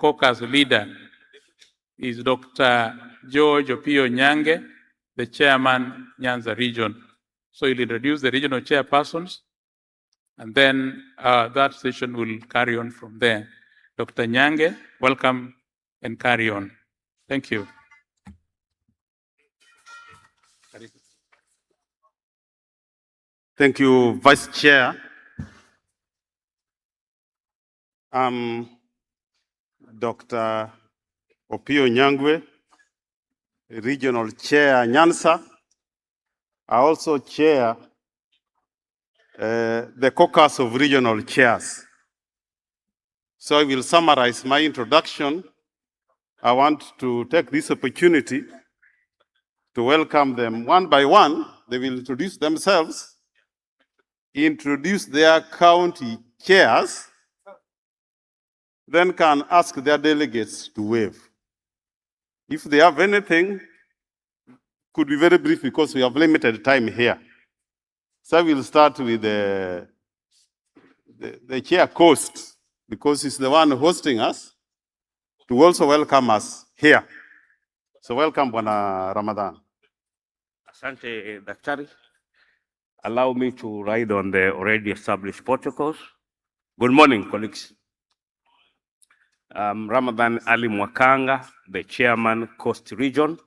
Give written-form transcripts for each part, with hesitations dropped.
caucus leader is Dr. George Opio Nyange, the chairman, Nyanza region. So he'll introduce the regional chairpersons, and then that session will carry on from there. Dr. Nyange, welcome and carry on. Thank you. Thank you, Vice Chair. I'm Dr. Opio Nyangwe, Regional Chair Nyanza. I also chair the caucus of regional chairs. So I will summarize my introduction. I want to take this opportunity to welcome them one by one. They will introduce themselves, introduce their county chairs, then can ask their delegates to wave. If they have anything, could be very brief because we have limited time here. So I will start with the chair host, because he's the one hosting us, to also welcome us here. So welcome, Bwana Ramadan. Asante, Daktari. Allow me to ride on the already established protocols. Good morning, colleagues. Ramadan Ali Mwakanga, the chairman, Coast Region.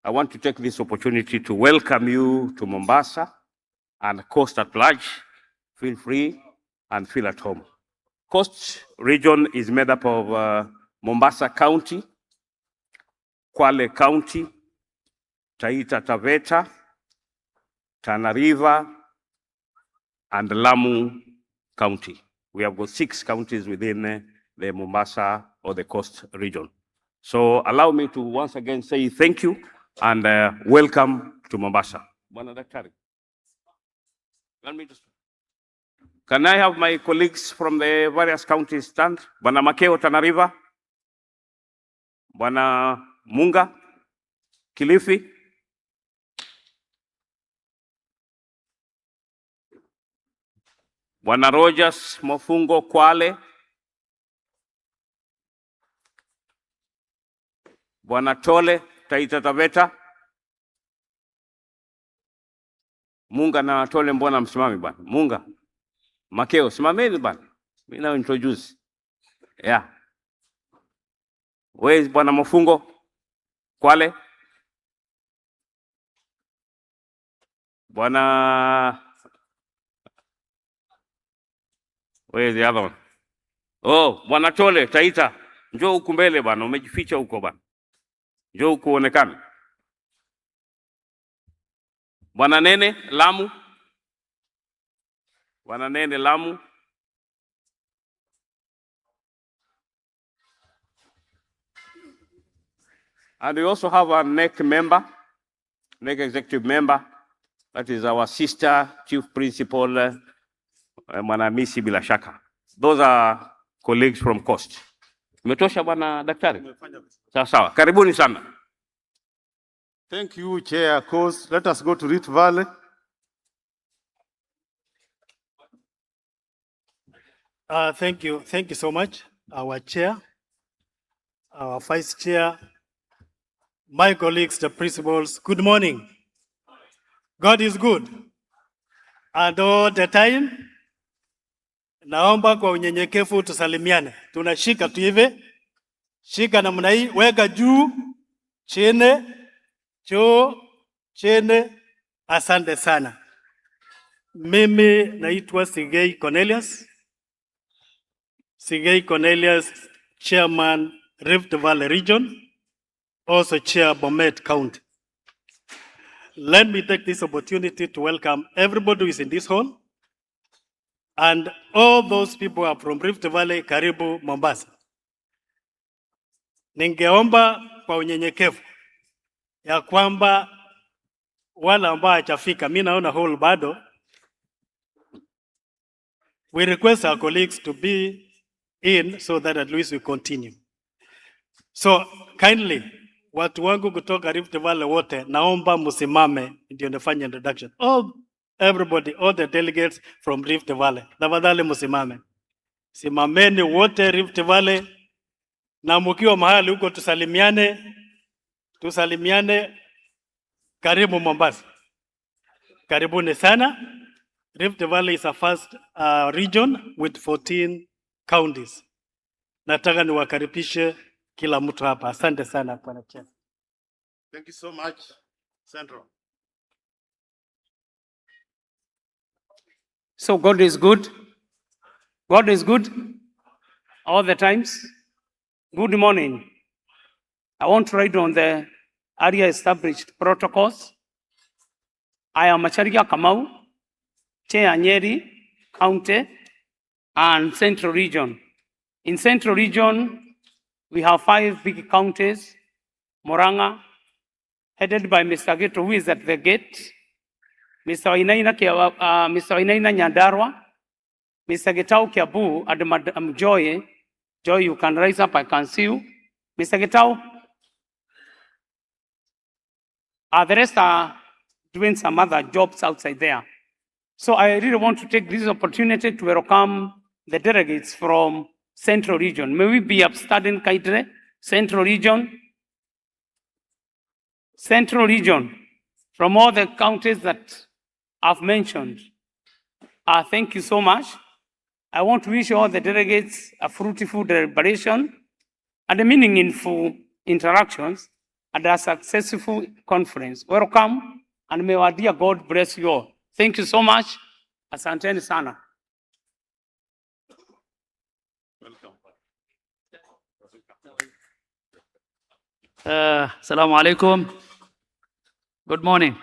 I want to take this opportunity to welcome you to Mombasa and Coast at large. Feel free and feel at home. Coast Region is made up of Mombasa County, Kwale County, Taita Taveta, Tana River, and Lamu County. We have got 6 counties within the Mombasa or the Coast Region. So allow me to once again say thank you and welcome to Mombasa. Bwana Daktari. Can I have my colleagues from the various counties stand? Bwana Makeo, Tana River. Bwana Munga, Kilifi. Bwana Rogers, Mofungo, Kwale. Bwana Tole, Taita Taveta. Munga na Tole, mbona msimami bwana? Munga, Makeo, simameni bwana. Mimi na introduce. Yeah. Where is Bwana Mofungo? Kwale. Bwana, where is the other one? Oh, Bwana Tole, Taita. Njoo huku mbele bwana, umejificha huko bwana. Njoo huku uonekane. Bwana Nene, Lamu. Bwana Nene, Lamu. And we also have a NEC member, NEC executive member. That is our sister chief principal, Mwanamisi bila shaka. Those are colleagues from Coast. Umetosha bwana Daktari? Sawa sawa. Karibuni sana. Thank you, Chair Coast. Let us go to Rift Valley. Thank you so much, our chair, our vice chair, my colleagues, the principals. Good morning. God is good. And all the time, naomba kwa unyenyekevu tusalimiane. Tunashika tu hivi. Shika namna hii, weka juu, chini, juu, chini. Asante sana. Mimi naitwa Sigei Cornelius. Sigei Cornelius, Chairman, Rift Valley Region, also Chair, Bomet County. Let me take this opportunity to welcome everybody who is in this hall and all those people who are from Rift Valley, Karibu, Mombasa. Ningeomba kwa unyenyekevu ya kwamba wale ambao hajafika, mimi naona hall bado, we request our colleagues to be in so that at least we continue. So kindly, watu wangu kutoka Rift Valley wote, naomba musimame ndio nifanye introduction. Everybody, all the delegates from Rift Valley, tafadhali musimame. Simameni wote Rift Valley. na mkiwa mahali huko tusalimiane. Karibu Mombasa. Karibuni sana. Rift Valley is a first region with 14 counties. Nataka niwakaribishe kila mtu hapa. Asante sana Bwana Chair. Thank you so much, Central. So God is good. God is good all the times. Good morning. I want to write on the area established protocols. I am Macharia Kamau, Chair Nyeri County and Central Region. In Central Region, we have 5 big counties. Murang'a, headed by Mr. Geto, who is at the gate. Mr. Wainaina Nyandarua, Mr. Getau Kiabu, and Madam Joy. Joy, you can rise up, I can see you. Mr. Getau, the rest are doing some other jobs outside there. So I really want to take this opportunity to welcome the delegates from Central Region. May we be upstanding Kaitre, Central Region. Central Region, from all the counties that I've mentioned. Thank you so much. I want to wish all the delegates a fruitful deliberation and a meaningful interactions and a successful conference. Welcome, and may our dear God bless you all. Thank you so much. Asanteni sana. Welcome. Assalamu alaikum. Good morning.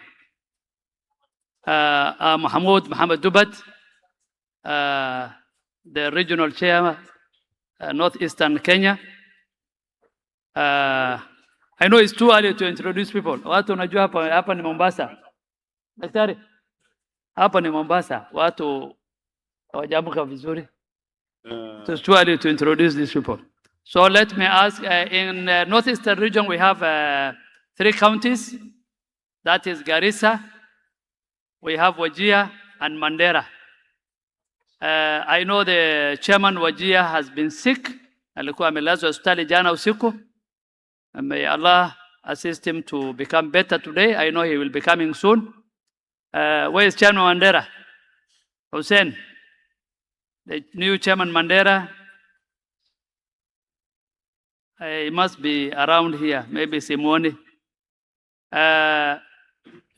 I'm Mohammed Dubat, the regional chair, Northeastern Kenya. I know it's too early to introduce people. Watu unajua hapa ni Mombasa. Daktari, hapa ni Mombasa. Watu hawajaamka vizuri. So it's too early to introduce these people. So let me ask, in Northeastern region, we have 3 counties. That is Garissa, we have Wajir and Mandera. I know the chairman Wajir has been sick. Alikuwa amelazwa hospitali jana usiku. May Allah assist him to become better today. I know he will be coming soon. Where is Chairman Mandera? Hussein, the new Chairman Mandera. He must be around here, maybe Simone.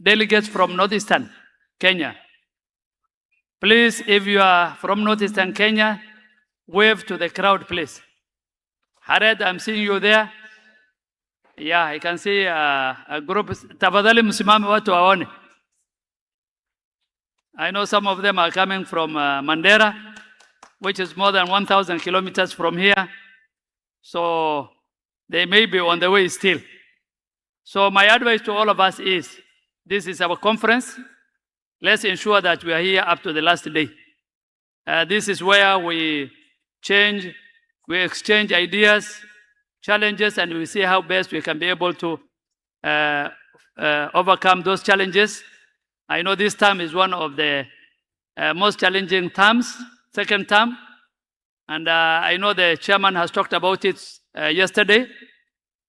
Delegates from Northeastern Kenya. Please, if you are from Northeastern Kenya, wave to the crowd, please. Hared, I'm seeing you there. Yeah, I can see a group. Tafadhali msimame watu waone. I know some of them are coming from Mandera, which is more than 1,000 kilometers from here. So they may be on the way still. So my advice to all of us is, this is our conference. Let's ensure that we are here up to the last day. This is where we exchange ideas, challenges, and we see how best we can be able to overcome those challenges. I know this term is one of the most challenging terms, second term, and I know the chairman has talked about it yesterday.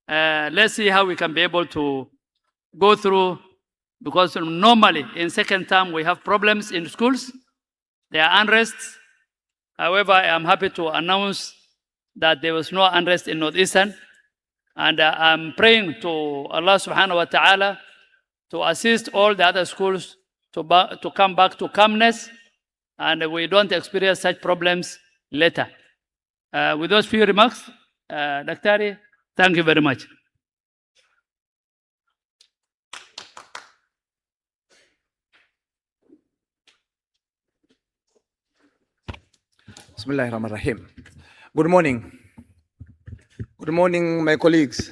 Let's see how we can be able to go through, because normally in second term we have problems in schools, there are unrests. However, I am happy to announce that there was no unrest in Northeastern, and I'm praying to Allah subhanahu wa ta'ala to assist all the other schools to come back to calmness, and we don't experience such problems later. With those few remarks, Daktari, thank you very much. Bismillahirrahmanirrahim. Good morning. Good morning, my colleagues.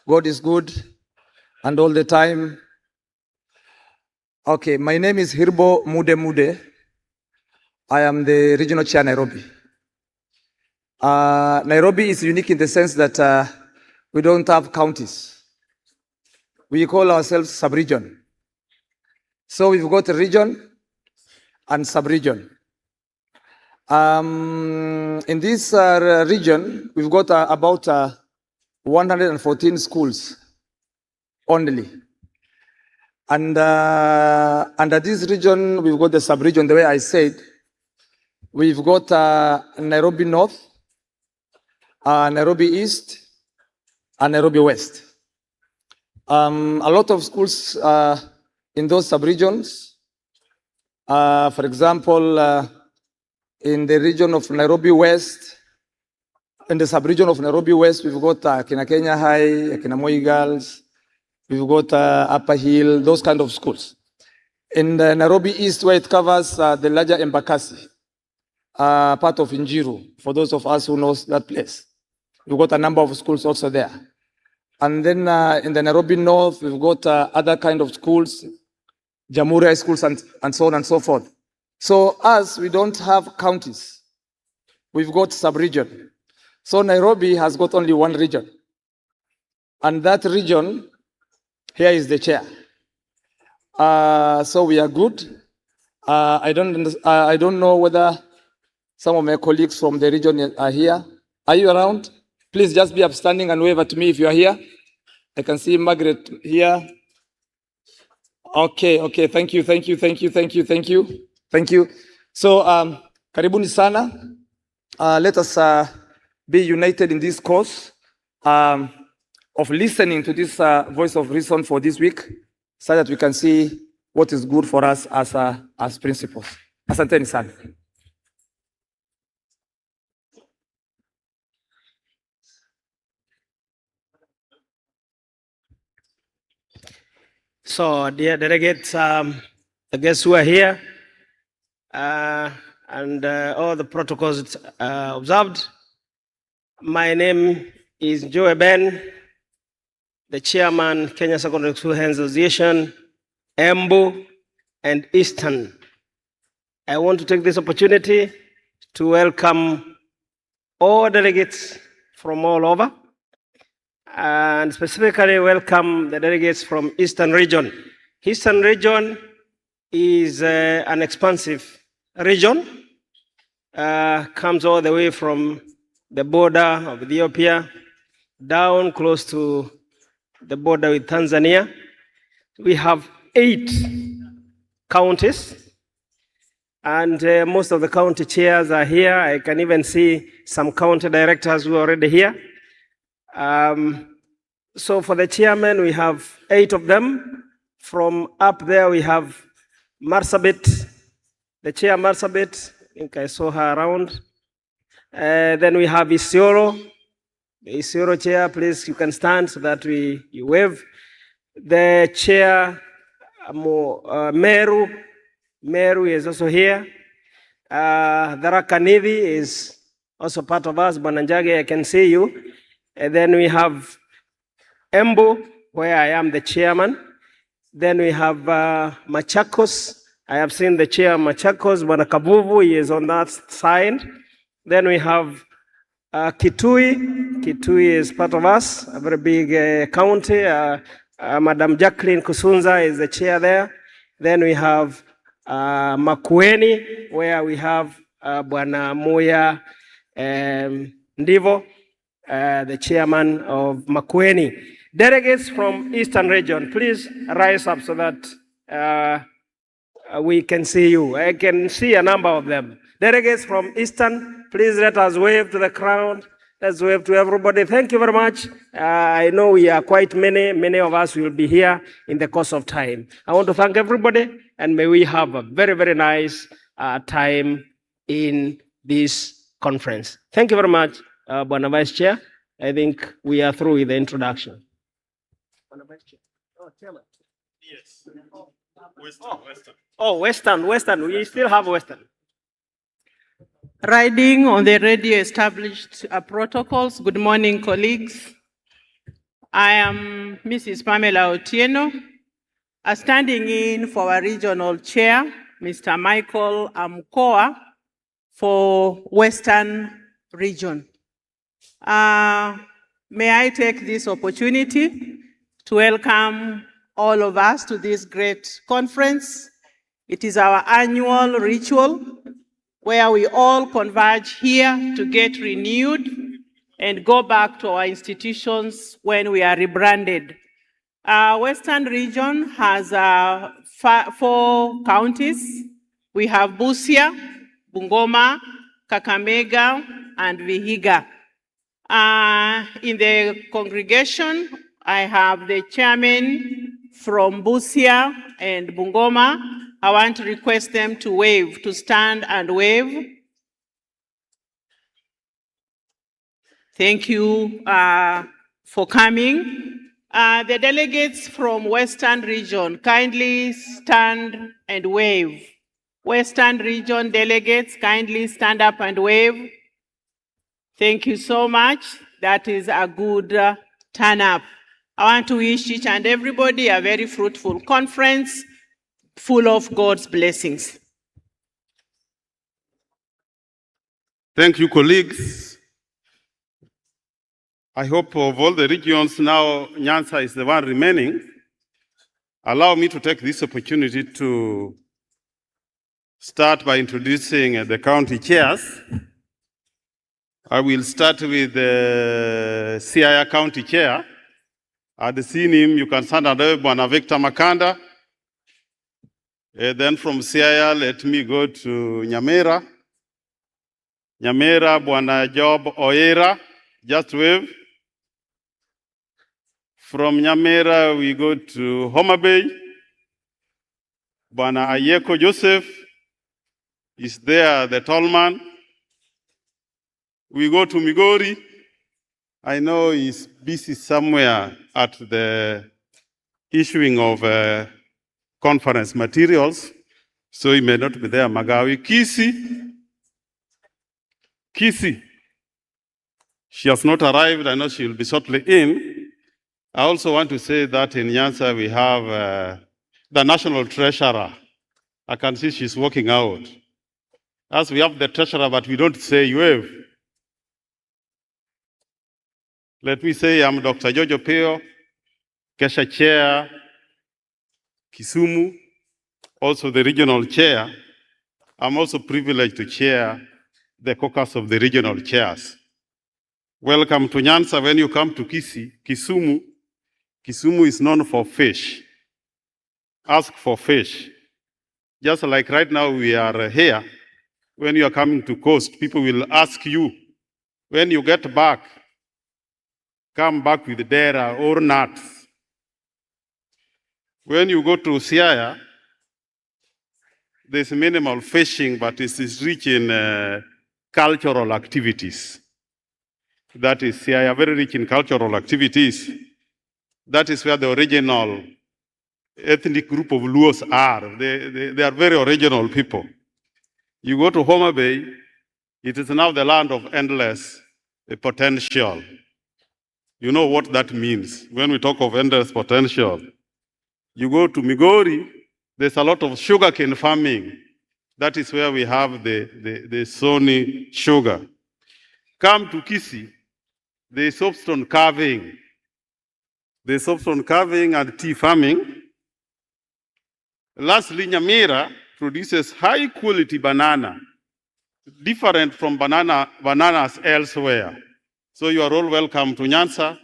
God is good and all the time. Okay, my name is Hirbo Mude. I am the regional chair, Nairobi. Nairobi is unique in the sense that we don't have counties. We call ourselves sub-region. So we've got a region and sub-region. In this region, we've got about 114 schools only. And under this region, we've got the sub-region, the way I said. We've got Nairobi North, Nairobi East, and Nairobi West. A lot of schools in those sub-regions. For example, in the region of Nairobi West, in the sub-region of Nairobi West, we've got Kina Kenya High, Kina Moi Girls, we've got Upper Hill, those kind of schools. In the Nairobi East, where it covers the larger Embakasi, part of Injiru, for those of us who knows that place. We've got a number of schools also there. And then in the Nairobi North, we've got other kind of schools, Jamhuri High schools and so on and so forth. So us, we don't have counties. We've got sub-region. So Nairobi has got only one region. And that region, here is the chair. So we are good. I don't know whether some of my colleagues from the region are here. Are you around? Please just be upstanding and wave at me if you are here. I can see Margaret here. Okay, thank you. So, karibuni sana. Let us be united in this cause of listening to this voice of reason for this week, so that we can see what is good for us as principals. Asanteni sana. So, dear delegates, the guests who are here, and all the protocols observed. My name is Joe Ben, the chairman, Kenya Secondary School Hands Association, Embu, and Eastern. I want to take this opportunity to welcome all delegates from all over, and specifically welcome the delegates from Eastern Region. Eastern Region is an expansive region, comes all the way from the border of Ethiopia down close to the border with Tanzania. We have 8 counties, and most of the county chairs are here. I can even see some county directors who are already here. So for the chairman, we have 8 of them. From up there, we have Marsabit, the chair Marsabit. I think I saw her around. Then we have Isiolo. The Isiolo chair, please, you can stand so that you wave. The chair, Meru. Meru is also here. Tharaka Nithi is also part of us. Bananjage, I can see you. And then we have Embu, where I am the chairman. Then we have Machakos. I have seen the chair Machakos, Banakabuvu, he is on that side. Then we have Kitui. Kitui is part of us, a very big county. Madam Jacqueline Kusunza is the chair there. Then we have Makueni, where we have Bwana Moya Ndivo, the chairman of Makueni. Delegates from Eastern Region, please rise up so that we can see you. I can see a number of them. Delegates from Eastern, please let us wave to the crowd. Let's wave to everybody. Thank you very much. I know we are quite many of us will be here in the course of time. I want to thank everybody, and may we have a very, very nice time in this conference. Thank you very much, Bwana Vice Chair. I think we are through with the introduction. Bwana Vice Chair. Oh, Chairman. Yes. Western. We still have Western. Riding on the radio established protocols. Good morning, colleagues. I am Mrs. Pamela Otieno, standing in for our regional chair, Mr. Michael Amkoa, for Western Region. May I take this opportunity to welcome all of us to this great conference. It is our annual ritual where we all converge here to get renewed and go back to our institutions when we are rebranded. Our Western region has 4 counties. We have Busia, Bungoma, Kakamega, and Vihiga. In the congregation, I have the chairman from Busia and Bungoma. I want to request them to wave, to stand and wave. Thank you for coming. The delegates from Western region, kindly stand and wave. Western region delegates, kindly stand up and wave. Thank you so much. That is a good turn up. I want to wish each and everybody a very fruitful conference full of God's blessings. Thank you, colleagues. I hope of all the regions now, Nyanza is the one remaining. Allow me to take this opportunity to start by introducing the county chairs. I will start with the Siaya County Chair. I'd seen him, you can stand under Bwana Victor Makanda. Then from Siaya, let me go to Nyamira. Nyamira, Bwana Job Oera, just wave. From Nyamira, we go to Homa Bay. Bwana Ayeko Joseph is there, the tall man. We go to Migori. I know he's busy somewhere at the issuing of conference materials, so he may not be there. Magawi. Kisi. She has not arrived. I know she will be shortly in. I also want to say that in Nyanza we have the national treasurer. I can see she's walking out. As we have the treasurer, but we don't say you have. Let me say I'm Dr. Jojo Pio, KESSHA chair, Kisumu, also the regional chair. I'm also privileged to chair the caucus of the regional chairs. Welcome to Nyanza. When you come to Kisumu, Kisumu is known for fish. Ask for fish. Just like right now we are here, when you are coming to coast, people will ask you, when you get back, come back with dera or nuts. When you go to Siaya, there's minimal fishing, but it is rich in cultural activities. That is Siaya, very rich in cultural activities. That is where the original ethnic group of Luos are. They are very original people. You go to Homa Bay, it is now the land of endless potential. You know what that means when we talk of endless potential. You go to Migori, there's a lot of sugarcane farming. That is where we have the Sony sugar. Come to Kisi, there's soapstone carving. There's soapstone carving and tea farming. Lastly, Nyamira produces high quality banana, different from bananas elsewhere. So you are all welcome to Nyanza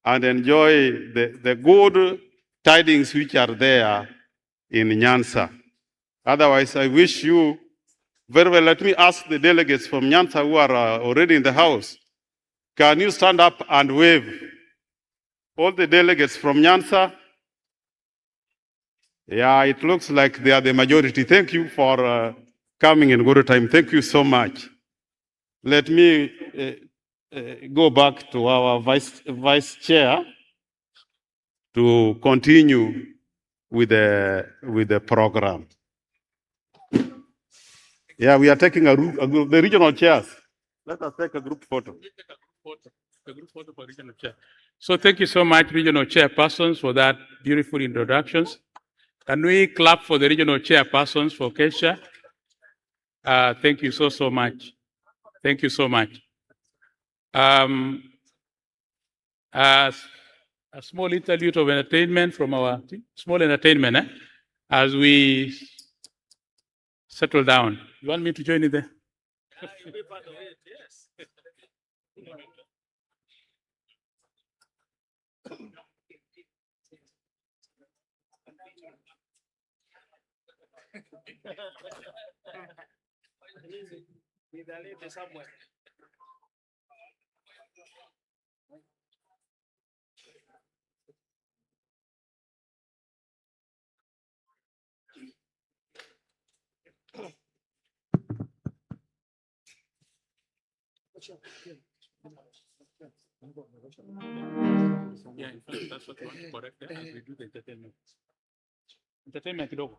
and enjoy the good tidings which are there in Nyanza. Otherwise, I wish you very well. Let me ask the delegates from Nyanza who are already in the house. Can you stand up and wave? All the delegates from Nyanza. Yeah, it looks like they are the majority. Thank you for coming in good time. Thank you so much. Let me go back to our vice chair to continue with the program. Yeah, we are taking the regional chairs. Let us take a group photo. A group photo for regional chair. So thank you so much, regional chairpersons, for that beautiful introductions. Can we clap for the regional chairpersons for KESSHA? Thank you so much. Thank you so much. A small interlude of entertainment from our team, small entertainment, as we settle down. You want me to join you there? Yeah, in fact, that's what we want to correct as we do the entertainment. Entertainment kidogo.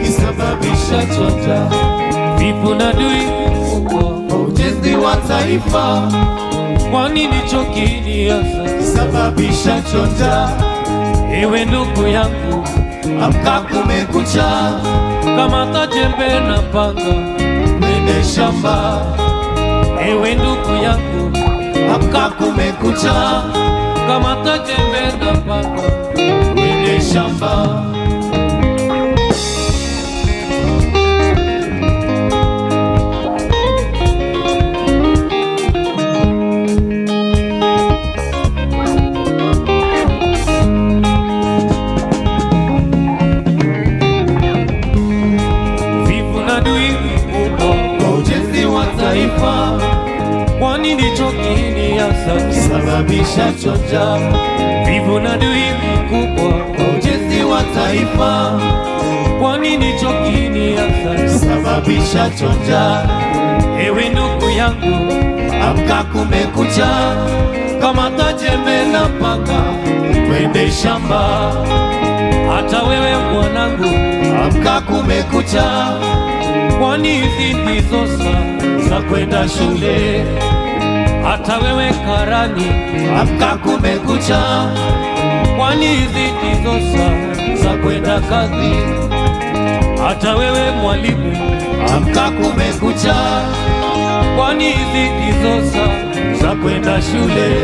Kisababisha chota vipo na dui mkubwa ujenzi wa taifa. Kwa nini chokini hasa kisababisha chota? Ewe ndugu yangu, amka kumekucha, kamata jembe na panga mwende shamba. Ewe ndugu yangu, amka kumekucha, kamata jembe na panga mwende shamba. Kwa nini chokini hasa kisababisha chonja? Vivu na dui mkubwa kwa ujenzi wa taifa. Kwa nini chokini hasa kisababisha chonja? Ewe ndugu yangu, amka kumekucha, kamata jembe na panga twende shamba. Hata wewe mwanangu, amka kumekucha, kwani hizi ndizo saa za kwenda shule. Hata wewe karani, amka kumekucha, kwani hizi ndizo saa za kwenda kazi. Hata wewe mwalimu, amka kumekucha, kwani hizi ndizo saa za kwenda shule.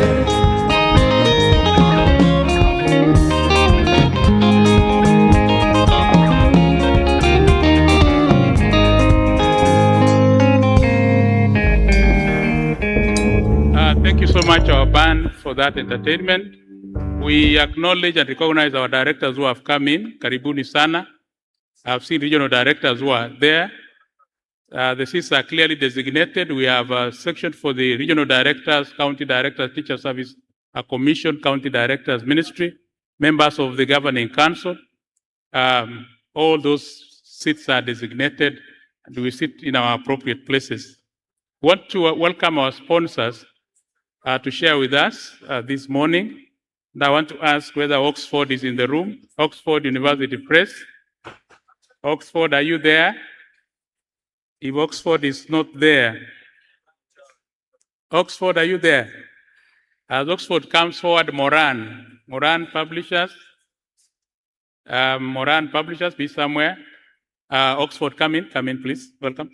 Thank you so much, our band, for that entertainment. We acknowledge and recognize our directors who have come in. Karibuni sana. I've seen regional directors who are there. The seats are clearly designated. We have a section for the regional directors, county directors, teacher service, a commission, county directors, ministry, members of the governing council. All those seats are designated and we sit in our appropriate places. We want to welcome our sponsors. to share with us this morning. And I want to ask whether Oxford is in the room. Oxford University Press. Oxford, are you there? If Oxford is not there, Oxford, are you there? As Oxford comes forward, Moran Publishers. Moran Publishers, be somewhere. Oxford, come in, please. Welcome.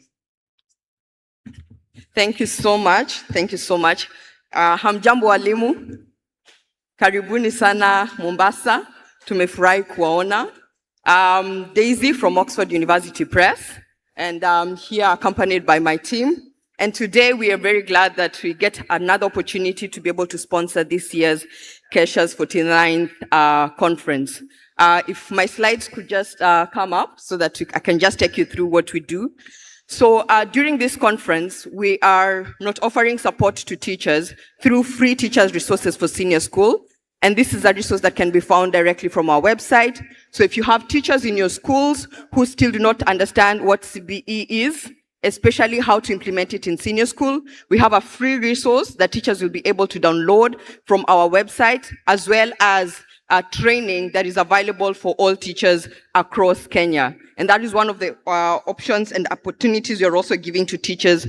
Thank you so much. Thank you so much. Hamjambo walimu. Karibuni sana Mombasa. Tumefurahi kuwaona. Daisy from Oxford University Press. And I'm here accompanied by my team. And today we are very glad that we get another opportunity to be able to sponsor this year's KESSHA's 49th conference. If my slides could just come up so that I can just take you through what we do. So during this conference, we are not offering support to teachers through free teachers resources for senior school. And this is a resource that can be found directly from our website. So if you have teachers in your schools who still do not understand what CBE is, especially how to implement it in senior school, we have a free resource that teachers will be able to download from our website, as well as training that is available for all teachers across Kenya. And that is one of the options and opportunities you're also giving to teachers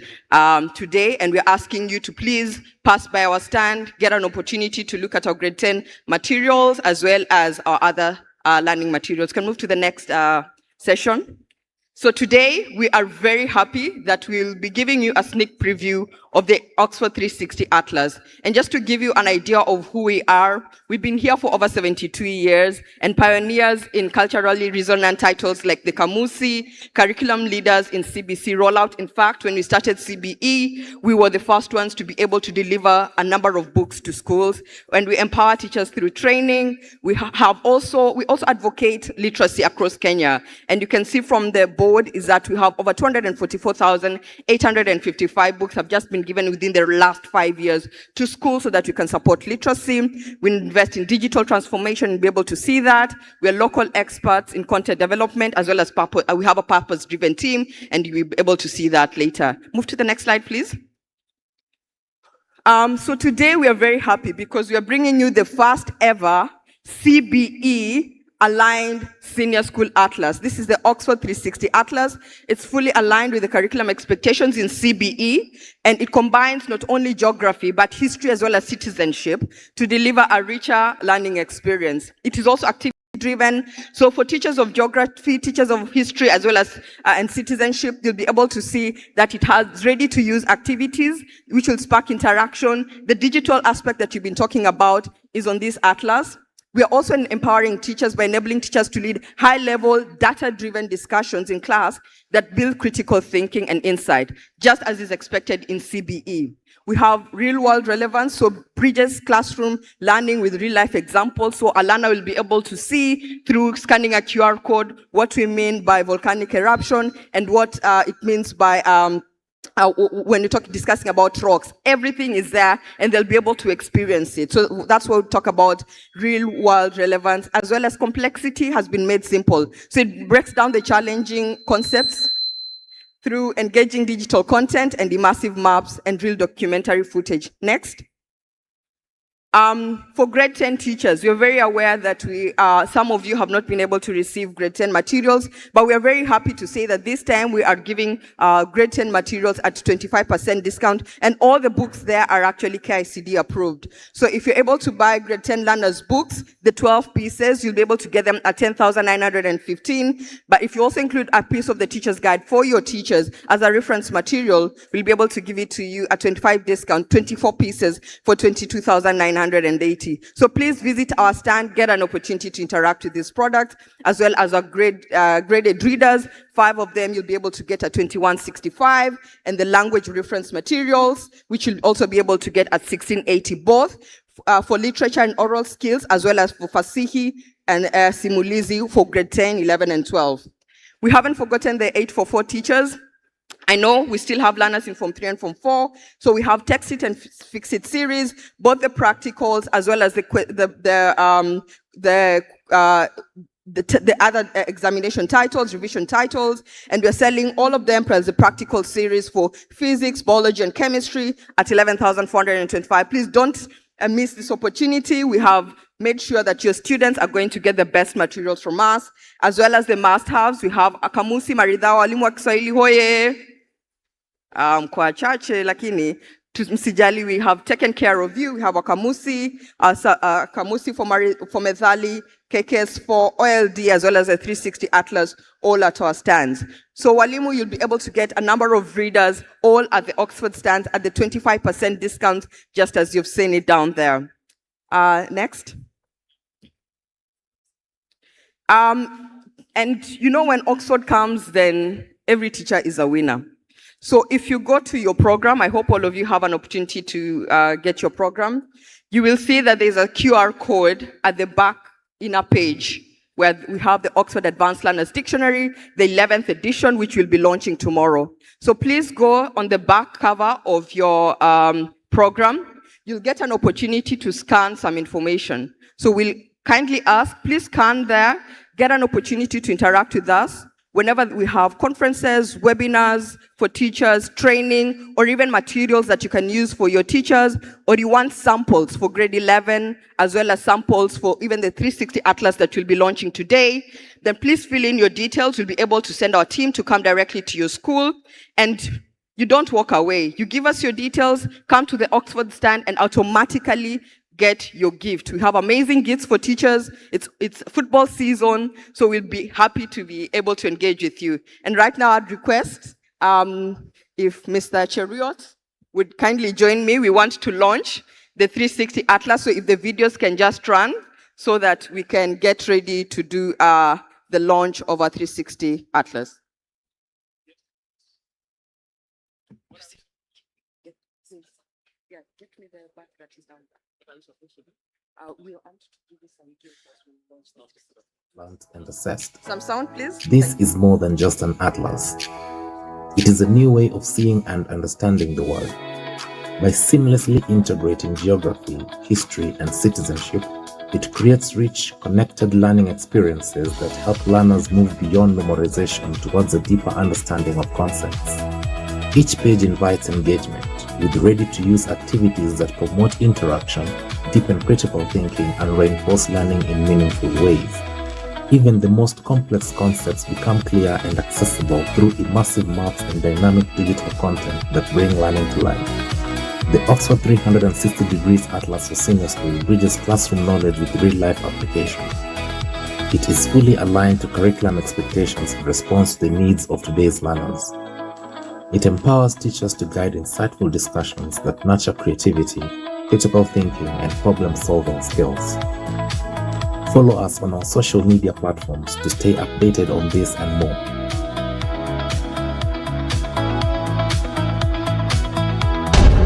today. And we're asking you to please pass by our stand, get an opportunity to look at our grade 10 materials, as well as our other learning materials. Can move to the next session. So today, we are very happy that we'll be giving you a sneak preview of the Oxford 360 Atlas. And just to give you an idea of who we are, we've been here for over 72 years and pioneers in culturally resonant titles like the Kamusi, curriculum leaders in CBC rollout. In fact, when we started CBE, we were the first ones to be able to deliver a number of books to schools. When we empower teachers through training, we also advocate literacy across Kenya. And you can see from the board is that we have over 244,855 books have just been given within the last 5 years to schools so that we can support literacy. We invest in digital transformation and be able to see that. We are local experts in content development, as well as we have a purpose-driven team, and you'll be able to see that later. Move to the next slide, please. So today we are very happy because we are bringing you the first ever CBE aligned senior school atlas. This is the Oxford 360 Atlas. It's fully aligned with the curriculum expectations in CBE, and it combines not only geography, but history as well as citizenship to deliver a richer learning experience. It is also activity driven. So for teachers of geography, teachers of history, as well as and citizenship, you'll be able to see that it has ready to use activities which will spark interaction. The digital aspect that you've been talking about is on this atlas. We are also empowering teachers by enabling teachers to lead high-level, data-driven discussions in class that build critical thinking and insight, just as is expected in CBE. We have real-world relevance, so bridges classroom learning with real-life examples, so a learner will be able to see through scanning a QR code what we mean by volcanic eruption and what it means by when you're discussing about rocks. Everything is there and they'll be able to experience it. So that's what we talk about real world relevance, as well as complexity has been made simple. So it breaks down the challenging concepts through engaging digital content and immersive maps and real documentary footage. Next. For grade 10 teachers, we are very aware that some of you have not been able to receive grade 10 materials, but we are very happy to say that this time we are giving grade 10 materials at 25% discount, and all the books there are actually KICD approved. So if you're able to buy grade 10 learners books, the 12 pieces, you'll be able to get them at 10,915. But if you also include a piece of the teacher's guide for your teachers as a reference material, we'll be able to give it to you at 25 discount, 24 pieces for 22,980. So please visit our stand, get an opportunity to interact with this product, as well as our graded readers. 5 of them you'll be able to get at 2165, and the language reference materials, which you'll also be able to get at 1680, both for literature and oral skills, as well as for Fasihi and Simulizi for grade 10, 11, and 12. We haven't forgotten the 844 teachers. I know we still have learners in Form 3 and Form 4, so we have Text It and Fix It series, both the practicals as well as the the other examination titles, revision titles, and we're selling all of them plus the practical series for physics, biology, and chemistry at 11,425. Please don't miss this opportunity. We have made sure that your students are going to get the best materials from us, as well as the must-haves. We have Akamusi Maridhawa, walimu wa Kiswahili hoye, kwa chache lakini msijali, we have taken care of you. We have Akamusi, Akamusi for Methali, KKS for OLD, as well as a 360 Atlas, all at our stands. So walimu, you'll be able to get a number of readers, all at the Oxford stands at the 25% discount, just as you've seen it down there. Next. And you know, when Oxford comes, then every teacher is a winner. So if you go to your program, I hope all of you have an opportunity to get your program. You will see that there's a QR code at the back inner page where we have the Oxford Advanced Learners Dictionary, the 11th edition, which we'll be launching tomorrow. So please go on the back cover of your program. You'll get an opportunity to scan some information. So we'll kindly ask, please scan there, get an opportunity to interact with us. Whenever we have conferences, webinars for teachers, training, or even materials that you can use for your teachers, or you want samples for grade 11, as well as samples for even the 360 Atlas that we'll be launching today, then please fill in your details. We'll be able to send our team to come directly to your school. And you don't walk away. You give us your details, come to the Oxford stand, and automatically get your gift. We have amazing gifts for teachers. It's football season, so we'll be happy to be able to engage with you. And right now, I'd request if Mr. Cheriot would kindly join me. We want to launch the 360 Atlas, so if the videos can just run so that we can get ready to do the launch of our 360 Atlas. Yeah, get me the back that is down there. We'll give you some and assessed. Some sound, please. This is more than just an atlas. It is a new way of seeing and understanding the world. By seamlessly integrating geography, history, and citizenship, it creates rich, connected learning experiences that help learners move beyond memorization towards a deeper understanding of concepts. Each page invites engagement with ready-to-use activities that promote interaction, deepen critical thinking, and reinforce learning in meaningful ways. Even the most complex concepts become clear and accessible through immersive maps and dynamic digital content that bring learning to life. The Oxford 360 Degrees Atlas for Senior School bridges classroom knowledge with real-life application. It is fully aligned to curriculum expectations in response to the needs of today's learners. It empowers teachers to guide insightful discussions that nurture creativity, critical thinking, and problem-solving skills. Follow us on our social media platforms to stay updated on this and more.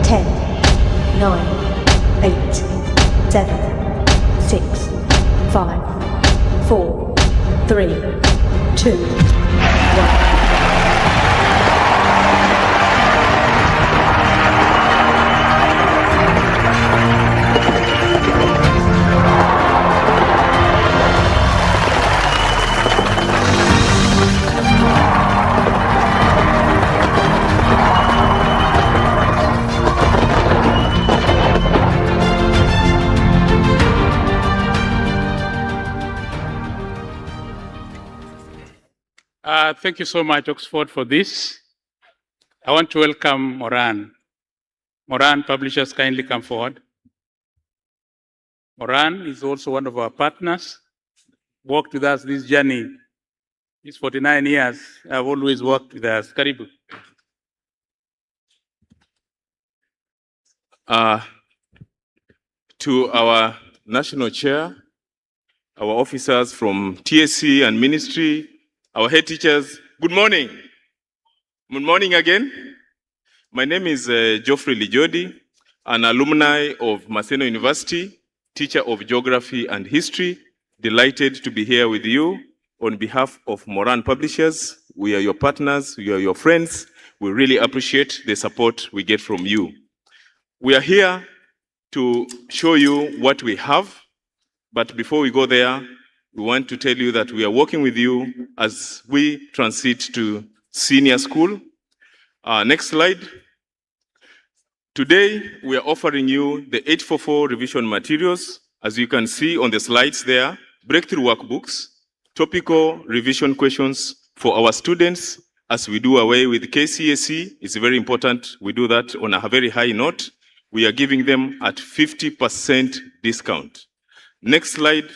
Ten, 9, 8, 7, 6, 5, 4, 3, 2, 1. Thank you so much, Oxford, for this. I want to welcome Moran. Moran, publishers, kindly come forward. Moran is also one of our partners. Worked with us this journey. These 49 years, I've always worked with us. Karibu. To our national chair, our officers from TSC and ministry, our head teachers, good morning. Good morning again. My name is Geoffrey Lijodi, an alumni of Maseno University, teacher of geography and history. Delighted to be here with you on behalf of Moran Publishers. We are your partners, we are your friends. We really appreciate the support we get from you. We are here to show you what we have, but before we go there, we want to tell you that we are working with you as we transit to senior school. Next slide. Today, we are offering you the 844 revision materials. As you can see on the slides there, breakthrough workbooks, topical revision questions for our students as we do away with KCSE. It's very important we do that on a very high note. We are giving them at 50% discount. Next slide,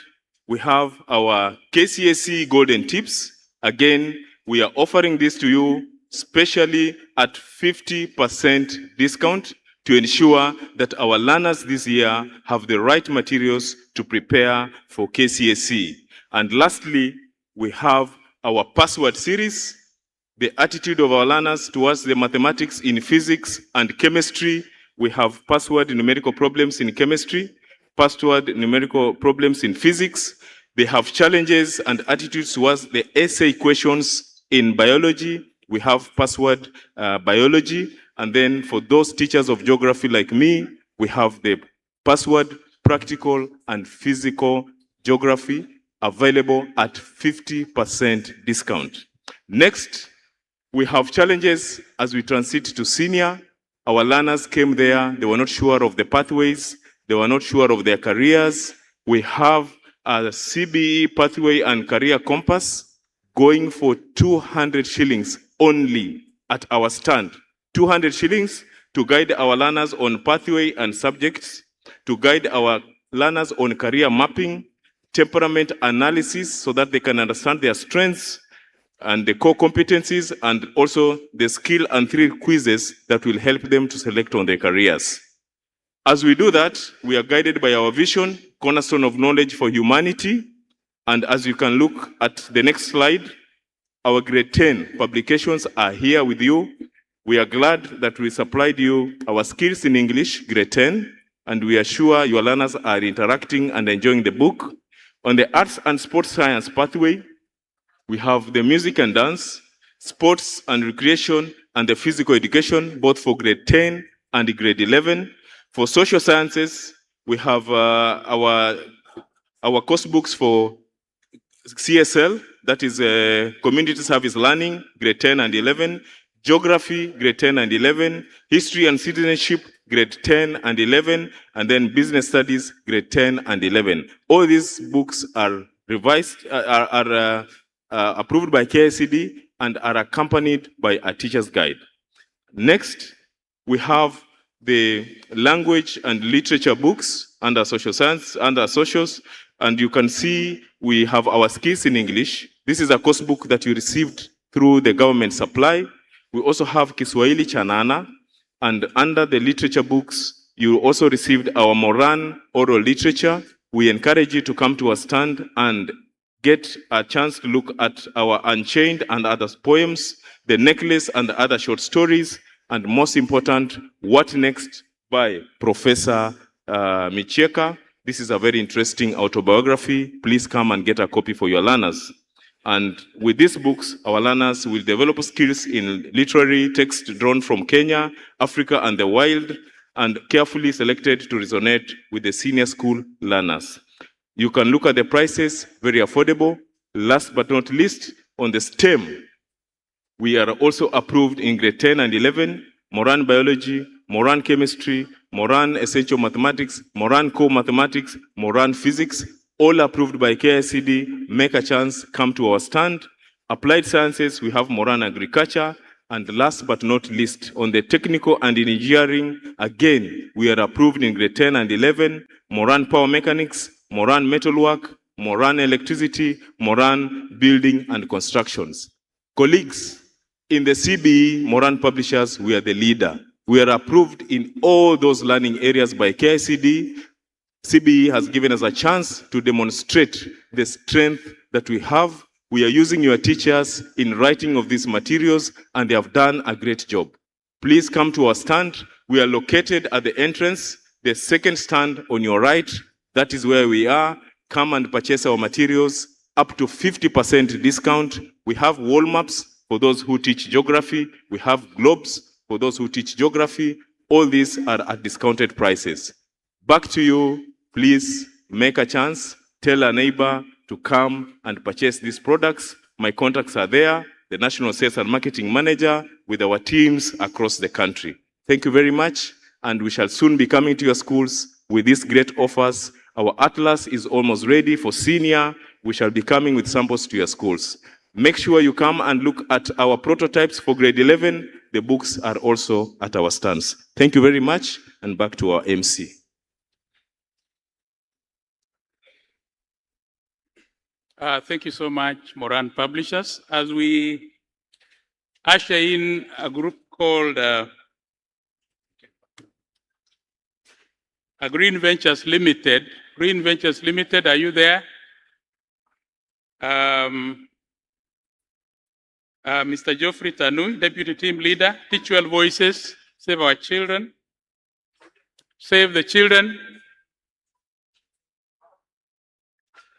we have our KCSE Golden Tips. Again, we are offering this to you specially at 50% discount to ensure that our learners this year have the right materials to prepare for KCSE. And lastly, we have our password series, the attitude of our learners towards the mathematics in physics and chemistry. We have password numerical problems in chemistry, password numerical problems in physics. They have challenges and attitudes towards the essay questions in biology. We have password biology. And then for those teachers of geography like me, we have the password practical and physical geography available at 50% discount. Next, we have challenges as we transit to senior. Our learners came there, they were not sure of the pathways, they were not sure of their careers. We have a CBE pathway and career compass going for 200 shillings only at our stand. 200 shillings to guide our learners on pathway and subjects, to guide our learners on career mapping, temperament analysis so that they can understand their strengths and the core competencies, and also the skill and thrill quizzes that will help them to select on their careers. As we do that, we are guided by our vision, cornerstone of knowledge for humanity. And as you can look at the next slide, our grade 10 publications are here with you. We are glad that we supplied you our skills in English, grade 10, and we are sure your learners are interacting and enjoying the book. On the arts and sports science pathway, we have the music and dance, sports and recreation, and the physical education, both for grade 10 and grade 11. For social sciences, we have our course books for CSL, that is Community Service Learning, grade 10 and 11. Geography, grade 10 and 11, History and Citizenship, grade 10 and 11, and then Business Studies, grade 10 and 11. All these books are revised, approved by KICD and are accompanied by a teacher's guide. Next, we have the language and literature books under social science, under socials, and you can see we have our skills in English. This is a course book that you received through the government supply. We also have Kiswahili Chanana, and under the literature books, you also received our Moran oral literature. We encourage you to come to our stand and get a chance to look at our Unchained and other poems, The Necklace and other short stories, and most important, What Next by Professor Micheka. This is a very interesting autobiography. Please come and get a copy for your learners. And with these books, our learners will develop skills in literary text drawn from Kenya, Africa, and the wild, and carefully selected to resonate with the senior school learners. You can look at the prices, very affordable. Last but not least, on the STEM, we are also approved in grade 10 and 11, Moran Biology, Moran Chemistry, Moran Essential Mathematics, Moran Core Mathematics, Moran Physics, all approved by KICD. Make a chance, come to our stand. Applied Sciences, we have Moran Agriculture. And last but not least, on the technical and engineering, again, we are approved in grade 10 and 11, Moran Power Mechanics, Moran Metalwork, Moran Electricity, Moran Building and Constructions. Colleagues, in the CBE, Moran Publishers, we are the leader. We are approved in all those learning areas by KICD. CBE has given us a chance to demonstrate the strength that we have. We are using your teachers in writing of these materials, and they have done a great job. Please come to our stand. We are located at the entrance, the second stand on your right. That is where we are. Come and purchase our materials, up to 50% discount. We have wall maps for those who teach geography. We have globes for those who teach geography. All these are at discounted prices. Back to you. Please make a chance. Tell a neighbor to come and purchase these products. My contacts are there, the National Sales and Marketing Manager with our teams across the country. Thank you very much, and we shall soon be coming to your schools with these great offers. Our atlas is almost ready for senior. We shall be coming with samples to your schools. Make sure you come and look at our prototypes for grade 11. The books are also at our stands. Thank you very much, and back to our MC. Thank you so much, Moran Publishers. As we usher in a group called Green Ventures Limited. Green Ventures Limited, are you there? Mr. Geoffrey Tanui, Deputy Team Leader, Teach Well Voices, Save Our Children, Save the Children.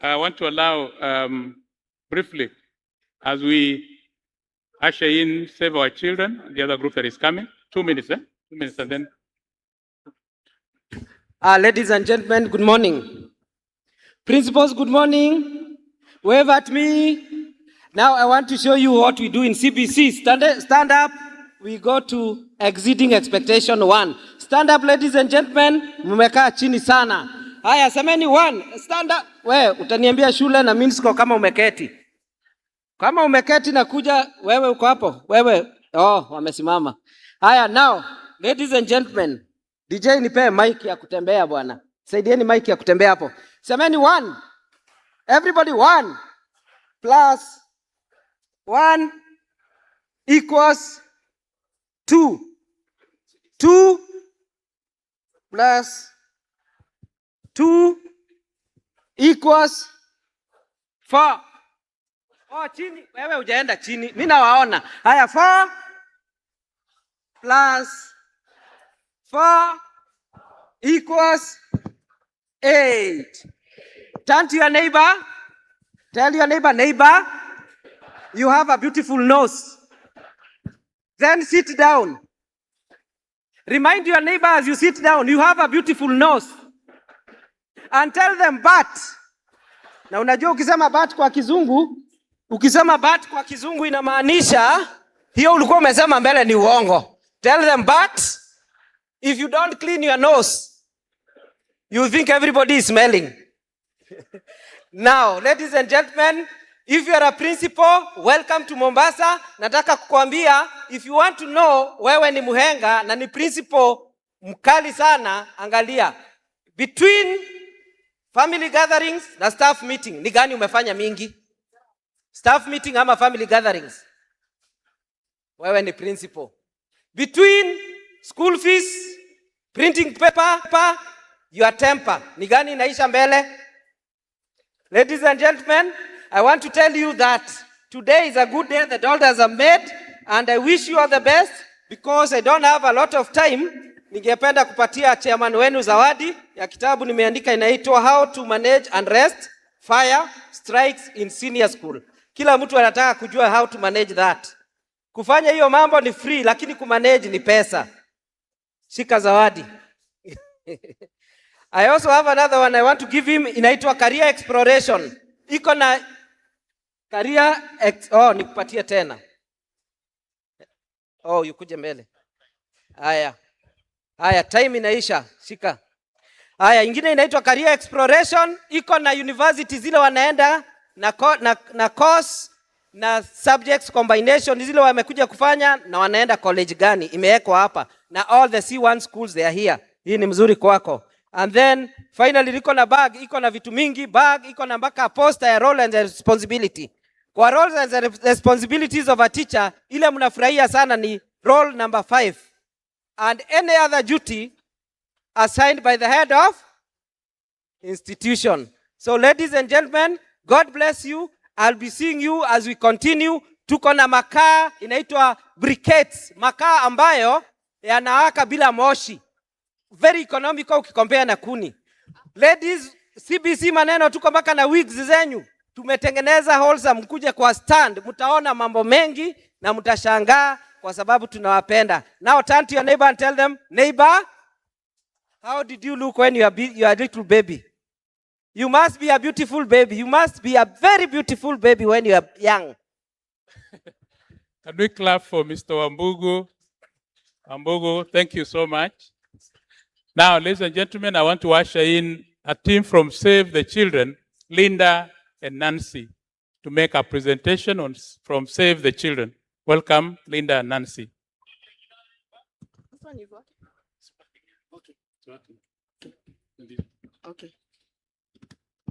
I want to allow, briefly, as we usher in Save Our Children, the other group that is coming. 2 minutes, 2 minutes, and then. Ladies and gentlemen, good morning. Principals, good morning. Wave at me. Now I want to show you what we do in CBC. Stand up. We go to exceeding expectation 1. Stand up, ladies and gentlemen. Mumekaa chini sana. Haya, semeni 1. Stand up. We, utaniambia shule na Minsko kama umeketi. Kama umeketi na kuja, wewe uko hapo. Wewe, wamesimama. Haya, now, ladies and gentlemen. DJ nipe mic ya kutembea bwana. Saidieni mic ya kutembea hapo. Semeni 1. Everybody 1 plus 1 equals 2. 2 plus 2 equals 4. Chini, wewe hujaenda chini. Mimi nawaona. Haya, 4 plus 4 equals 8. Turn to your neighbor. Tell your neighbor, you have a beautiful nose. Then sit down. Remind your neighbor as you sit down, you have a beautiful nose. And tell them but. Na unajua ukisema but kwa kizungu inamaanisha hiyo ulikuwa umesema mbele ni uongo. Tell them but if you don't clean your nose, you think everybody is smelling. Now, ladies and gentlemen, if you are a principal, welcome to Mombasa. Nataka kukuambia, if you want to know wewe ni muhenga na ni principal mkali sana, angalia. Between family gatherings na staff meeting, ni gani umefanya mingi? Staff meeting ama family gatherings? Wewe ni principal. Between school fees, printing paper, your temper, ni gani inaisha mbele? Ladies and gentlemen, I want to tell you that today is a good day the daughters have made, and I wish you all the best. Because I don't have a lot of time, ningependa kupatia chairman wenu zawadi ya kitabu nimeandika inaitwa How to Manage and Rest Fire Strikes in Senior School. Kila mtu anataka kujua how to manage that. Kufanya hiyo mambo ni free, lakini kumanage ni pesa. Shika zawadi. I also have another one I want to give him, inaitwa Career Exploration. Iko na nikupatie tena. Yukuje mbele. Haya, time inaisha. Shika. Haya, ingine inaitwa Career Exploration. Iko na university zile wanaenda na course na subjects combination zile wamekuja kufanya na wanaenda college gani. Imewekwa hapa. Na all the C1 schools they are here. Hii ni mzuri kwako. And then finally liko na bag, iko na vitu mingi, bag iko na mpaka poster ya role and responsibility. Kwa roles and responsibilities of a teacher, ile mnafurahia sana ni role number 5. And any other duty assigned by the head of institution. So ladies and gentlemen, God bless you. I'll be seeing you as we continue. Tuko na makaa inaitwa briquettes, makaa ambayo yanawaka bila moshi. Very economical ukikompea na kuni. Ladies, CBC maneno tuko mpaka na wigs zenyu. Tumetengeneza wholesome, mkuje kwa stand, mtaona mambo mengi na mtashangaa kwa sababu tunawapenda. Now turn to your neighbor and tell them, neighbor, how did you look when you are a little baby? You must be a beautiful baby. You must be a very beautiful baby when you are young. Can we clap for Mr. Wambugu? Wambugu, thank you so much. Now, ladies and gentlemen, I want to usher in a team from Save the Children, Linda and Nancy, to make a presentation from Save the Children. Welcome, Linda and Nancy. Okay.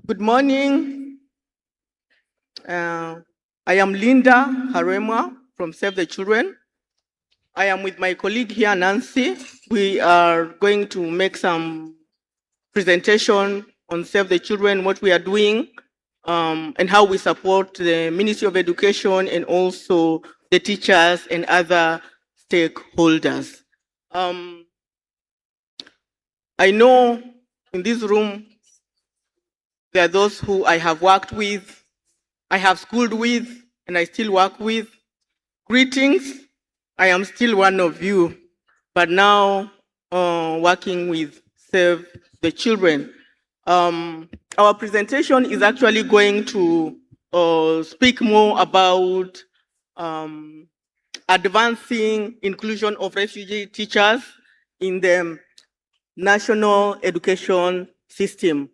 Good morning. I am Linda Haremwa from Save the Children. I am with my colleague here, Nancy. We are going to make some presentation on Save the Children, what we are doing, and how we support the Ministry of Education and also the teachers and other stakeholders. I know in this room, there are those who I have worked with, I have schooled with, and I still work with. Greetings, I am still one of you, but now working with Save the Children. Our presentation is actually going to speak more about advancing inclusion of refugee teachers in the national education system.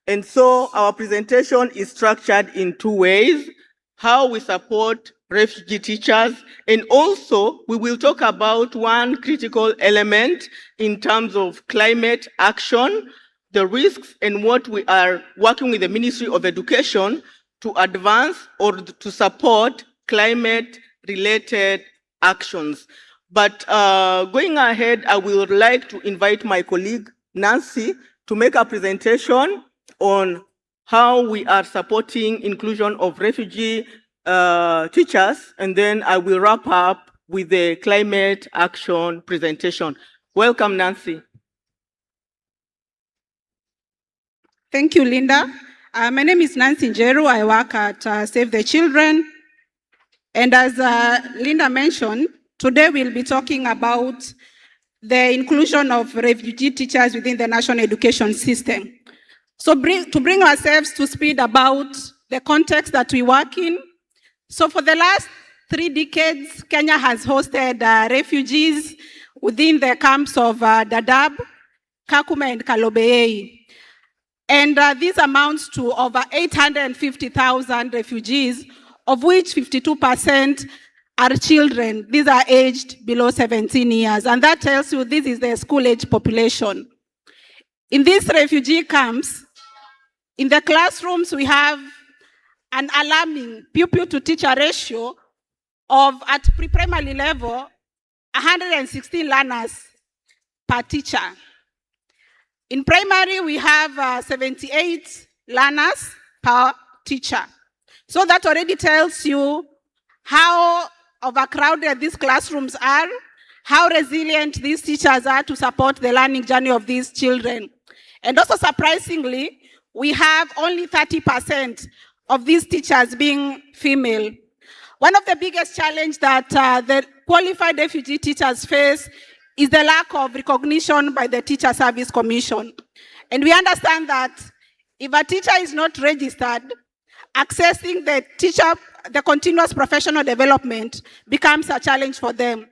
And so our presentation is structured in two ways: how we support refugee teachers, and also we will talk about one critical element in terms of climate action, the risks, and what we are working with the Ministry of Education to advance or to support climate-related actions. But going ahead, I would like to invite my colleague, Nancy, to make a presentation on how we are supporting inclusion of refugee teachers, and then I will wrap up with the climate action presentation. Welcome, Nancy. Thank you, Linda. My name is Nancy Njeru. I work at Save the Children. And as Linda mentioned, today we'll be talking about the inclusion of refugee teachers within the national education system. So to bring ourselves to speed about the context that we work in. So for the last 3 decades, Kenya has hosted refugees within the camps of Dadaab, Kakuma, and Kalobeyei. And this amounts to over 850,000 refugees, of which 52% are children. These are aged below 17 years. And that tells you this is the school-age population. In these refugee camps, in the classrooms, we have an alarming pupil-to-teacher ratio of, at pre-primary level, 116 learners per teacher. In primary, we have 78 learners per teacher. So that already tells you how overcrowded these classrooms are, how resilient these teachers are to support the learning journey of these children. And also surprisingly, we have only 30% of these teachers being female. One of the biggest challenges that the qualified refugee teachers face is the lack of recognition by the Teacher Service Commission. And we understand that if a teacher is not registered, accessing the continuous professional development becomes a challenge for them.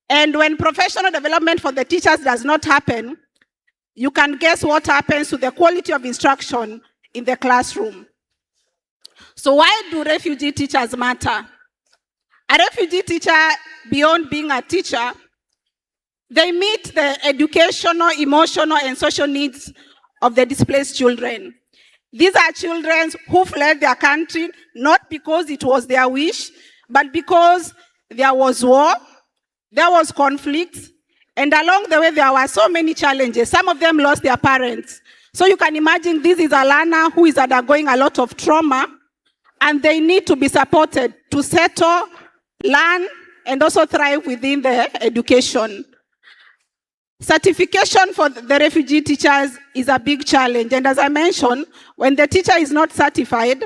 And when professional development for the teachers does not happen, you can guess what happens to the quality of instruction in the classroom. So why do refugee teachers matter? A refugee teacher, beyond being a teacher, they meet the educational, emotional, and social needs of the displaced children. These are children who fled their country, not because it was their wish, but because there was war, there was conflict, and along the way there were so many challenges. Some of them lost their parents. So you can imagine this is a learner who is undergoing a lot of trauma, and they need to be supported to settle, learn, and also thrive within the education. Certification for the refugee teachers is a big challenge. And as I mentioned, when the teacher is not certified,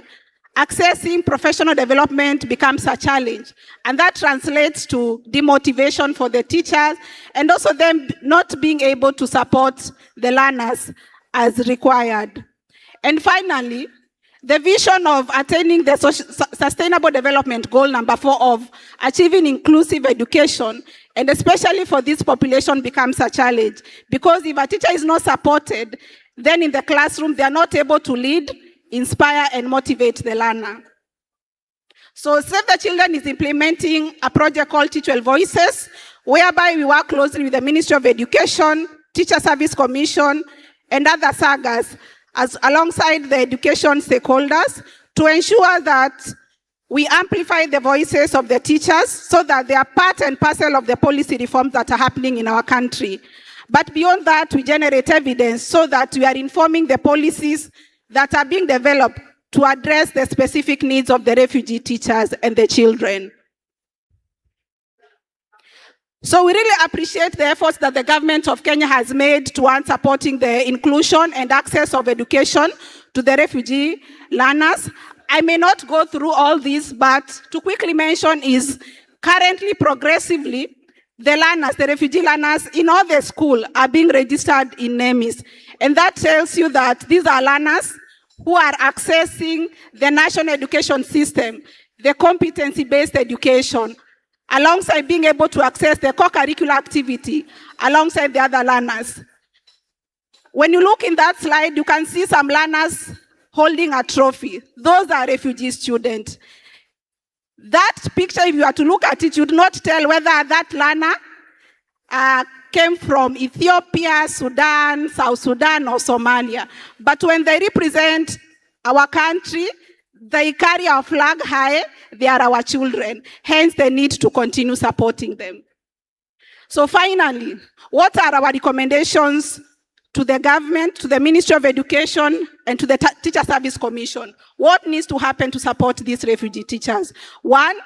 accessing professional development becomes a challenge. And that translates to demotivation for the teachers and also them not being able to support the learners as required. And finally, the vision of attaining the Sustainable Development Goal number 4 of achieving inclusive education, and especially for this population, becomes a challenge. Because if a teacher is not supported, then in the classroom, they are not able to lead, inspire, and motivate the learner. So Save the Children is implementing a project called Teacher Voices, whereby we work closely with the Ministry of Education, Teacher Service Commission, and other sagas, alongside the education stakeholders, to ensure that we amplify the voices of the teachers so that they are part and parcel of the policy reforms that are happening in our country. But beyond that, we generate evidence so that we are informing the policies that are being developed to address the specific needs of the refugee teachers and the children. So we really appreciate the efforts that the government of Kenya has made towards supporting the inclusion and access of education to the refugee learners. I may not go through all this, but to quickly mention is currently progressively the learners, the refugee learners in all the schools are being registered in NEMIS. And that tells you that these are learners who are accessing the national education system, the competency-based education, alongside being able to access the co-curricular activity, alongside the other learners. When you look in that slide, you can see some learners holding a trophy. Those are refugee students. That picture, if you are to look at it, you would not tell whether that learner came from Ethiopia, Sudan, South Sudan, or Somalia. But when they represent our country, they carry our flag high, they are our children. Hence, the need to continue supporting them. So finally, what are our recommendations to the government, to the Ministry of Education, and to the Teacher Service Commission? What needs to happen to support these refugee teachers? One,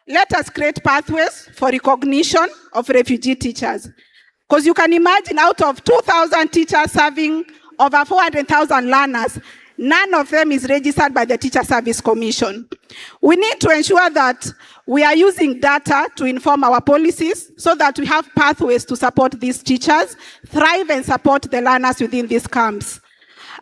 let us create pathways for recognition of refugee teachers. Because you can imagine out of 2,000 teachers serving over 400,000 learners, none of them is registered by the Teacher Service Commission. We need to ensure that we are using data to inform our policies so that we have pathways to support these teachers, thrive and support the learners within these camps.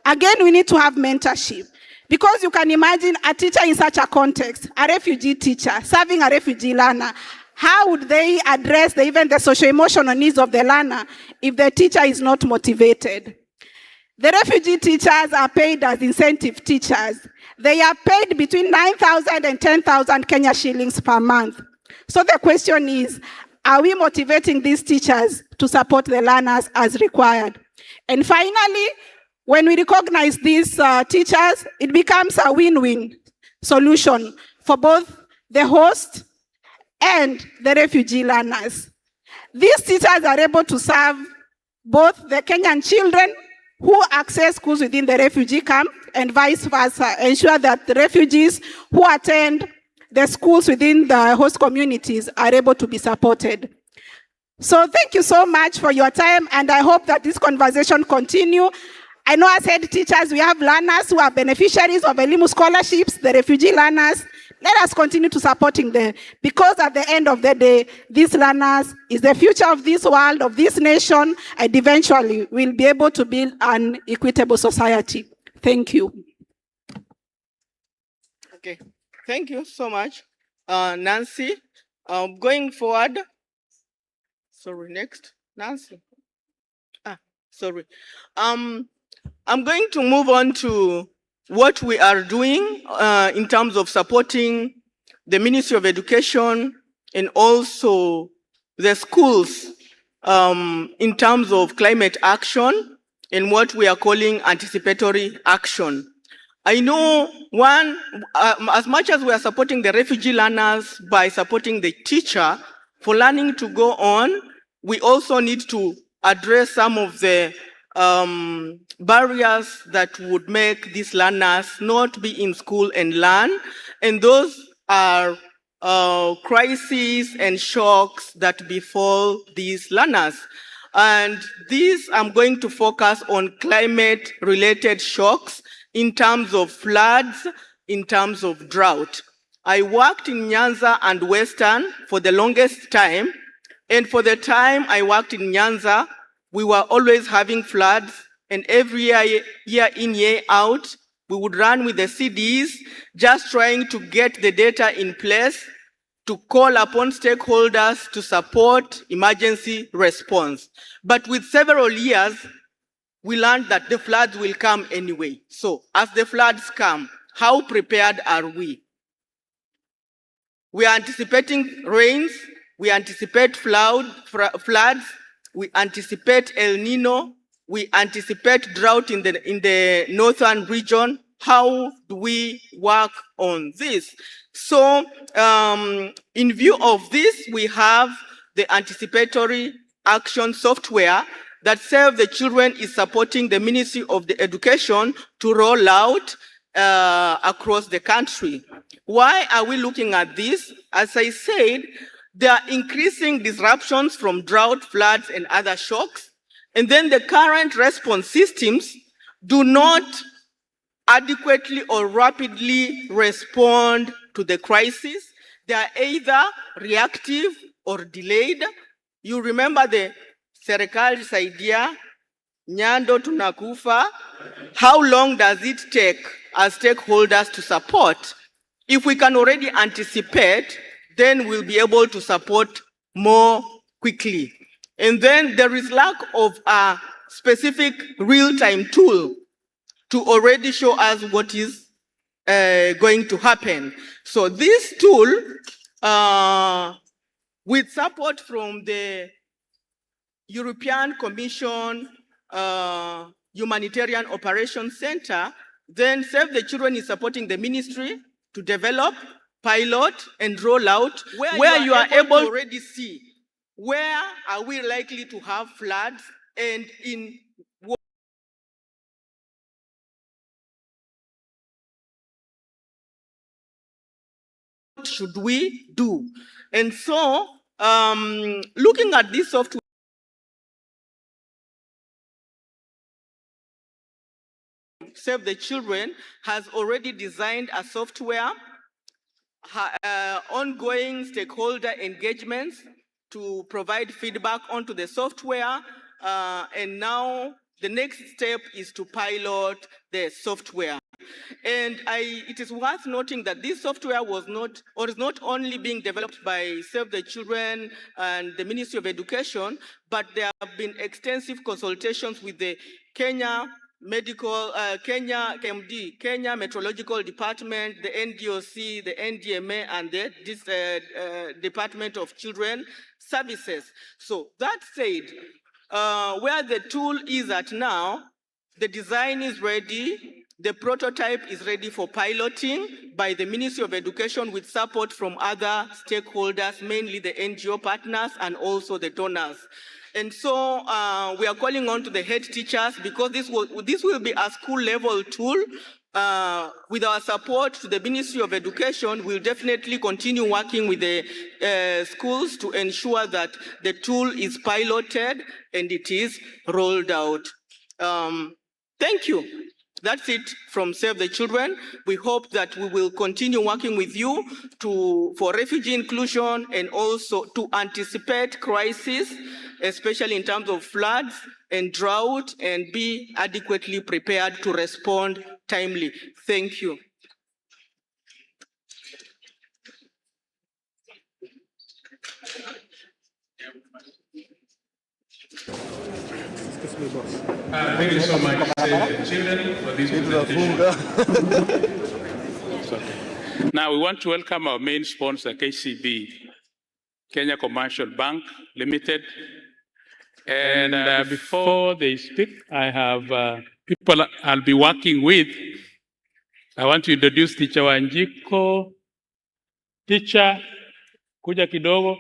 Again, we need to have mentorship. Because you can imagine a teacher in such a context, a refugee teacher, serving a refugee learner, how would they address even the socio-emotional needs of the learner if the teacher is not motivated? The refugee teachers are paid as incentive teachers. They are paid between 9,000 and 10,000 Kenya shillings per month. So the question is, are we motivating these teachers to support the learners as required? And finally, when we recognize these teachers, it becomes a win-win solution for both the host and the refugee learners. These teachers are able to serve both the Kenyan children who access schools within the refugee camp and vice versa, ensure that the refugees who attend the schools within the host communities are able to be supported. So thank you so much for your time, and I hope that this conversation continue. I know as head teachers, we have learners who are beneficiaries of Elimu scholarships, the refugee learners. Let us continue to supporting them, because at the end of the day, these learners is the future of this world, of this nation, and eventually we'll be able to build an equitable society. Thank you. Okay, thank you so much, Nancy. Going forward, sorry, next, Nancy. Sorry. I'm going to move on to what we are doing in terms of supporting the Ministry of Education and also the schools in terms of climate action and what we are calling anticipatory action. I know as much as we are supporting the refugee learners by supporting the teacher for learning to go on, we also need to address some of the barriers that would make these learners not be in school and learn. And those are crises and shocks that befall these learners. And these, I'm going to focus on climate-related shocks in terms of floods, in terms of drought. I worked in Nyanza and Western for the longest time. And for the time I worked in Nyanza, we were always having floods and every year in, year out, we would run with the CDs, just trying to get the data in place to call upon stakeholders to support emergency response. But with several years, we learned that the floods will come anyway. So as the floods come, how prepared are we? We are anticipating rains, we anticipate floods, we anticipate El Nino, we anticipate drought in the northern region. How do we work on this? So in view of this, we have the anticipatory action software that Save the Children is supporting the Ministry of Education to roll out across the country. Why are we looking at this? As I said, there are increasing disruptions from drought, floods, and other shocks. And then the current response systems do not adequately or rapidly respond to the crisis. They are either reactive or delayed. You remember the serikali's idea, Nyando tunakufa. How long does it take as stakeholders to support? If we can already anticipate, then we'll be able to support more quickly. And then there is lack of a specific real-time tool to already show us what is going to happen. So this tool, with support from the European Commission Humanitarian Operations Center, then Save the Children is supporting the ministry to develop, pilot, and roll out, where you are able to already see where are we likely to have floods and in what should we do. And so, looking at this software, Save the Children has already designed a software, ongoing stakeholder engagements to provide feedback onto the software, and now the next step is to pilot the software. And it is worth noting that this software was not, or is not only being developed by Save the Children and the Ministry of Education, but there have been extensive consultations with the Kenya KMD, Kenya Meteorological Department, the NDOC, the NDMA, and the Department of Children Services. So that said, where the tool is at now, the design is ready, the prototype is ready for piloting by the Ministry of Education with support from other stakeholders, mainly the NGO partners and also the donors. And so we are calling on to the head teachers, because this will be a school level tool. With our support to the Ministry of Education, we'll definitely continue working with the schools to ensure that the tool is piloted and it is rolled out. Thank you. That's it from Save the Children. We hope that we will continue working with you for refugee inclusion and also to anticipate crisis, especially in terms of floods and drought, and be adequately prepared to respond timely. Thank you. Thank you so much, Save the Children, for this presentation. Now we want to welcome our main sponsor, KCB, Kenya Commercial Bank Limited. And before they speak, I have people I'll be working with. I want to introduce Teacher Wanjiko. Teacher, kuja kidogo.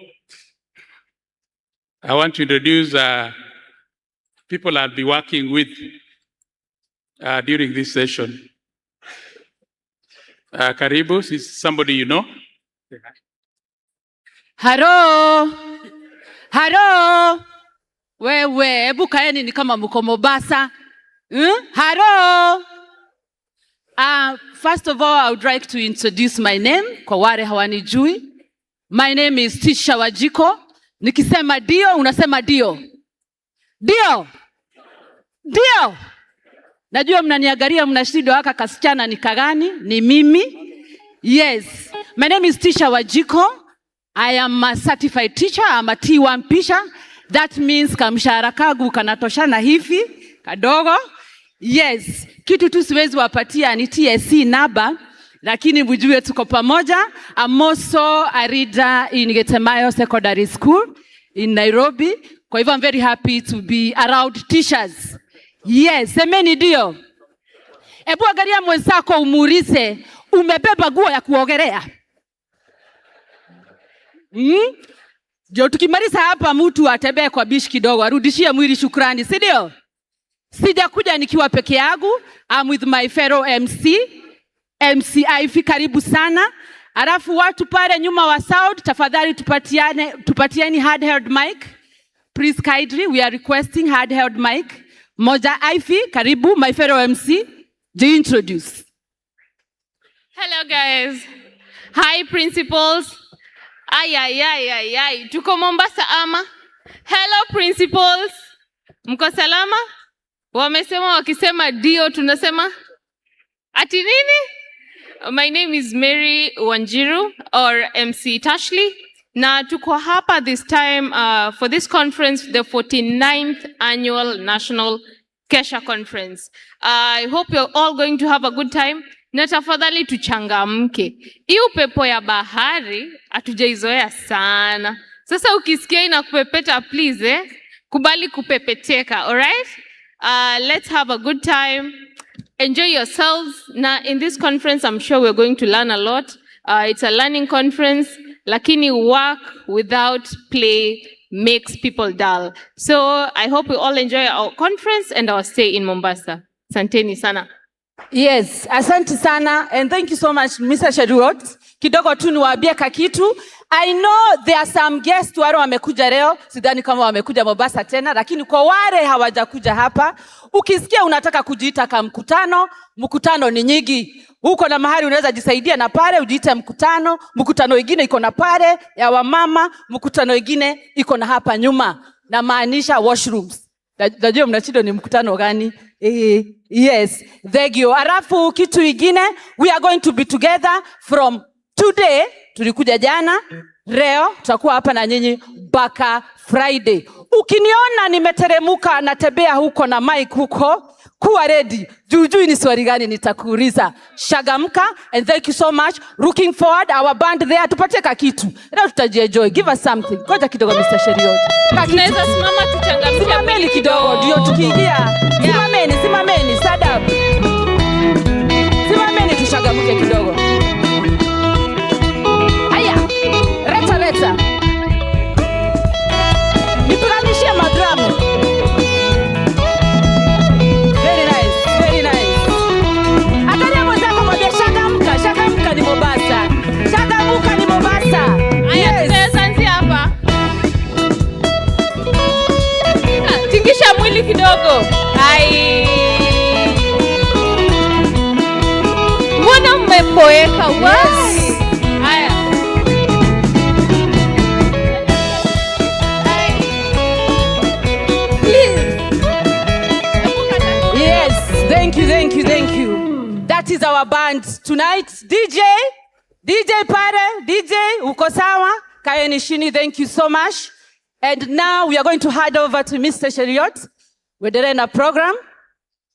I want to introduce people I'll be working with during this session. Karibu is somebody you know. Haro, haro, wewe, hebu kaeni ni kama mko Mombasa. Haro. First of all, I would like to introduce my name kwa wale hawanijui. My name is Tisha Wajiko. Nikisema dio, unasema dio. Dio. Dio. Najua mnaniangalia mnashindwa haka kasichana ni kagani? Ni mimi. Yes. My name is Tisha Wajiko. I am a certified teacher. I'm a T1 pisha. That means kamshahara kangu kanatoshana hivi kadogo. Yes. Kitu tu siwezi wapatia ni TSC naba, lakini mjue tuko pamoja. I'm also a reader in Getemayo Secondary School in Nairobi. Kwa hivyo I'm very happy to be around teachers. Yes, semeni ndio. Ebu angalia mwenzako umuulize, umebeba nguo ya kuogelea? Jo, tukimaliza hapa mtu atembee kwa bishi kidogo, arudishie mwili shukrani, si ndio? Sijakuja nikiwa peke yangu. I'm with my fellow MC Ivy, karibu sana. Alafu watu pale nyuma wa sound, tafadhali tupatieni handheld mic. Please kindly, we are requesting handheld mic. Moja Ivy, karibu, my fellow MC. Do you introduce? Hello guys. Hi principals. Ay. Tuko Mombasa ama? Hello principals. Mko salama? Wamesema wakisema dio tunasema ati nini? My name is Mary Wanjiru or MC Tashley. Na tuko hapa this time for this conference, the 49th annual National KESHA conference. I hope you're all going to have a good time. Na tafadhali tuchangamke. Hii upepo ya bahari hatujaizoea sana. Sasa ukisikia inakupepeta, please kubali kupepeteka, alright? Let's have a good time. Enjoy yourselves. Now in this conference, I'm sure we're going to learn a lot. It's a learning conference. Lakini work without play makes people dull. So I hope we all enjoy our conference and our stay in Mombasa. Asanteni sana. Yes, asante sana, and thank you so much, Mr. Shadurot. Kidogo tu niwaambie kakitu. I know there are some guests wale wamekuja leo, sidhani kama wamekuja Mombasa tena, lakini kwa wale hawajakuja hapa, ukisikia unataka kujiita kama mkutano ni nyingi. Huko na mahali unaweza jisaidia na pale ujiite mkutano ingine iko na pale ya wamama, mkutano ingine iko na hapa nyuma, na maanisha washrooms. Najua mnachido ni mkutano gani? Yes, thank you. Alafu kitu ingine, we are going to be together from today, tulikuja jana, leo tutakuwa hapa na nyinyi mpaka Friday. Ukiniona nimeteremuka natembea huko na mic huko, kuwa ready. Jujui ni swali gani nitakuuliza. Shagamka, and thank you so much. Looking forward, our band there, tupatie kakitu. Leo tutajienjoy. Give us something. Ngoja kidogo Mr. Sheriot. Tunaweza simama tuchangamke. Simameni kidogo ndio tukiingia. Simameni, stand up. Simameni tushagamke kidogo. Haya, leta. Nipiganishie madramu. Very nice. Angalia mwenzako mwambie shagamka ni Mombasa. Shagamuka ni Mombasa. Aya, tunaanzia hapa. Tingisha mwili kidogo. Mbona mmepoeka wazi? Haya. Yes, thank you. That is our band tonight. DJ pare, DJ uko sawa? Kaeni shini, thank you so much. And now we are going to hand over to Mr. Sheriot. We're na program.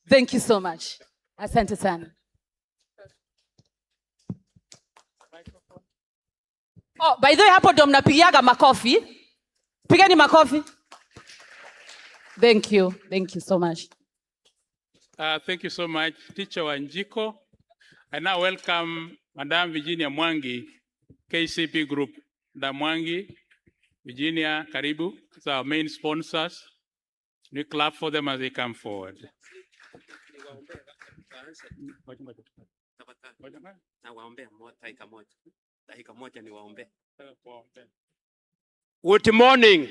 Thank you so much. Asante sana. Oh, by the way, hapo ndo mnapigiaga makofi. Pigeni makofi. Thank you so much. Thank you so much, Teacher Wanjiko. I now welcome Madam Virginia Mwangi, KCP Group. Madam Mwangi, Virginia, karibu. It's our main sponsors. We clap for them as they come forward. Good morning.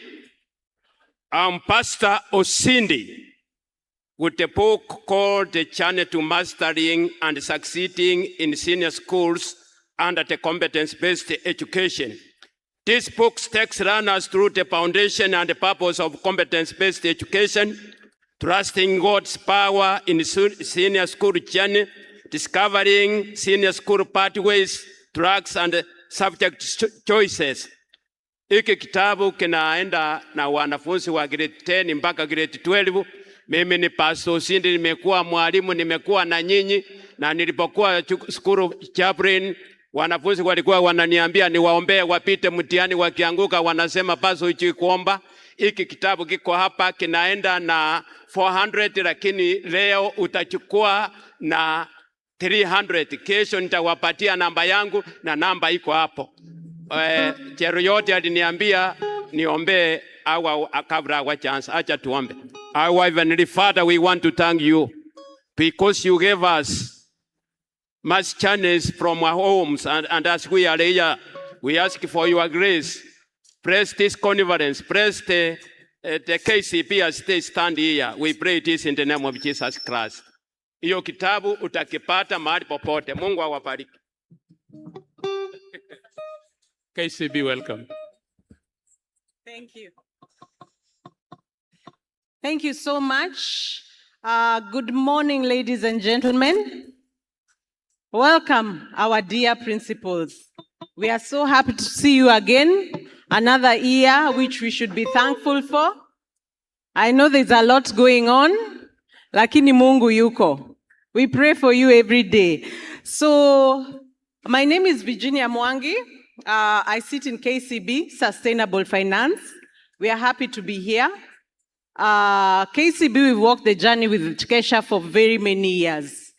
I'm Pastor Osindi with a book called The Journey to Mastering and Succeeding in Senior Schools under the Competence-Based Education. This book takes learners through the foundation and the purpose of competence-based education trusting God's power in senior school journey, discovering senior school pathways, tracks, and subject choices. Hiki kitabu kinaenda na wanafunzi wa grade 10 mpaka grade 12. Mimi ni Pastor Osindi, nimekuwa mwalimu, nimekuwa na nyinyi, na nilipokuwa school chaplain, wanafunzi walikuwa wananiambia niwaombee wapite mtihani, wakianguka wanasema Pastor hichi kuomba. Hiki kitabu kiko hapa kinaenda na 400, lakini leo utachukua na 300. Kesho nitawapatia namba yangu na namba iko hapo. Cheruiyot aliniambia niombe awa kabla wa chance. Acha tuombe. Our Heavenly Father, we want to thank you because you gave us much chance from our homes, and as we are here, we ask for your grace. Bless this conference, bless the KCB as they stand here. We pray this in the name of Jesus Christ. Hiyo kitabu utakipata mahali popote. Mungu awabariki. KCB, welcome. Thank you. Thank you so much. Good morning, ladies and gentlemen. Welcome, our dear principals. We are so happy to see you again. Another year which we should be thankful for. I know there's a lot going on, lakini Mungu yuko. We pray for you every day. So, my name is Virginia Mwangi. I sit in KCB, Sustainable Finance. We are happy to be here. KCB, we've walked the journey with KESSHA for very many years.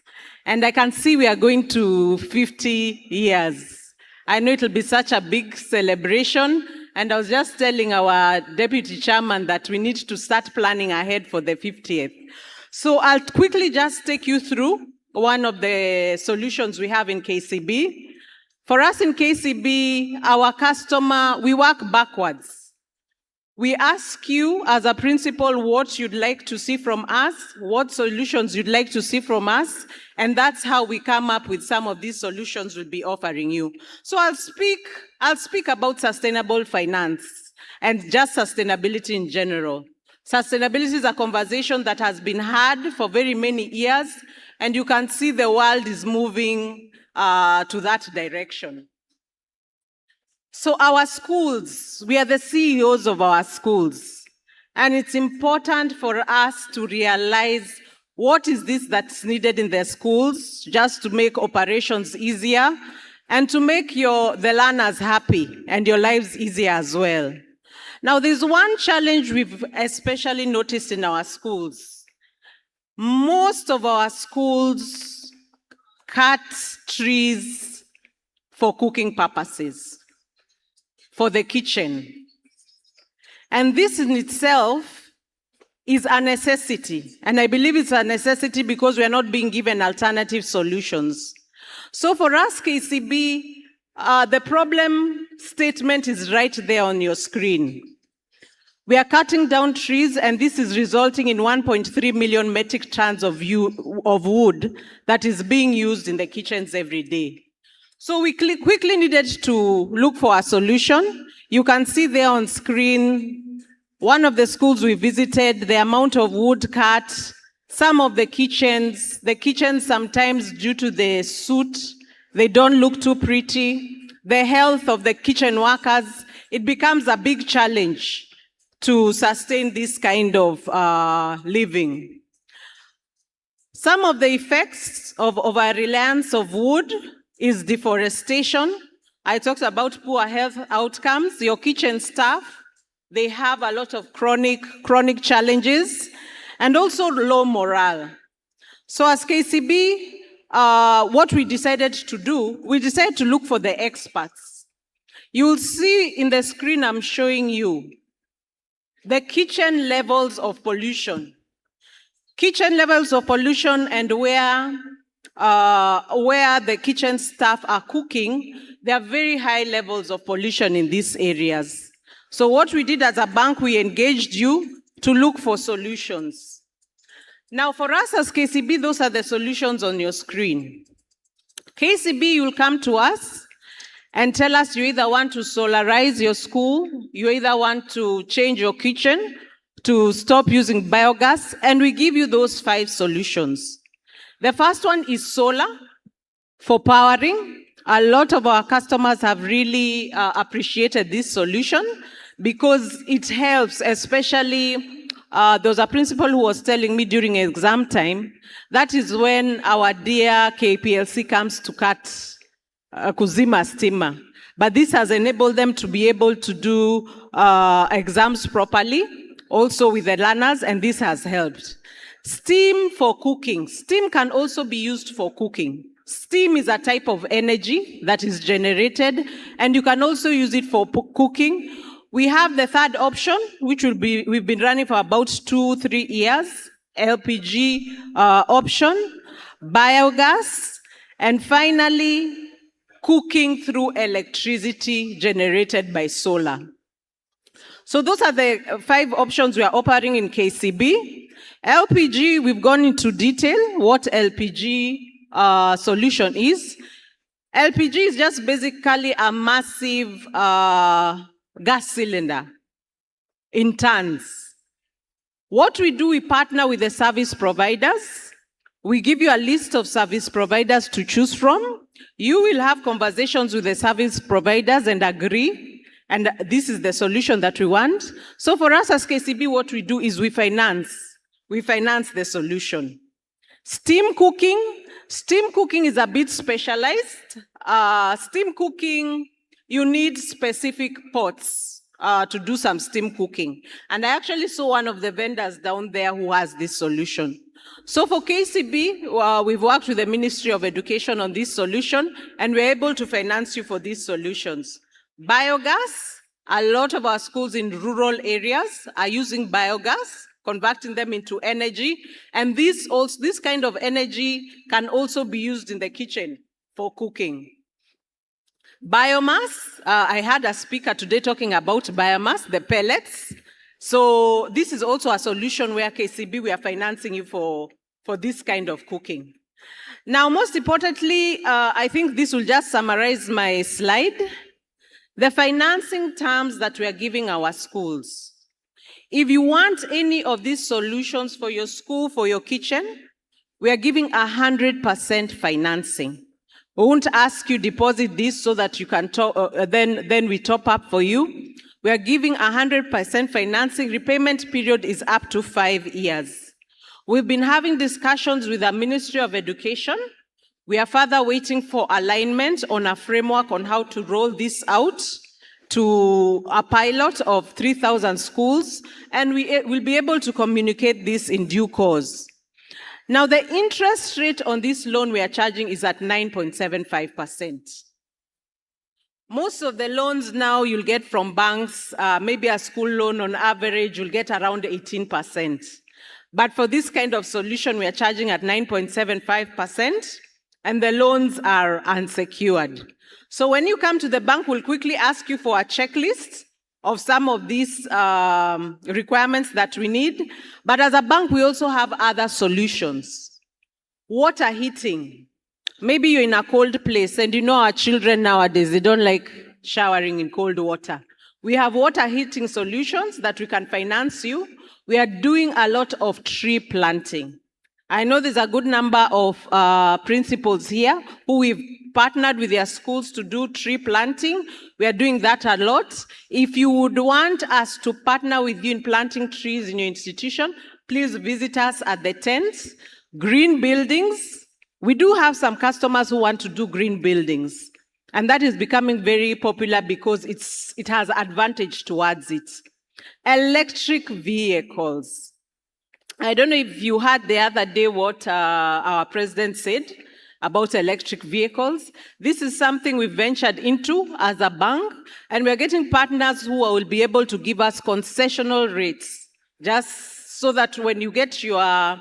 And I can see we are going to 50 years. I know it'll be such a big celebration. And I was just telling our deputy chairman that we need to start planning ahead for the 50th. So I'll quickly just take you through one of the solutions we have in KCB. For us in KCB, our customer, we work backwards. We ask you as a principal what you'd like to see from us, what solutions you'd like to see from us, and that's how we come up with some of these solutions we'll be offering you. So I'll speak about sustainable finance and just sustainability in general. Sustainability is a conversation that has been had for very many years, and you can see the world is moving to that direction. So our schools, we are the CEOs of our schools. And it's important for us to realize what is this that's needed in the schools, just to make operations easier and to make the learners happy and your lives easier as well. Now, there's one challenge we've especially noticed in our schools. Most of our schools cut trees for cooking purposes, for the kitchen. And this in itself is a necessity. And I believe it's a necessity because we are not being given alternative solutions. So for us, KCB, the problem statement is right there on your screen. We are cutting down trees, and this is resulting in 1.3 million metric tons of wood that is being used in the kitchens every day. So we quickly needed to look for a solution. You can see there on screen, one of the schools we visited, the amount of wood cut, some of the kitchens sometimes due to the soot, they don't look too pretty. The health of the kitchen workers, it becomes a big challenge to sustain this kind of living. Some of the effects of over-reliance of wood is deforestation. I talked about poor health outcomes. Your kitchen staff, they have a lot of chronic challenges and also low morale. So as KCB, what we decided to do, we decided to look for the experts. You'll see in the screen I'm showing you the kitchen levels of pollution. Kitchen levels of pollution and where the kitchen staff are cooking, there are very high levels of pollution in these areas. So what we did as a bank, we engaged you to look for solutions. Now for us as KCB, those are the solutions on your screen. KCB, you'll come to us and tell us you either want to solarize your school, you either want to change your kitchen to stop using biogas, and we give you those 5 solutions. The first one is solar for powering. A lot of our customers have really appreciated this solution because it helps, especially there was a principal who was telling me during exam time, that is when our dear KPLC comes to cut kuzima stima. But this has enabled them to be able to do exams properly, also with the learners, and this has helped. Steam for cooking. Steam can also be used for cooking. Steam is a type of energy that is generated, and you can also use it for cooking. We have the third option, which we've been running for about 2-3 years, LPG option, biogas, and finally, cooking through electricity generated by solar. So those are the 5 options we are offering in KCB. LPG, we've gone into detail what LPG solution is. LPG is just basically a massive gas cylinder in tons. What we do, we partner with the service providers. We give you a list of service providers to choose from. You will have conversations with the service providers and agree, and this is the solution that we want. So for us as KCB, what we do is we finance the solution. Steam cooking is a bit specialized. Steam cooking, you need specific pots to do some steam cooking. And I actually saw one of the vendors down there who has this solution. So for KCB, we've worked with the Ministry of Education on this solution, and we're able to finance you for these solutions. Biogas, a lot of our schools in rural areas are using biogas, converting them into energy, and this kind of energy can also be used in the kitchen for cooking. Biomass, I had a speaker today talking about biomass, the pellets. So this is also a solution where KCB, we are financing you for this kind of cooking. Now, most importantly, I think this will just summarize my slide. The financing terms that we are giving our schools. If you want any of these solutions for your school, for your kitchen, we are giving 100% financing. We won't ask you deposit this so that you can then we top up for you. We are giving 100% financing. Repayment period is up to 5 years. We've been having discussions with the Ministry of Education. We are further waiting for alignment on a framework on how to roll this out to a pilot of 3,000 schools, and we will be able to communicate this in due course. Now, the interest rate on this loan we are charging is at 9.75%. Most of the loans now you'll get from banks, maybe a school loan on average, you'll get around 18%. But for this kind of solution, we are charging at 9.75%, and the loans are unsecured. So when you come to the bank, we'll quickly ask you for a checklist of some of these requirements that we need. But as a bank, we also have other solutions. Water heating. Maybe you're in a cold place, and you know our children nowadays, they don't like showering in cold water. We have water heating solutions that we can finance you. We are doing a lot of tree planting. I know there's a good number of principals here who we've partnered with their schools to do tree planting. We are doing that a lot. If you would want us to partner with you in planting trees in your institution, please visit us at the tents. Green buildings. We do have some customers who want to do green buildings, and that is becoming very popular because it has advantage towards it. Electric vehicles. I don't know if you heard the other day what our president said about electric vehicles. This is something we've ventured into as a bank, and we're getting partners who will be able to give us concessional rates, just so that when you get your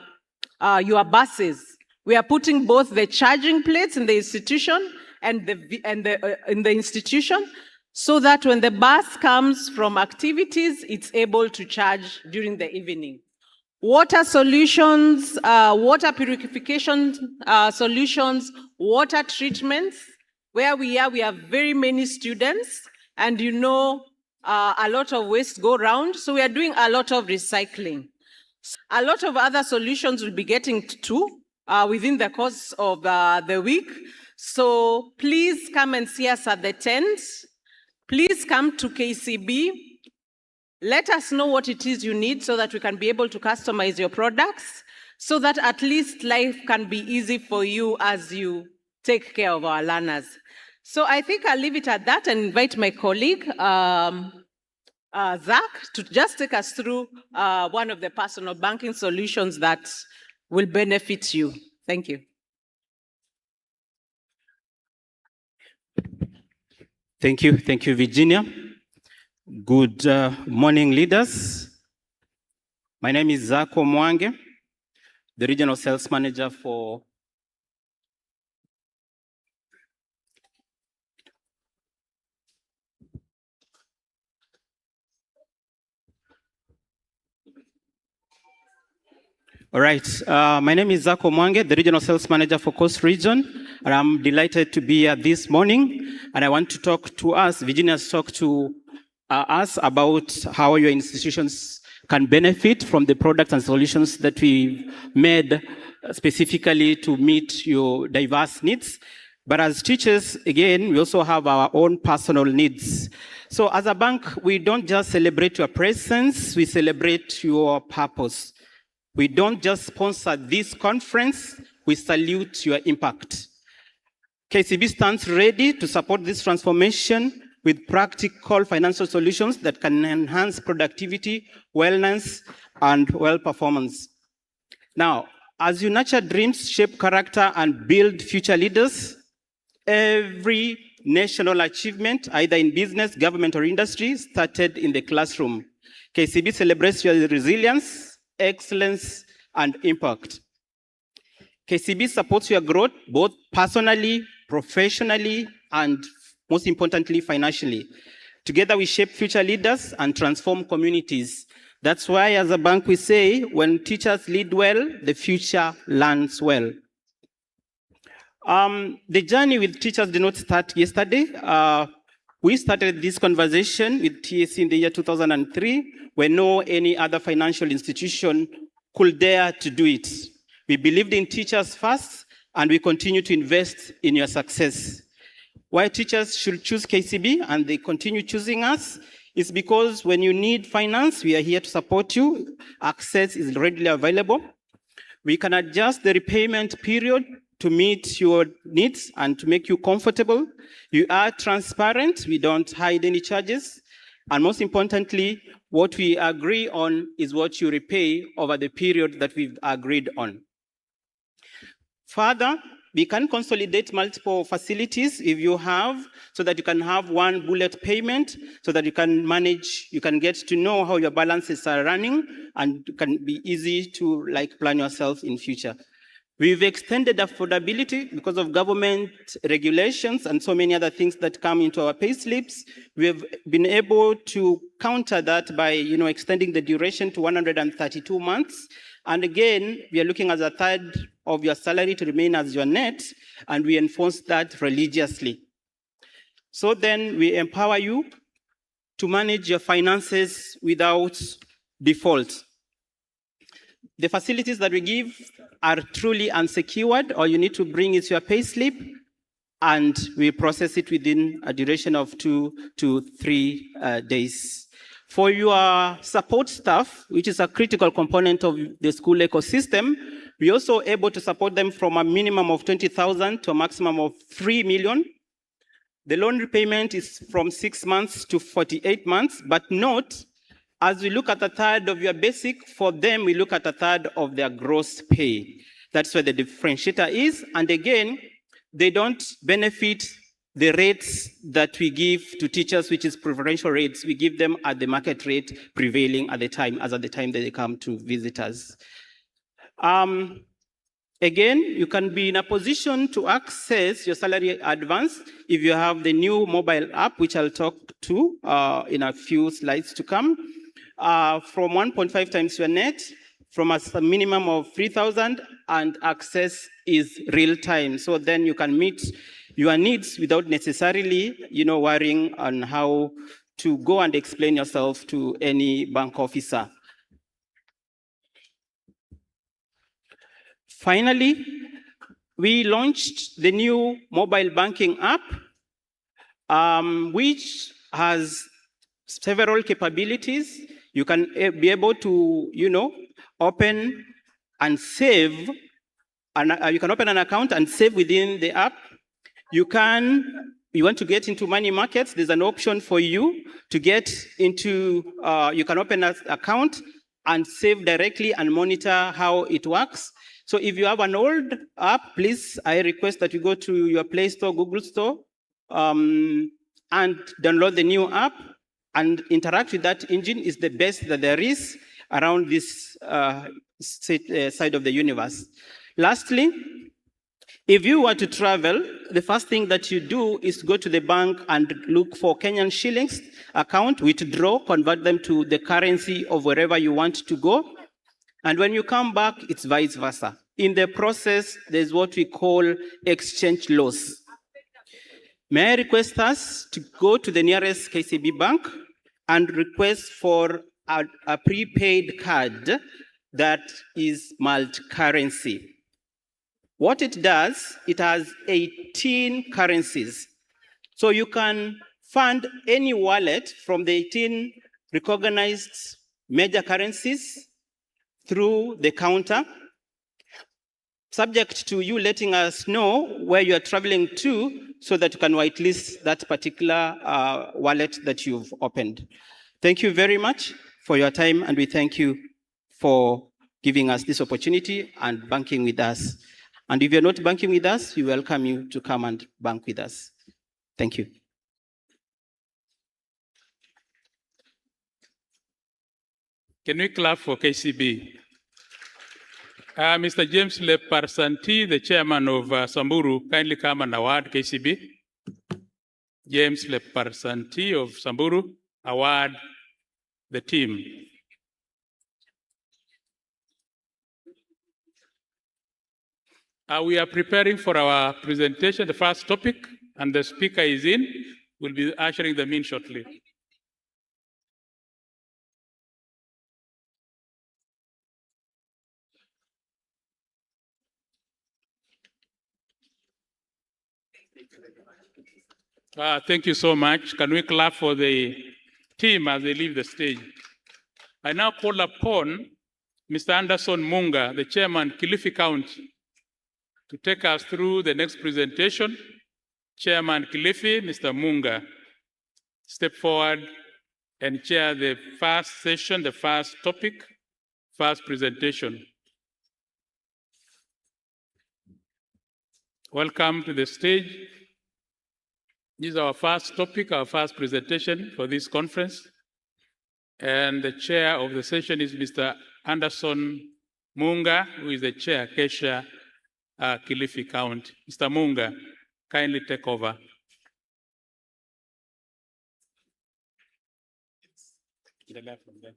buses, we are putting both the charging plates in the institution and in the institution, so that when the bus comes from activities, it's able to charge during the evening. Water solutions, water purification solutions, water treatments. Where we are, we have very many students, and you know, a lot of waste go round, so we are doing a lot of recycling. A lot of other solutions will be getting to within the course of the week. So please come and see us at the tent. Please come to KCB. Let us know what it is you need so that we can be able to customize your products so that at least life can be easy for you as you take care of our learners. So I think I'll leave it at that and invite my colleague, Zach, to just take us through one of the personal banking solutions that will benefit you. Thank you. Thank you, Virginia. Good morning, leaders. My name is Zako Mwange, the Regional Sales Manager for All right, my name is Zako Mwange, the Regional Sales Manager for Coast Region, and I'm delighted to be here this morning, and I want to talk to us. Virginia's talked to us about how your institutions can benefit from the products and solutions that we've made specifically to meet your diverse needs. But as teachers, again, we also have our own personal needs. So as a bank, we don't just celebrate your presence, we celebrate your purpose. We don't just sponsor this conference, we salute your impact. KCB stands ready to support this transformation with practical financial solutions that can enhance productivity, wellness, and well-performance. Now, as you nurture dreams, shape character, and build future leaders, every national achievement, either in business, government, or industry, started in the classroom. KCB celebrates your resilience, excellence, and impact. KCB supports your growth both personally, professionally, and most importantly, financially. Together we shape future leaders and transform communities. That's why as a bank we say, when teachers lead well, the future learns well. The journey with teachers did not start yesterday. We started this conversation with TSC in the year 2003, when no any other financial institution could dare to do it. We believed in teachers first, and we continue to invest in your success. Why teachers should choose KCB and they continue choosing us is because when you need finance, we are here to support you. Access is readily available. We can adjust the repayment period to meet your needs and to make you comfortable. You are transparent, we don't hide any charges. And most importantly, what we agree on is what you repay over the period that we've agreed on. Further, we can consolidate multiple facilities if you have, so that you can have one bullet payment, so that you can manage, you can get to know how your balances are running, and it can be easy to plan yourself in future. We've extended affordability because of government regulations and so many other things that come into our pay slips. We've been able to counter that by extending the duration to 132 months. And again, we are looking at a third of your salary to remain as your net, and we enforce that religiously. So then we empower you to manage your finances without default. The facilities that we give are truly unsecured. All you need to bring is your pay slip, and we process it within a duration of 2 to 3 days. For your support staff, which is a critical component of the school ecosystem, we're also able to support them from a minimum of 20,000 to a maximum of 3 million. The loan repayment is from 6 months to 48 months, but note, as we look at a third of your basic, for them, we look at a third of their gross pay. That's where the differentiator is. And again, they don't benefit the rates that we give to teachers, which is preferential rates. We give them at the market rate prevailing at the time, as at the time that they come to visit us. Again, you can be in a position to access your salary advance if you have the new mobile app, which I'll talk to in a few slides to come. From 1.5 times your net, from a minimum of 3,000, and access is real time. So then you can meet your needs without necessarily, worrying on how to go and explain yourself to any bank officer. Finally, we launched the new mobile banking app, which has several capabilities. You can be able to, open and save, you can open an account and save within the app. You want to get into money markets, there's an option for you to get into, you can open an account and save directly and monitor how it works. So if you have an old app, please, I request that you go to your Play Store, Google Store, and download the new app and interact with that engine. Is the best that there is around this side of the universe. Lastly, if you were to travel, the first thing that you do is go to the bank and look for Kenyan shillings account, withdraw, convert them to the currency of wherever you want to go. And when you come back, it's vice versa. In the process, there's what we call exchange loss. May I request us to go to the nearest KCB bank and request for a prepaid card that is multi-currency. What it does, it has 18 currencies. So you can fund any wallet from the 18 recognized major currencies through the counter, subject to you letting us know where you are traveling to so that you can whitelist that particular wallet that you've opened. Thank you very much for your time, and we thank you for giving us this opportunity and banking with us. And if you're not banking with us, we welcome you to come and bank with us. Thank you. Can we clap for KCB? Mr. James Leparsanti, the chairman of Samburu, kindly come and award KCB. James Leparsanti of Samburu, award the team. We are preparing for our presentation, the first topic, and the speaker is in. We'll be ushering them in shortly. Thank you so much. Can we clap for the team as they leave the stage? I now call upon Mr. Anderson Munga, the chairman, Kilifi County, to take us through the next presentation. Chairman Kilifi, Mr. Munga, step forward and chair the first session, the first topic, first presentation. Welcome to the stage. This is our first topic, our first presentation for this conference. And the chair of the session is Mr. Anderson Munga, who is the chair, KESSHA, Kilifi County. Mr. Munga, kindly take over. From there.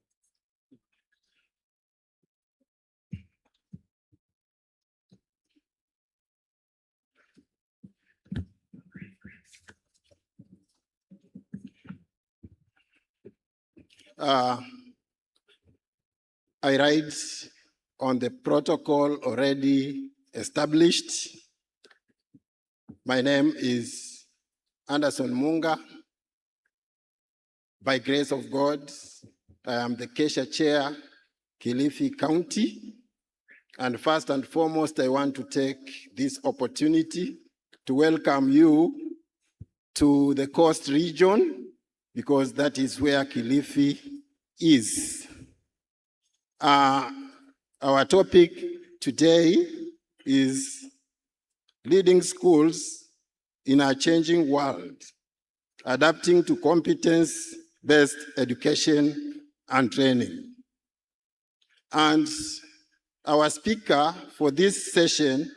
I write on the protocol already established. My name is Anderson Munga. By grace of God, I am the KESSHA chair, Kilifi County. And first and foremost, I want to take this opportunity to welcome you to the Coast region, because that is where Kilifi is. Our topic today is leading schools in a changing world, adapting to competence-based education and training. And our speaker for this session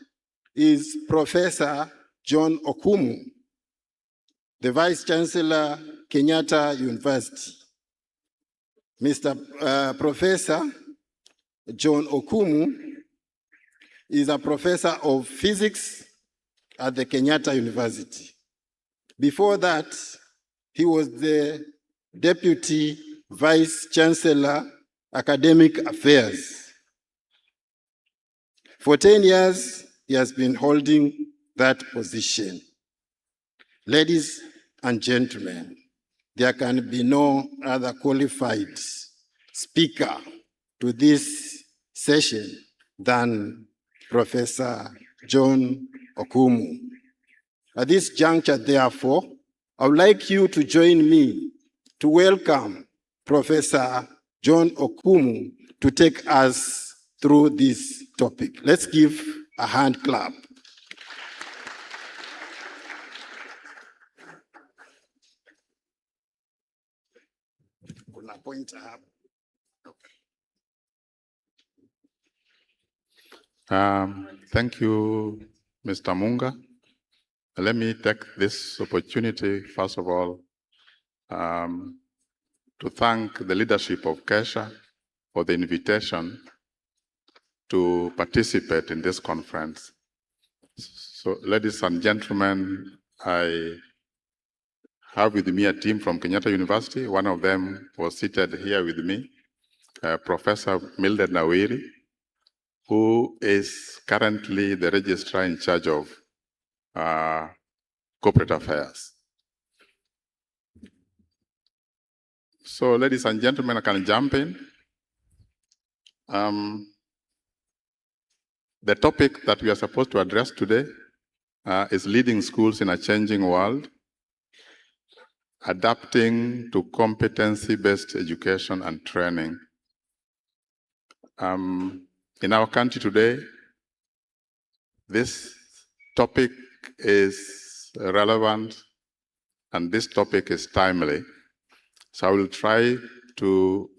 is Professor John Okumu, the Vice Chancellor, Kenyatta University. Mr. Professor John Okumu is a professor of physics at the Kenyatta University. Before that, he was the Deputy Vice Chancellor, Academic Affairs. For 10 years, he has been holding that position. Ladies and gentlemen, there can be no other qualified speaker to this session than Professor John Okumu. At this juncture, therefore, I would like you to join me to welcome Professor John Okumu to take us through this topic. Let's give a hand clap. Thank you, Mr. Munga. Let me take this opportunity, first of all, to thank the leadership of KESSHA for the invitation to participate in this conference. So, ladies and gentlemen, I have with me a team from Kenyatta University. One of them was seated here with me, Professor Mildred Nawiri, who is currently the registrar in charge of corporate affairs. So, ladies and gentlemen, I can jump in. The topic that we are supposed to address today is leading schools in a changing world, adapting to competency-based education and training. In our country today, this topic is relevant and this topic is timely. So I will try to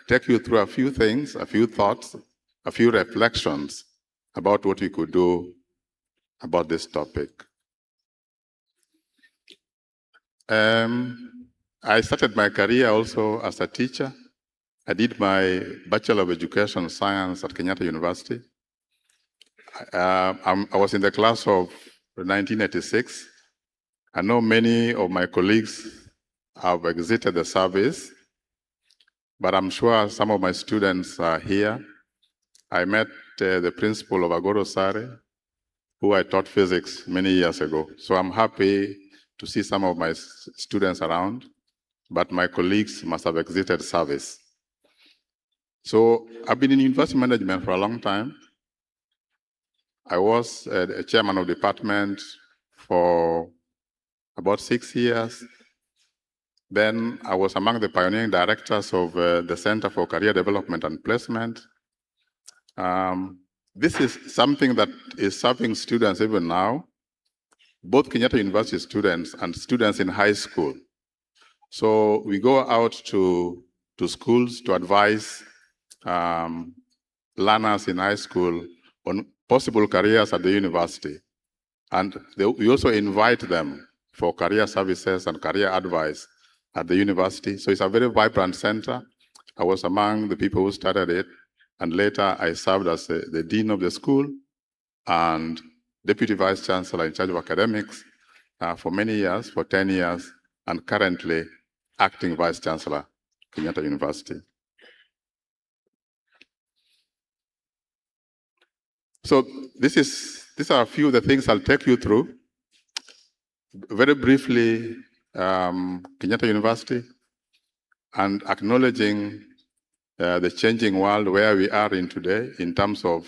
take you through a few things, a few thoughts, a few reflections about what we could do about this topic. I started my career also as a teacher. I did my Bachelor of Education Science at Kenyatta University. I was in the class of 1986. I know many of my colleagues have exited the service, but I'm sure some of my students are here. I met the principal of Agoro Sare, who I taught physics many years ago. So I'm happy to see some of my students around, but my colleagues must have exited service. So I've been in university management for a long time. I was a chairman of department for about 6 years. Then I was among the pioneering directors of the Center for Career Development and Placement. This is something that is serving students even now, both Kenyatta University students and students in high school. So we go out to schools to advise learners in high school on possible careers at the university. And we also invite them for career services and career advice at the university. So it's a very vibrant center. I was among the people who started it. And later I served as the dean of the school and deputy vice chancellor in charge of academics for many years, for 10 years, and currently acting vice chancellor, Kenyatta University. So these are a few of the things I'll take you through. Very briefly, Kenyatta University, and acknowledging the changing world where we are in today in terms of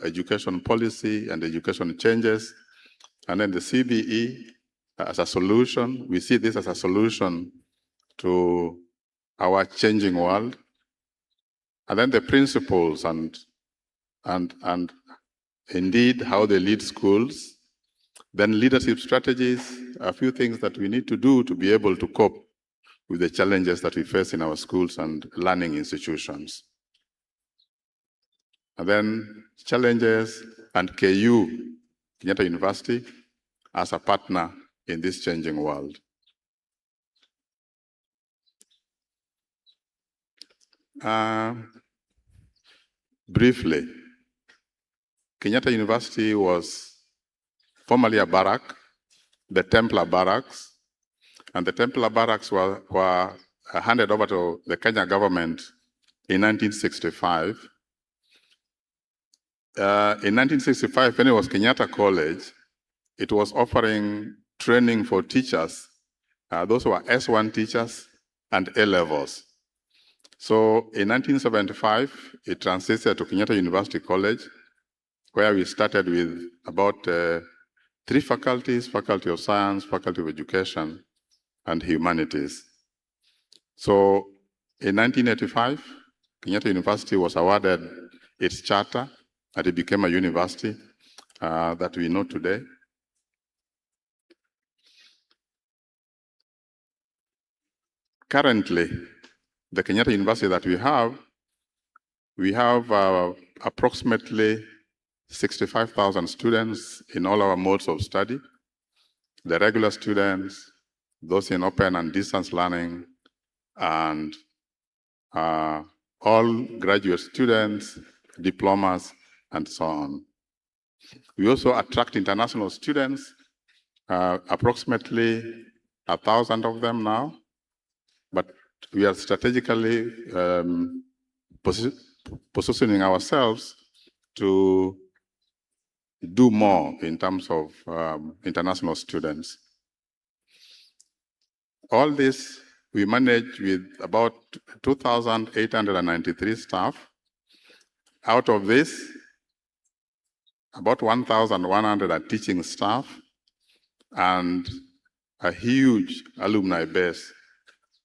education policy and education changes. And then the CBE as a solution. We see this as a solution to our changing world. And then the principles and indeed how they lead schools. Then leadership strategies, a few things that we need to do to be able to cope with the challenges that we face in our schools and learning institutions. And then challenges and KU, Kenyatta University, as a partner in this changing world. Briefly, Kenyatta University was formerly a barrack, the Templar Barracks, and the Templar barracks were handed over to the Kenya government in 1965. In 1965, when it was Kenyatta College, it was offering training for teachers, those who were S1 teachers and A-levels. So in 1975, it transited to Kenyatta University College, where we started with about 3 faculties: Faculty of Science, Faculty of Education, and Humanities. So in 1985, Kenyatta University was awarded its charter, and it became a university that we know today. Currently, the Kenyatta University that we have approximately 65,000 students in all our modes of study: the regular students, those in open and distance learning, and all graduate students, diplomas, and so on. We also attract international students, approximately 1,000 of them now, but we are strategically positioning ourselves to do more in terms of international students. All this we manage with about 2,893 staff. Out of this, about 1,100 are teaching staff and a huge alumni base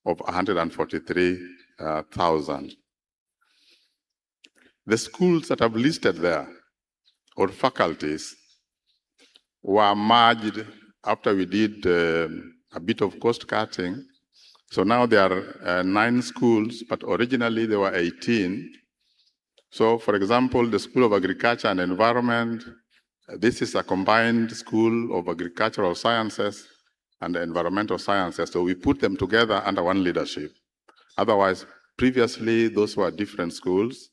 of 143,000. The schools that I've listed there, or faculties, were merged after we did a bit of cost cutting. So now there are 9 schools, but originally there were 18. So for example, the School of Agriculture and Environment, this is a combined school of agricultural sciences and environmental sciences. So we put them together under one leadership. Otherwise, previously, those were different schools.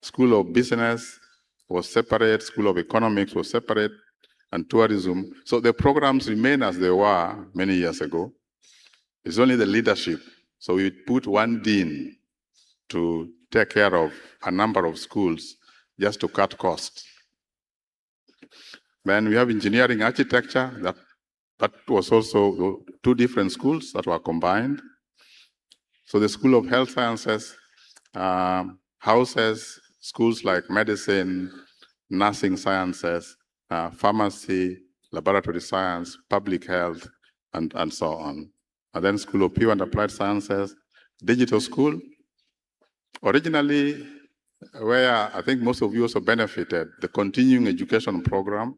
School of Business was separate, School of Economics was separate, and tourism. So the programs remain as they were many years ago. It's only the leadership. So we put one dean to take care of a number of schools just to cut costs. Then we have engineering architecture, that was also 2 different schools that were combined. So the School of Health Sciences houses schools like medicine, nursing sciences, pharmacy, laboratory science, public health, and so on. And then School of Pure and Applied Sciences, digital school. Originally, where I think most of you also benefited, the continuing education program,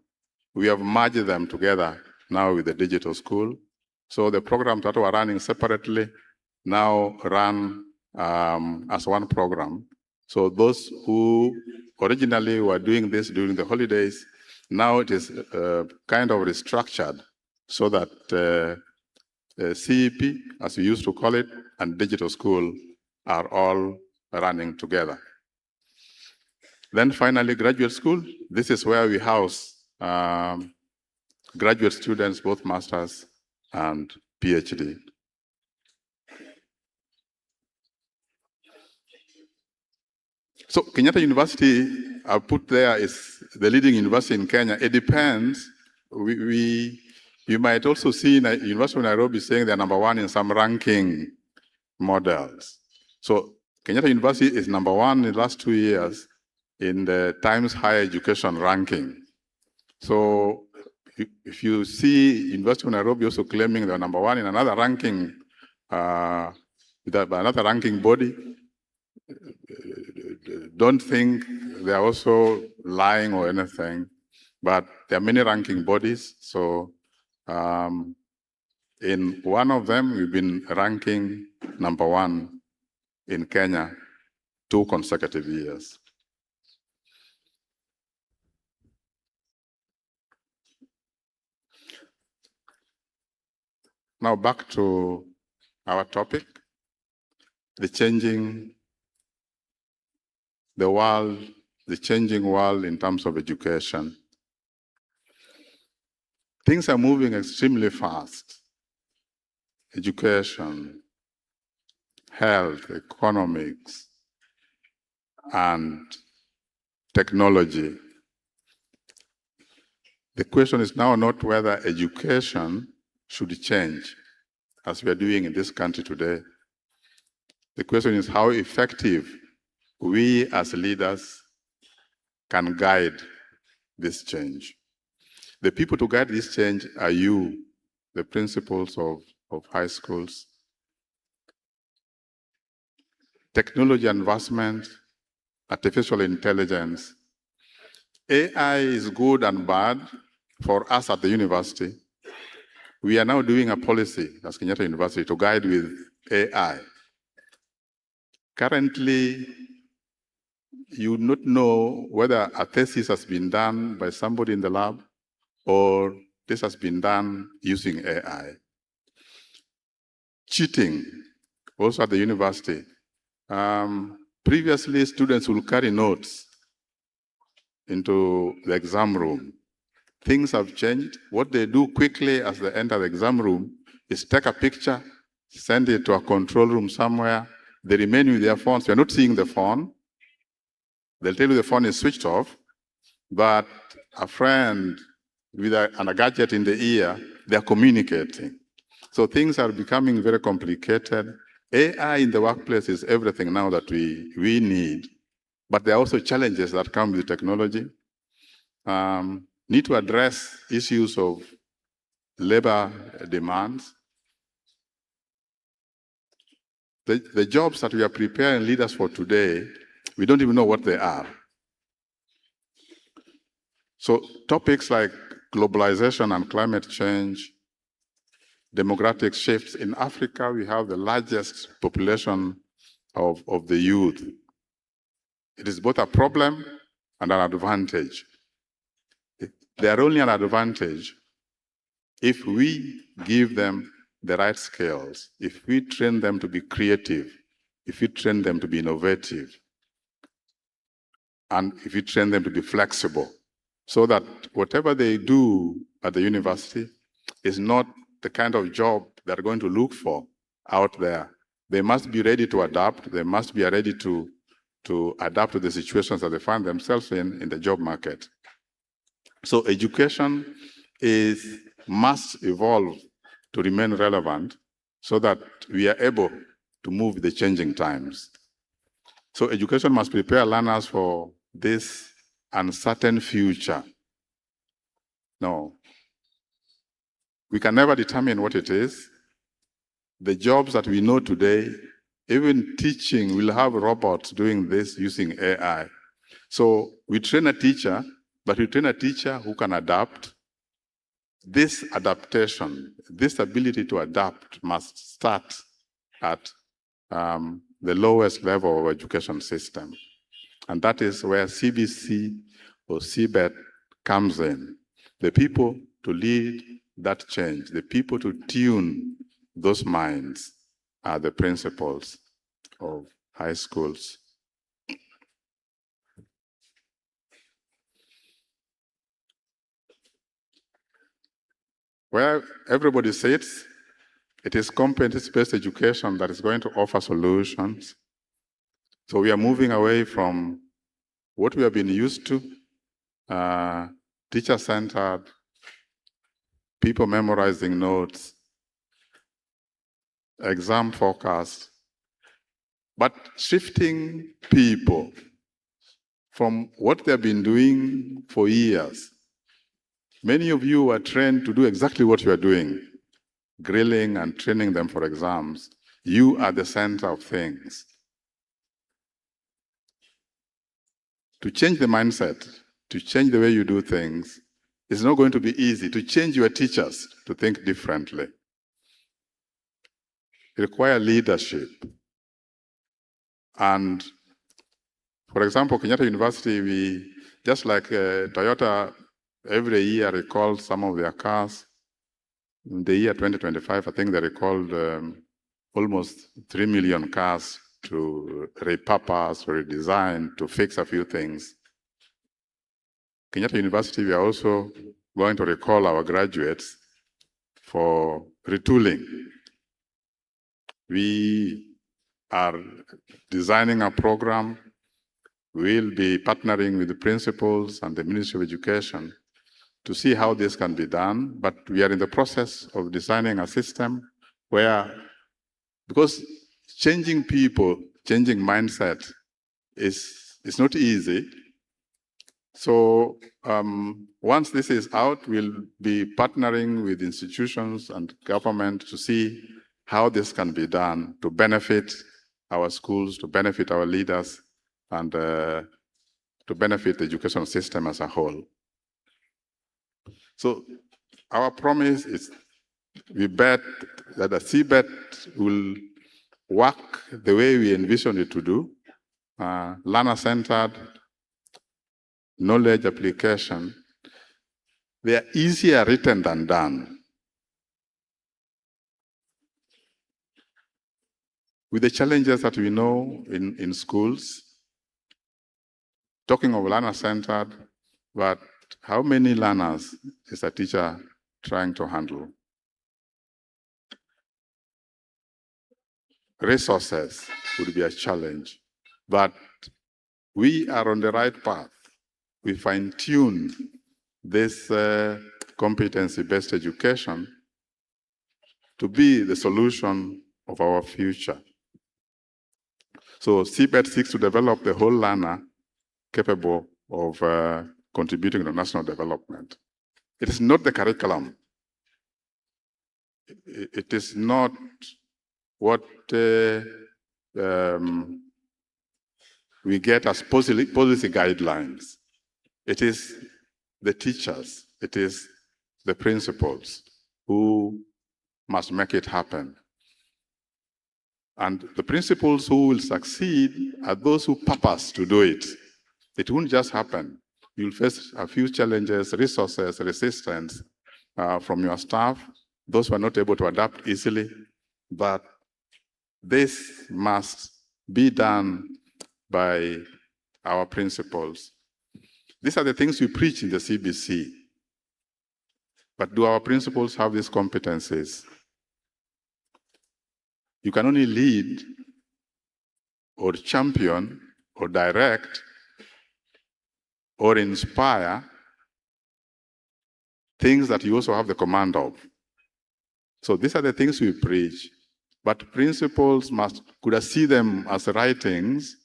we have merged them together now with the digital school. So the programs that were running separately now run as one program. So those who originally were doing this during the holidays, now it is kind of restructured so that CEP, as we used to call it, and digital school are all running together. Then finally, graduate school. This is where we house graduate students, both masters and PhD. So Kenyatta University, I've put there, is the leading university in Kenya. It depends. You might also see University of Nairobi saying they're #1 in some ranking models. So Kenyatta University is #1 in the last 2 years in the Times Higher Education ranking. So if you see University of Nairobi also claiming they're #1 in another ranking, another ranking body, don't think they're also lying or anything, but there are many ranking bodies. So in one of them, we've been ranking #1 in Kenya 2 consecutive years. Now back to our topic, the changing world in terms of education. Things are moving extremely fast. education, health, economics, and technology. The question is now not whether education should change, as we are doing in this country today. The question is how effective we as leaders can guide this change. The people to guide this change are you, the principals of high schools. Technology advancement, artificial intelligence. AI is good and bad for us at the university. We are now doing a policy as Kenyatta University to guide with AI. Currently, you would not know whether a thesis has been done by somebody in the lab or this has been done using AI. Cheating, also at the university. Previously, students will carry notes into the exam room. Things have changed. What they do quickly as they enter the exam room is take a picture, send it to a control room somewhere. They remain with their phones. You're not seeing the phone. They'll tell you the phone is switched off, but a friend with a gadget in the ear, they're communicating. So things are becoming very complicated. AI in the workplace is everything now that we need, but there are also challenges that come with technology. Need to address issues of labor demands. The jobs that we are preparing leaders for today, we don't even know what they are. So topics like globalization and climate change, demographic shifts. In Africa, we have the largest population of the youth. It is both a problem and an advantage. They are only an advantage if we give them the right skills, if we train them to be creative, if we train them to be innovative, and if we train them to be flexible, so that whatever they do at the university is not the kind of job they're going to look for out there. They must be ready to adapt. They must be ready to adapt to the situations that they find themselves in the job market. So education must evolve to remain relevant so that we are able to move with the changing times. So education must prepare learners for this uncertain future. No, we can never determine what it is. The jobs that we know today, even teaching, we'll have robots doing this using AI. So we train a teacher, but we train a teacher who can adapt. This adaptation, this ability to adapt must start at the lowest level of education system. And that is where CBC or CBET comes in. The people to lead that change, the people to tune those minds are the principals of high schools. Where everybody sits, it is competence-based education that is going to offer solutions. So we are moving away from what we have been used to, teacher-centered, people memorizing notes, exam focused, but shifting people from what they've been doing for years. Many of you are trained to do exactly what you are doing, grilling and training them for exams. You are the center of things. To change the mindset, to change the way you do things, it's not going to be easy. To change your teachers to think differently. It requires leadership. And for example, Kenyatta University, we, just like Toyota, every year recalled some of their cars. In the year 2025, I think they recalled almost 3 million cars to repurpose, redesign, to fix a few things. Kenyatta University, we are also going to recall our graduates for retooling. we are designing a program. We'll be partnering with the principals and the Ministry of Education to see how this can be done. But we are in the process of designing a system where, because changing people, changing mindset is not easy. So once this is out, we'll be partnering with institutions and government to see how this can be done to benefit our schools, to benefit our leaders, and to benefit the education system as a whole. So our promise is we bet that the CBET will work the way we envisioned it to do, learner-centered, knowledge application. They are easier written than done. With the challenges that we know in schools, talking of learner-centered, but how many learners is a teacher trying to handle? Resources would be a challenge, but we are on the right path. We fine-tune this competency-based education to be the solution of our future. So CBET seeks to develop the whole learner capable of contributing to national development. It is not the curriculum. It is not what we get as policy guidelines. It is the teachers, it is the principals who must make it happen. And the principals who will succeed are those who purpose to do it. It won't just happen. You'll face a few challenges, resources, resistance from your staff, those who are not able to adapt easily, but this must be done by our principals. These are the things we preach in the CBC. But do our principals have these competencies? You can only lead or champion or direct or inspire things that you also have the command of. So these are the things we preach. But principals could see them as writings.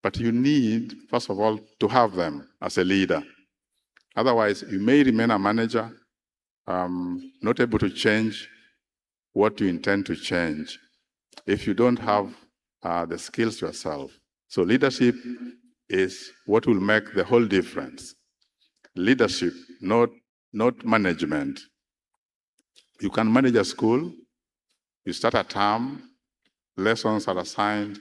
But you need, first of all, to have them as a leader. Otherwise, you may remain a manager, not able to change what you intend to change if you don't have the skills yourself. So leadership is what will make the whole difference. Leadership, not management. You can manage a school, you start a term, lessons are assigned,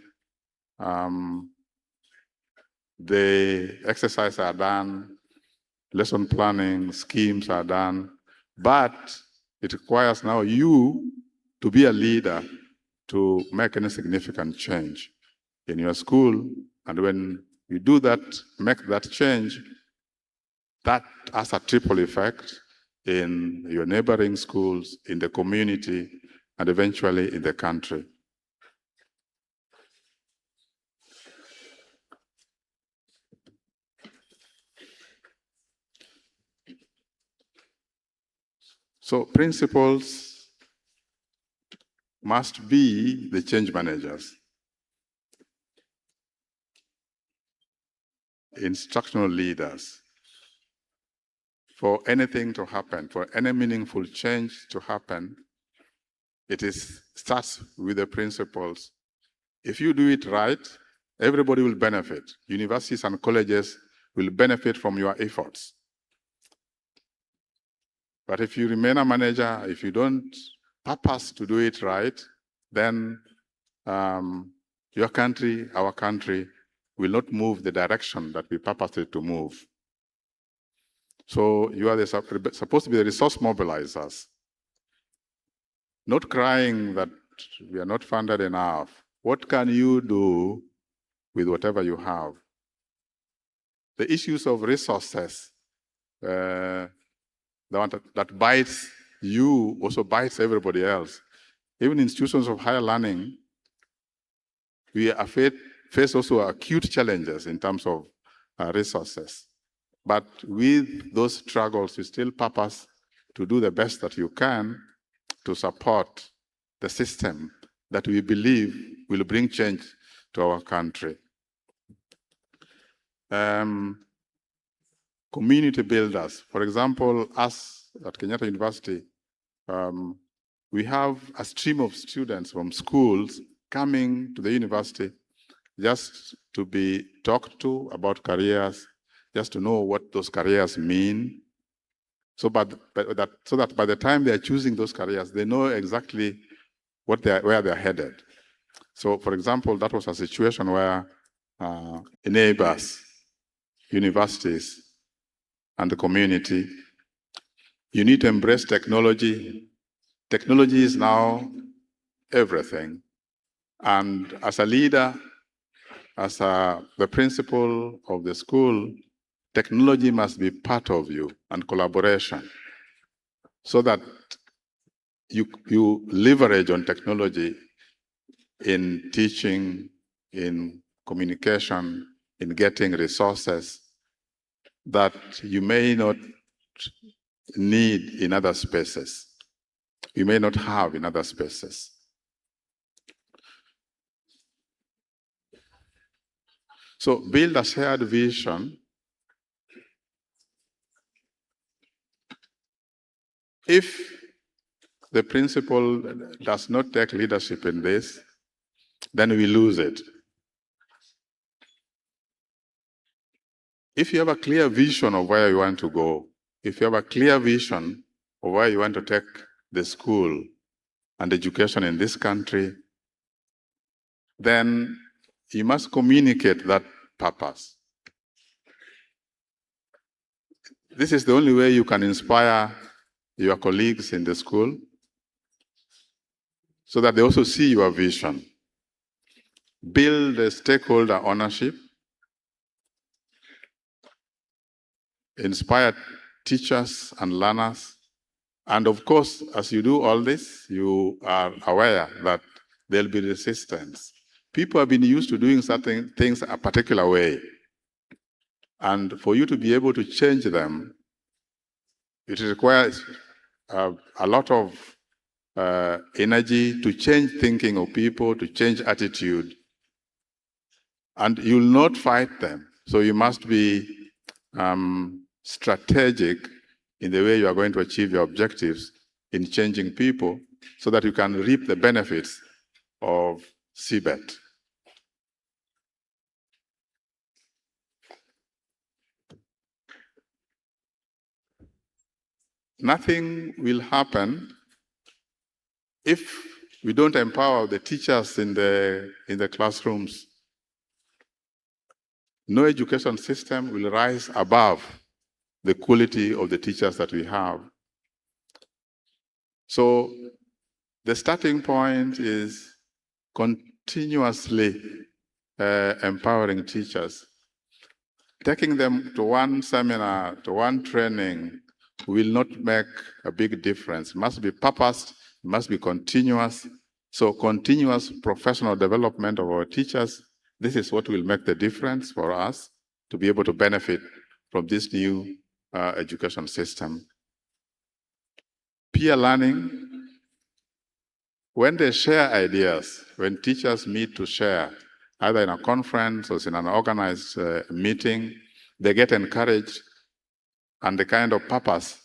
the exercises are done, lesson planning, schemes are done, but it requires now you to be a leader to make any significant change in your school. And when you do that, make that change, that has a triple effect in your neighboring schools, in the community, and eventually in the country. So principals must be the change managers. Instructional leaders. For anything to happen, for any meaningful change to happen, it starts with the principals. If you do it right, everybody will benefit. Universities and colleges will benefit from your efforts. But if you remain a manager, if you don't purpose to do it right, then your country, our country, will not move the direction that we purposed it to move. So you are supposed to be the resource mobilizers, not crying that we are not funded enough. What can you do with whatever you have? The issues of resources, the one that bites you also bites everybody else. Even institutions of higher learning, we are face also acute challenges in terms of resources. But with those struggles, you still purpose to do the best that you can to support the system that we believe will bring change to our country. Community builders. For example, us at Kenyatta University, we have a stream of students from schools coming to the university just to be talked to about careers, just to know what those careers mean, so that by the time they are choosing those careers, they know exactly where they're headed. So, for example, that was a situation where neighbors, universities, and the community, you need to embrace technology. Technology is now everything. And as a leader, as the principal of the school, technology must be part of you and collaboration so that you leverage on technology in teaching, in communication, in getting resources that you may not need in other spaces. You may not have in other spaces. So build a shared vision. If the principal does not take leadership in this, then we lose it. If you have a clear vision of where you want to go, if you have a clear vision of where you want to take the school and education in this country, then you must communicate that purpose. This is the only way you can inspire your colleagues in the school so that they also see your vision. Build a stakeholder ownership. Inspire teachers and learners. And of course, as you do all this, you are aware that there'll be resistance. People have been used to doing certain things a particular way. And for you to be able to change them, it requires a lot of energy to change thinking of people, to change attitude. And you'll not fight them. So you must be strategic in the way you are going to achieve your objectives in changing people so that you can reap the benefits of CBET. Nothing will happen if we don't empower the teachers in the classrooms. No education system will rise above the quality of the teachers that we have. So the starting point is continuously empowering teachers. Taking them to one seminar, to one training, will not make a big difference. It must be purposed, it must be continuous. So continuous professional development of our teachers, this is what will make the difference for us to be able to benefit from this new education system. Peer learning, when they share ideas, when teachers meet to share, either in a conference or in an organized meeting, they get encouraged and the kind of purpose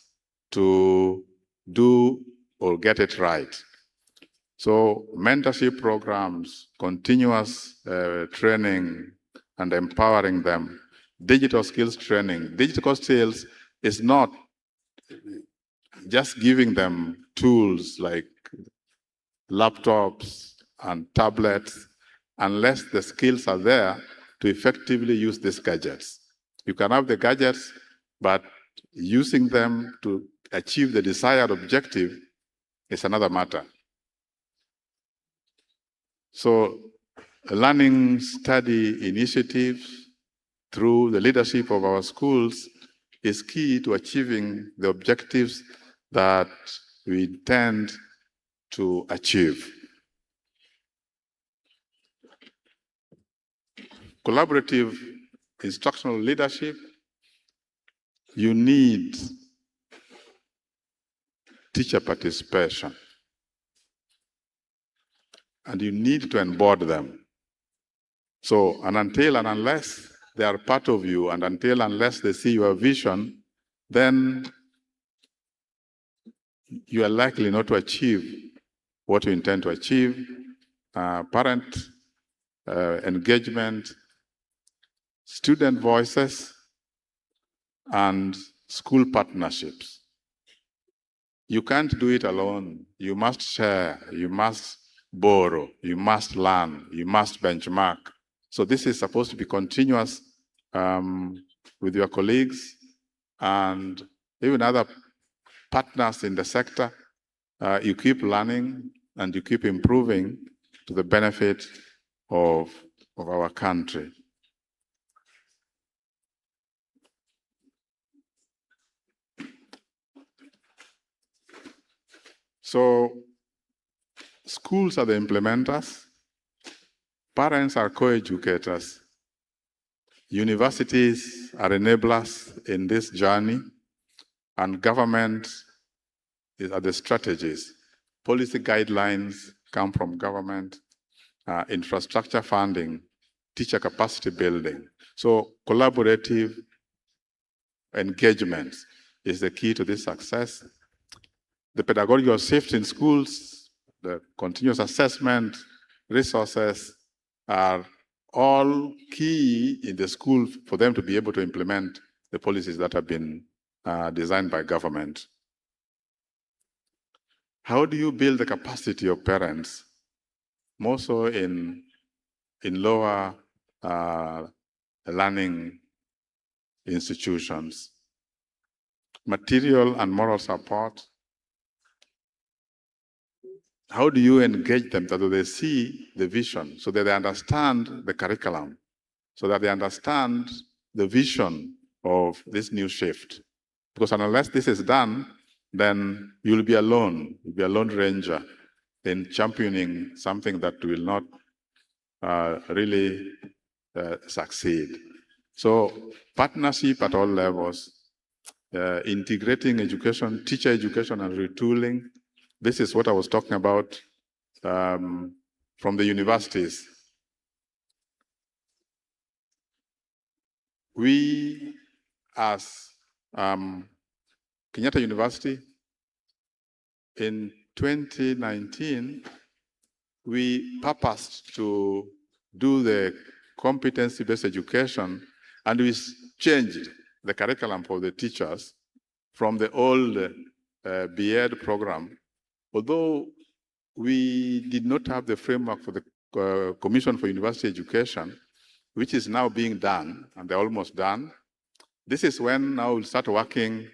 to do or get it right. So mentorship programs, continuous training and empowering them, digital skills training. Digital skills is not just giving them tools like laptops and tablets, unless the skills are there to effectively use these gadgets. You can have the gadgets, but using them to achieve the desired objective is another matter. So learning study initiatives through the leadership of our schools is key to achieving the objectives that we intend to achieve. Collaborative instructional leadership, you need teacher participation, and you need to onboard them. So, and until and unless they are part of you, and until unless they see your vision, then you are likely not to achieve what you intend to achieve. Parent engagement, student voices, and school partnerships. You can't do it alone. You must share, you must borrow, you must learn, you must benchmark. So this is supposed to be continuous with your colleagues and even other partners in the sector. You keep learning and you keep improving to the benefit of our country. So schools are the implementers, parents are co-educators, universities are enablers in this journey, and government are the strategies. Policy guidelines come from government, infrastructure funding, teacher capacity building. So collaborative engagement is the key to this success. The pedagogical shift in schools, the continuous assessment, resources are all key in the school for them to be able to implement the policies that have been designed by government. How do you build the capacity of parents, more so in lower learning institutions? Material and moral support. How do you engage them so that they see the vision, so that they understand the curriculum, so that they understand the vision of this new shift? Because unless this is done, then you'll be alone. You'll be a lone ranger in championing something that will not really succeed. So partnership at all levels, integrating education, teacher education and retooling. This is what I was talking about from the universities. We, as Kenyatta University, in 2019, we purposed to do the competency-based education, and we changed the curriculum for the teachers from the old BEd program. Although we did not have the framework for the Commission for University Education, which is now being done, and they're almost done. This is when now we'll start working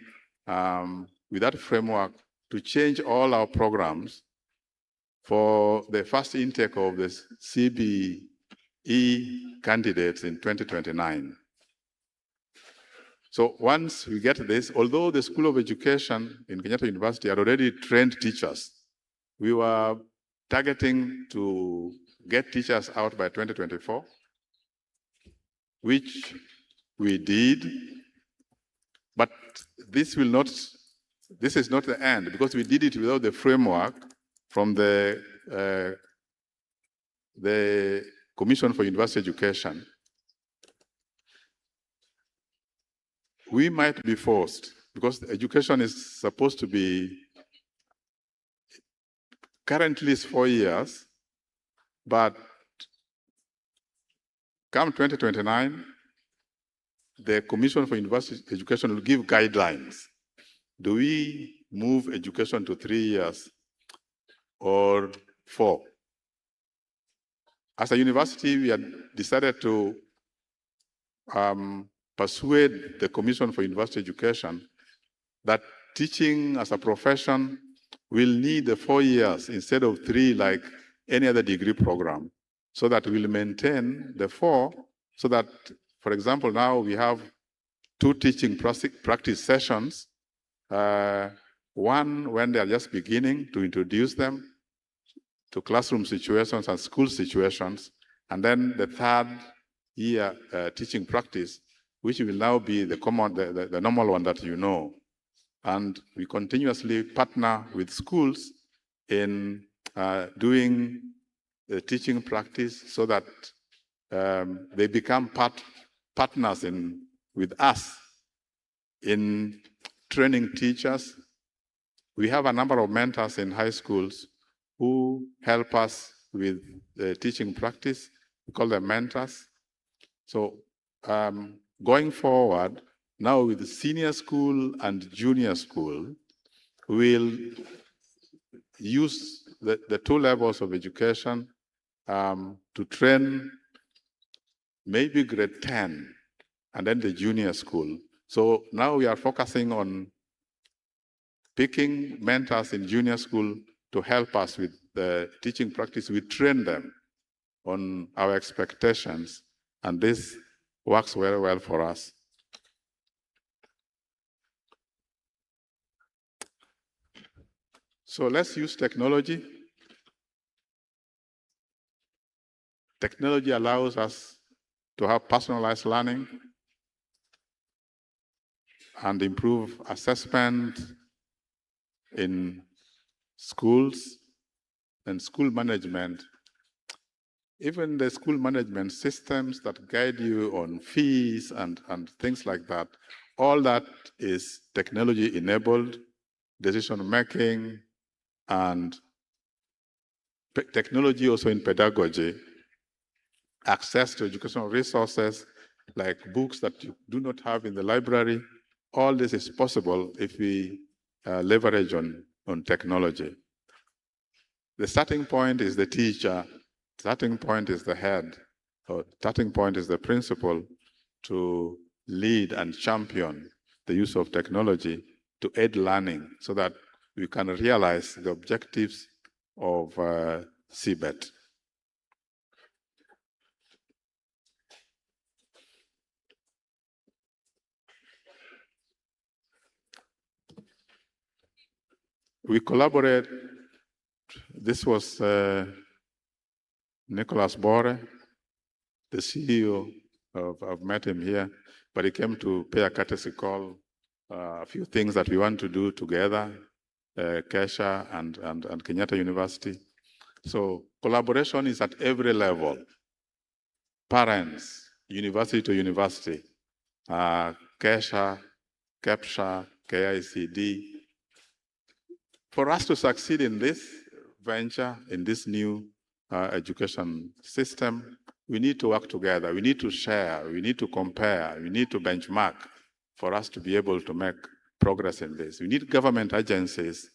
with that framework to change all our programs for the first intake of the CBE candidates in 2029. So once we get this, although the School of Education in Kenyatta University are already trained teachers, we were targeting to get teachers out by 2024, which we did, but this is not the end, because we did it without the framework from the Commission for University Education. We might be forced, because education is supposed to be, currently it's 4 years, but come 2029, the Commission for University Education will give guidelines. Do we move education to 3 years or 4? As a university, we had decided to persuade the Commission for University Education that teaching as a profession will need the 4 years instead of 3 like any other degree program, so that we'll maintain the 4, so that, for example, now we have 2 teaching practice sessions One, when they are just beginning, to introduce them to classroom situations and school situations. And then the third year teaching practice, which will now be the normal one that you know. And we continuously partner with schools in doing the teaching practice so that they become partners with us in training teachers. We have a number of mentors in high schools who help us with the teaching practice. We call them mentors. So going forward, now with the senior school and junior school, we'll use the two levels of education to train maybe grade 10 and then the junior school. So now we are focusing on picking mentors in junior school to help us with the teaching practice. We train them on our expectations, and this works very well for us. So let's use technology. Technology allows us to have personalized learning and improve assessment in schools and school management. Even the school management systems that guide you on fees and things like that, all that is technology enabled, decision making, and technology also in pedagogy, access to educational resources like books that you do not have in the library. All this is possible if we leverage on technology. The starting point is the teacher, starting point is the head, or starting point is the principal to lead and champion the use of technology to aid learning so that we can realize the objectives of CBET. We collaborate. This was Nicholas Bore, the CEO I've met him here, but he came to pay a courtesy call, a few things that we want to do together, KESSHA and Kenyatta University. So collaboration is at every level. Parents, university to university, KESSHA, KEPSHA, KICD. For us to succeed in this venture, in this new education system, we need to work together. We need to share. We need to compare. We need to benchmark for us to be able to make progress in this. We need government agencies.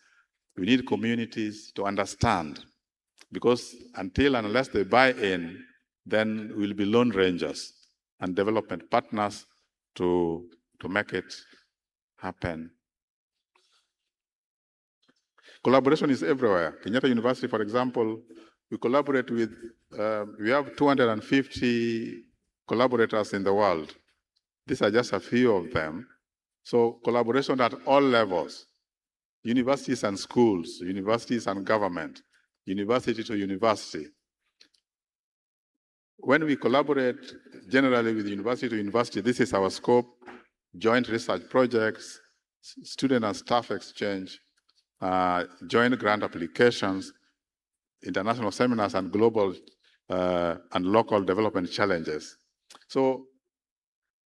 We need communities to understand. Because unless they buy in, then we'll be lone rangers and development partners to make it happen. Collaboration is everywhere. Kenyatta University, for example, we collaborate with, we have 250 collaborators in the world. These are just a few of them. So collaboration at all levels, universities and schools, universities and government, university to university. When we collaborate generally with university to university, this is our scope, joint research projects, student and staff exchange, joint grant applications, international seminars, and global and local development challenges. So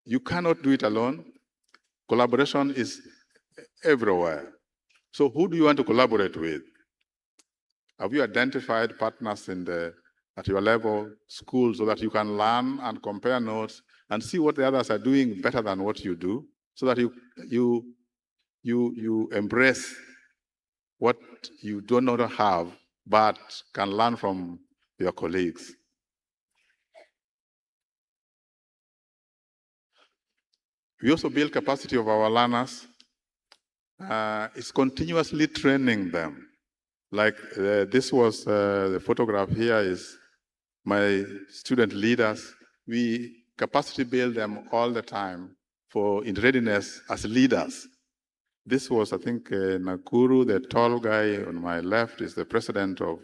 you cannot do it alone. Collaboration is everywhere. So who do you want to collaborate with? Have you identified partners at your level, schools, so that you can learn and compare notes and see what the others are doing better than what you do, so that you embrace what you do not have, but can learn from your colleagues. We also build capacity of our learners. It's continuously training them. Like this was the photograph here is my student leaders. We capacity build them all the time in readiness as leaders. This was, I think, Nakuru. The tall guy on my left is the president of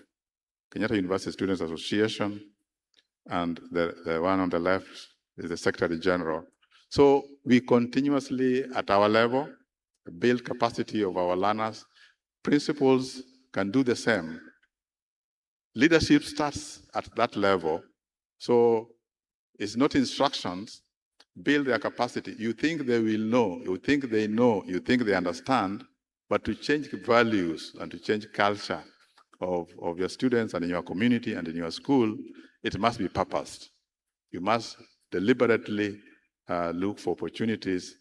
Kenyatta University Students Association, and the one on the left is the Secretary General. So we continuously, at our level, build capacity of our learners. Principals can do the same. Leadership starts at that level. So it's not instructions, build their capacity. You think they will know, you think they know, you think they understand, but to change values and to change culture of your students and in your community and in your school, it must be purposed. You must deliberately look for opportunities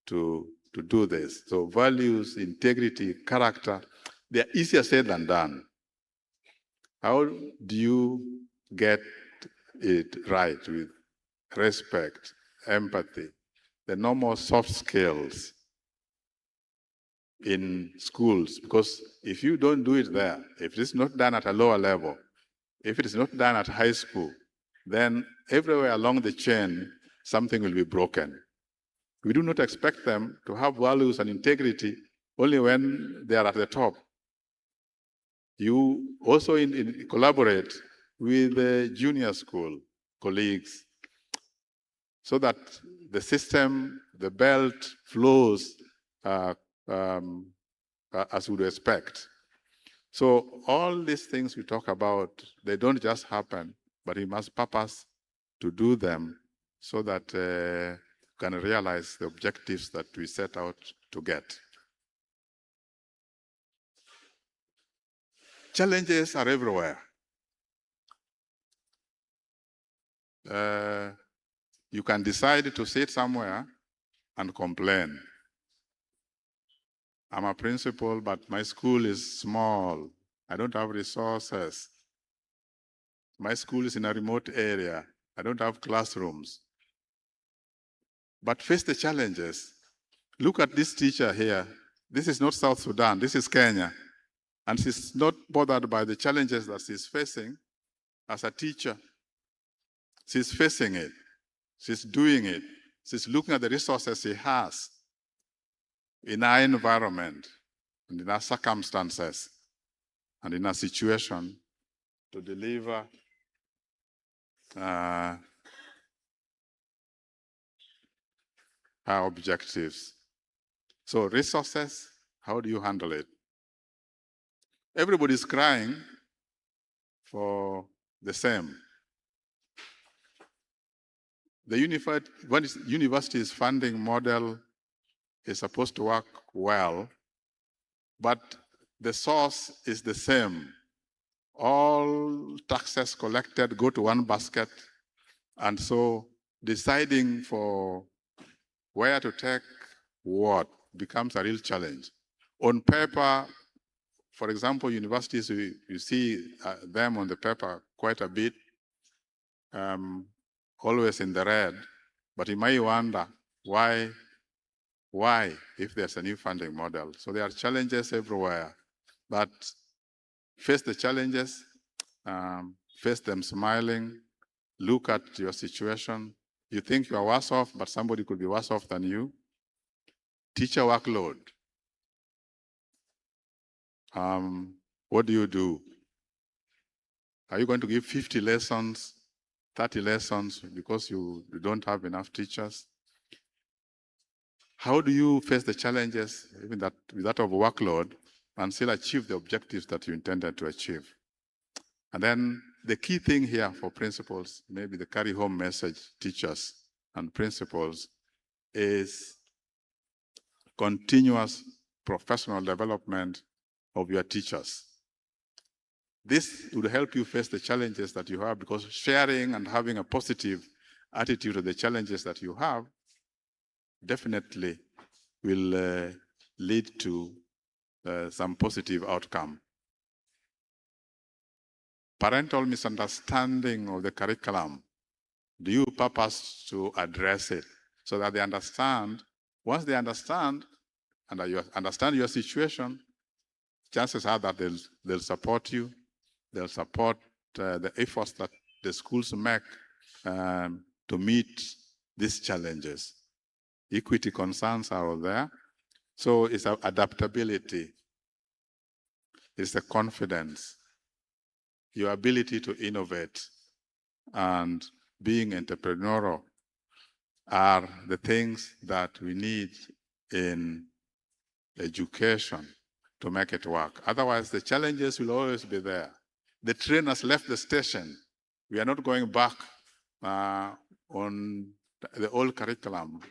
to do this. So values, integrity, character, they're easier said than done. How do you get it right with respect, empathy, the normal soft skills in schools? Because if you don't do it there, if it's not done at a lower level, if it is not done at high school, then everywhere along the chain, something will be broken. We do not expect them to have values and integrity only when they are at the top. You also collaborate with the junior school colleagues so that the system, the belt flows as we would expect. So all these things we talk about, they don't just happen, but we must purpose to do them so that we can realize the objectives that we set out to get. Challenges are everywhere. You can decide to sit somewhere and complain. I'm a principal, but my school is small. I don't have resources. My school is in a remote area. I don't have classrooms. But face the challenges. Look at this teacher here. This is not South Sudan, this is Kenya. And she's not bothered by the challenges that she's facing as a teacher. She's facing it. She's doing it. She's looking at the resources she has in our environment and in our circumstances and in our situation to deliver our objectives. So resources, how do you handle it? Everybody's crying for the same. The university's funding model is supposed to work well, but the source is the same. All taxes collected go to one basket, and so deciding for where to take what becomes a real challenge. On paper, for example, universities, you see them on the paper quite a bit, always in the red, but you may wonder why if there's a new funding model. So there are challenges everywhere, but face the challenges, face them smiling, look at your situation. You think you are worse off, but somebody could be worse off than you. Teacher workload. What do? Are you going to give 50 lessons, 30 lessons because you don't have enough teachers? How do you face the challenges, even with that of workload, and still achieve the objectives that you intended to achieve? And then the key thing here for principals, maybe the carry-home message, teachers and principals, is continuous professional development of your teachers. This would help you face the challenges that you have, because sharing and having a positive attitude to the challenges that you have definitely will lead to some positive outcome. Parental misunderstanding of the curriculum. Do you purpose to address it so that they understand? Once they understand and you understand your situation, chances are that they'll support you. They'll support the efforts that the schools make to meet these challenges. Equity concerns are there. So it's adaptability, it's the confidence, your ability to innovate, and being entrepreneurial are the things that we need in education to make it work. Otherwise, the challenges will always be there. The train has left the station. We are not going back on the old curriculum.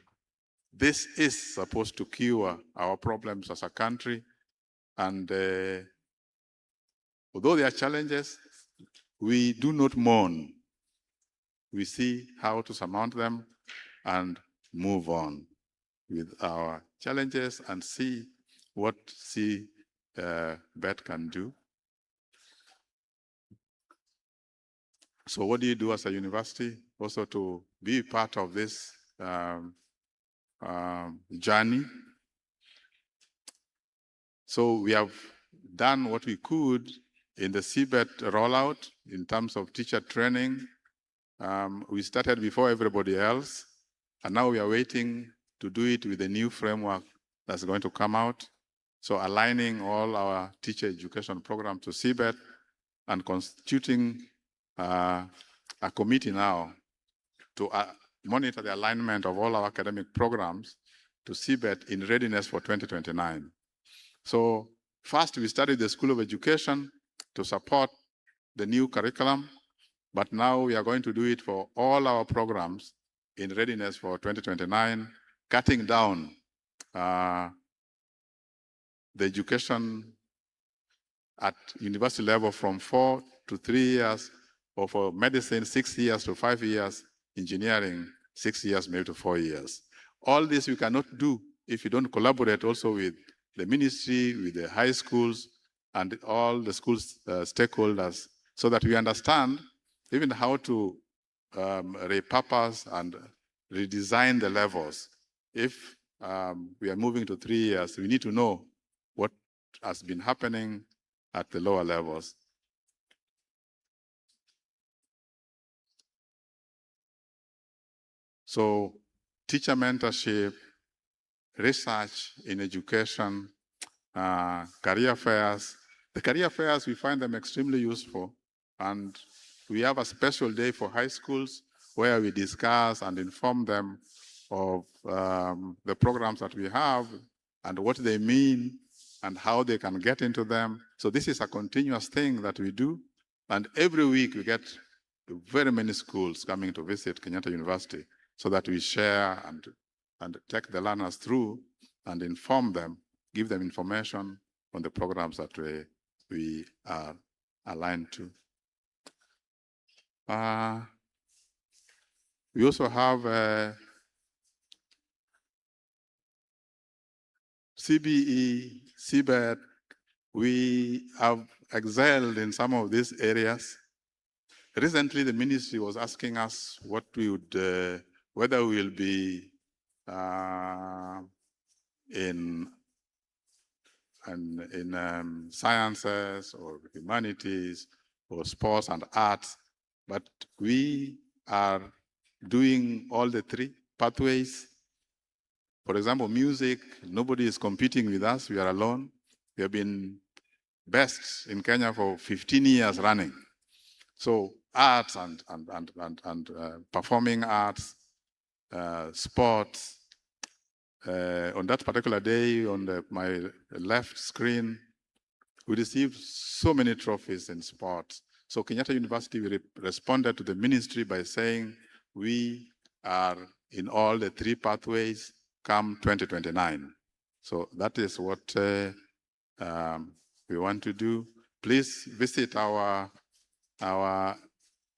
This is supposed to cure our problems as a country. And although there are challenges, we do not mourn. We see how to surmount them and move on with our challenges and see what CBET can do. So what do you do as a university also to be part of this journey? So we have done what we could in the CBET rollout in terms of teacher training. We started before everybody else, and now we are waiting to do it with a new framework that's going to come out. So aligning all our teacher education program to CBET and constituting a committee now to monitor the alignment of all our academic programs to CBET in readiness for 2029. So first we started the School of Education to support the new curriculum, but now we are going to do it for all our programs in readiness for 2029, cutting down the education at university level from 4 to 3 years, or for medicine, 6 years to 5 years, engineering, 6 years, maybe to 4 years. All this we cannot do if you don't collaborate also with the ministry, with the high schools, and all the schools stakeholders, so that we understand even how to repurpose and redesign the levels. If we are moving to 3 years, we need to know what has been happening at the lower levels. So teacher mentorship, research in education, career fairs. The career fairs, we find them extremely useful. And we have a special day for high schools where we discuss and inform them of the programs that we have and what they mean and how they can get into them. So this is a continuous thing that we do. And every week we get very many schools coming to visit Kenyatta University so that we share and take the learners through and inform them, give them information on the programs that we are aligned to. We also have CBE, CBET. We have excelled in some of these areas. Recently, the ministry was asking us what we would, whether we will be in sciences or humanities or sports and arts, but we are doing all the 3 pathways. For example, music, nobody is competing with us, we are alone. We have been best in Kenya for 15 years running. So arts and performing arts, sports. On that particular day, on my left screen, we received so many trophies in sports. So Kenyatta University responded to the ministry by saying, we are in all the 3 pathways come 2029. So that is what we want to do. Please visit our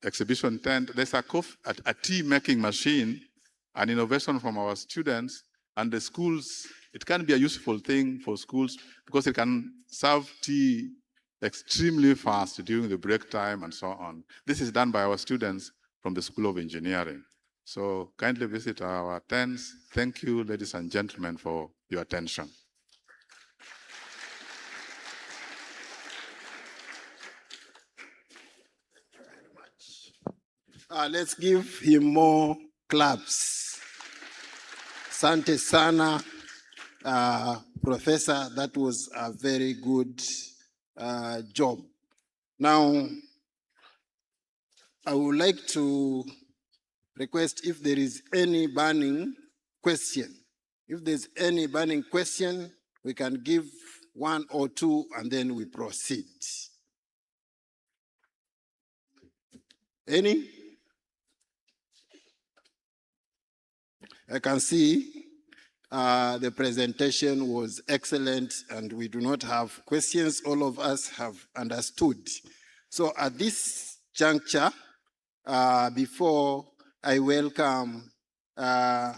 exhibition tent. There's a tea making machine, an innovation from our students and the schools. It can be a useful thing for schools because it can serve tea extremely fast during the break time and so on. This is done by our students from the School of Engineering. So kindly visit our tents. Thank you, ladies and gentlemen, for your attention. Let's give him more claps. Asante sana. Professor, that was a very good job. Now, I would like to request if there is any burning question. If there's any burning question, we can give one or two and then we proceed. Any? I can see the presentation was excellent and we do not have questions. All of us have understood. So at this juncture, before I welcome a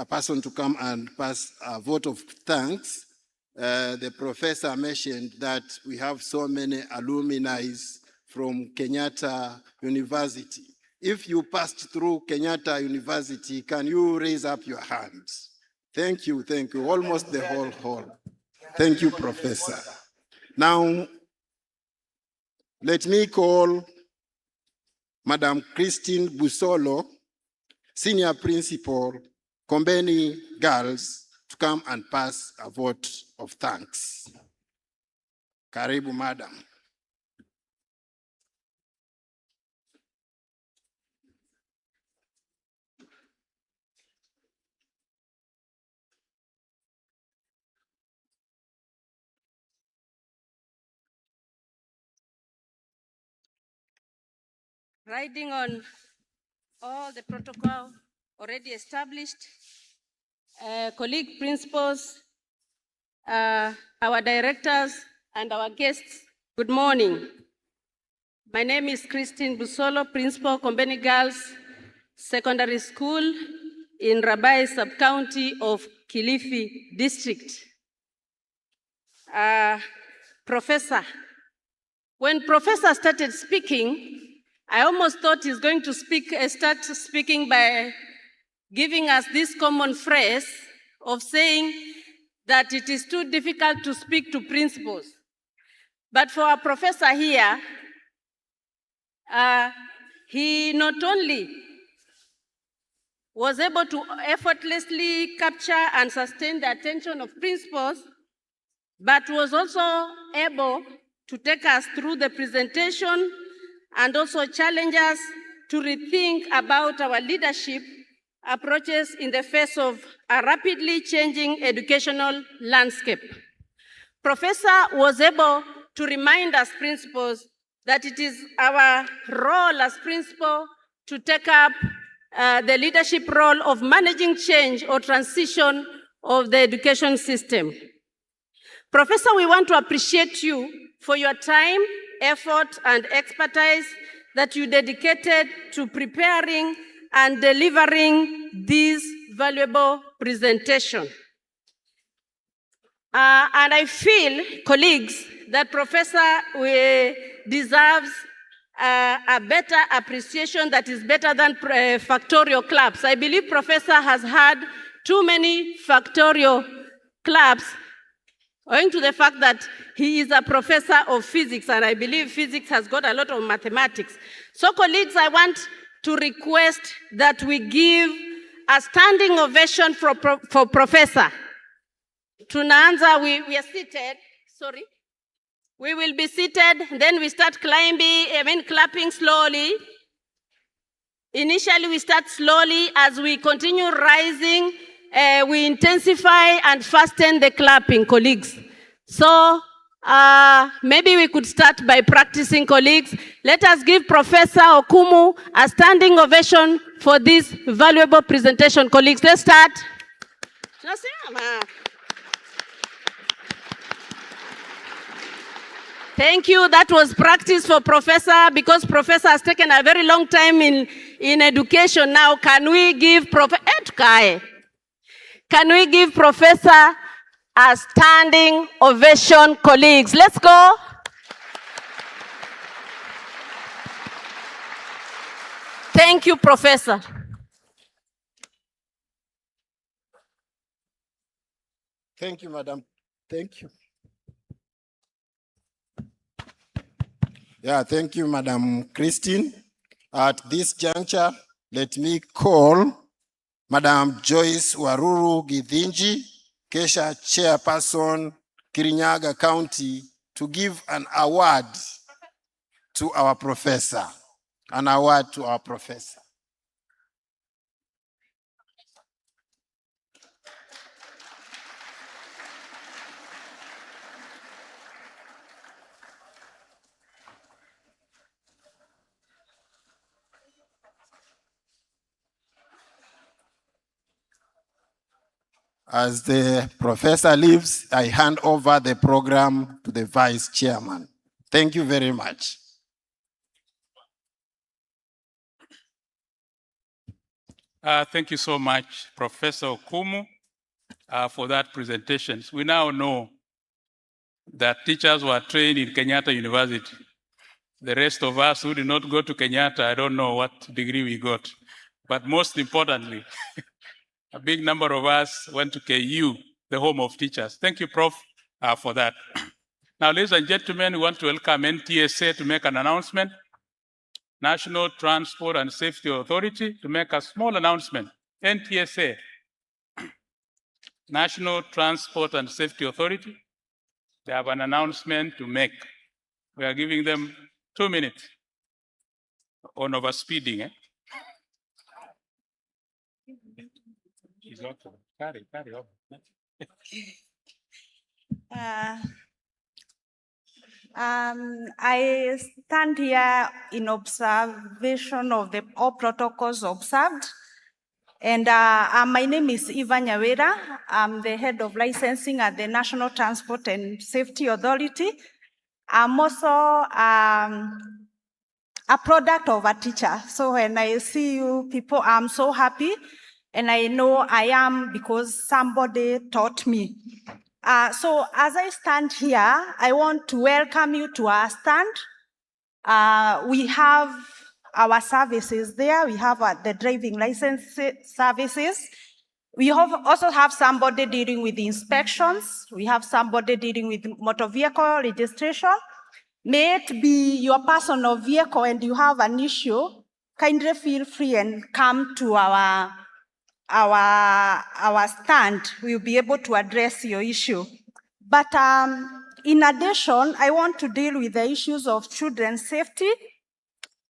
person to come and pass a vote of thanks, the professor mentioned that we have so many alumni from Kenyatta University. If you passed through Kenyatta University, can you raise up your hands? Thank you, almost the whole hall. Thank you, Professor. Now, let me call Madam Christine Busolo, Senior Principal, Kombeni Girls, to come and pass a vote of thanks. Karibu, Madam. Riding on all the protocol already established, colleague principals, our directors, and our guests, good morning. My name is Christine Busolo, Principal, Kombeni Girls Secondary School in Rabai Sub-County of Kilifi District. Professor, when Professor started speaking, I almost thought he's going to start speaking by giving us this common phrase of saying that it is too difficult to speak to principals. But for our professor here, he not only was able to effortlessly capture and sustain the attention of principals, but was also able to take us through the presentation and also challenge us to rethink about our leadership approaches in the face of a rapidly changing educational landscape. Professor was able to remind us principals that it is our role as principal to take up the leadership role of managing change or transition of the education system. Professor, we want to appreciate you for your time, effort, and expertise that you dedicated to preparing and delivering this valuable presentation. And I feel, colleagues, that Professor deserves a better appreciation that is better than factorial claps. I believe Professor has had too many factorial claps owing to the fact that he is a professor of physics, and I believe physics has got a lot of mathematics. So, colleagues, I want to request that we give a standing ovation for Professor. Tunaanza, we are seated, sorry. We will be seated, then we start clapping slowly. Initially, we start slowly. As we continue rising, we intensify and fasten the clapping, colleagues. So maybe we could start by practicing, colleagues. Let us give Professor Okumu a standing ovation for this valuable presentation, colleagues. Let's start. Thank you. That was practice for Professor, because Professor has taken a very long time in education. Now, can we give Professor a standing ovation, colleagues? Let's go. Thank you, Professor. Thank you, Madam. Thank you. Yeah, thank you, Madam Christine. At this juncture, let me call Madam Joyce Waruru Githinji, KESHA chairperson, Kirinyaga County, to give an award to our professor. An award to our professor. As the professor leaves, I hand over the program to the vice chairman. Thank you very much. Thank you so much, Professor Okumu, for that presentation. We now know that teachers were trained in Kenyatta University. The rest of us who did not go to Kenyatta, I don't know what degree we got. But most importantly, a big number of us went to KU, the home of teachers. Thank you, Prof, for that. Now, ladies and gentlemen, we want to welcome NTSA to make an announcement. National Transport and Safety Authority to make a small announcement. NTSA, National Transport and Safety Authority, they have an announcement to make. We are giving them 2 minutes on overspeeding. Carry over. I stand here in observation of all protocols observed. And my name is Eva Nyawera. I'm the head of licensing at the National Transport and Safety Authority. I'm also a product of a teacher. So when I see you people, I'm so happy. And I know I am because somebody taught me. So as I stand here, I want to welcome you to our stand. We have our services there. We have the driving license services. We also have somebody dealing with inspections. We have somebody dealing with motor vehicle registration. May it be your personal vehicle and you have an issue, kindly feel free and come to our stand. We'll be able to address your issue. But in addition, I want to deal with the issues of children's safety.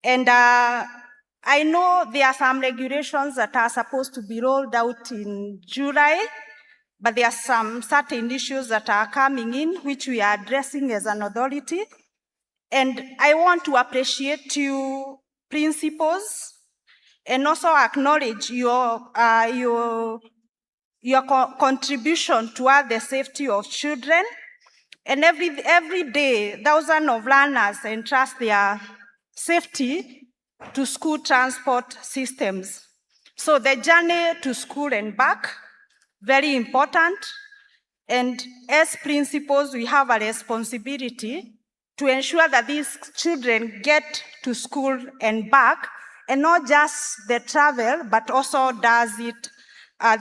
And I know there are some regulations that are supposed to be rolled out in July, but there are some certain issues that are coming in, which we are addressing as an authority. And I want to appreciate you, principals, and also acknowledge your contribution toward the safety of children. And every day, thousands of learners entrust their safety to school transport systems. So the journey to school and back, very important. And as principals, we have a responsibility to ensure that these children get to school and back, and not just the travel, but also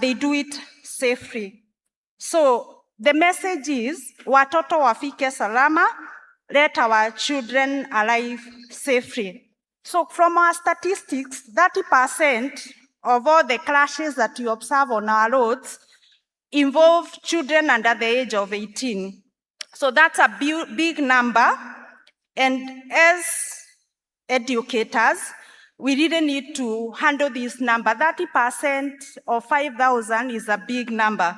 they do it safely. So the message is, watoto wafike salama, let our children arrive safely. So from our statistics, 30% of all the crashes that you observe on our roads involve children under the age of 18. So that's a big number. And as educators, we really need to handle this number. 30% of 5,000 is a big number.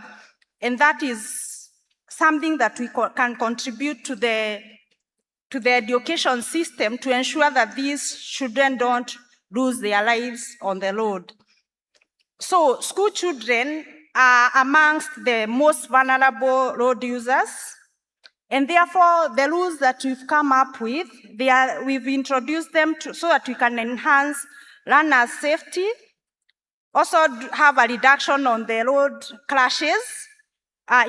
And that is something that we can contribute to the education system to ensure that these children don't lose their lives on the road. So school children are amongst the most vulnerable road users. And therefore, the rules that we've come up with, we've introduced them so that we can enhance learners' safety, also have a reduction on the road crashes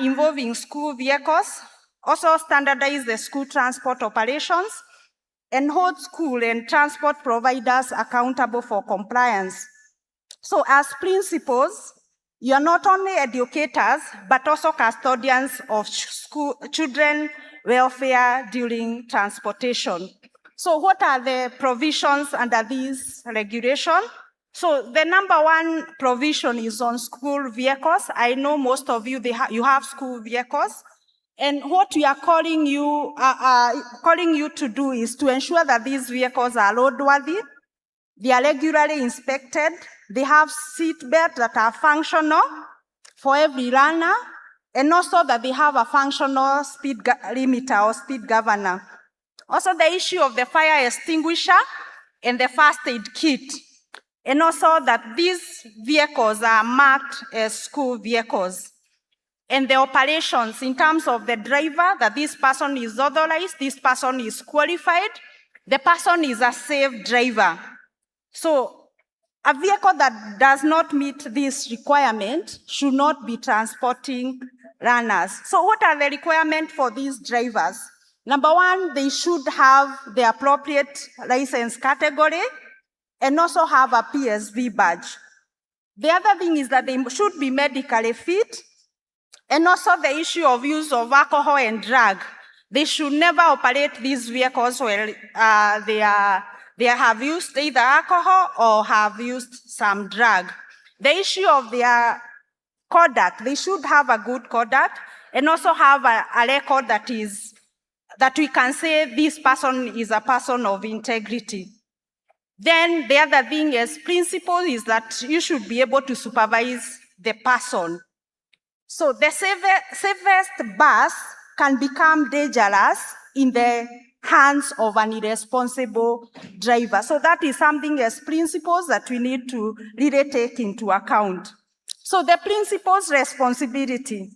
involving school vehicles, also standardize the school transport operations, and hold school and transport providers accountable for compliance. So as principals, you are not only educators, but also custodians of children welfare during transportation. So what are the provisions under this regulation? So the number one provision is on school vehicles. I know most of you, you have school vehicles. And what we are calling you to do is to ensure that these vehicles are roadworthy, they are regularly inspected, they have seat belts that are functional for every runner, and also that they have a functional speed limiter or speed governor. Also the issue of the fire extinguisher and the first aid kit. And also that these vehicles are marked as school vehicles. And the operations in terms of the driver, that this person is authorized, this person is qualified, the person is a safe driver. So a vehicle that does not meet this requirement should not be transporting runners. So what are the requirements for these drivers? Number one, they should have the appropriate license category and also have a PSV badge. The other thing is that they should be medically fit, and also the issue of use of alcohol and drug. They should never operate these vehicles where they have used either alcohol or have used some drug. The issue of their conduct, they should have a good conduct and also have a record that we can say this person is a person of integrity. Then the other thing as principle is that you should be able to supervise the person. So the safest bus can become dangerous in the hands of an irresponsible driver. So that is something as principles that we need to really take into account. So the principal's responsibility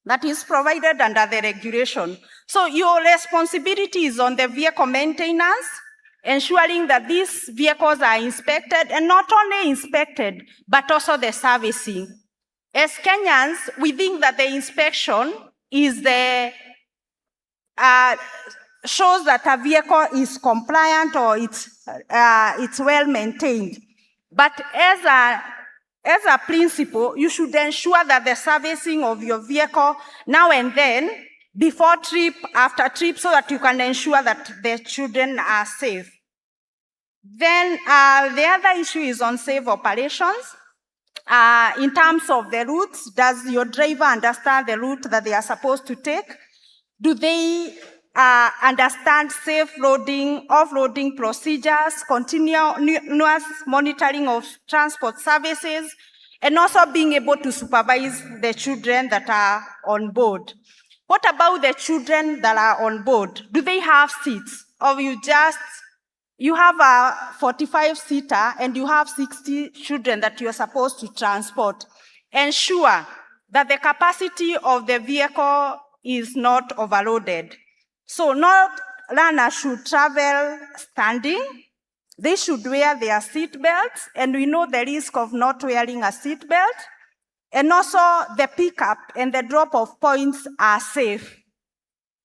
that is provided under the regulation. So your responsibility is on the vehicle maintenance, ensuring that these vehicles are inspected, and not only inspected, but also the servicing. As Kenyans, we think that the inspection is shows that a vehicle is compliant or it's well maintained. But as a principle, you should ensure that the servicing of your vehicle now and then, before trip, after trip, so that you can ensure that the children are safe. Then the other issue is on safe operations. In terms of the routes, does your driver understand the route that they are supposed to take? Do they understand safe loading, off-loading procedures, continuous monitoring of transport services, and also being able to supervise the children that are on board? What about the children that are on board? Do they have seats? Or you have a 45-seater and you have 60 children that you're supposed to transport? Ensure that the capacity of the vehicle is not overloaded. So not runners should travel standing. They should wear their seat belts, and we know the risk of not wearing a seat belt. And also the pickup and the drop-off points are safe.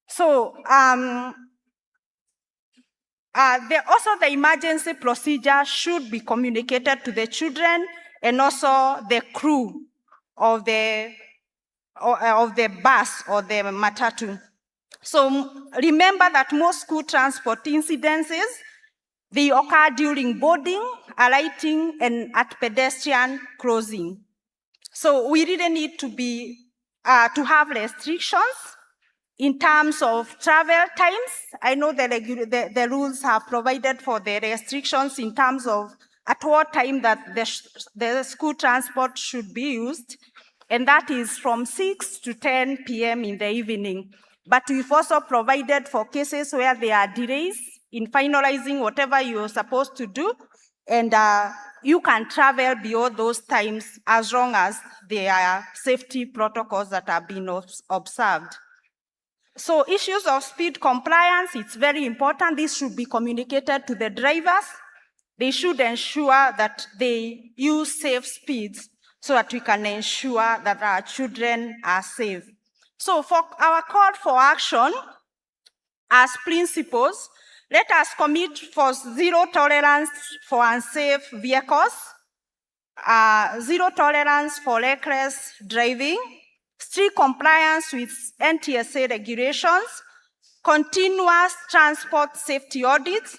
So also the emergency procedure should be communicated to the children and also the crew of the bus or the matatu. So remember that most school transport incidences, they occur during boarding, alighting, and at pedestrian crossing. So we really need to have restrictions in terms of travel times. I know the rules have provided for the restrictions in terms of at what time that the school transport should be used, and that is from 6 to 10 p.m. in the evening. But we've also provided for cases where there are delays in finalizing whatever you're supposed to do, and you can travel beyond those times as long as there are safety protocols that are being observed. So issues of speed compliance, it's very important. This should be communicated to the drivers. They should ensure that they use safe speeds so that we can ensure that our children are safe. So for our call for action, as principles, let us commit for zero tolerance for unsafe vehicles, zero tolerance for reckless driving, strict compliance with NTSA regulations, continuous transport safety audits,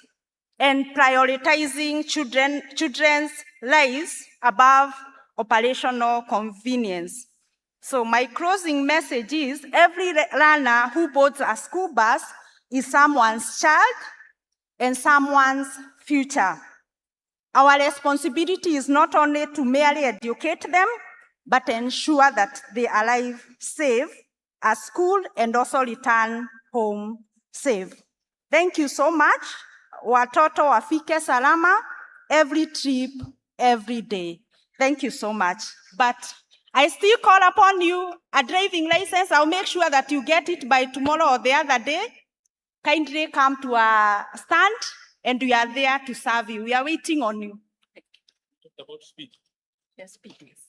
and prioritizing children's lives above operational convenience. So my closing message is every learner who boards a school bus is someone's child and someone's future. Our responsibility is not only to merely educate them, but ensure that they arrive safe at school and also return home safe. Thank you so much. Watoto wafike salama every trip, every day. Thank you so much. But I still call upon you, a driving license, I'll make sure that you get it by tomorrow or the other day. Kindly come to our stand and we are there to serve you. We are waiting on you. Talk about speed. Yes, speed, please.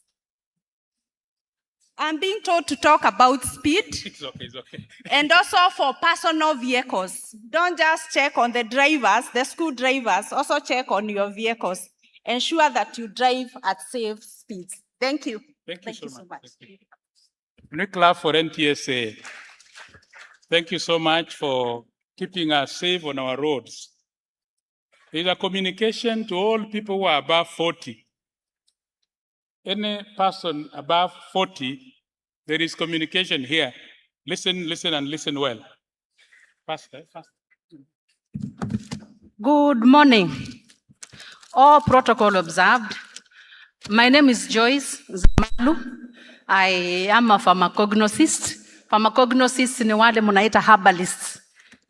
I'm being told to talk about speed. It's okay. And also for personal vehicles. Don't just check on the drivers, the school drivers, also check on your vehicles. Ensure that you drive at safe speeds. Thank you. Thank you so much. Can we clap for NTSA? Thank you so much for keeping us safe on our roads. There's a communication to all people who are above 40. Any person above 40, there is communication here. Listen, and listen well. Faster. Good morning. All protocol observed. My name is Joyce Zamalu. I am a pharmacognosist. Pharmacognosist ni wale munaita herbalists.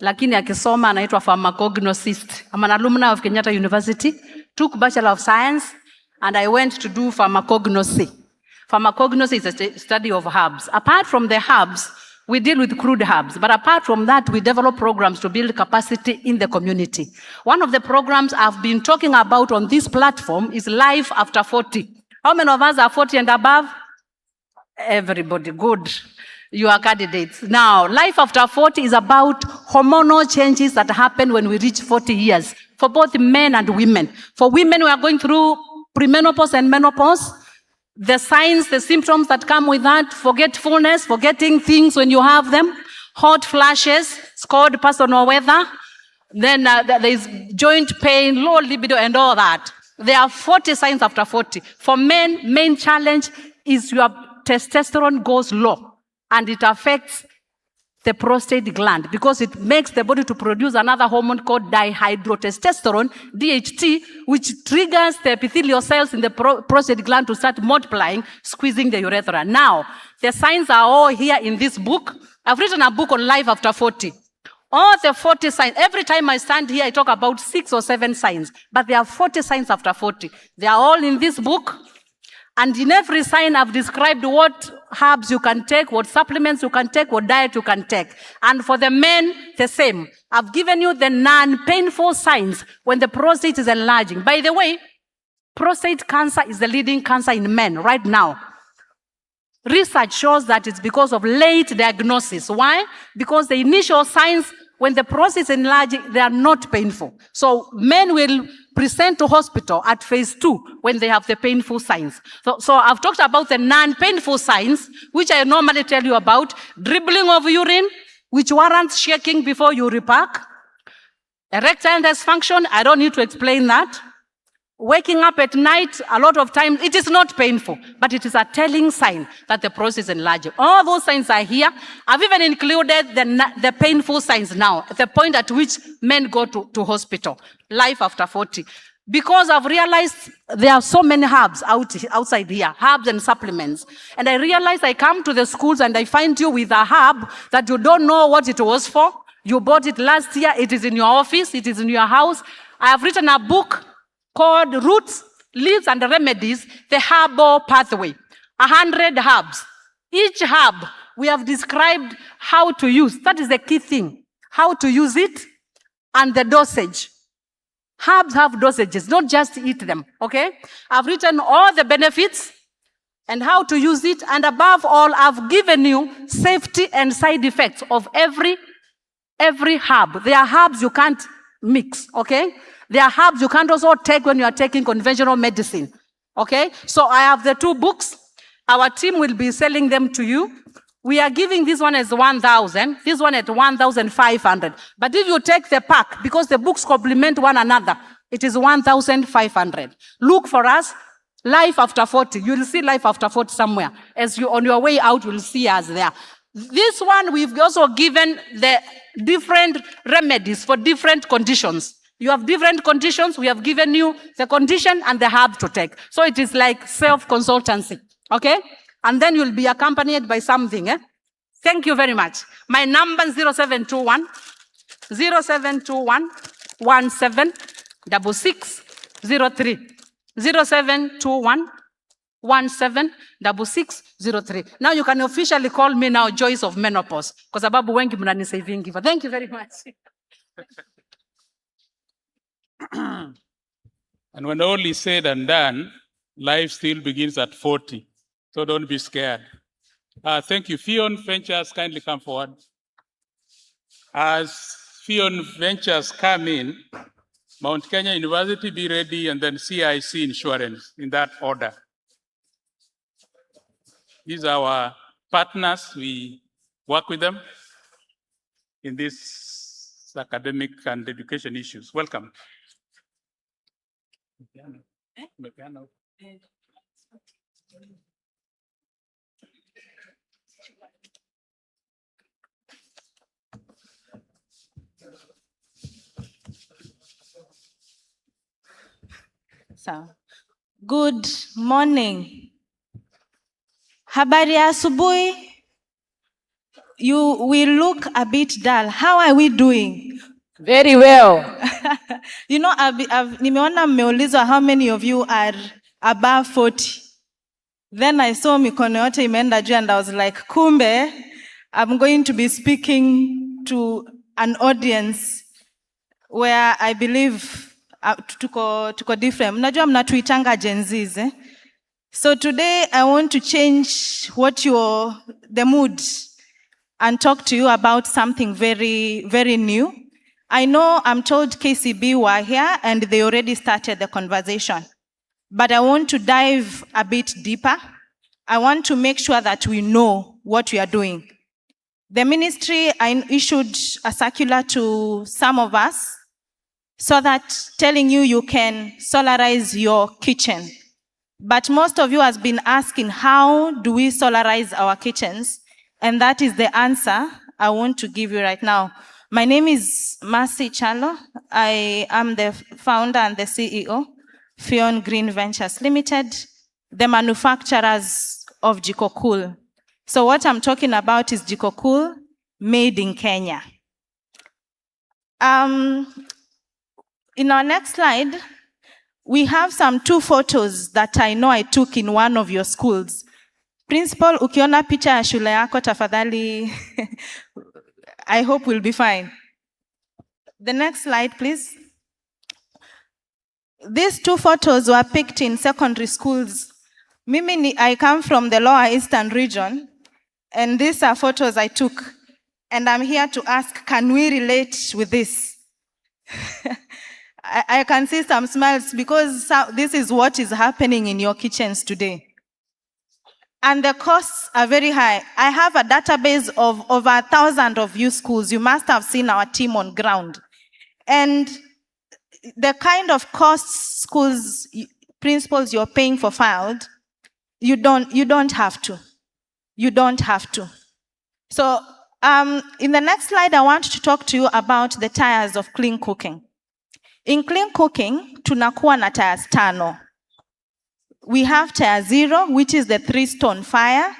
Lakini akisoma anaitwa pharmacognosist. I'm an alumna of Kenyatta University, took Bachelor of Science, and I went to do pharmacognosy. Pharmacognosy is a study of herbs. Apart from the herbs, we deal with crude herbs. But apart from that, we develop programs to build capacity in the community. One of the programs I've been talking about on this platform is Life After 40. How many of us are 40 and above? Everybody, good. You are candidates. Now, Life After 40 is about hormonal changes that happen when we reach 40 years, for both men and women. For women, we are going through premenopause and menopause. The signs, the symptoms that come with that, forgetfulness, forgetting things when you have them, hot flashes, it's called personal weather. Then there's joint pain, low libido, and all that. There are 40 signs after 40. For men, main challenge is your testosterone goes low, and it affects the prostate gland because it makes the body to produce another hormone called dihydrotestosterone, DHT, which triggers the epithelial cells in the prostate gland to start multiplying, squeezing the urethra. Now, the signs are all here in this book. I've written a book on Life After 40. All the 40 signs, every time I stand here, I talk about 6 or 7 signs, but there are 40 signs after 40. They are all in this book. And in every sign, I've described what herbs you can take, what supplements you can take, what diet you can take. And for the men, the same. I've given you the non-painful signs when the prostate is enlarging. By the way, prostate cancer is the leading cancer in men right now. Research shows that it's because of late diagnosis. Why? Because the initial signs, when the prostate is enlarging, they are not painful. So men will present to hospital at phase 2 when they have the painful signs. So I've talked about the non-painful signs, which I normally tell you about. Dribbling of urine, which warrants shaking before you repack. Erectile dysfunction, I don't need to explain that. Waking up at night, a lot of times, it is not painful, but it is a telling sign that the prostate is enlarging. All those signs are here. I've even included the painful signs now, at the point at which men go to hospital, Life After 40. Because I've realized there are so many herbs outside here, herbs and supplements. And I realized I come to the schools and I find you with a herb that you don't know what it was for. You bought it last year, it is in your office, it is in your house. I have written a book called Roots, Leaves and Remedies, the Herbal Pathway. 100 herbs. Each herb, we have described how to use. That is the key thing. How to use it and the dosage. Herbs have dosages, not just eat them, okay? I've written all the benefits and how to use it, and above all, I've given you safety and side effects of every herb. There are herbs you can't mix, okay? There are herbs you can't also take when you are taking conventional medicine, okay? So I have the 2 books. Our team will be selling them to you. We are giving this one as 1,000, this one at 1,500. But if you take the pack, because the books complement one another, it is 1,500. Look for us, Life After 40. You will see Life After 40 somewhere. As you on your way out, you will see us there. This one, we've also given the different remedies for different conditions. You have different conditions, we have given you the condition and the herb to take. So it is like self-consultancy, okay? And then you'll be accompanied by something, eh? Thank you very much. My number is 0721 176603. 0721 176603. Now you can officially call me now Joyce of Menopause, because sababu wengi mnanisaving giver. Thank you very much. And when all is said and done, life still begins at 40. So don't be scared. Thank you. Fion Ventures, kindly come forward. As Fion Ventures come in, Mount Kenya University, be ready, and then CIC Insurance, in that order. These are our partners. We work with them in these academic and education issues. Welcome. So, good morning. Habari ya asubuhi. You will look a bit dull. How are we doing? Very well. You know, nimeona mmeulizwa how many of you are above 40. Then I saw mikono yote imeenda juu and I was like, kumbe, I'm going to be speaking to an audience where I believe tuko different. Mnajua mnatuitanga Gen Zs, eh? So today I want to change the mood and talk to you about something very, very new. I know I'm told KCB were here and they already started the conversation. But I want to dive a bit deeper. I want to make sure that we know what we are doing. The ministry issued a circular to some of us so that telling you can solarize your kitchen. But most of you has been asking, how do we solarize our kitchens? And that is the answer I want to give you right now. My name is Mercy Chalo. I am the founder and the CEO, Fion Green Ventures Limited, the manufacturers of Jiko Cool. So what I'm talking about is Jiko Cool, made in Kenya. In our next slide, we have two photos that I know I took in one of your schools. Principal, ukiona picha ya shule yako tafadhali, I hope we'll be fine. The next slide, please. These two photos were picked in secondary schools. I come from the Lower Eastern region, and these are photos I took. And I'm here to ask, can we relate with this? I can see some smiles because this is what is happening in your kitchens today. And the costs are very high. I have a database of over 1,000 of you schools. You must have seen our team on ground. And the kind of costs schools, principals you're paying for filed, you don't have to. You don't have to. So in the next slide, I want to talk to you about the tiers of clean cooking. In clean cooking, tunakuwa na tiers 5. We have tier 0, which is the 3-stone fire,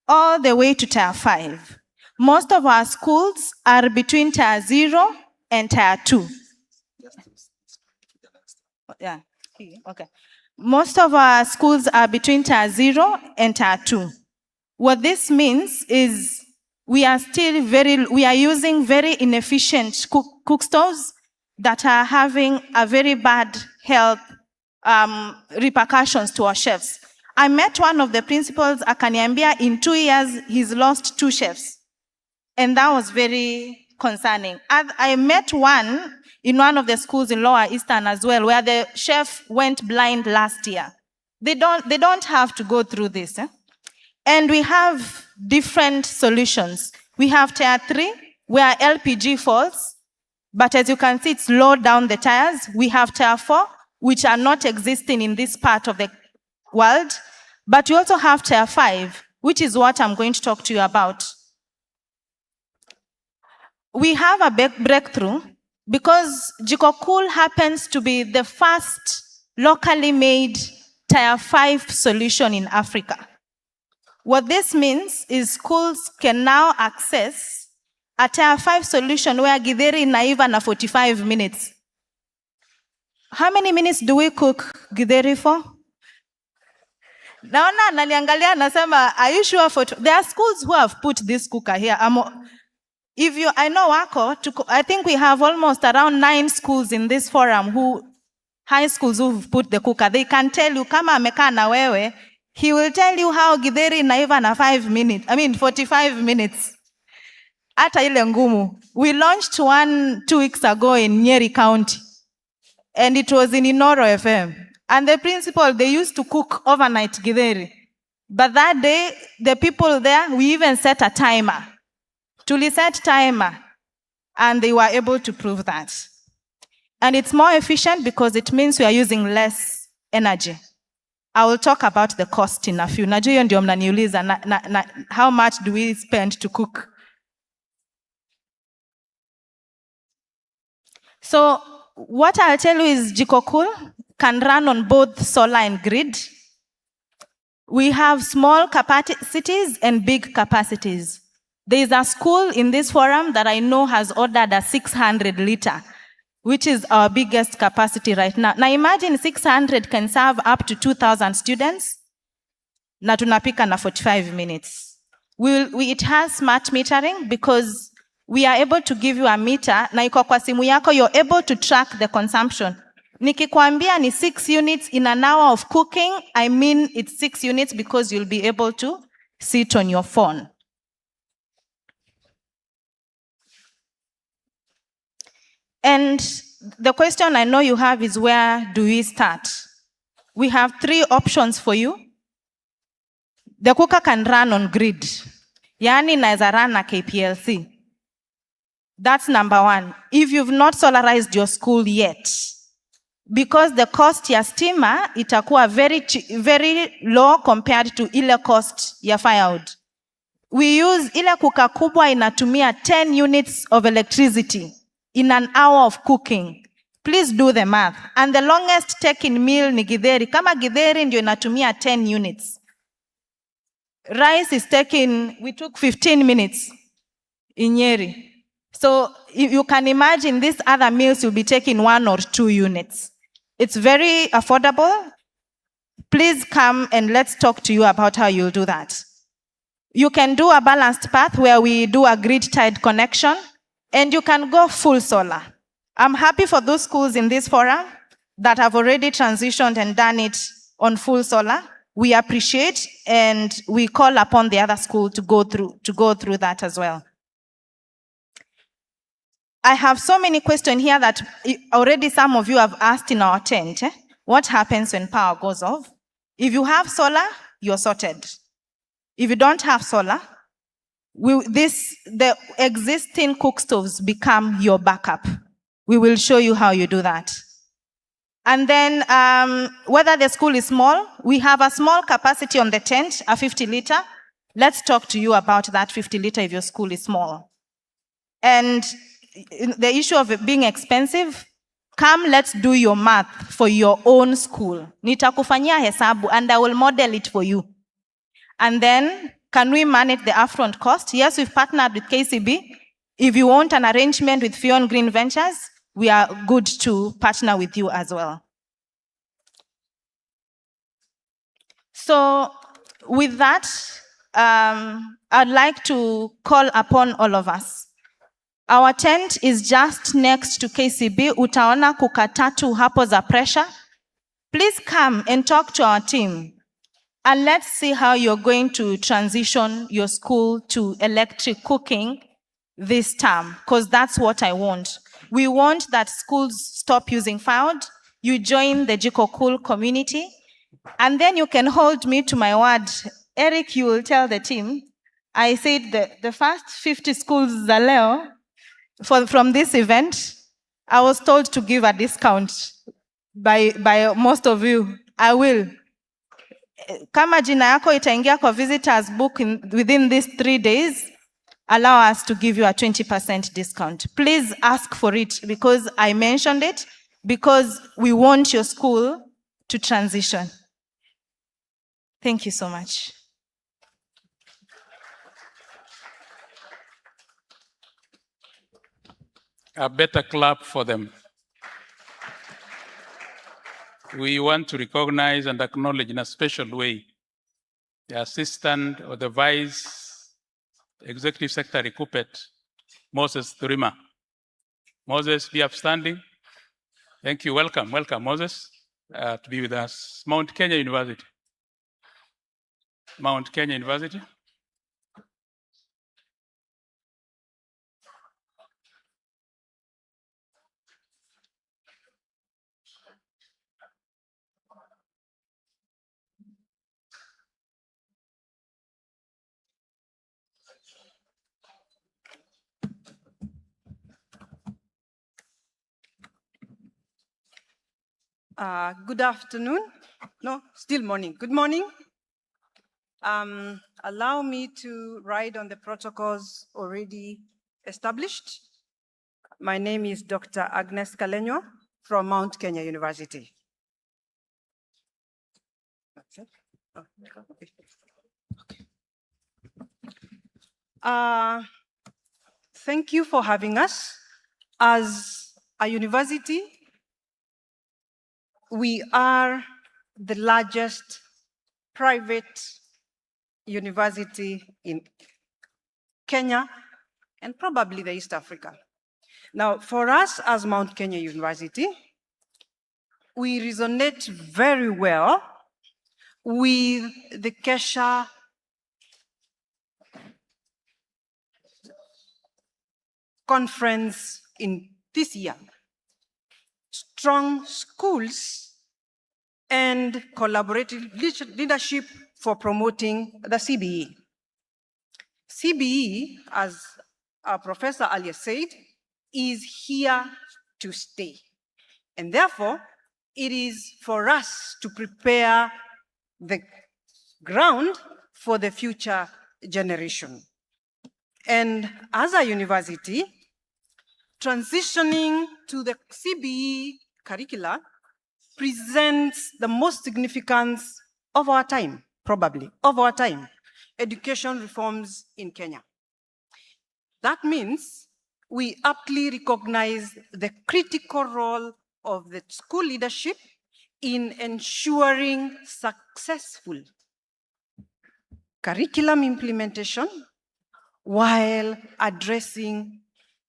all the way to tier 5. Most of our schools are between tier 0 and tier 2. Yeah, okay. Most of our schools are between tier 0 and tier 2. What this means is we are using very inefficient cook stoves that are having a very bad health repercussions to our chefs. I met one of the principals, akaniambia, in 2 years, he's lost 2 chefs. And that was very concerning. I met one in one of the schools in Lower Eastern as well, where the chef went blind last year. They don't have to go through this. Eh? And we have different solutions. We have tier 3, where LPG falls, but as you can see, it's low down the tires. We have tier 4, which are not existing in this part of the world. But we also have tier 5, which is what I'm going to talk to you about. We have a breakthrough because Jikokool happens to be the first locally made tier 5 solution in Africa. What this means is schools can now access a tier 5 solution where githeri inaiva na 45 minutes. How many minutes do we cook githeri for? Naona naniangalia nasema, are you sure there are schools who have put this cooker here. I know wako, I think we have almost around 9 schools in this forum high schools who've put the cooker. They can tell you, kama amekaa na wewe, he will tell you how githeri inaiva na 45 minutes. Hata ile ngumu. We launched one 2 weeks ago in Nyeri County. And it was in Inoro FM. And the principal, they used to cook overnight githeri. But that day, the people there, we even set a timer. Set timer. And they were able to prove that. And it's more efficient because it means we are using less energy. I will talk about the cost in a few. Najua hiyo ndio mnaniuliza, how much do we spend to cook? So what I'll tell you is Jikokool can run on both solar and grid. We have small capacities and big capacities. There is a school in this forum that I know has ordered a 600 liter, which is our biggest capacity right now. Now imagine 600 can serve up to 2,000 students. Na tunapika na 45 minutes. It has smart metering because we are able to give you a meter, na iko kwa simu yako, you're able to track the consumption. Nikikwambia ni 6 units in an hour of cooking, I mean it's 6 units because you'll be able to see it on your phone. And the question I know you have is, where do we start? We have 3 options for you. The cooker can run on grid. Yani naeza run na KPLC. That's number 1. If you've not solarized your school yet, because the cost ya stima itakuwa very low compared to ile cost ya firewood. We use ile kuka kubwa inatumia 10 units of electricity in an hour of cooking. Please do the math. And the longest taken meal ni githeri. Kama githeri ndio inatumia 10 units. Rice is we took 15 minutes in Nyeri. So you can imagine these other meals will be taking 1 or 2 units. It's very affordable. Please come and let's talk to you about how you'll do that. You can do a balanced path where we do a grid-tied connection, and you can go full solar. I'm happy for those schools in this forum that have already transitioned and done it on full solar. We appreciate, and we call upon the other school to go through that as well. I have so many questions here that already some of you have asked in our tent. What happens when power goes off? If you have solar, you're sorted. If you don't have solar, the existing cook stoves become your backup. We will show you how you do that. And then whether the school is small, we have a small capacity on the tent, a 50 liter. Let's talk to you about that 50 liter if your school is small. And the issue of it being expensive, come, let's do your math for your own school. Nitakufanyia hesabu and I will model it for you. And then, can we manage the upfront cost? Yes, we've partnered with KCB. If you want an arrangement with Fion Green Ventures, we are good to partner with you as well. So, with that, I'd like to call upon all of us. Our tent is just next to KCB. Utaona kuka tatu hapo za pressure. Please come and talk to our team. And let's see how you're going to transition your school to electric cooking this term, because that's what I want. We want that schools stop using firewood. You join the Jikokool community, and then you can hold me to my word. Eric, you will tell the team, I said the first 50 schools Zaleo from this event, I was told to give a discount by most of you. I will. Kama jina yako itaingia kwa visitors book within these 3 days, allow us to give you a 20% discount. Please ask for it because I mentioned it, because we want your school to transition. Thank you so much. A better clap for them. We want to recognize and acknowledge in a special way the Assistant or the Vice Executive Secretary Kupet, Moses Thurima. Moses, be upstanding. Thank you. Welcome, Moses, to be with us. Mount Kenya University. Mount Kenya University. Good afternoon. No, still morning. Good morning. Allow me to ride on the protocols already established. My name is Dr. Agnes Kalenywa from Mount Kenya University. Thank you for having us. As a university, we are the largest private university in Kenya and probably the East Africa. Now, for us as Mount Kenya University, we resonate very well with the KESSHA conference in this year. Strong schools and collaborative leadership for promoting the CBE. CBE, as our professor earlier said, is here to stay. And therefore, it is for us to prepare the ground for the future generation. And as a university, transitioning to the CBE curricula presents the most significance of our time, probably, of our time, education reforms in Kenya. That means we aptly recognize the critical role of the school leadership in ensuring successful curriculum implementation while addressing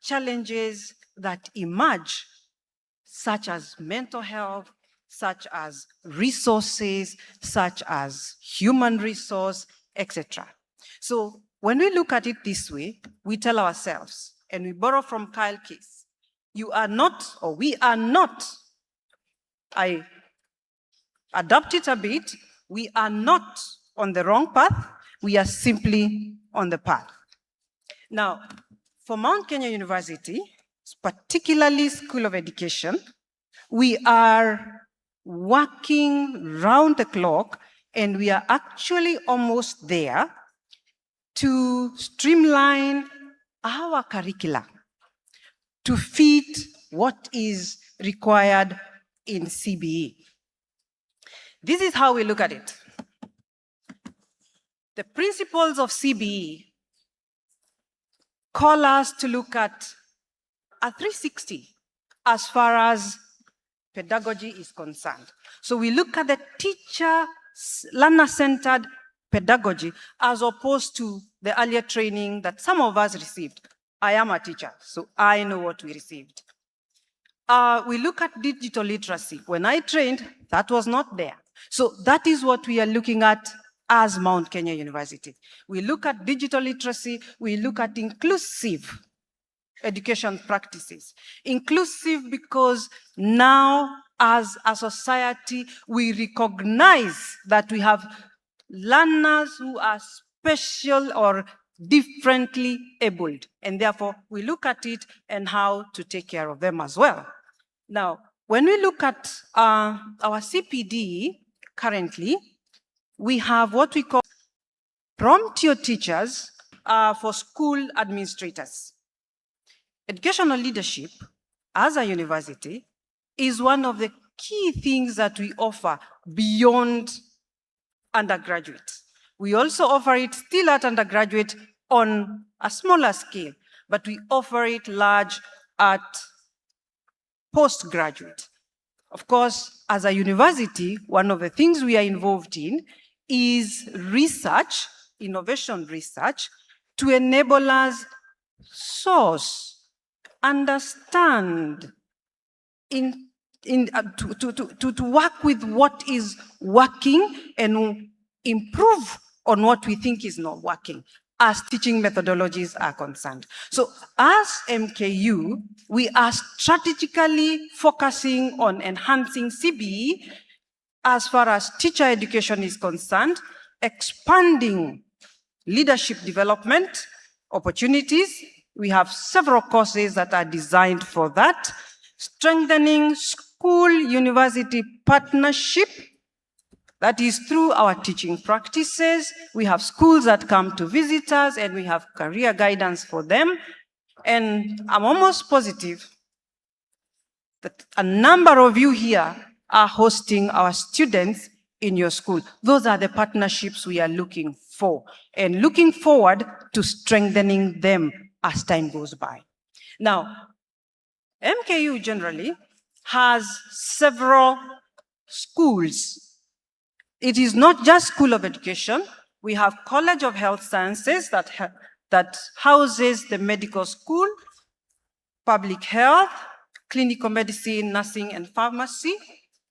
challenges that emerge, such as mental health, such as resources, such as human resource, etc. So when we look at it this way, we tell ourselves, and we borrow from Kyle Case, you are not, or we are not, I adapt it a bit, we are not on the wrong path, we are simply on the path. Now, for Mount Kenya University, particularly School of Education, we are working round the clock, and we are actually almost there to streamline our curricula to fit what is required in CBE. This is how we look at it. The principles of CBE call us to look at a 360 as far as pedagogy is concerned. So we look at the teacher, learner-centered pedagogy as opposed to the earlier training that some of us received. I am a teacher, so I know what we received. We look at digital literacy. When I trained, that was not there. So that is what we are looking at as Mount Kenya University. We look at digital literacy, we look at inclusive education practices. Inclusive because now as a society, we recognize that we have learners who are special or differently abled. And therefore, we look at it and how to take care of them as well. Now, when we look at our CPD currently, we have what we call prompt your teachers for school administrators. Educational leadership as a university is one of the key things that we offer beyond undergraduate. We also offer it still at undergraduate on a smaller scale, but we offer it large at postgraduate. Of course, as a university, one of the things we are involved in is research, innovation research, to enable us source, understand, to work with what is working and improve on what we think is not working as teaching methodologies are concerned. So as MKU, we are strategically focusing on enhancing CBE as far as teacher education is concerned, expanding leadership development opportunities. We have several courses that are designed for that, strengthening school-university partnership. That is through our teaching practices. We have schools that come to visit us and we have career guidance for them. And I'm almost positive that a number of you here are hosting our students in your school. Those are the partnerships we are looking for and looking forward to strengthening them as time goes by. Now, MKU generally has several schools. It is not just School of Education. We have College of Health Sciences that houses the medical school, public health, clinical medicine, nursing, and pharmacy.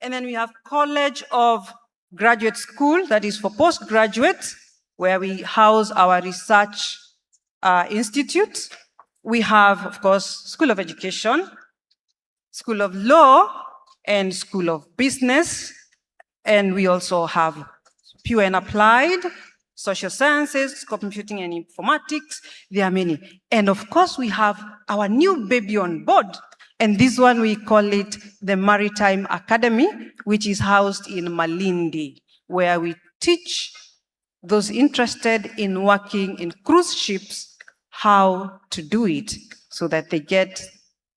And then we have College of Graduate School, that is for postgraduates, where we house our research institute. We have, of course, School of Education, School of Law, and School of Business. And we also have pure and applied, social sciences, computing and informatics. There are many. And of course, we have our new baby on board. And this one, we call it the Maritime Academy, which is housed in Malindi, where we teach those interested in working in cruise ships how to do it so that they get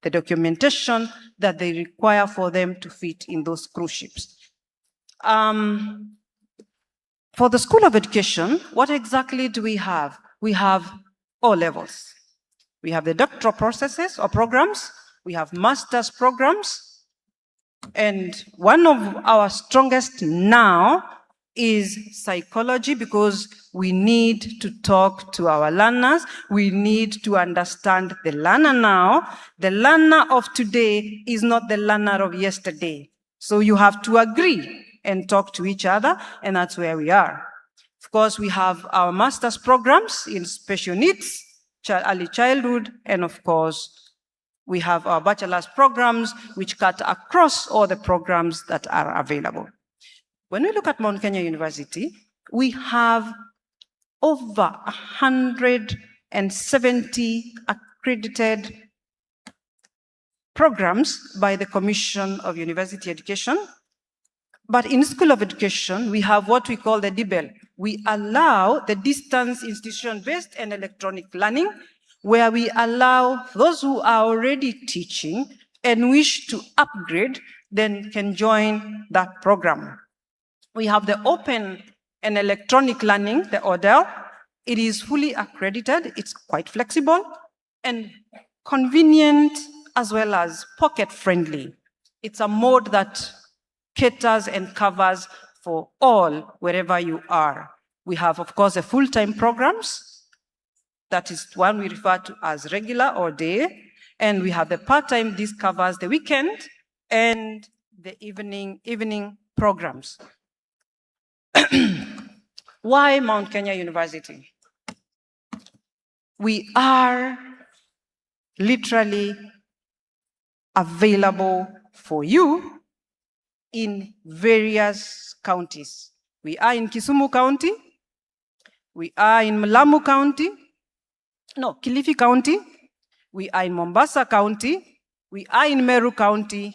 the documentation that they require for them to fit in those cruise ships. For the School of Education, what exactly do we have? We have all levels. We have the doctoral processes or programs. We have master's programs. And one of our strongest now is psychology, because we need to talk to our learners. We need to understand the learner now. The learner of today is not the learner of yesterday. So you have to agree and talk to each other, and that's where we are. Of course, we have our master's programs in special needs, early childhood, and of course, we have our bachelor's programs, which cut across all the programs that are available. When we look at Mount Kenya University, we have over 170 accredited programs by the Commission of University Education. But in School of Education, we have what we call the DBEL. We allow the distance institution-based and electronic learning, where we allow those who are already teaching and wish to upgrade, then can join that program. We have the open and electronic learning, the ODEL. It is fully accredited. It's quite flexible and convenient, as well as pocket-friendly. It's a mode that caters and covers for all, wherever you are. We have, of course, the full-time programs. That is one we refer to as regular or day. And we have the part-time. This covers the weekend and the evening programs. Why Mount Kenya University? We are literally available for you in various counties. We are in Kisumu County. We are in Lamu County. No, Kilifi County. We are in Mombasa County. We are in Meru County.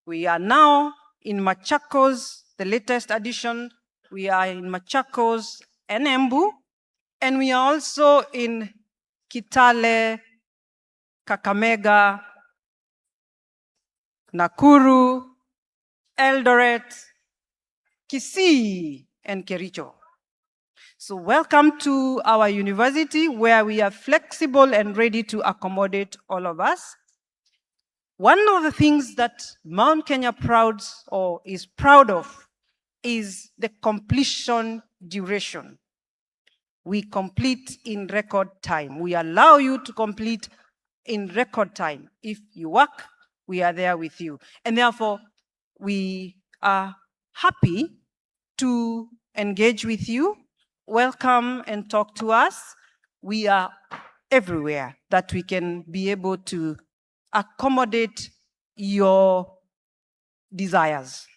We are now in Machakos, the latest addition. We are in Machakos and Embu. And we are also in Kitale, Kakamega, Nakuru, Eldoret, Kisii, and Kericho. So welcome to our university where we are flexible and ready to accommodate all of us. One of the things that Mount Kenya is proud of is the completion duration. We complete in record time. We allow you to complete in record time. If you work, we are there with you. And therefore, we are happy to engage with you. Welcome and talk to us. We are everywhere that we can be able to accommodate your desires.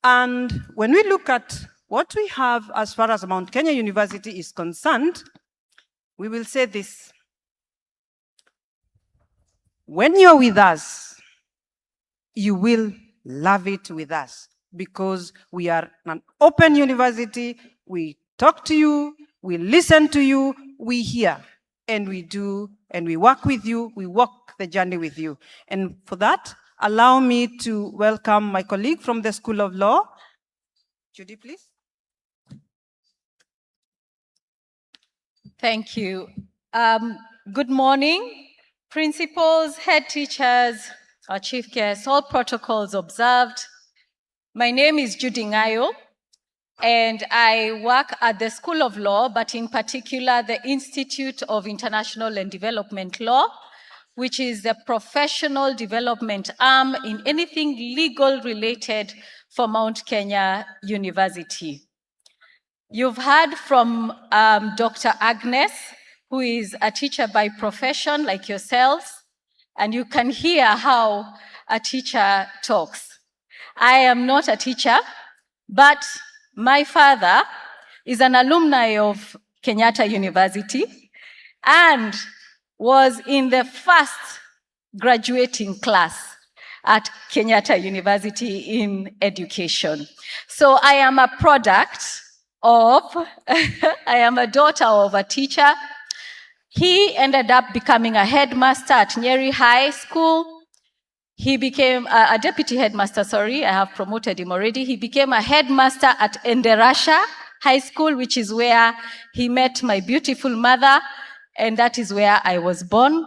And when we look at what we have as far as Mount Kenya University is concerned, we will say this. When you're with us, you will love it with us because we are an open university. We talk to you, we listen to you, we hear, and we do, and we work with you, we walk the journey with you. And for that, allow me to welcome my colleague from the School of Law. Judy, please. Thank you. Good morning, principals, head teachers, our chief guests, all protocols observed. My name is Judy Ngayo, and I work at the School of Law, but in particular, the Institute of International and Development Law, which is the professional development arm in anything legal related for Mount Kenya University. You've heard from Dr. Agnes, who is a teacher by profession like yourselves, and you can hear how a teacher talks. I am not a teacher, but my father is an alumni of Kenyatta University and was in the first graduating class at Kenyatta University in education. So I am a product of, I am a daughter of a teacher. He ended up becoming a headmaster at Nyeri High School. He became a deputy headmaster, sorry, I have promoted him already. He became a headmaster at Enderasha High School, which is where he met my beautiful mother, and that is where I was born.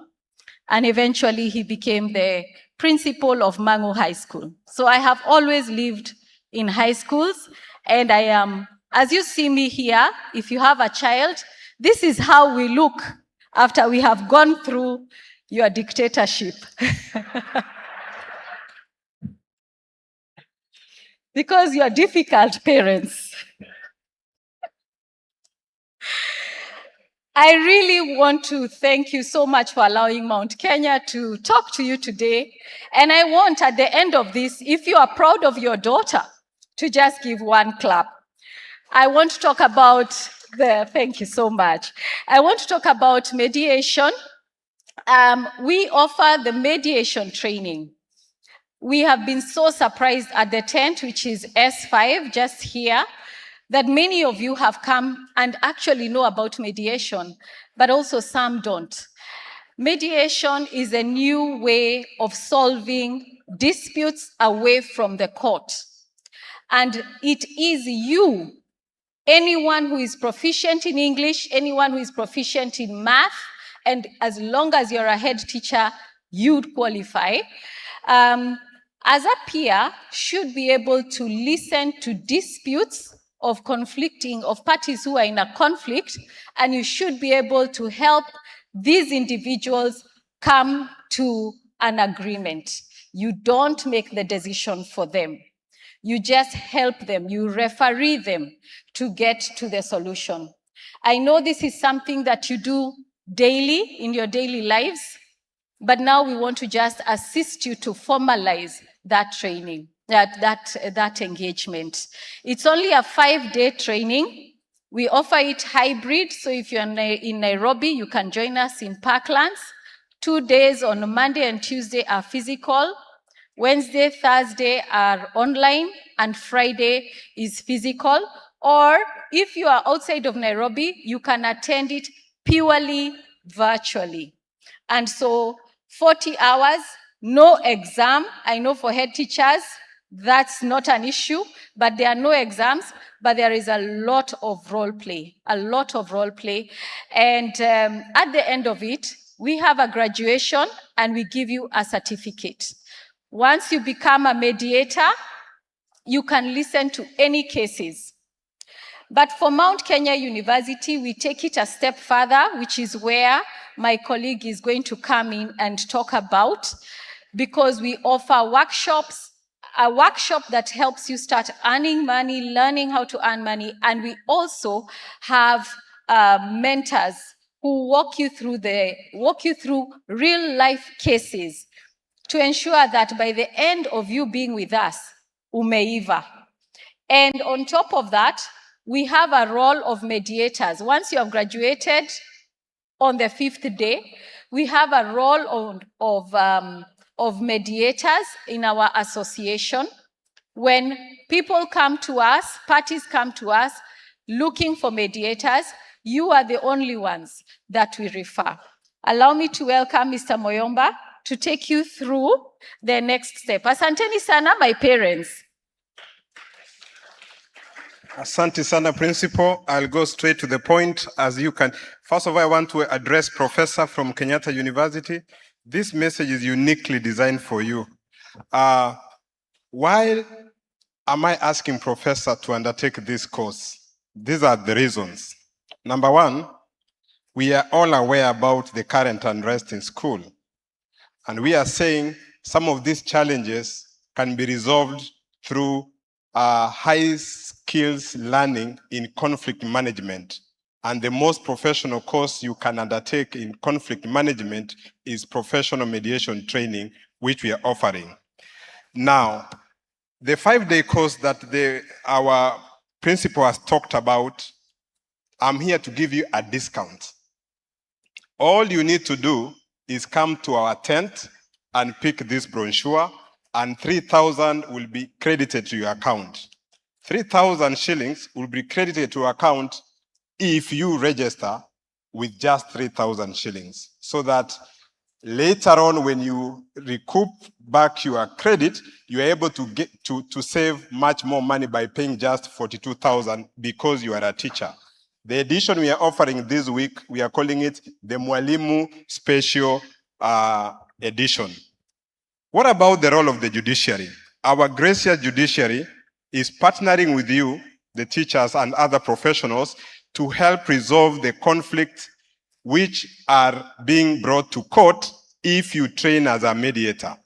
And eventually he became the principal of Mangu High School. So I have always lived in high schools, and I am, as you see me here, if you have a child, this is how we look after we have gone through your dictatorship. Because you're difficult parents. I really want to thank you so much for allowing Mount Kenya to talk to you today. And I want at the end of this, if you are proud of your daughter, to just give one clap. I want to talk about thank you so much. I want to talk about mediation. We offer the mediation training. We have been so surprised at the tent, which is S5, just here, that many of you have come and actually know about mediation, but also some don't. Mediation is a new way of solving disputes away from the court. And it is you, anyone who is proficient in English, anyone who is proficient in math, and as long as you're a head teacher, you'd qualify. As a peer, should be able to listen to disputes of parties who are in a conflict, and you should be able to help these individuals come to an agreement. You don't make the decision for them. You just help them, you referee them to get to the solution. I know this is something that you do daily in your daily lives, but now we want to just assist you to formalize that training. that engagement. It's only a 5-day training. We offer it hybrid, so if you're in Nairobi, you can join us in Parklands. 2 days on Monday and Tuesday are physical. Wednesday, Thursday are online, and Friday is physical. Or if you are outside of Nairobi, you can attend it purely virtually. And so 40 hours, no exam. I know for head teachers, that's not an issue, but there are no exams, but there is a lot of role play, And at the end of it, we have a graduation and we give you a certificate. Once you become a mediator, you can listen to any cases. But for Mount Kenya University, we take it a step further, which is where my colleague is going to come in and talk about, because we offer workshops, a workshop that helps you start earning money, learning how to earn money, and we also have mentors who walk you through real life cases to ensure that by the end of you being with us, umeiva. And on top of that, we have a role of mediators. Once you have graduated on the 5th day, we have a role of mediators in our association. When people come to us, parties come to us looking for mediators, you are the only ones that we refer. Allow me to welcome Mr. Moyomba to take you through the next step. Asanteni sana, my parents. Asante sana, Principal. I'll go straight to the point as you can. First of all, I want to address Professor from Kenyatta University. This message is uniquely designed for you. Why am I asking Professor to undertake this course? These are the reasons. Number one, we are all aware about the current unrest in school. And we are saying some of these challenges can be resolved through high skills learning in conflict management. And the most professional course you can undertake in conflict management is professional mediation training, which we are offering. Now, the 5-day course that our principal has talked about, I'm here to give you a discount. All you need to do is come to our tent and pick this brochure, and 3,000 will be credited to your account. 3,000 shillings will be credited to your account if you register with just 3,000 shillings, so that later on when you recoup back your credit, you are able to get to save much more money by paying just 42,000 because you are a teacher. The edition we are offering this week, we are calling it the Mwalimu Special Edition. What about the role of the judiciary? Our gracious judiciary is partnering with you, the teachers and other professionals, to help resolve the conflicts which are being brought to court if you train as a mediator.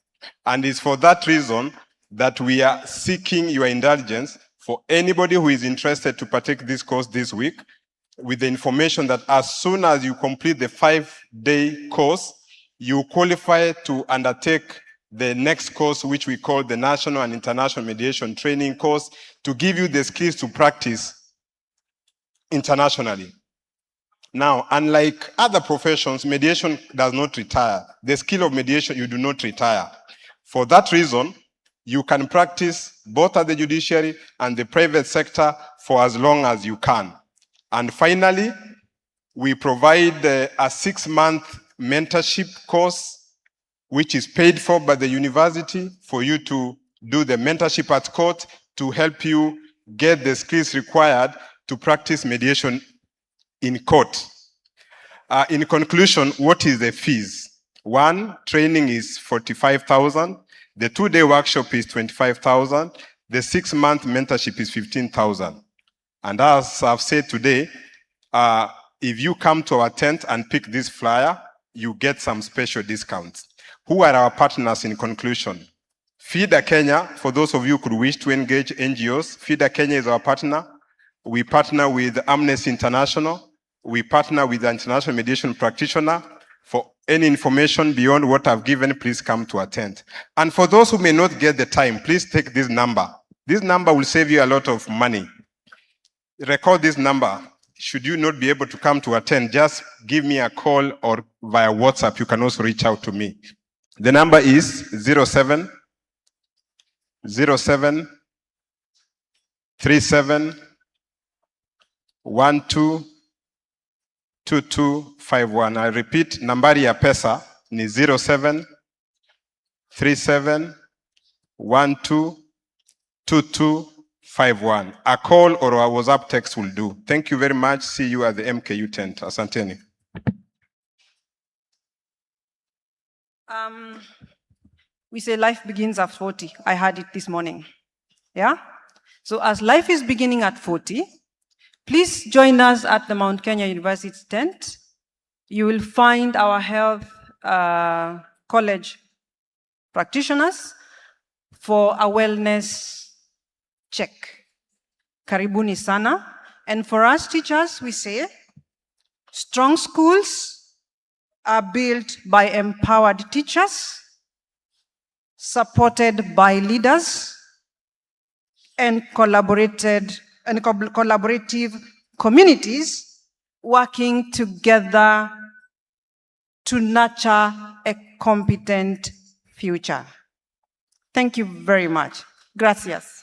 And it's for that reason that we are seeking your indulgence for anybody who is interested to partake this course this week, with the information that as soon as you complete the 5-day course, you qualify to undertake the next course, which we call the National and International Mediation Training course, to give you the skills to practice internationally. Now, unlike other professions, mediation does not retire. The skill of mediation, you do not retire. For that reason, you can practice both at the judiciary and the private sector for as long as you can. And finally, we provide a 6-month mentorship course, which is paid for by the university for you to do the mentorship at court to help you get the skills required to practice mediation in court. In conclusion, what is the fees? One, training is 45,000. The 2-day workshop is 25,000. The 6-month mentorship is 15,000. And as I've said today, if you come to our tent and pick this flyer, you get some special discounts. Who are our partners in conclusion? FIDA Kenya, for those of you who could wish to engage NGOs, FIDA Kenya is our partner. We partner with Amnesty International. We partner with the International Mediation Practitioner. For any information beyond what I've given, please come to attend. And for those who may not get the time, please take this number. This number will save you a lot of money. Record this number. Should you not be able to come to attend, just give me a call or via WhatsApp. You can also reach out to me. The number is 07 37 12 2251. I repeat, nambari ya pesa ni 07 37 12 2251. A call or a WhatsApp text will do. Thank you very much. See you at the MKU tent. Asanteni. We say life begins at 40. I heard it this morning. Yeah? So as life is beginning at 40, please join us at the Mount Kenya University tent. You will find our health college practitioners for a wellness check. Karibuni sana. And for us teachers, we say, strong schools are built by empowered teachers, supported by leaders, and collaborative communities working together to nurture a competent future. Thank you very much. Gracias.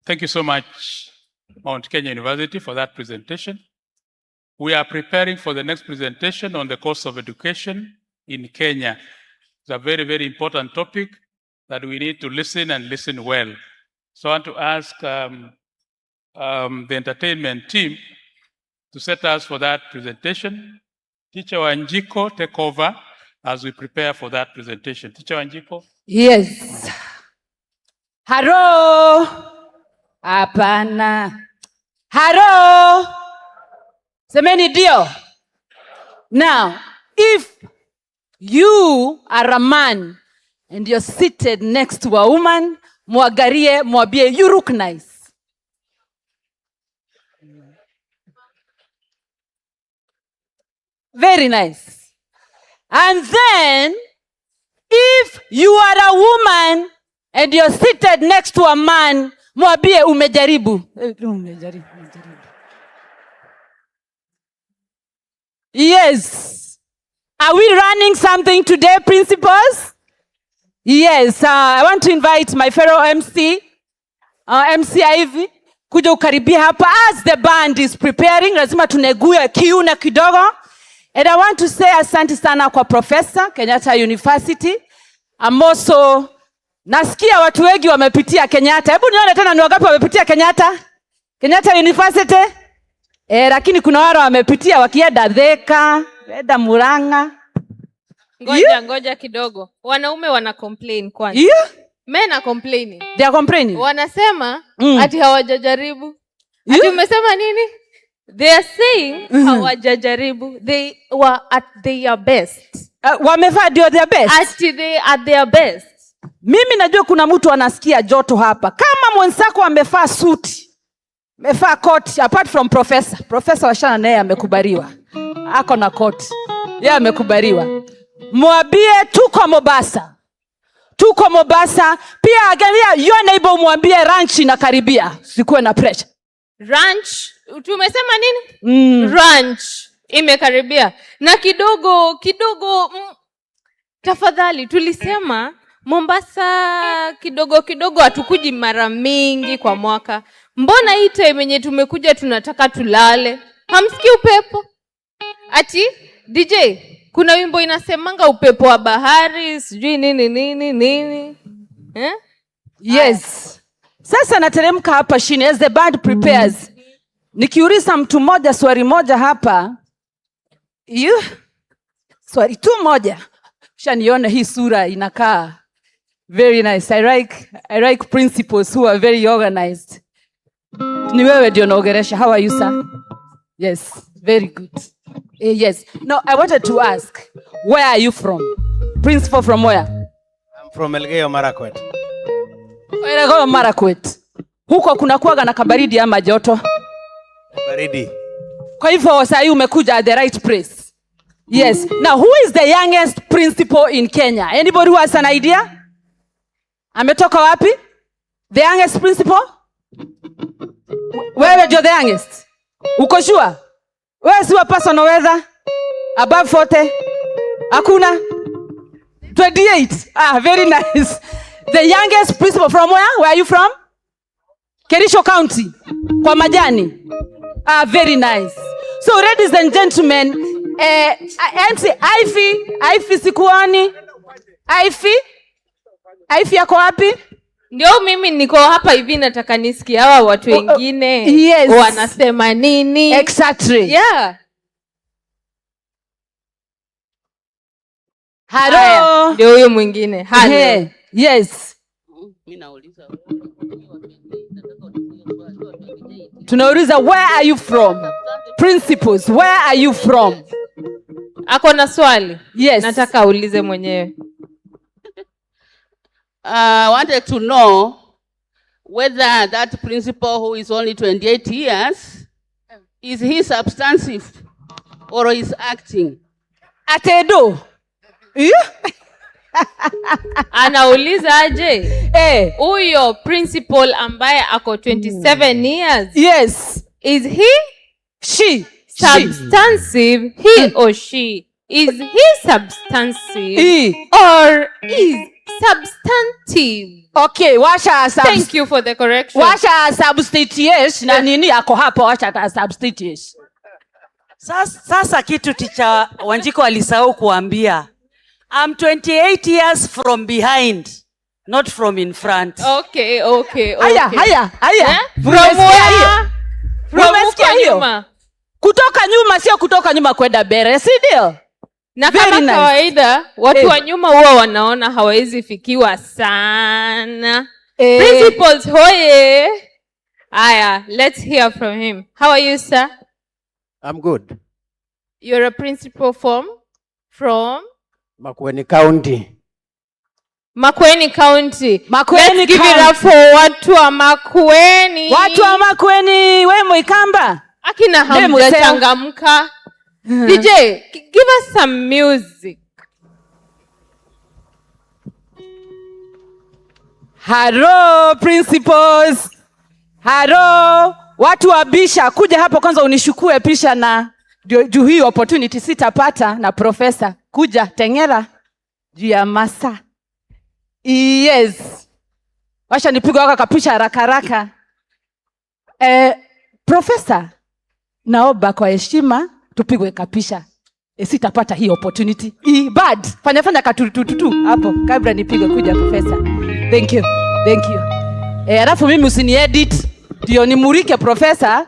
Thank you so much, Mount Kenya University, for that presentation. We are preparing for the next presentation on the cost of education in Kenya. It's a very, very important topic that we need to listen and listen well. So I want to ask the entertainment team to set us for that presentation. Teacher Wanjiko, take over as we prepare for that presentation. Teacher Wanjiko. Yes. Haro. Hapana. Haro. Semeni ndio. Now, if you are a man and you're seated next to a woman, muagarie, mwambie, you look nice. Very nice. And then, if you are a woman and you're seated next to a man, mwambie umejaribu. Umejaribu. Yes. Are we running something today, principals? Yes. I want to invite my fellow MC, MC Ivy, kuja ukaribia hapa. As the band is preparing, lazima tunegue kiuna kidogo. And I want to say asante sana kwa Professor Kenyatta University. I'm also, nasikia watu wengi wamepitia Kenyatta. Hebu nione tena ni wangapi wamepitia Kenyatta? Kenyatta University? Lakini kuna wale wamepitia wakienda Thika, wakienda Murang'a. Ngoja kidogo. Wanaume wana complain kwanza. Men are complaining. They are complaining. Wanasema ati hawajajaribu. Ati umesema nini? They are saying hawajajaribu. They were at their best. Wamefaa ndio their best. Ati they at their best. Mimi najua kuna mtu anasikia joto hapa. Kama mwenzako amefaa suti, amefaa koti, apart from professor. Professor washana naye amekubaliwa. Ako na koti. Yeye amekubaliwa. Mwambie tuko Mombasa. Tuko Mombasa. Pia angalia your neighbor mwambie ranch inakaribia. Sikuwe na pressure. Ranch, tumesema nini? Ranch imekaribia. Na kidogo tafadhali tulisema Mombasa kidogo hatukuji mara mingi kwa mwaka. Mbona hii time yenye tumekuja tunataka tulale? Hamsikii upepo? Ati DJ, kuna wimbo inasemanga upepo wa bahari, sijui nini. Yes. Sasa nateremka hapa chini as the band prepares. Nikiuliza mtu mmoja swali moja hapa. Swali tu moja. Kisha nione hii sura inakaa very nice. I like principals who are very organized. Ni wewe ndio naongelesha. How are you, sir? Yes, very good. Yes. No, I wanted to ask, where are you from? Principal from where? I'm from Elgeyo Marakwet. Elgeyo Marakwet. huko kuna kuwaga na kabaridi ama joto? Baridi. Kwa hivyo sasa umekuja at the right place. Yes. Now who is the youngest principal in Kenya? Anybody who has an idea? Ametoka wapi? The youngest principal? Wewe ndio the youngest? Uko sure? Wewe si wa personal weather? Above 40? Hakuna? 28. Ah, very nice. The youngest principal from where? Where are you from? Kerisho County. Kwa Majani. Ah, very nice. So ladies and gentlemen, Ivy sikuoni. Ivy yako wapi? Ndio mimi niko hapa hivi nataka nisikie hawa watu wengine yes. Wanasema nini? Exactly. Yeah. Hello. Ndio huyo mwingine. Hello. Hey. Yes. Mimi nauliza. Tunauliza where are you from? Principals, where are you from? Ako na swali? Yes. Nataka aulize mwenyewe. I wanted to know whether that principal who is only 28 years, is he substantive or is acting? Atedo. Anauliza aje? Huyo principal ambaye ako 27 years. Yes. Is he? She. Substantive? He or she? Is he substantive? Or is substantive? Okay, washa Thank you for the correction. Washa substitution na nini yako hapo, washa ta substitution. Sasa kitu ticha Wanjiko alisahau kuambia. I'm 28 years from behind, not from in front. Okay. Haya. From where? From nyuma. Kutoka nyuma sio kutoka nyuma kwenda mbele, si ndio? Na kama kawaida watu wa nyuma huwa wanaona hawezi fikiwa sana. Principals hoye. Aya, let's hear from him. How are you, sir? I'm good. You're a principal from Makueni County. Makueni County. Let's give it up for watu wa Makueni. Watu wa Makueni, we Mwikamba. Akina hamjachangamka. DJ, give us some music. Hello, principals. Hello. Watu wa Bisha, kuja hapo kwanza unishukue pisha na juu hii opportunity sitapata na profesa. Kuja tengera juu ya masa. Yes. Washa nipigwa waka kapisha haraka. Profesa, naomba kwa heshima tupigwe kapisha. Sitapata hii opportunity. Bad. Fanya katutututu hapo kabla nipigwe. Kuja profesa. Thank you. Alafu mimi usini edit ndio nimurike profesa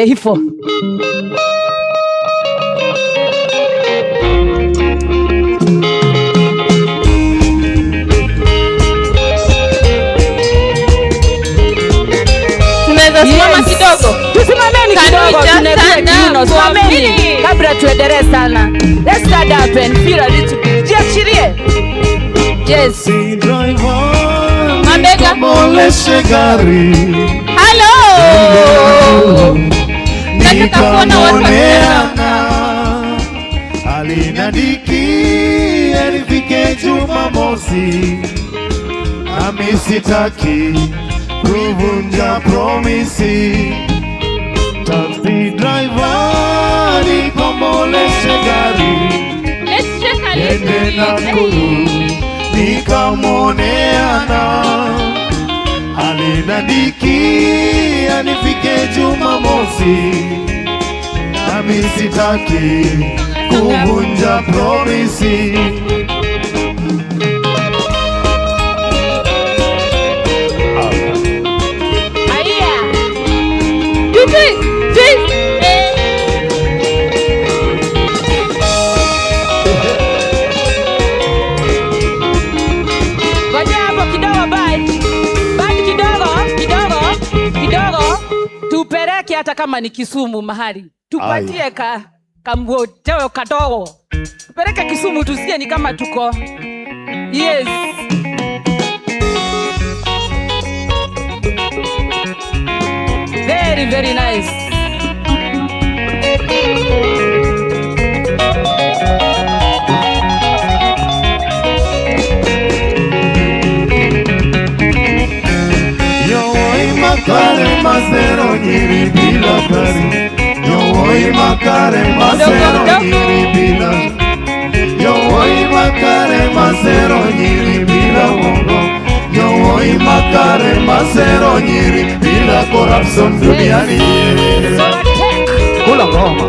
hifo. Tunaweza simama kidogo. Tusimameni kidogo, simameni kabla tuendelee sana. Let's stand up and feel a little bit. Jiachirie. Yes. Mabega. Hello. Nataka kuona watu alinadiki nifike Jumamosi, nami sitaki kuvunja promisi. Taxi driver nikomboleshe gari, ende Nakuru nikamoneana. Alinadiki nifike Jumamosi, nami sitaki kuvunja promisi. Tupeleke hata kama ni Kisumu mahali. Tupatie kamwoteo kadogo. Tupeleke Kisumu tusikie ni kama tuko. Yes. Very, very nice. Makare masero nyiri bila kari. Yowoi makare masero nyiri bila. Yowoi makare masero nyiri bila wongo. Yowoi makare masero nyiri bila corruption duniani. Kula ngoma.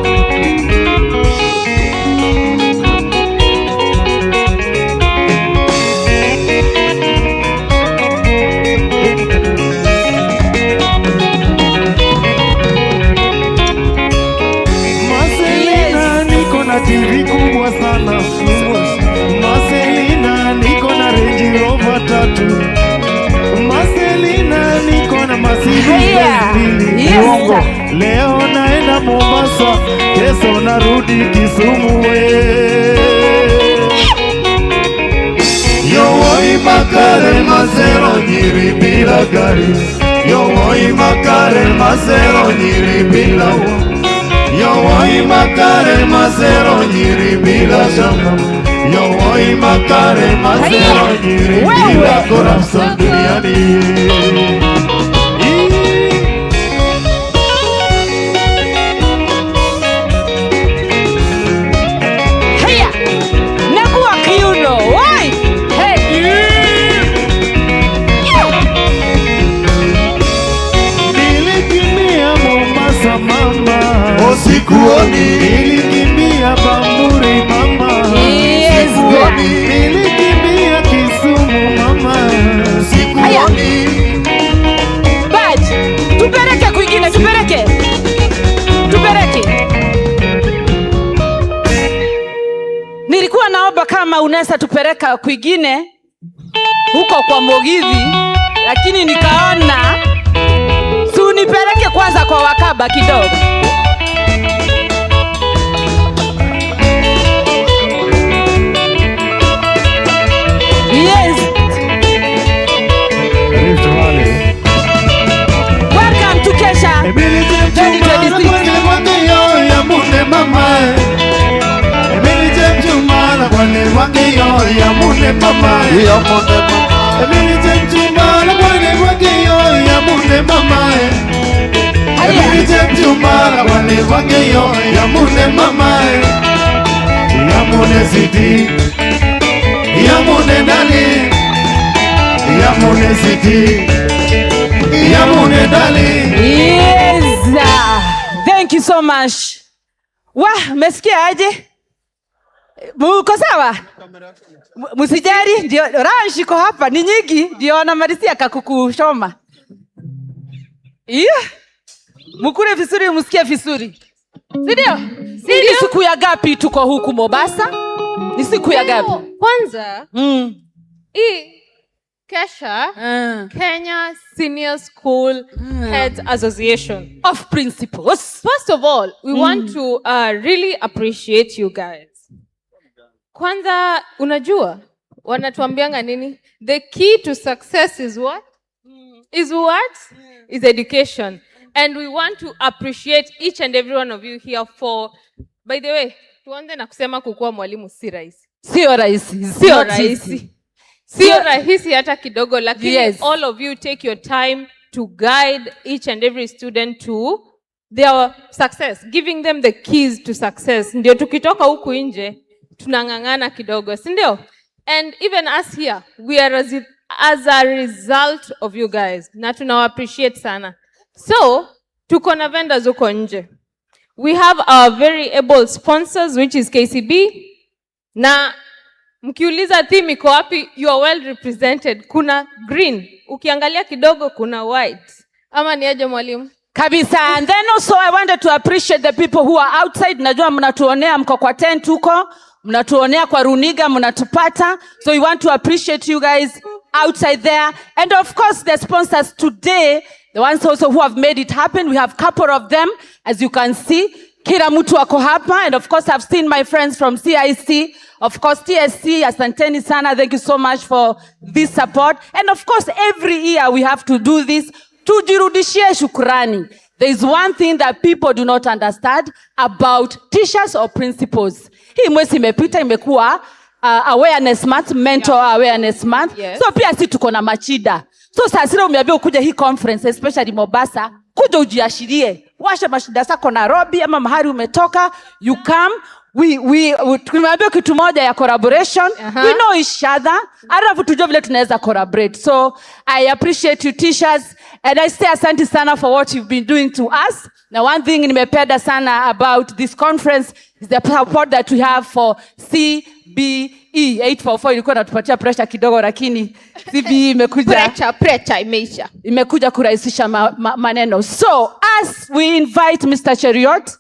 TV kubwa sana. Marcelina niko na Range Rover 3. Marcelina niko na Mercedes mbili. Uongo. Leo naenda Mombasa, kesho narudi Kisumu we. Yowoi makare masero nyiri bila gari. Yowoi makare masero nyiri bila wongo. Yowoi makare masero nyiri bila shamba. Yowoi makare masero nyiri bila corruption duniani. Haya, nakuwa kiuno. Why? Hey. Nilikimbia Mombasa mama. Sikuoni. Nilikimbia Bamburi mama. Sikuoni. Nilikimbia Kisumu mama. Sikuoni. Bad. Tupeleke kwingine, tupeleke. Nilikuwa naomba kama unaweza tupeleka kwingine huko kwa Mogithi, lakini nikaona nipeleke kwanza kwa Wakaba kidogo. Yes. Welcome to KESSHA 2026. Yamune City, Yamune Dali, Yamune City, Yamune Dali. Yes. Thank you so much. Wah, mesikia aje? Muko sawa? Musijari, ndio ranch iko hapa ni nyingi, ndio anamalizia kakukushoma. Yeah. Mukure vizuri, musikie vizuri. Sindio? Ni siku ya gapi tuko huku Mombasa? Ni siku ya gapi? Kwanza, KESSHA, Kenya Senior School Heads Association of Principals. First of all, we want to really appreciate you guys. Kwanza, unajua, wanatuambianga nini? The key to success is what? Is what? Is education. And we want to appreciate each and every one of you here for, by the way, tuanze na kusema kukuwa mwalimu si rahisi. Sio rahisi. Sio rahisi hata kidogo, lakini all of you take your time to guide each and every student to their success, giving them the keys to success. Ndio tukitoka huku nje, tunangangana kidogo, si ndio? And even us here, we are as a result of you guys. Na tunawa appreciate sana. So, tuko na vendors huko nje. We have our very able sponsors, which is KCB. Na mkiuliza theme iko wapi, you are well represented. Kuna green, ukiangalia kidogo kuna white. Ama ni aje mwalimu? Kabisa. And then also I wanted to appreciate the people who are outside. Najua mnatuonea mko kwa tent huko, mnatuonea kwa runiga, mnatupata. So we want to appreciate you guys outside there. And of course the sponsors today, the ones also who have made it happen. We have a couple of them, as you can see. Kila mtu wako hapa. And of course I've seen my friends from CIC. Of course TSC, asanteni sana. Thank you so much for this support. And of course every year we have to do this. Tujirudishie shukrani. There is one thing that people do not understand about teachers or principals. Hii mwezi imepita imekuwa awareness month, mental awareness month. Yes. So pia si tuko na machida. So sasa umeambia ukuja hii conference, especially Mombasa, kuja ujiashirie. Washa mashida zako Nairobi ama mahali umetoka, you come. Tumeambia kitu moja ya collaboration. We know each other. Alafu tujue vile tunaweza collaborate. So I appreciate you teachers and I say asante sana for what you've been doing to us. Now one thing nimependa sana about this conference is the support that we have for CBE 844. Ilikuwa natupatia pressure kidogo lakini CBE imekuja pressure imeisha. Imekuja kurahisisha maneno. So as we invite Mr. Cheriot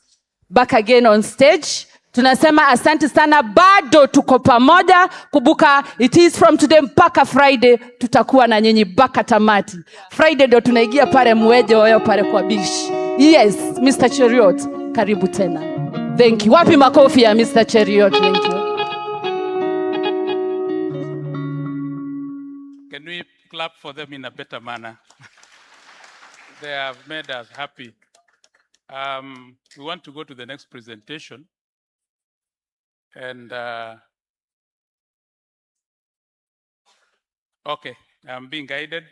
back again on stage, tunasema asante sana, bado tuko pamoja. Kubuka, it is from today mpaka Friday tutakuwa na nyinyi mpaka tamati. Friday ndio tunaingia pale mweje wao pale kwa bish. Yes, Mr. Cheriot, karibu tena. Thank you. Wapi makofi ya Mr. Cheriot? Thank you. Can we clap for them in a better manner? They have made us happy. We want to go to the next presentation. And okay, I'm being guided.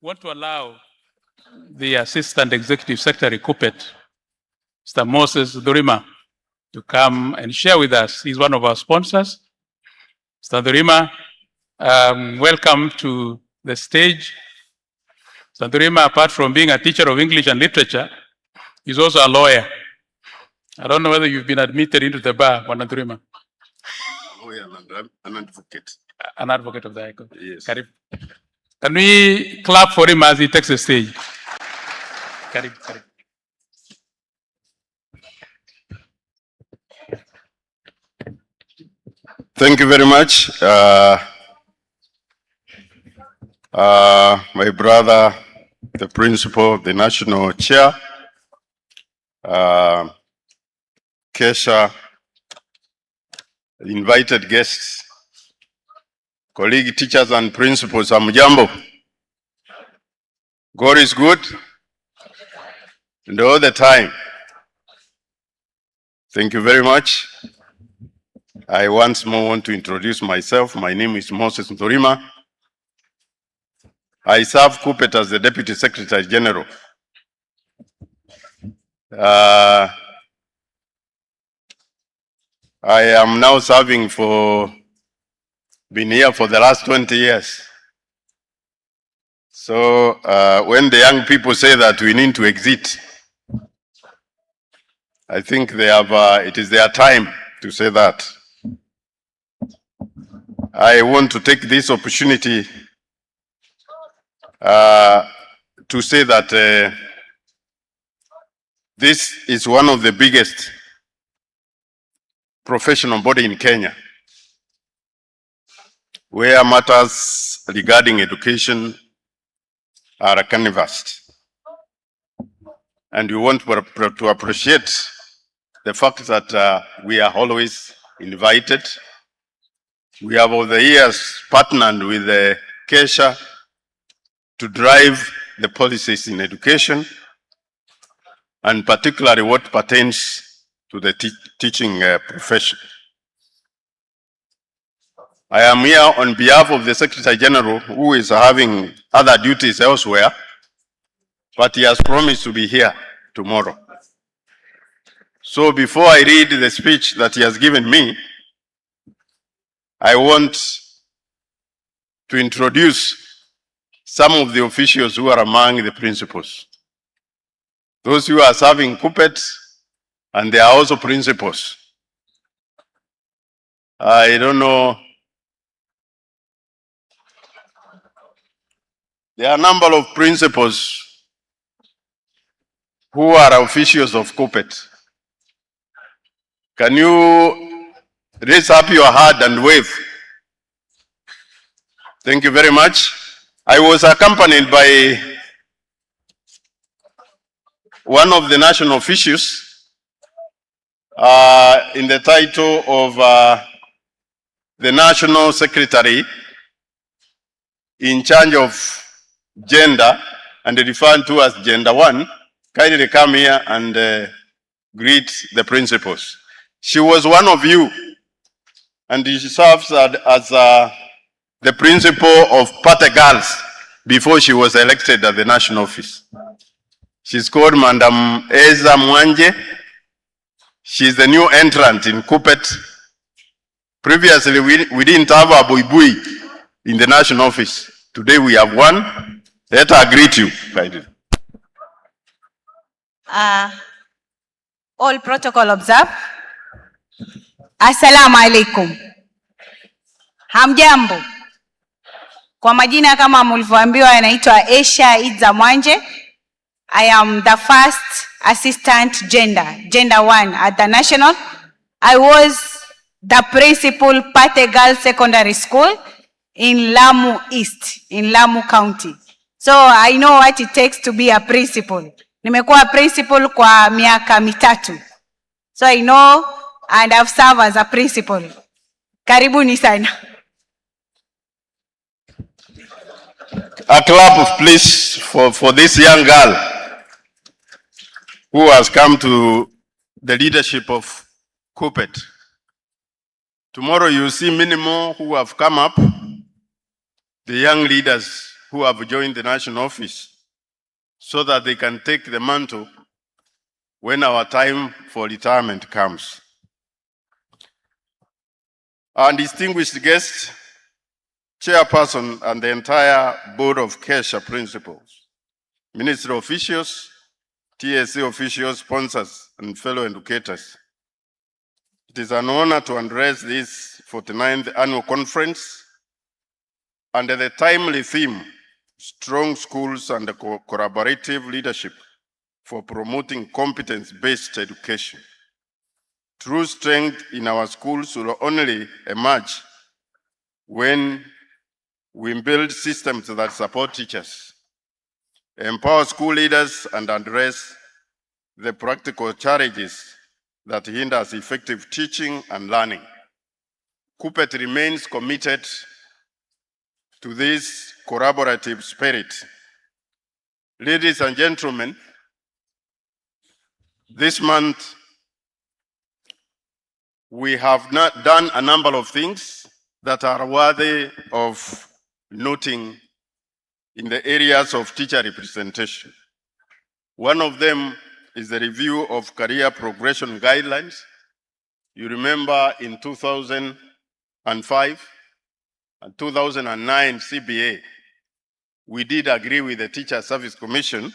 Want to allow the Assistant Executive Secretary, KUPPET, Mr. Moses Durima, to come and share with us. He's one of our sponsors. Mr. Durima, welcome to the stage. Mr. Durima, apart from being a teacher of English and literature, is also a lawyer. I don't know whether you've been admitted into the bar, Bwana Durima. Oh, yeah, an advocate. An advocate of the High Court. Yes. Karib. Can we clap for him as he takes the stage? Karib. Thank you very much. My brother, the principal, the national chair, KESSHA, invited guests, colleague teachers and principals, hamjambo. God is good and all the time. Thank you very much. I once more want to introduce myself. My name is Moses Durima. I serve KUPPET as the Deputy Secretary General. I am now been here for the last 20 years. So when the young people say that we need to exit, I think they have, it is their time to say that. I want to take this opportunity to say that this is one of the biggest professional body in Kenya, where matters regarding education are canvassed. And we want to appreciate the fact that we are always invited. We have over the years partnered with the KESSHA to drive the policies in education, and particularly what pertains to the teaching profession. I am here on behalf of the Secretary General, who is having other duties elsewhere, but he has promised to be here tomorrow. So before I read the speech that he has given me, I want to introduce some of the officials who are among the principals. Those who are serving KUPPET, and they are also principals. I don't know. There are a number of principals who are officials of KUPPET. Can you raise up your hand and wave? Thank you very much. I was accompanied by one of the national officials in the title of the National Secretary in charge of gender, and referred to as Gender 1, kindly come here and greet the principals. She was one of you, and she serves as the principal of Pate Girls before she was elected at the national office. She's called Madam Eza Mwanje. She's the new entrant in Kupet. Previously, we didn't have a buibui in the national office. Today we have one. Let her greet you. All protocol observed. Assalamu alaikum. Hamjambo. Kwa majina kama mlivyoambiwa anaitwa KESSHA Idza Mwanje. I am the first assistant gender 1 at the national. I was the principal Pate Girls Secondary School in Lamu East, in Lamu County. So I know what it takes to be a principal. Nimekuwa principal kwa miaka mitatu. So I know and I've served as a principal. Karibuni sana. A clap, please, for this young girl who has come to the leadership of Kupet. Tomorrow you see many more who have come up, the young leaders who have joined the national office, so that they can take the mantle when our time for retirement comes. Our distinguished guests, chairperson and the entire board of KESSHA principals, ministry officials, TSA officials, sponsors, and fellow educators. It is an honor to address this 49th annual conference under the timely theme, Strong Schools and Collaborative Leadership for Promoting Competence-Based Education. True strength in our schools will only emerge when we build systems that support teachers, empower school leaders, and address the practical challenges that hinders effective teaching and learning. Kupet remains committed to this collaborative spirit. Ladies and gentlemen, this month we have not done a number of things that are worthy of noting in the areas of teacher representation. One of them is the review of career progression guidelines. You remember in 2005 and 2009 CBA, we did agree with the Teacher Service Commission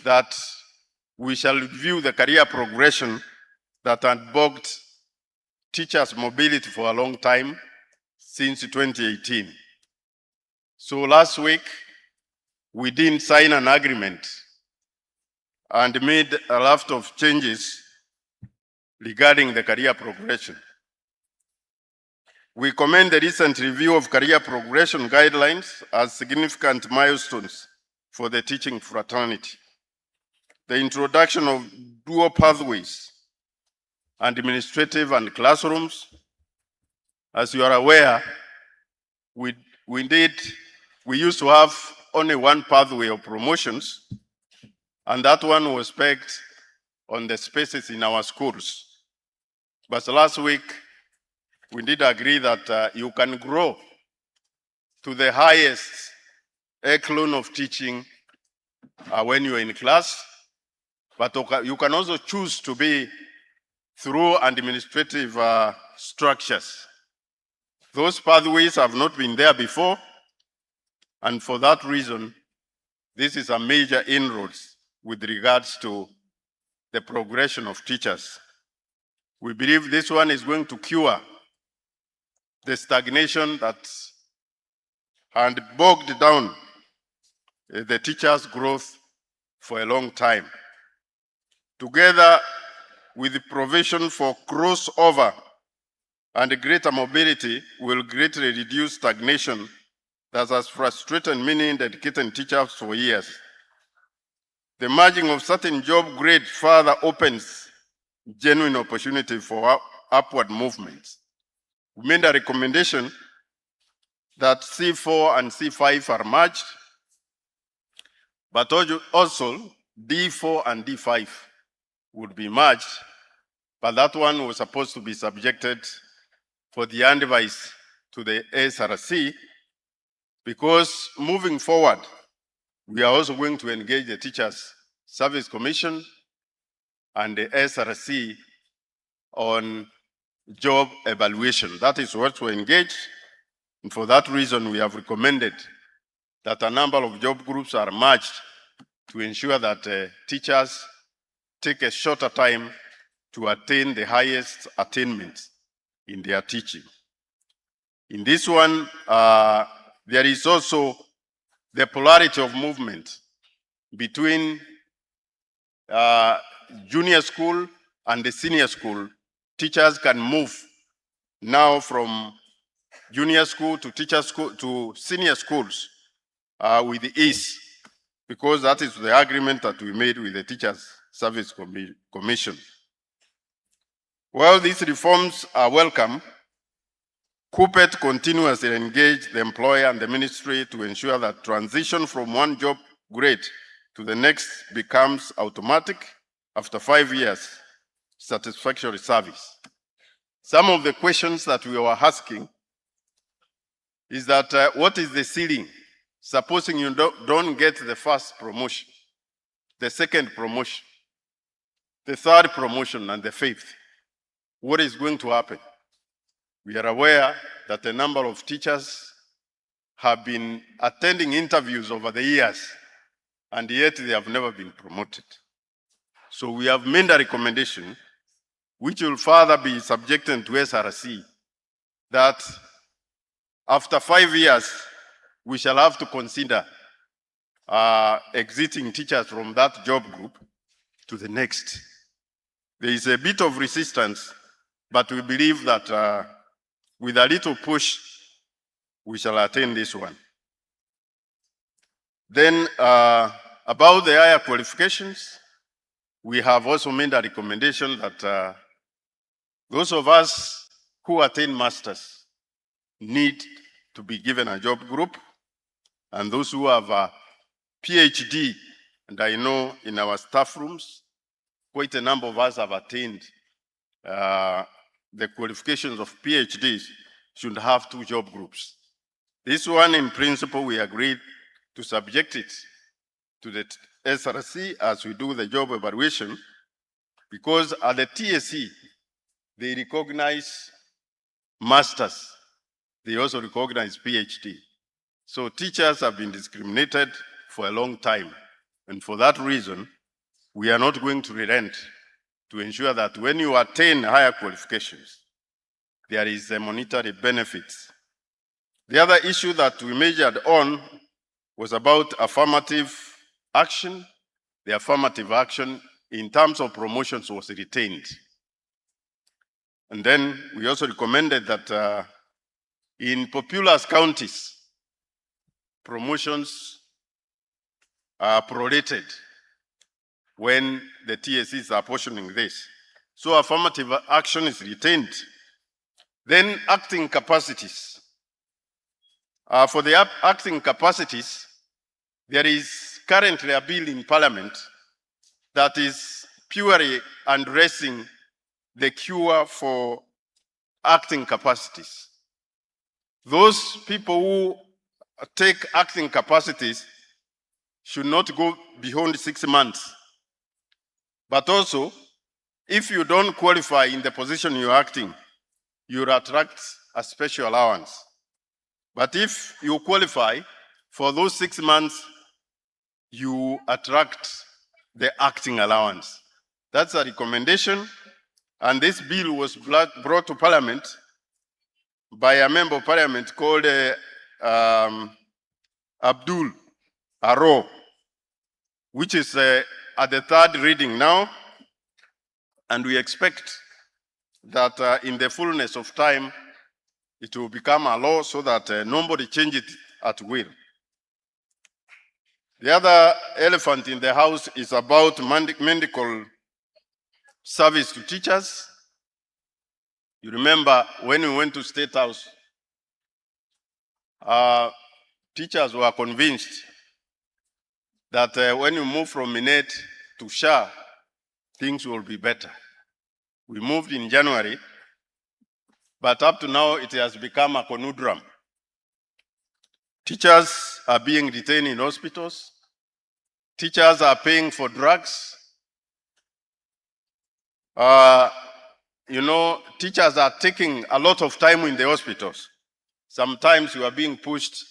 that we shall review the career progression that had blocked teachers' mobility for a long time since 2018. So last week, we didn't sign an agreement and made a raft of changes regarding the career progression. We commend the recent review of career progression guidelines as significant milestones for the teaching fraternity. The introduction of dual pathways, administrative and classrooms. As you are aware, we used to have only one pathway of promotions, and that one was pegged on the spaces in our schools. But last week, we did agree that you can grow to the highest echelon of teaching when you're in class, but you can also choose to be through administrative structures. Those pathways have not been there before, and for that reason, this is a major inroads with regards to the progression of teachers. We believe this one is going to cure the stagnation that had bogged down the teachers' growth for a long time. Together with the provision for crossover and greater mobility, will greatly reduce stagnation that has frustrated many dedicated teachers for years. The merging of certain job grades further opens genuine opportunity for upward movements. We made a recommendation that C4 and C5 are merged, but also D4 and D5 would be merged, but that one was supposed to be subjected for the advice to the SRC, because moving forward, we are also going to engage the Teachers Service Commission and the SRC on job evaluation. That is what we engage, and for that reason, we have recommended that a number of job groups are merged to ensure that teachers take a shorter time to attain the highest attainment in their teaching. In this one, there is also the polarity of movement between junior school and the senior school. Teachers can move now from junior school to teacher school to senior schools with ease, because that is the agreement that we made with the Teachers Service Commission. While these reforms are welcome, KUPPET continuously engage the employer and the ministry to ensure that transition from one job grade to the next becomes automatic after 5 years satisfactory service. Some of the questions that we were asking is that what is the ceiling? Supposing you don't get the first promotion, the second promotion, the third promotion, and the fifth, what is going to happen? We are aware that a number of teachers have been attending interviews over the years, and yet they have never been promoted. So we have made a recommendation, which will further be subjected to SRC, that after 5 years, we shall have to consider exiting teachers from that job group to the next. There is a bit of resistance, but we believe that with a little push, we shall attain this one. Then about the higher qualifications, we have also made a recommendation that those of us who attain masters need to be given a job group, and those who have a PhD, and I know in our staff rooms, quite a number of us have attained the qualifications of PhDs, should have 2 job groups. This one, in principle, we agreed to subject it to the SRC as we do the job evaluation, because at the TSC, they recognize masters. They also recognize PhD. So teachers have been discriminated for a long time. And for that reason, we are not going to relent to ensure that when you attain higher qualifications, there is a monetary benefits. The other issue that we measured on was about affirmative action. The affirmative action in terms of promotions was retained. And then we also recommended that in populous counties, promotions are prorated when the TSC is apportioning this. So affirmative action is retained. Then acting capacities. For the acting capacities, there is currently a bill in Parliament that is purely addressing the cure for acting capacities. Those people who take acting capacities should not go beyond 6 months. But also, if you don't qualify in the position you're acting, you'll attract a special allowance. But if you qualify for those 6 months, you attract the acting allowance. That's a recommendation. And this bill was brought to Parliament by a member of Parliament called Abdul Aro, which is at the 3rd reading now. And we expect that in the fullness of time, it will become a law so that nobody changes it at will. The other elephant in the house is about medical service to teachers. You remember when we went to State House, teachers were convinced that when you move from Minet to SHA, things will be better. We moved in January, but up to now it has become a conundrum. Teachers are being detained in hospitals. Teachers are paying for drugs. Teachers are taking a lot of time in the hospitals. Sometimes you are being pushed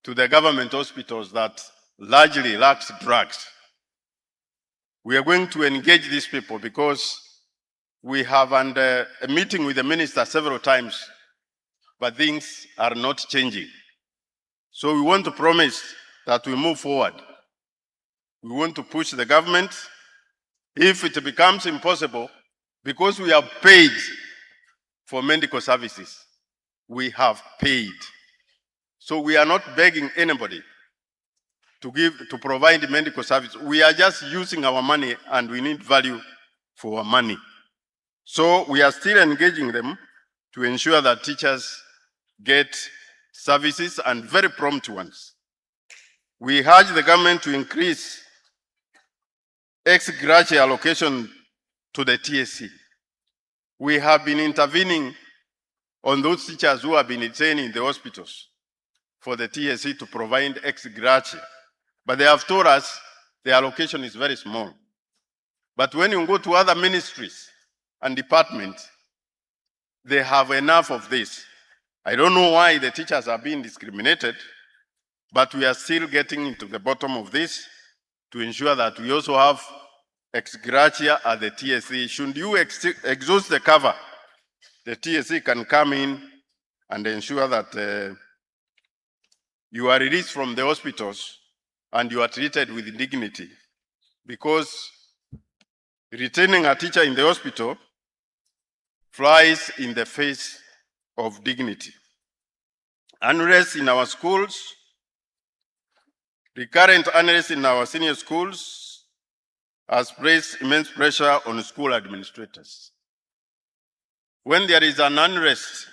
to the government hospitals that largely lacks drugs. We are going to engage these people because we have had a meeting with the minister several times, but things are not changing. So we want to promise that we move forward. We want to push the government. If it becomes impossible, because we have paid for medical services, we have paid. So we are not begging anybody to provide medical service. We are just using our money and we need value for our money. So we are still engaging them to ensure that teachers get services and very prompt ones. We urge the government to increase ex gratia allocation to the TSC. We have been intervening on those teachers who have been detained in the hospitals for the TSC to provide ex gratia. But they have told us the allocation is very small. But when you go to other ministries and departments, they have enough of this. I don't know why the teachers are being discriminated, but we are still getting into the bottom of this to ensure that we also have ex gratia at the TSC. Should you exhaust the cover, the TSC can come in and ensure that you are released from the hospitals and you are treated with dignity. Because retaining a teacher in the hospital flies in the face of dignity. Unrest in our schools, recurrent unrest in our senior schools has placed immense pressure on school administrators. When there is an unrest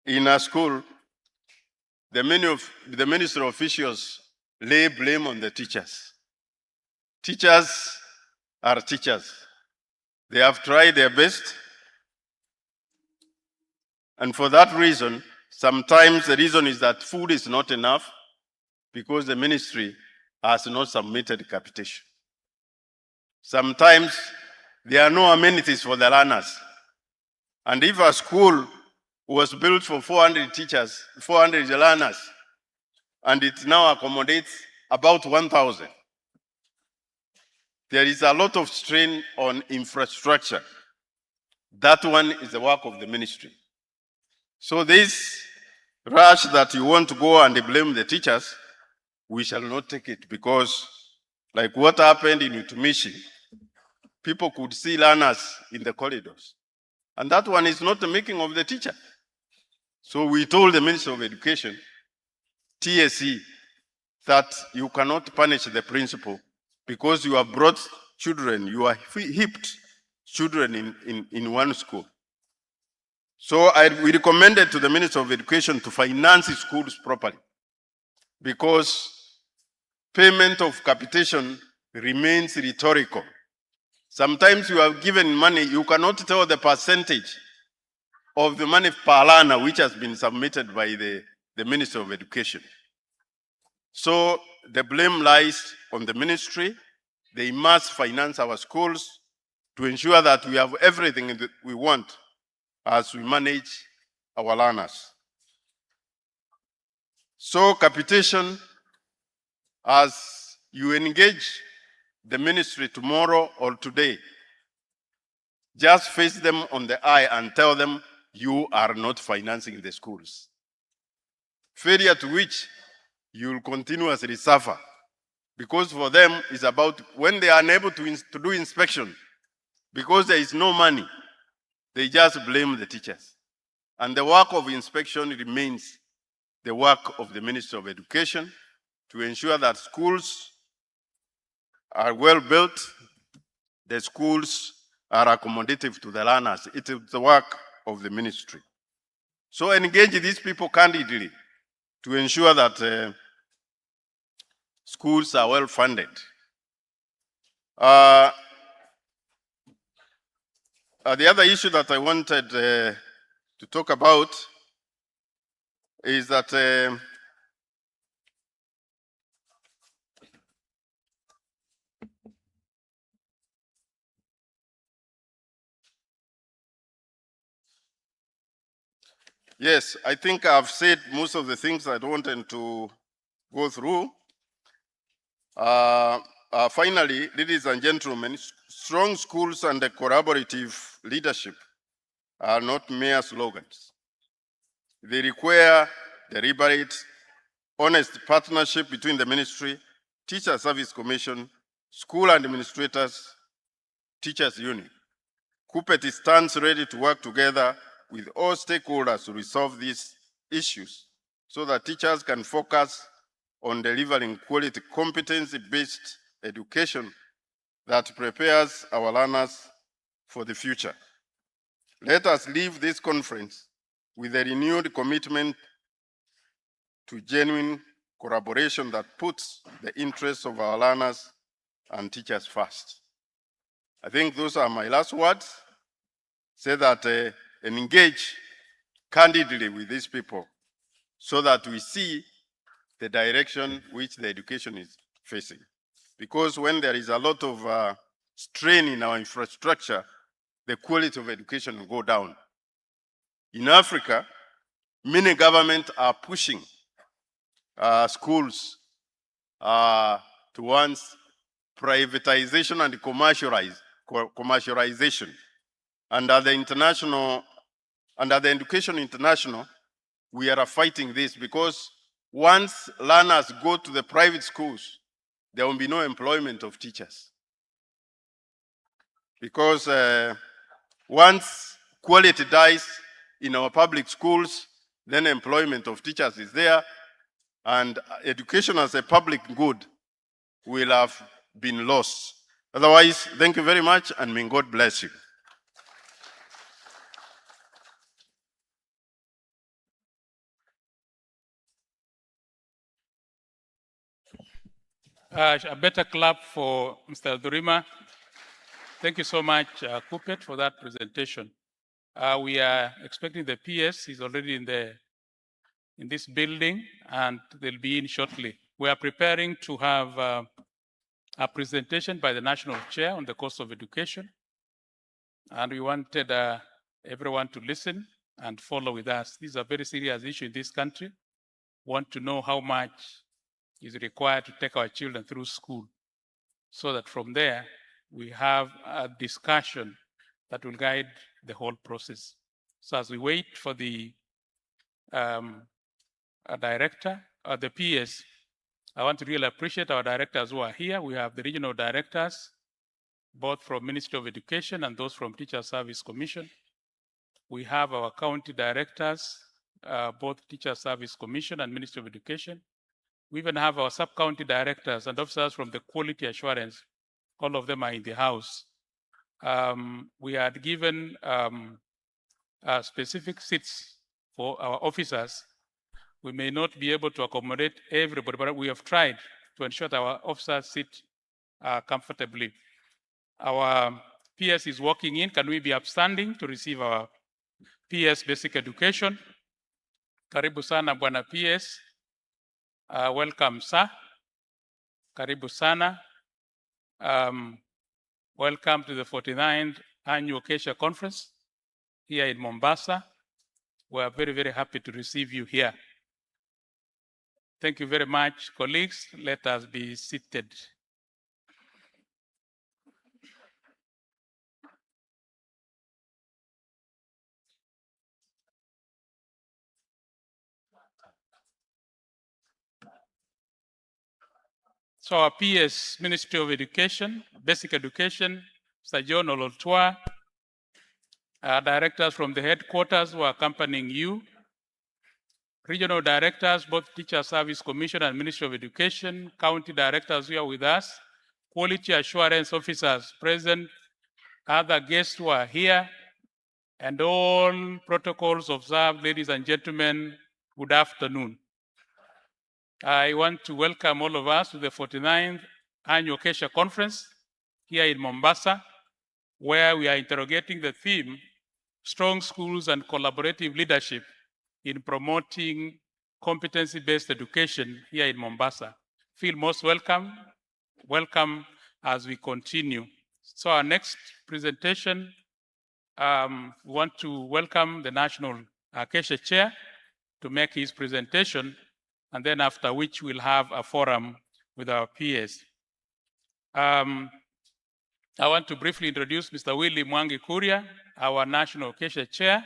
in a school, the ministry officials lay blame on the teachers. Teachers are teachers. They have tried their best. And for that reason, sometimes the reason is that food is not enough because the ministry has not submitted capitation. Sometimes there are no amenities for the learners. And if a school was built for 400 teachers, 400 learners, and it now accommodates about 1,000, there is a lot of strain on infrastructure. That one is the work of the ministry. So this rush that you want to go and blame the teachers, we shall not take it, because like what happened in Utumishi, people could see learners in the corridors. And that one is not the making of the teacher. So we told the Minister of Education, TSC, that you cannot punish the principal because you have brought children, you are heaped children in one school. So we recommended to the Minister of Education to finance schools properly, because payment of capitation remains rhetorical. Sometimes you have given money, you cannot tell the percentage of the money per learner which has been submitted by the Minister of Education. So the blame lies on the ministry. They must finance our schools to ensure that we have everything that we want as we manage our learners. So capitation, as you engage the ministry tomorrow or today, just face them on the eye and tell them you are not financing the schools. Failure to which you will continuously suffer, because for them it's about when they are unable to do inspection, because there is no money, they just blame the teachers. And the work of inspection remains the work of the Ministry of Education to ensure that schools are well built, the schools are accommodative to the learners. It is the work of the ministry. So engage these people candidly to ensure that schools are well funded. The other issue that I wanted to talk about is that yes, I think I've said most of the things I wanted to go through. Finally, ladies and gentlemen, strong schools and the collaborative leadership are not mere slogans. They require deliberate, honest partnership between the ministry, Teacher Service Commission, school administrators, teachers union. KUPPET stands ready to work together with all stakeholders to resolve these issues so that teachers can focus on delivering quality competency-based education that prepares our learners for the future. Let us leave this conference with a renewed commitment to genuine collaboration that puts the interests of our learners and teachers first. I think those are my last words. Say that and engage candidly with these people so that we see the direction which the education is facing. Because when there is a lot of strain in our infrastructure, the quality of education will go down. In Africa, many governments are pushing schools towards privatization and commercialization. Under the Education International, we are fighting this because once learners go to the private schools, there will be no employment of teachers. Because once quality dies in our public schools, then employment of teachers is there, and education as a public good will have been lost. Otherwise, thank you very much, and may God bless you. A better clap for Mr. Durima. Thank you so much, KUPPET, for that presentation. We are expecting the PS. He's already in this building, and they'll be in shortly. We are preparing to have a presentation by the National Chair on the cost of education, and we wanted everyone to listen and follow with us. This is a very serious issue in this country. We want to know how much is required to take our children through school, so that from there we have a discussion that will guide the whole process. So as we wait for the director, the PS, I want to really appreciate our directors who are here. We have the regional directors, both from Ministry of Education and those from Teacher Service Commission. We have our county directors, both Teacher Service Commission and Ministry of Education. We even have our sub-county directors and officers from the quality assurance. All of them are in the house. We had given specific seats for our officers. We may not be able to accommodate everybody, but we have tried to ensure that our officers sit comfortably. Our PS is walking in. Can we be upstanding to receive our PS basic education? Karibu sana Bwana PS. Welcome, sir. Karibu sana. Welcome to the 49th Annual KESSHA Conference here in Mombasa. We are very, very happy to receive you here. Thank you very much, colleagues. Let us be seated. So our PS, Ministry of Education, Basic Education, Mr. John Ololtua, directors from the headquarters who are accompanying you, regional directors, both Teacher Service Commission and Ministry of Education, county directors who are with us, quality assurance officers present, other guests who are here, and all protocols observed, ladies and gentlemen, good afternoon. I want to welcome all of us to the 49th Annual KESSHA Conference here in Mombasa, where we are interrogating the theme, Strong Schools and Collaborative Leadership in Promoting Competency-Based Education here in Mombasa. Feel most welcome. Welcome as we continue. So our next presentation, we want to welcome the National KESSHA Chair to make his presentation, and then after which we'll have a forum with our peers. I want to briefly introduce Mr. Willie Mwangi Kuria, our National KESSHA Chair,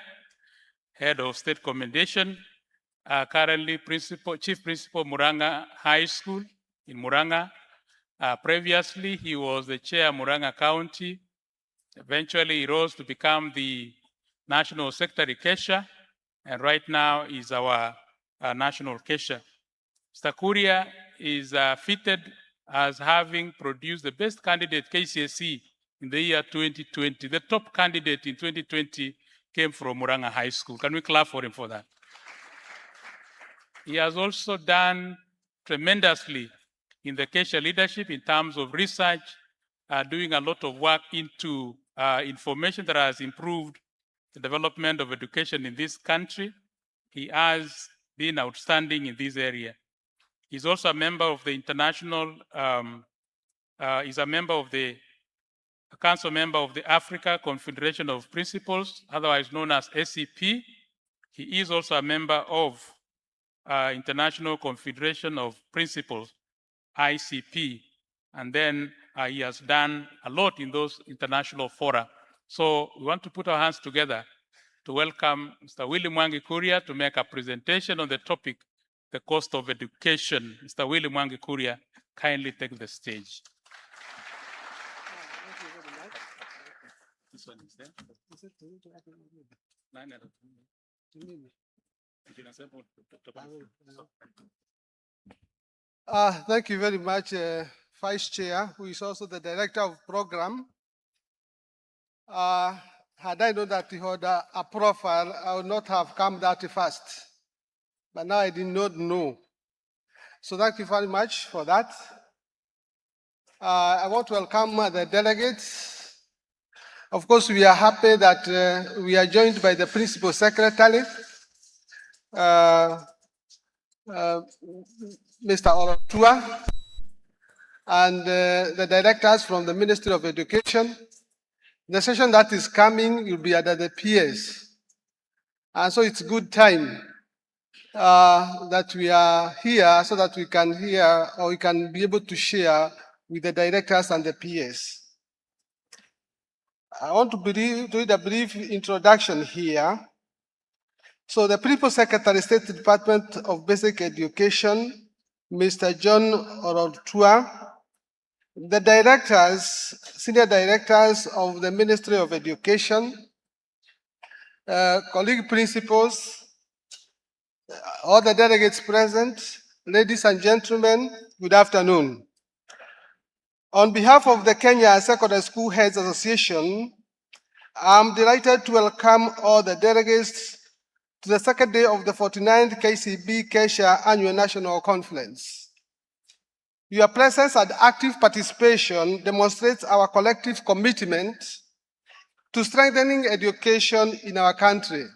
Head of State Commendation, currently Chief Principal Muranga High School in Muranga. Previously, he was the Chair of Muranga County. Eventually, he rose to become the National Secretary KESSHA, and right now is our National KESSHA. Mr. Kuria is fitted as having produced the best candidate KCSE in the year 2020. The top candidate in 2020 came from Muranga High School. Can we clap for him for that? He has also done tremendously in the KESSHA leadership in terms of research, doing a lot of work into information that has improved the development of education in this country. He has been outstanding in this area. He's also a member of the international, he's a member of the council member of the Africa Confederation of Principals, otherwise known as SCP. He is also a member of International Confederation of Principals, ICP. And then he has done a lot in those international fora. So we want to put our hands together to welcome Mr. Willie Mwangi Kuria to make a presentation on the topic, the cost of education. Mr. Willie Mwangi Kuria, kindly take the stage. This one is there. Thank you very much, Vice Chair, who is also the Director of Program. Had I known that he had a profile, I would not have come that fast. But now I did not know. So thank you very much for that. I want to welcome the delegates. Of course, we are happy that we are joined by the Principal Secretary, Mr. Orotua, and the directors from the Ministry of Education. The session that is coming will be under the PS. And so it's good time that we are here so that we can hear or we can be able to share with the directors and the PS. I want to read a brief introduction here. So the Principal Secretary, State Department of Basic Education, Mr. John Orotua, the directors, senior directors of the Ministry of Education, colleague principals, all the delegates present, ladies and gentlemen, good afternoon. On behalf of the Kenya Secondary School Heads Association, I'm delighted to welcome all the delegates to the second day of the 49th KCB KESSHA Annual National Conference. Your presence and active participation demonstrates our collective commitment to strengthening education in our country.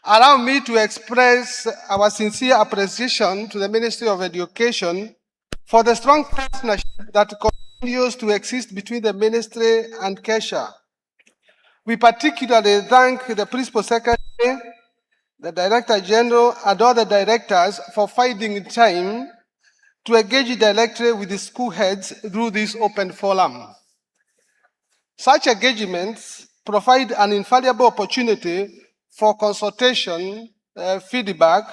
Allow me to express our sincere appreciation to the Ministry of Education for the strong partnership that continues to exist between the Ministry and KESSHA. We particularly thank the Principal Secretary, the Director General, and other directors for finding time to engage directly with the school heads through this open forum. Such engagements provide an invaluable opportunity for consultation, feedback,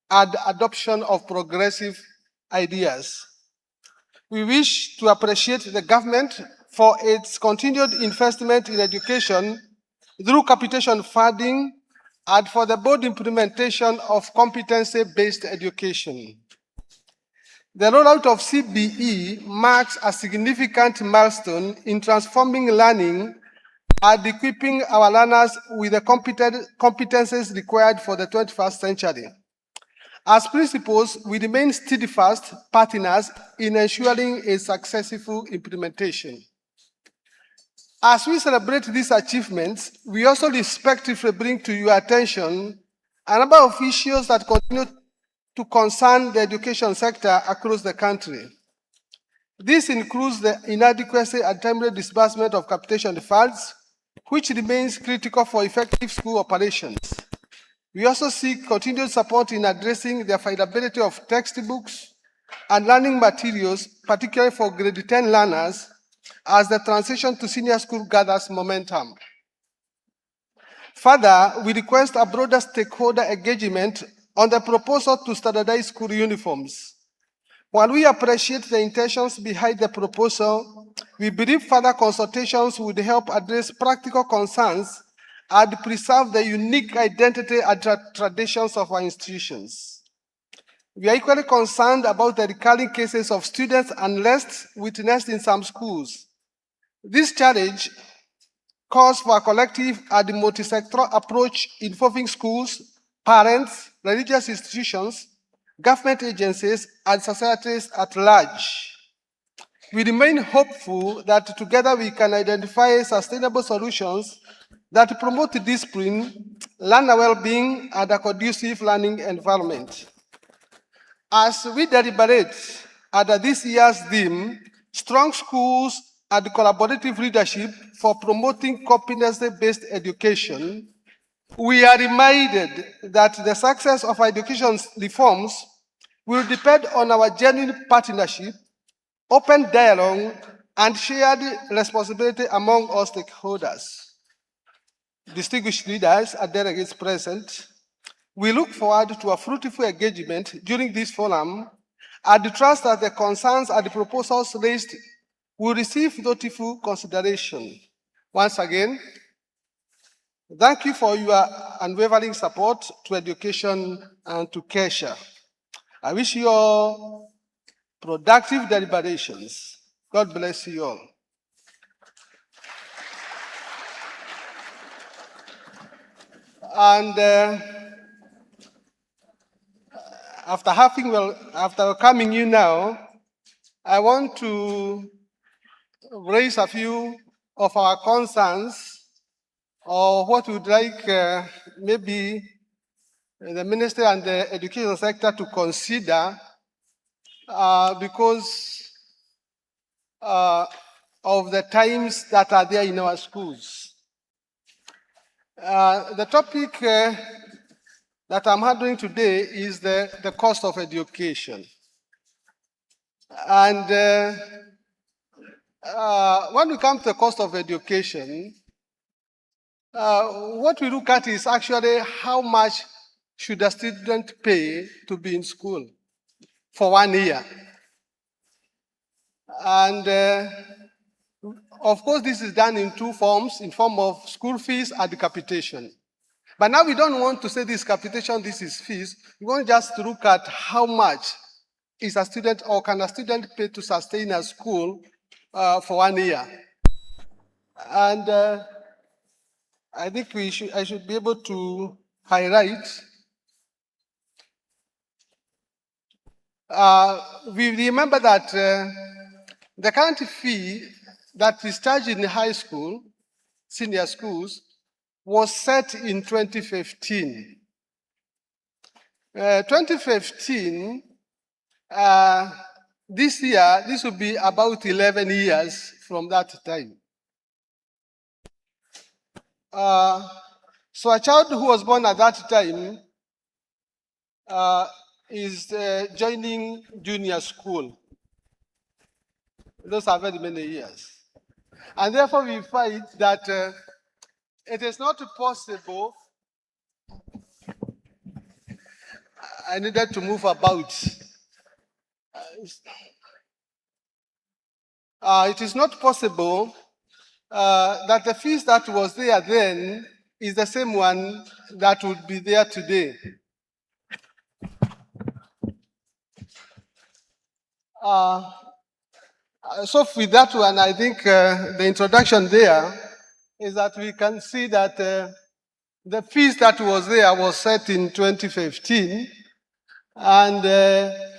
and adoption of progressive ideas. We wish to appreciate the government for its continued investment in education through capitation funding and for the board implementation of competency-based education. The rollout of CBE marks a significant milestone in transforming learning and equipping our learners with the competencies required for the 21st century. As principals, we remain steadfast partners in ensuring a successful implementation. As we celebrate these achievements, we also respectfully bring to your attention a number of issues that continue to concern the education sector across the country. This includes the inadequacy and timely disbursement of capitation funds, which remains critical for effective school operations. We also seek continued support in addressing the affordability of textbooks and learning materials, particularly for grade 10 learners, as the transition to senior school gathers momentum. Further, we request a broader stakeholder engagement on the proposal to standardize school uniforms. While we appreciate the intentions behind the proposal, we believe further consultations would help address practical concerns and preserve the unique identity and traditions of our institutions. We are equally concerned about the recurring cases of students unrest witnessed in some schools. This challenge calls for a collective and multi-sectoral approach involving schools, parents, religious institutions, government agencies, and societies at large. We remain hopeful that together we can identify sustainable solutions that promote discipline, learner well-being, and a conducive learning environment. As we deliberate under this year's theme, Strong Schools and Collaborative Leadership for Promoting Competency-Based Education, we are reminded that the success of our education reforms will depend on our genuine partnership, open dialogue, and shared responsibility among all stakeholders. Distinguished leaders and delegates present, we look forward to a fruitful engagement during this forum and trust that the concerns and the proposals raised will receive dutiful consideration. Once again, thank you for your unwavering support to education and to KESSHA. I wish you all productive deliberations. God bless you all. And after welcoming you now, I want to raise a few of our concerns or what we'd like maybe the minister and the education sector to consider because of the times that are there in our schools. The topic that I'm handling today is the cost of education. And when we come to the cost of education, what we look at is actually how much should a student pay to be in school for 1 year. And of course, this is done in two forms, in form of school fees and capitation. But now we don't want to say this capitation, this is fees. We want just to look at how much is a student or can a student pay to sustain a school for 1 year. And I think I should be able to highlight. We remember that the current fee that is charged in high school, senior schools, was set in 2015. 2015, this year, this will be about 11 years from that time. So a child who was born at that time is joining junior school. Those are very many years. And therefore we find that it is not possible. I needed to move about. It is not possible that the fees that was there then is the same one that would be there today. So with that one, I think the introduction there is that we can see that the fees that was there was set in 2015, and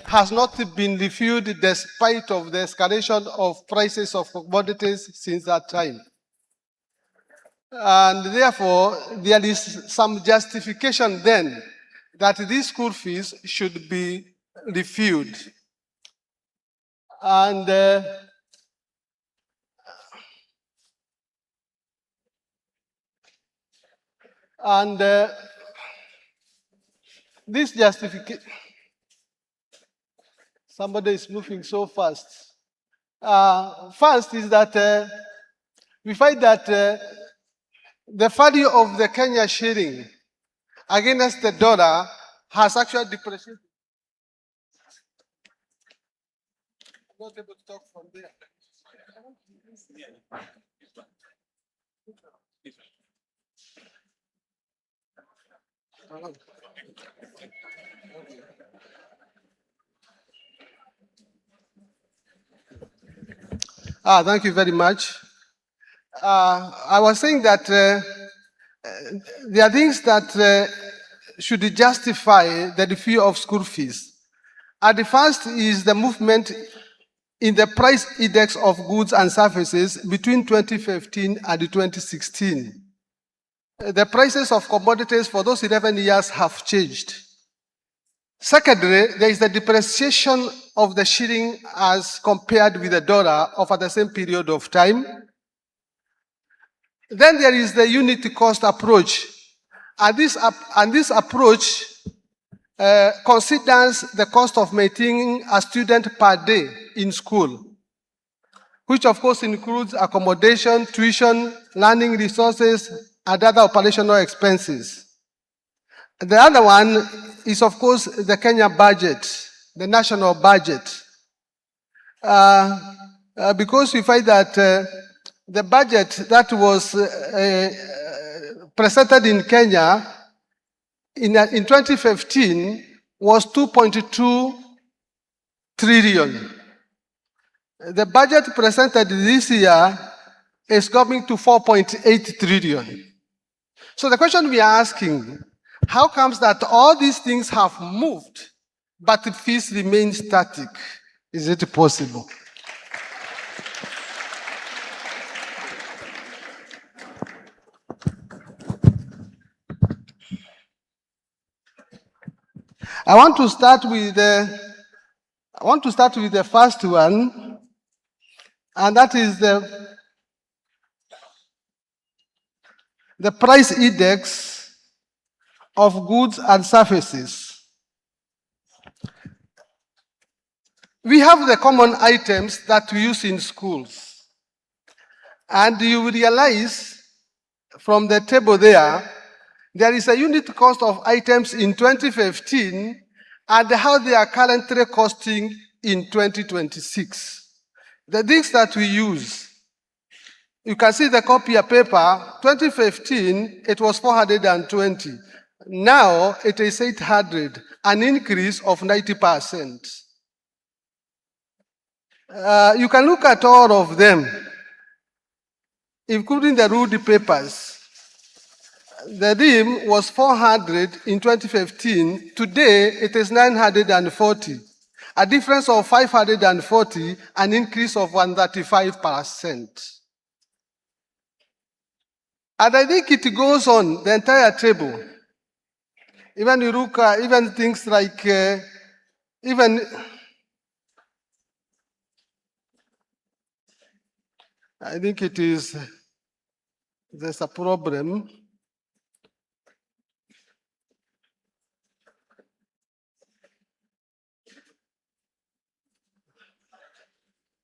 has not been reviewed despite of the escalation of prices of commodities since that time. And therefore, there is some justification then that these school fees should be reviewed. And this justification, somebody is moving so fast. First is that we find that the value of the Kenya shilling against the dollar has actually depreciated. I'm not able to talk from there. Thank you very much. I was saying that there are things that should justify the review of school fees. The first is the movement in the price index of goods and services between 2015 and 2016. The prices of commodities for those 11 years have changed. Secondly, there is the depreciation of the shilling as compared with the dollar over the same period of time. Then there is the unit cost approach. And this approach considers the cost of maintaining a student per day in school, which of course includes accommodation, tuition, learning resources, and other operational expenses. The other one is, of course, the Kenya budget, the national budget. Because we find that the budget that was presented in Kenya in 2015 was 2.2 trillion. The budget presented this year is coming to 4.8 trillion. So the question we are asking, how comes that all these things have moved, but the fees remain static? Is it possible? I want to start with the first one, and that is the price index of goods and services. We have the common items that we use in schools. And you will realize from the table there is a unit cost of items in 2015 and how they are currently costing in 2026. The things that we use, you can see the copier paper, 2015, it was 420. Now it is 800, an increase of 90%. You can look at all of them, including the ruled papers. The rim was 400 in 2015. Today, it is 940. A difference of 540, an increase of 135%. And I think it goes on the entire table. Even you look at even things like I think there's a problem.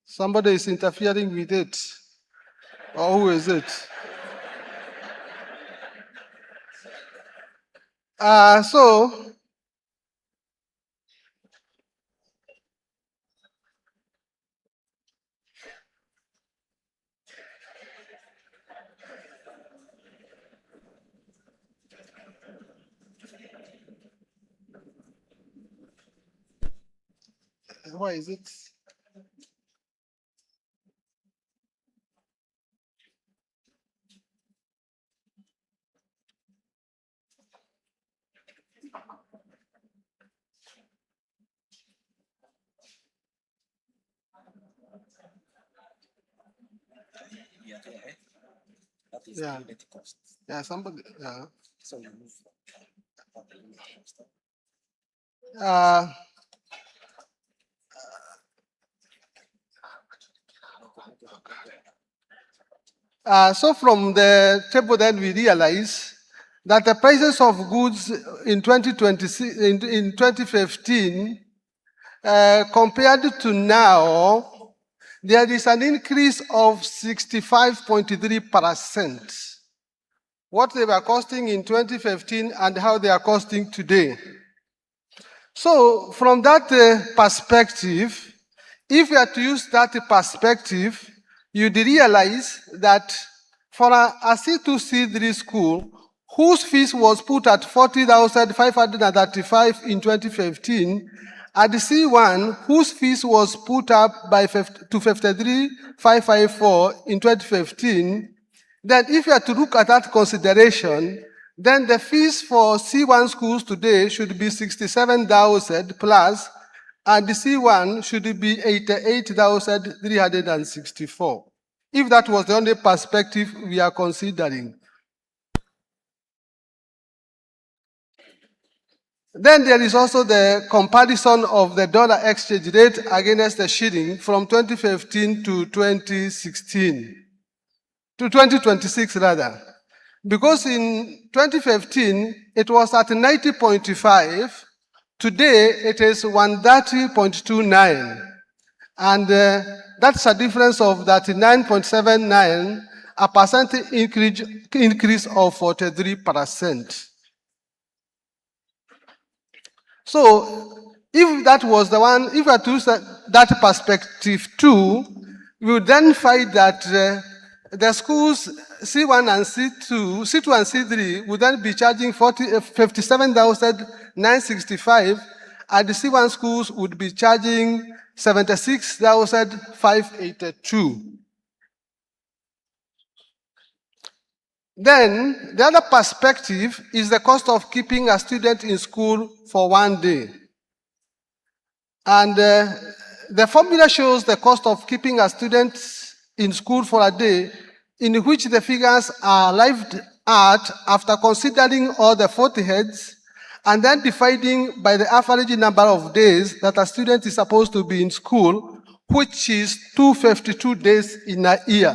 Somebody is interfering with it. Or who is it? Why is it? Yeah. Yeah, somebody. Yeah. So from the table then we realize that the prices of goods in 2015 compared to now, there is an increase of 65.3%. What they were costing in 2015 and how they are costing today. So from that perspective, if you are to use that perspective, you'd realize that for a C2, C3 school, whose fees was put at 40,535 in 2015, at the C1, whose fees was put up to 53,554 in 2015, then if you are to look at that consideration, then the fees for C1 schools today should be 67,000 plus, and the C1 should be 88,364. If that was the only perspective we are considering. Then there is also the comparison of the dollar exchange rate against the shilling from 2015 to 2016, to 2026 rather. Because in 2015, it was at 90.5. Today, it is 130.29. And that's a difference of 39.79, a percentage increase of 43%. So, if that was the one, if I choose that perspective too, we would then find that the schools C1 and C2, C2 and C3 would then be charging 57,965, and the C1 schools would be charging 76,582. Then, the other perspective is the cost of keeping a student in school for 1 day. And the formula shows the cost of keeping a student in school for a day, in which the figures are arrived at after considering all the 40 heads, and then dividing by the average number of days that a student is supposed to be in school, which is 252 days in a year.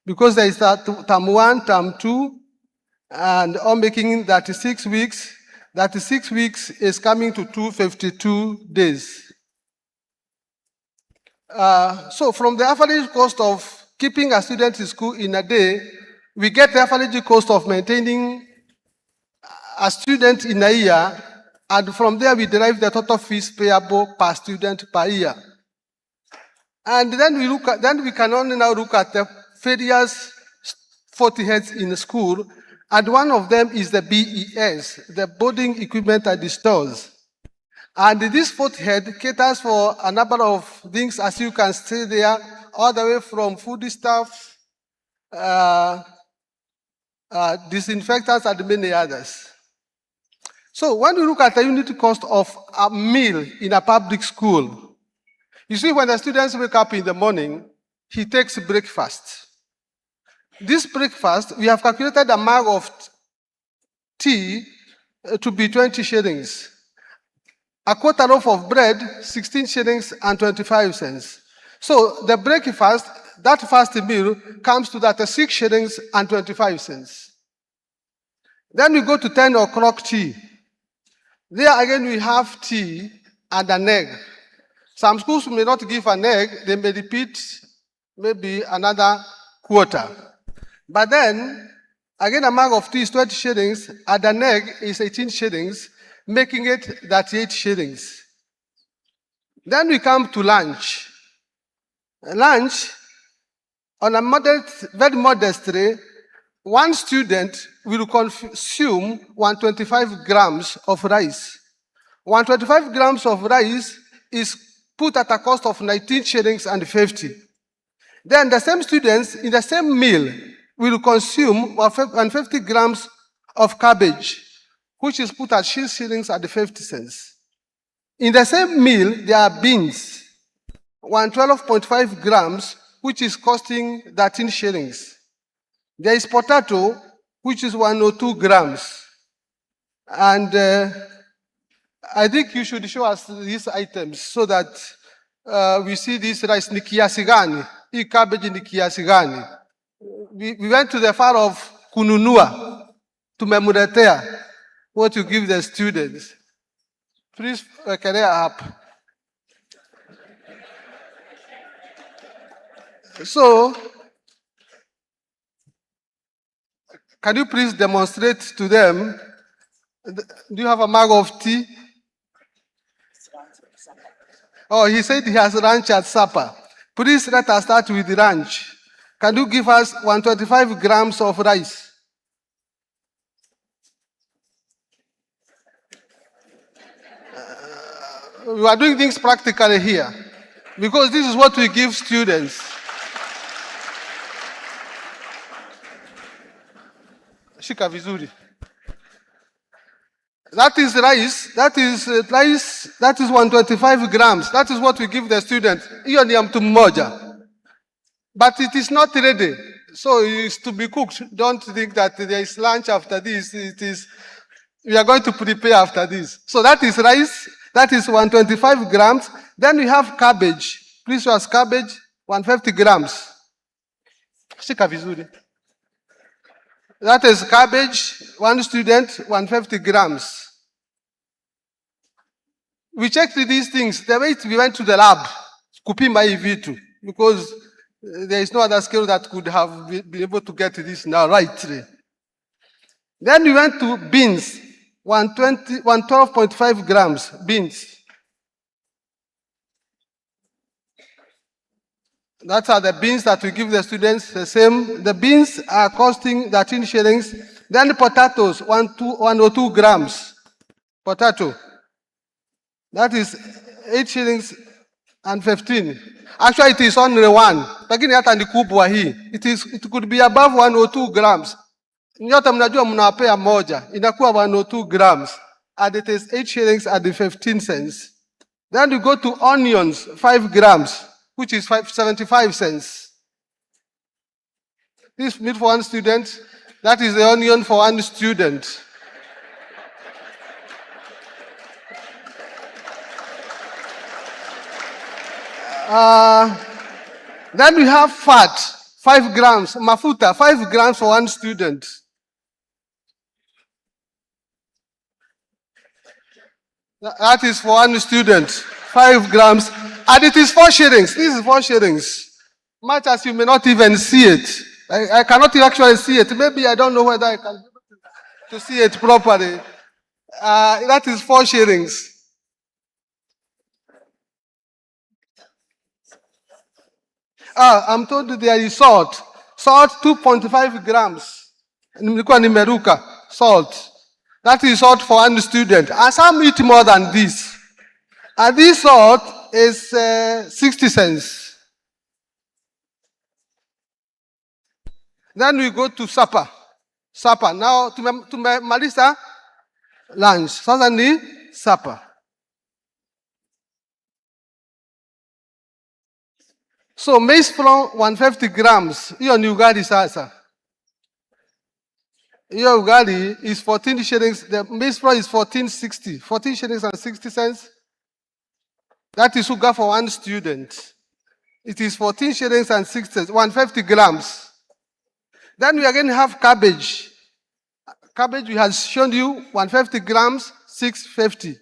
Because there is term 1, term 2, and all making 36 weeks. 36 weeks is coming to 252 days. So from the average cost of keeping a student in school in a day, we get the average cost of maintaining a student in a year, and from there we derive the total fees payable per student per year. And then we can only now look at the various 40 heads in the school, and one of them is the BES, the boarding equipment at the stores. And this 40 head caters for a number of things, as you can see there, all the way from food stuff, disinfectants, and many others. So when we look at the unit cost of a meal in a public school, you see when the students wake up in the morning, he takes breakfast. This breakfast, we have calculated a mug of tea to be 20 shillings. A quarter loaf of bread, 16 shillings and 25 cents. So the breakfast, that first meal, comes to 36 shillings and 25 cents. Then we go to 10 o'clock tea. There again we have tea and an egg. Some schools may not give an egg, they may repeat maybe another quarter. But then, again, a mug of tea is 20 shillings, and an egg is 18 shillings, making it 38 shillings. Then we come to lunch. Lunch, on a very modest tray, one student will consume 125 grams of rice. 125 grams of rice is put at a cost of 19 shillings and 50. Then the same students in the same meal will consume 150 grams of cabbage, which is put at 6 shillings and 50 cents. In the same meal, there are beans, 112.5 grams, which is costing 13 shillings. There is potato, which is 102 grams. And I think you should show us these items so that we see this rice ni kiasi gani, hii cabbage ni kiasi gani. We went to the far of kununua, tumemuletea what you give the students. Please, can I up? So, can you please demonstrate to them? Do you have a mug of tea? Oh, he said he has lunch at supper. Please let us start with lunch. Can you give us 125 grams of rice? We are doing things practically here because this is what we give students. Shika vizuri. That is rice. That is rice. That is 125 grams. That is what we give the student. Hiyo ni ya mtu mmoja. But it is not ready. So it is to be cooked. Don't think that there is lunch after this. It is, we are going to prepare after this. So that is rice. That is 125 grams. Then we have cabbage. Please show us cabbage, 150 grams. Shika vizuri. That is cabbage, one student, 150 grams. We checked these things. The way we went to the lab, kupima hii vitu, because there is no other scale that could have been able to get this now rightly. Then we went to beans, 112.5 grams, beans. That's are the beans that we give the students, the same. The beans are costing 13 shillings. Then the potatoes, 102 grams. Potato. That is 8 shillings and 15. Actually, it is only one. Lakini hata ni kubwa hii. It could be above 102 grams. Nyote mnajua mnawapea moja. Inakuwa 102 grams. And it is 8 shillings and 15 cents. Then we go to onions, 5 grams, which is 75 cents. This meat for one student. That is the onion for one student. Then we have fat, 5 grams, mafuta, 5 grams for one student. That is for one student, 5 grams, and it is 4 shillings. This is 4 shillings. Much as you may not even see it. I cannot actually see it. Maybe I don't know whether I can be able to see it properly. That is 4 shillings. I'm told there is salt. Salt, 2.5 grams. Nilikuwa nimeruka. Salt. That is salt for one student. And some eat more than this. And this salt is 60 cents. Then we go to supper. Supper. Now, tumemaliza lunch. Sasa ni supper. So maize flour 150 grams. Hiyo ni ugali sasa. Hiyo ugali is 14 shillings. The maize flour is 14.60. 14 shillings and 60 cents. That is sugar for one student. It is 14 shillings and 60 cents. 150 grams. Then we again have cabbage. Cabbage we have shown you 150 grams, 650.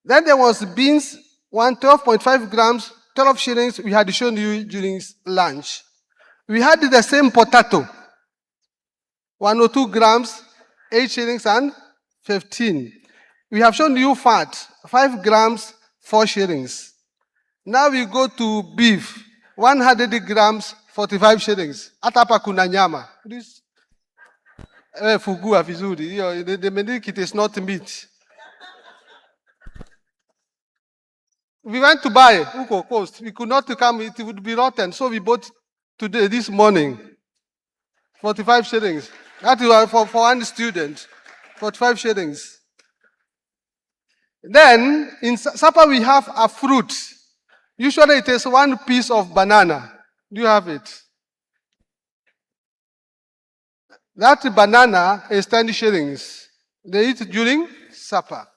Then there was beans, 112.5 grams, 12 shillings we had shown you during lunch. We had the same potato, 102 grams, 8 shillings and 15. We have shown you fat, 5 grams, 4 shillings. Now we go to beef, 100 grams, 45 shillings. Hata hapa kuna nyama. Please. Fugua vizuri. The menik, it is not meat. We went to buy Uko Coast. We could not come, it would be rotten. So we bought today, this morning, 45 shillings. That is for one student, 45 shillings. Then, in supper we have a fruit. Usually it is one piece of banana. Do you have it? That banana is 10 shillings. They eat during supper.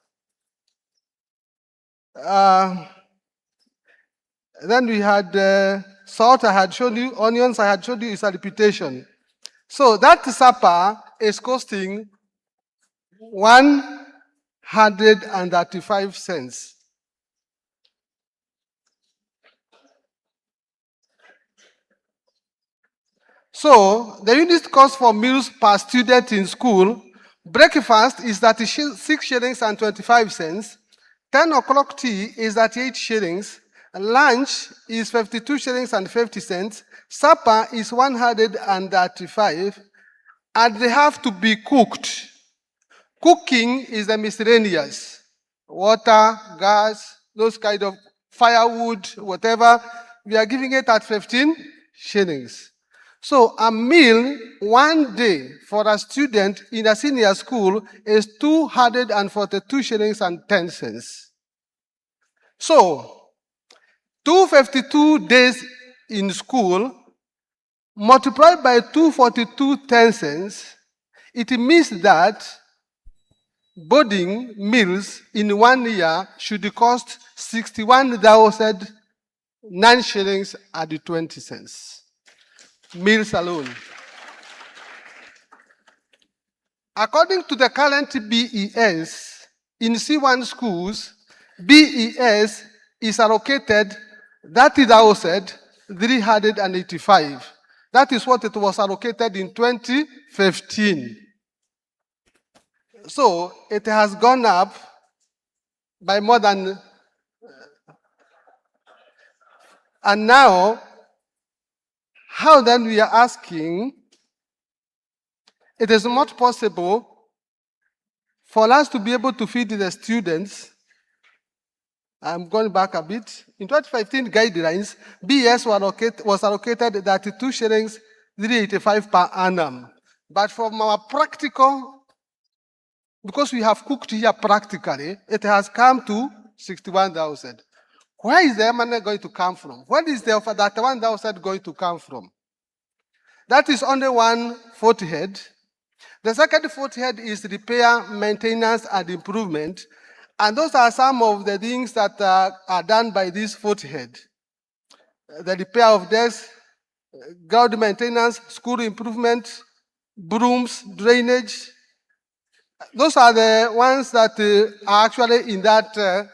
Then we had salt, I had shown you, onions, I had showed you is a reputation. So that supper is costing 135 cents. So the unit cost for meals per student in school, breakfast is 36 shillings and 25 cents, 10 o'clock tea is 38 shillings, lunch is 52 shillings and 50 cents, supper is 135, and they have to be cooked. Cooking is the miscellaneous, water, gas, those kind of firewood, whatever. We are giving it at 15 shillings. So a meal one day for a student in a senior school is 242 shillings and 10 cents. So 252 days in school multiplied by 242.10 cents, it means that boarding meals in 1 year should cost 61,009 shillings and 20 cents. Meals alone. According to the current BES, in C1 schools, BES is allocated 30,385. That is what it was allocated in 2015. So it has gone up by more than, and now, how then we are asking, it is not possible for us to be able to feed the students. I'm going back a bit. In 2015 guidelines, BS was allocated 32 shillings 385 per annum. But from our practical, because we have cooked here practically, it has come to 61,000. Where is the money going to come from? Where is that 1,000 going to come from? That is only one fourth head. The second fourth head is repair, maintenance, and improvement. And those are some of the things that are done by this fourth head. The repair of desks, ground maintenance, school improvement, brooms, drainage. Those are the ones that are actually in that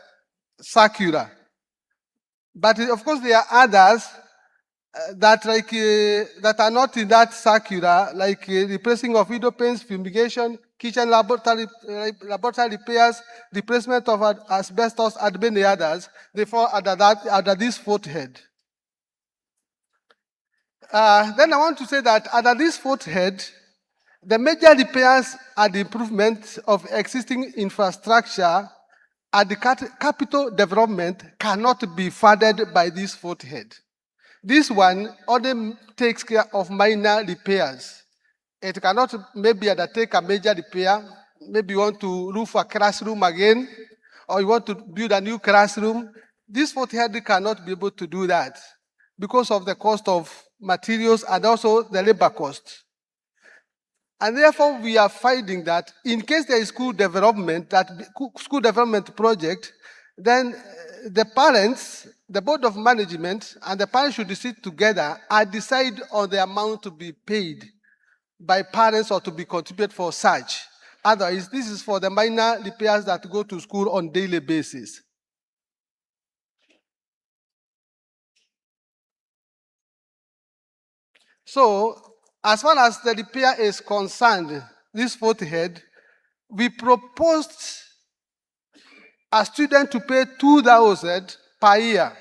circular. But of course, there are others that are not in that circular, like replacing of window panes, fumigation, kitchen laboratory repairs, replacement of asbestos, and many others. They fall under this fourth head. Then I want to say that under this fourth head, the major repairs and improvements of existing infrastructure and the capital development cannot be funded by this fourth head. This one only takes care of minor repairs. It cannot maybe undertake a major repair. Maybe you want to roof a classroom again, or you want to build a new classroom. This fourth head cannot be able to do that because of the cost of materials and also the labor cost. And therefore, we are finding that in case there is school development project, then the parents, the board of management, and the parents should sit together and decide on the amount to be paid by parents or to be contributed for such. Otherwise, this is for the minor repairs that go to school on a daily basis. So, as far as the repair is concerned, this fourth head, we proposed a student to pay 2,000 per year.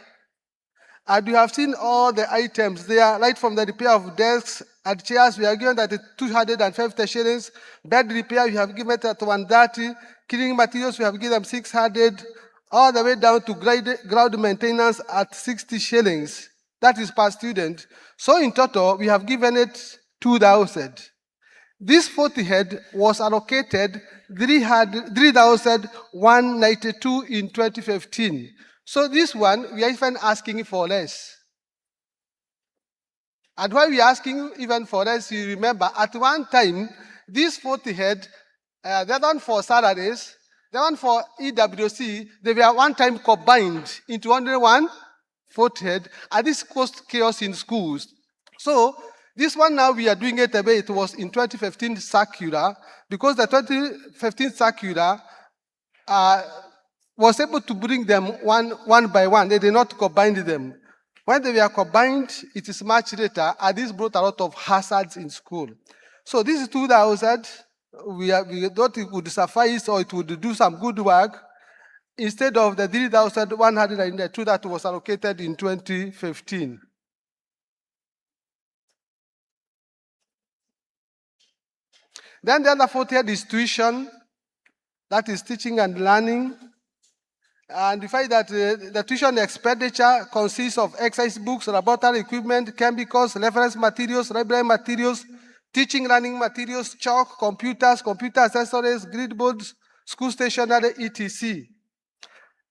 And we have seen all the items there, right from the repair of desks and chairs, we are given at 250 shillings. Bed repair, we have given it at 130. Cleaning materials, we have given them 600. All the way down to ground maintenance at 60 shillings. That is per student. So in total, we have given it 2,000. This fourth head was allocated 3,192 in 2015. So this one, we are even asking for less. And why we are asking even for us, you remember, at one time, this 40 head, the other one for salaries, the one for EWC, they were one time combined into only one 40 head, and this caused chaos in schools. So this one now we are doing it the way it was in 2015 circular, because the 2015 circular was able to bring them one by one. They did not combine them. When they were combined, it is much later, and this brought a lot of hazards in school. So this is 2000. We thought it would suffice or it would do some good work instead of the 3,102 that was allocated in 2015. Then the other 40 is tuition, that is teaching and learning. And we find that the tuition expenditure consists of exercise books, laboratory equipment, chemicals, reference materials, library materials, teaching learning materials, chalk, computers, computer accessories, grid boards, school stationery, etc.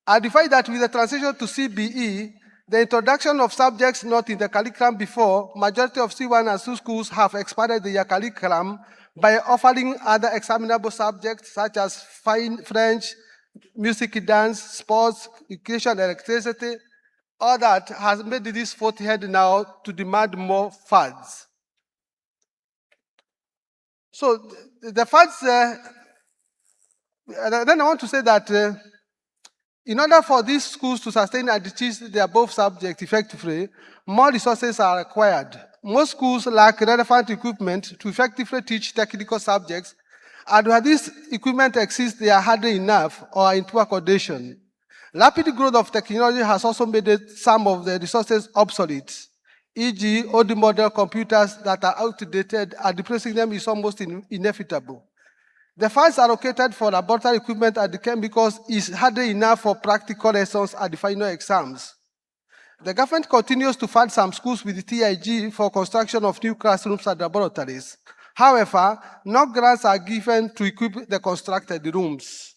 And we find that with the transition to CBE, the introduction of subjects not in the curriculum before, majority of C1 and 2 schools have expanded their curriculum by offering other examinable subjects such as French, music, dance, sports, education, electricity. All that has made this 40 head now to demand more funds. So the funds, then I want to say that in order for these schools to sustain and teach the above subject effectively, more resources are required. Most schools lack relevant equipment to effectively teach technical subjects, and where this equipment exists, they are hardly enough or in poor condition. Rapid growth of technology has also made some of the resources obsolete, e.g., old model computers that are outdated, and replacing them is almost inevitable. The funds allocated for laboratory equipment and chemicals is hardly enough for practical lessons and the final exams. The government continues to fund some schools with TIG for construction of new classrooms and laboratories. However, no grants are given to equip the constructed rooms.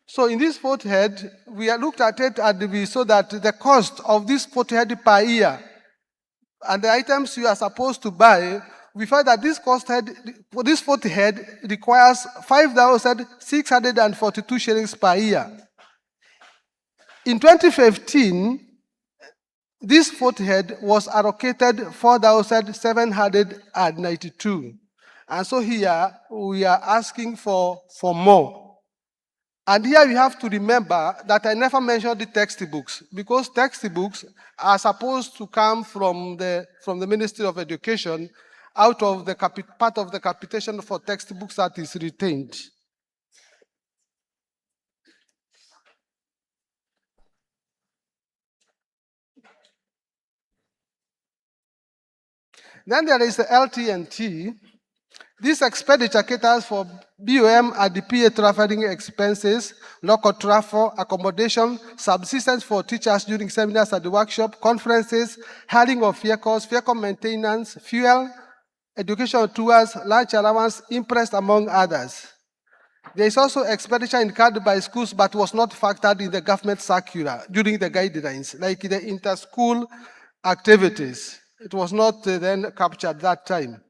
So in this 40 head, we looked at it and we saw that the cost of this 40 head per year and the items you are supposed to buy, we find that this 40 head requires 5,642 shillings per year. In 2015, this 40 head was allocated 4,792. And so here we are asking for more. And here we have to remember that I never mentioned the textbooks, because textbooks are supposed to come from the Ministry of Education out of the part of the capitation for textbooks that is retained. Then there is the LT&T. This expenditure caters for BOM and the PA traveling expenses, local travel, accommodation, subsistence for teachers during seminars and workshops, conferences, hiring of vehicles, vehicle maintenance, fuel, educational tours, lunch allowance, interest, among others. There is also expenditure incurred by schools but was not factored in the government circular during the guidelines, like the inter-school activities. It was not then captured at that time.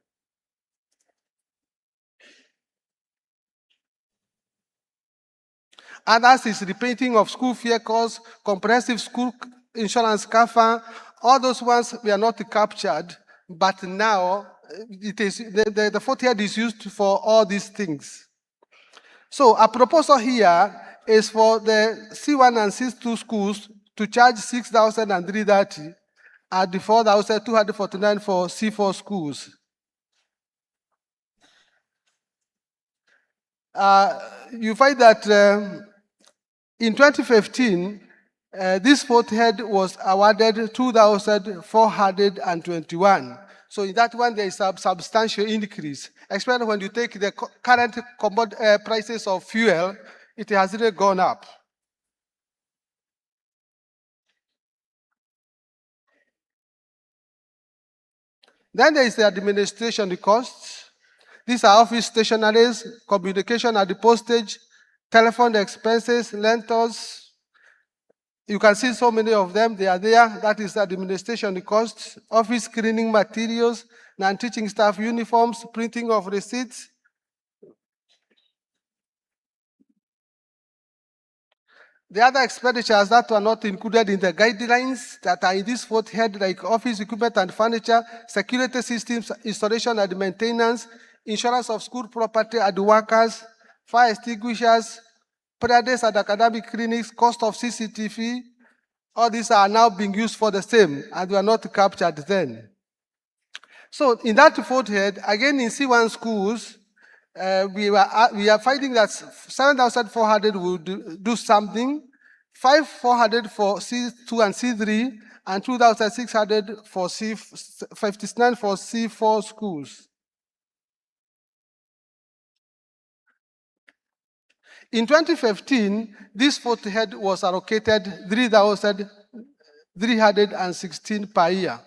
Others is repainting of school vehicles, comprehensive school insurance cover. All those ones were not captured, but now it is the 40 head is used for all these things. So a proposal here is for the C1 and C2 schools to charge 6,330 and the 4,249 for C4 schools. You find that in 2015, this 40 head was awarded 2,421. So in that one, there is a substantial increase, especially when you take the current prices of fuel, it has really gone up. Then there is the administration costs. These are office stationaries, communication and the postage, telephone expenses, rentals, You can see so many of them, they are there. That is administration costs, office cleaning materials, non-teaching staff uniforms, printing of receipts. The other expenditures that were not included in the guidelines that are in this fourth head, like office equipment and furniture, security systems, installation and maintenance, insurance of school property and workers, fire extinguishers, prayer days and academic clinics, cost of CCTV, all these are now being used for the same and were not captured then. So in that fourth head, again in C1 schools, we are finding that 7,400 will do something, 5,400 for C2 and C3, and 2,600 for C59 for C4 schools. In 2015, this fourth head was allocated 3,316 per year.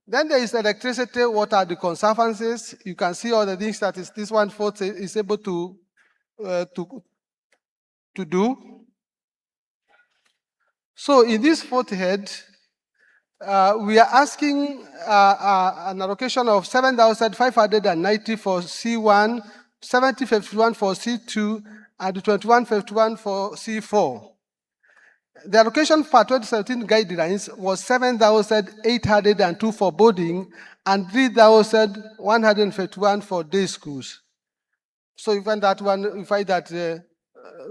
Then there is electricity, water, and the conservancies. You can see all the things that this one-fourth is able to do. So in this fourth head, we are asking an allocation of 7,590 for C1, 7051 for C2, and 2151 for C4. The allocation for 2017 guidelines was 7,802 for boarding and 3,151 for day schools. So you find that one, you find that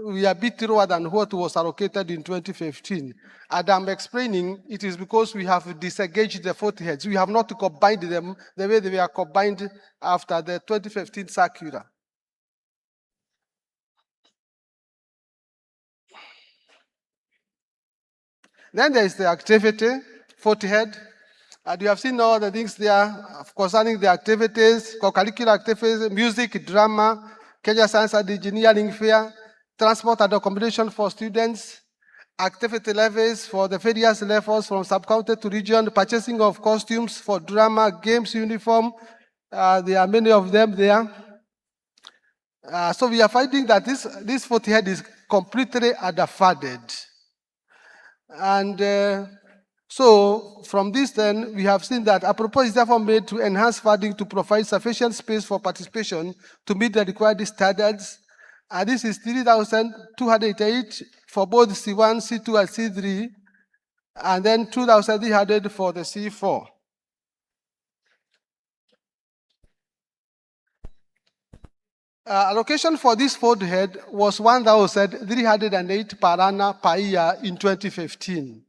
we are a bit lower than what was allocated in 2015. And I'm explaining it is because we have disengaged the fourth heads. We have not combined them the way they were combined after the 2015 circular. Then there is the activity, fourth head. And you have seen all the things there concerning the activities, co-curricular activities, music, drama, Kenya Science and Engineering Fair, transport and accommodation for students, activity levies for the various levels from sub-county to region, purchasing of costumes for drama, games, uniform. There are many of them there. So we are finding that this fourth head is completely underfunded. And so from this then, we have seen that a proposal is therefore made to enhance funding to provide sufficient space for participation to meet the required standards. And this is 3,288 for both C1, C2, and C3, and then 2,300 for the C4. Allocation for this fourth head was 1,308 per annum per year in 2015.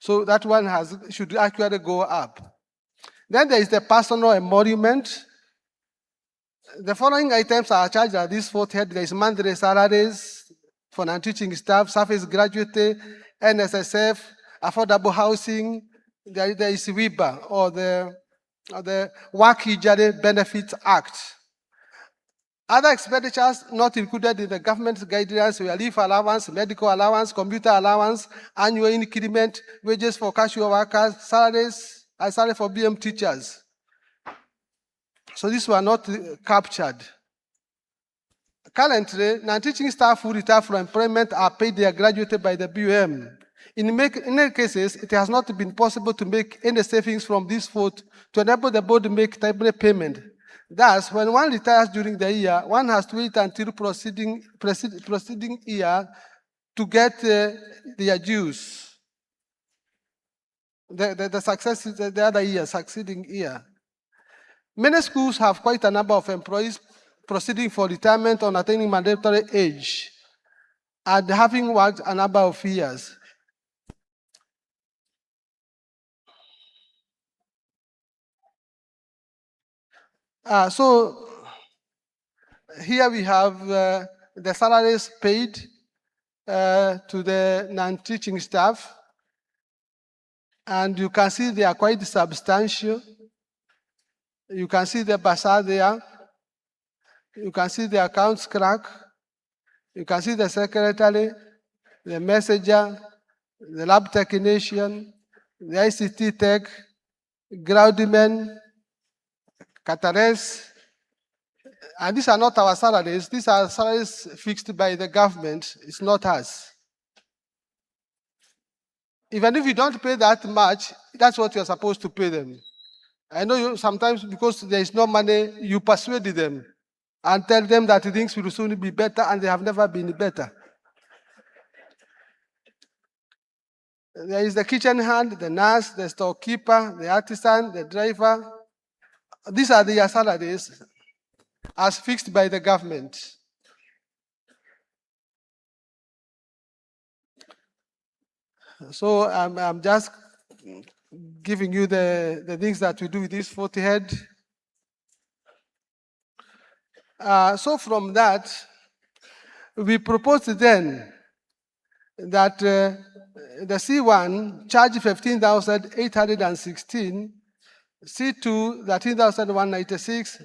So that one should actually go up. Then there is the personal emolument. The following items are charged at this fourth head. There is monthly salaries for non-teaching staff, surface graduate, NSSF, affordable housing. There is WIBA, or the Work Injury Benefits Act. Other expenditures not included in the government guidelines were leave allowance, medical allowance, commuter allowance, annual increment, wages for casual workers, salaries, and salary for BM teachers. So these were not captured. Currently, non-teaching staff who retire from employment are paid their graduated by the BUM. In many cases, it has not been possible to make any savings from this fourth to enable the board to make timely payment. Thus, when one retires during the year, one has to wait until proceeding year to get their dues. The other year, succeeding year. Many schools have quite a number of employees proceeding for retirement on attaining mandatory age and having worked a number of years. So here we have the salaries paid to the non-teaching staff, and you can see they are quite substantial. You can see the bursar there. You can see the accounts clerk. You can see the secretary, the messenger, the lab technician, the ICT tech, groundmen, caterers. And these are not our salaries. These are salaries fixed by the government. It's not us. Even if you don't pay that much, that's what you're supposed to pay them. I know you sometimes, because there is no money, you persuade them and tell them that things will soon be better, and they have never been better. There is the kitchen hand, the nurse, the storekeeper, the artisan, the driver. These are their salaries as fixed by the government. So I'm just giving you the things that we do with this 40 head. So from that, we proposed then that the C1 charge 15,816, C2 13,196,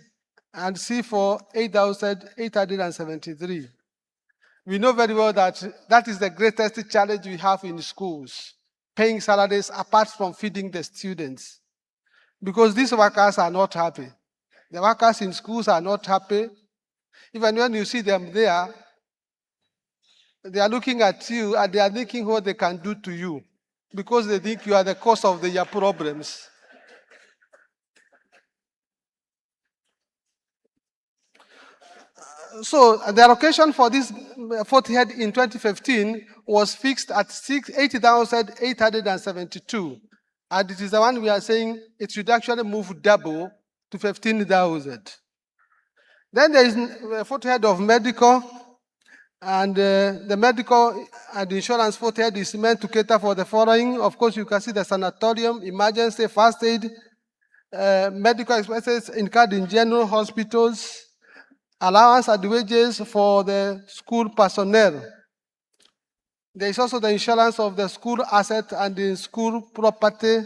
and C4 8,873. We know very well that that is the greatest challenge we have in schools, paying salaries apart from feeding the students. Because these workers are not happy. The workers in schools are not happy. Even when you see them there, they are looking at you and they are thinking what they can do to you, because they think you are the cause of their problems. So the allocation for this 40 head in 2015 was fixed at 80,872. And it is the one we are saying it should actually move double to 15,000. Then there is a 40 head of medical, and the medical and insurance 40 head is meant to cater for the following. Of course, you can see the sanatorium, emergency, first aid, medical expenses incurred in general hospitals, allowance and wages for the school personnel. There is also the insurance of the school asset and the school property,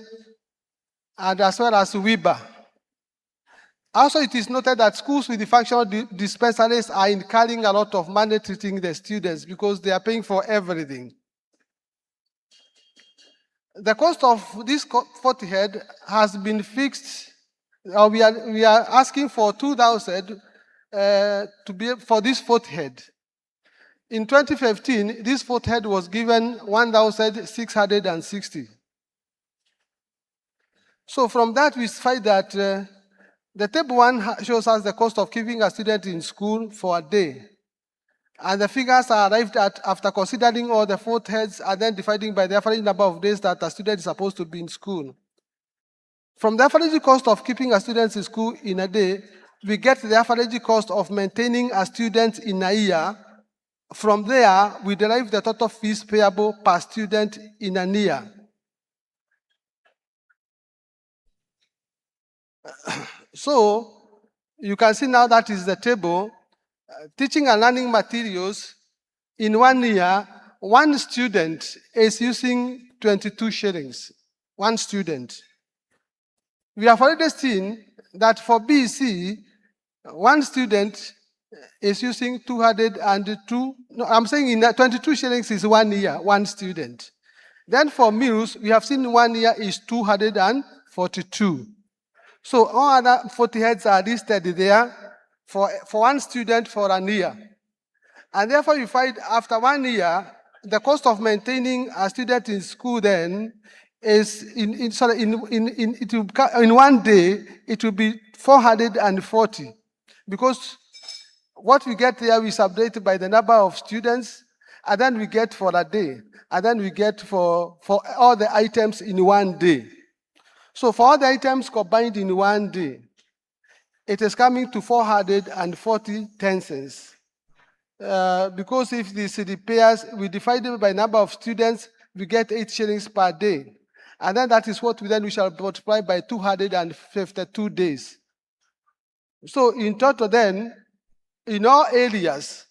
and as well as WIBA. Also, it is noted that schools with the functional dispensaries are incurring a lot of money treating the students because they are paying for everything. The cost of this 40 head has been fixed. We are asking for 2,000 to be for this 40 head. In 2015, this 40 head was given 1,660. So from that, we find that the table 1 shows us the cost of keeping a student in school for a day. And the figures are arrived at after considering all the 40 heads and then dividing by the average number of days that a student is supposed to be in school. From the average cost of keeping a student in school in a day, we get the average cost of maintaining a student in a year. From there, we derive the total fees payable per student in a year. So, you can see now that is the table. Teaching and learning materials, in 1 year, one student is using 22 shillings. One student. We have already seen that for BC, one student is using 202. No, I'm saying in 22 shillings is 1 year, one student. Then for meals, we have seen 1 year is 242. So all other 40 heads are listed there for one student for a year. And therefore, you find after 1 year, the cost of maintaining a student in school then is in 1 day, it will be 440. Because what we get there, we subtract by the number of students, and then we get for a day, and then we get for all the items in 1 day. So for all the items combined in 1 day, it is coming to 440 cents. Because if this repairs, we divide it by number of students, we get 8 shillings per day. And then that is what we shall multiply by 252 days. So in total then, in all areas,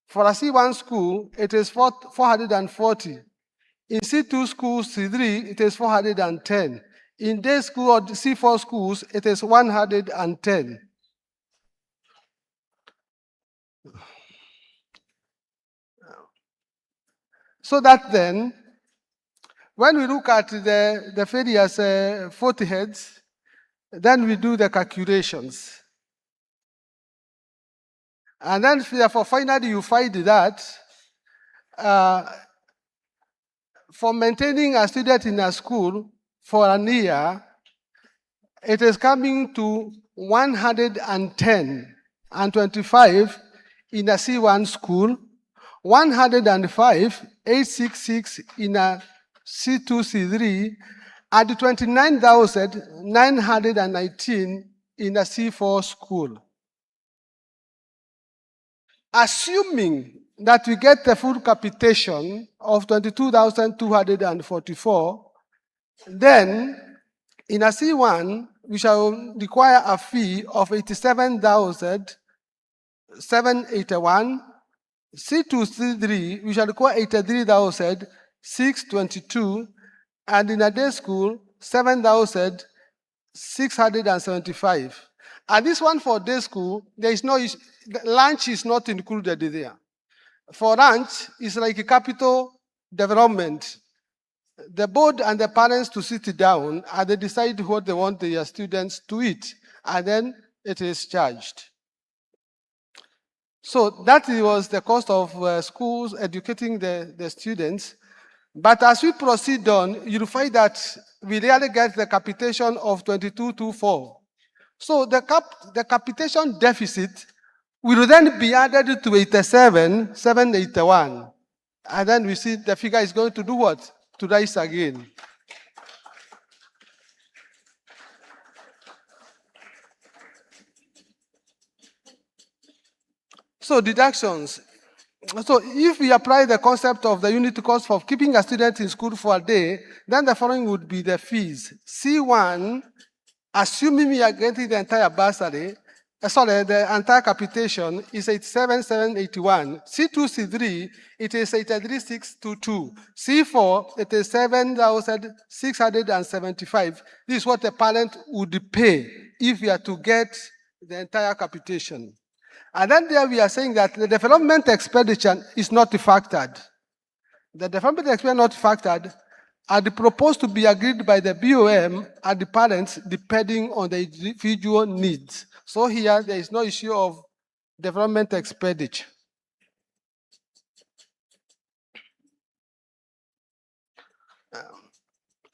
for a C1 school, it is 440. In C2 schools, C3, it is 410. In day school or C4 schools, it is 110. So that then, when we look at the various 40 heads, then we do the calculations. And then therefore finally you find that for maintaining a student in a school for a year, it is coming to 110 and 25 in a C1 school, 105, 866 in a C2, C3, and 29,919 in a C4 school. Assuming that we get the full capitation of 22,244, then in a C1, we shall require a fee of 87,781. C2, C3, we shall require 83,622. And in a day school, 7,675. And this one for day school, there is no lunch is not included there. For lunch, it's like a capital development. The board and the parents to sit down and they decide what they want their students to eat, and then it is charged. So that was the cost of schools educating the students. But as we proceed on, you'll find that we really get the capitation of 2224. So the capitation deficit will then be added to 87,781. And then we see the figure is going to do what? To rise again. So deductions. So if we apply the concept of the unit cost for keeping a student in school for a day, then the following would be the fees. C1, assuming we are getting the entire bursary, the entire capitation is 87,781. C2, C3, it is 83,622. C4, it is 7,675. This is what the parent would pay if we are to get the entire capitation. And then there we are saying that the development expenditure is not factored. The development expenditure not factored are proposed to be agreed by the BOM and the parents depending on the individual needs. So here there is no issue of development expenditure.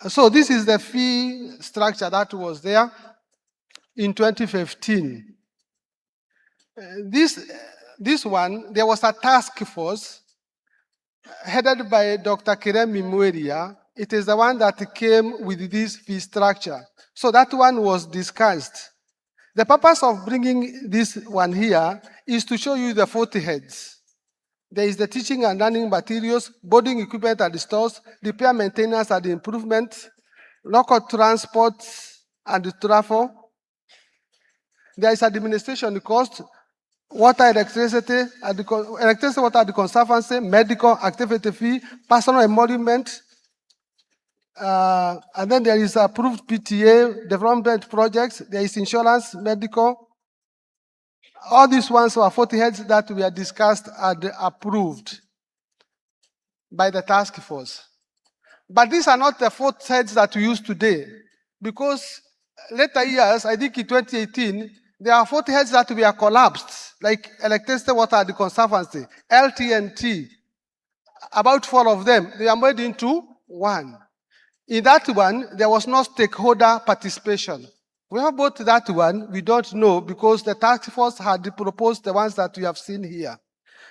So this is the fee structure that was there in 2015. This one, there was a task force headed by Dr. Kiremi Mweria. It is the one that came with this fee structure. So that one was discussed. The purpose of bringing this one here is to show you the 40 heads. There is the teaching and learning materials, boarding equipment and stores, repair, maintenance and improvement, local transport and travel. There is administration cost, water, electricity, water and conservancy, medical activity fee, personal emolument, and then there is approved PTA, development projects, there is insurance, medical. All these ones are 40 heads that we are discussed and approved by the task force. But these are not the 40 heads that we use today, because later years, I think in 2018, there are 40 heads that we are collapsed, like electricity, water, and conservancy, LT&T. About 4 of them, they are made into one. In that one, there was no stakeholder participation. We have both that one, we don't know, because the task force had proposed the ones that we have seen here.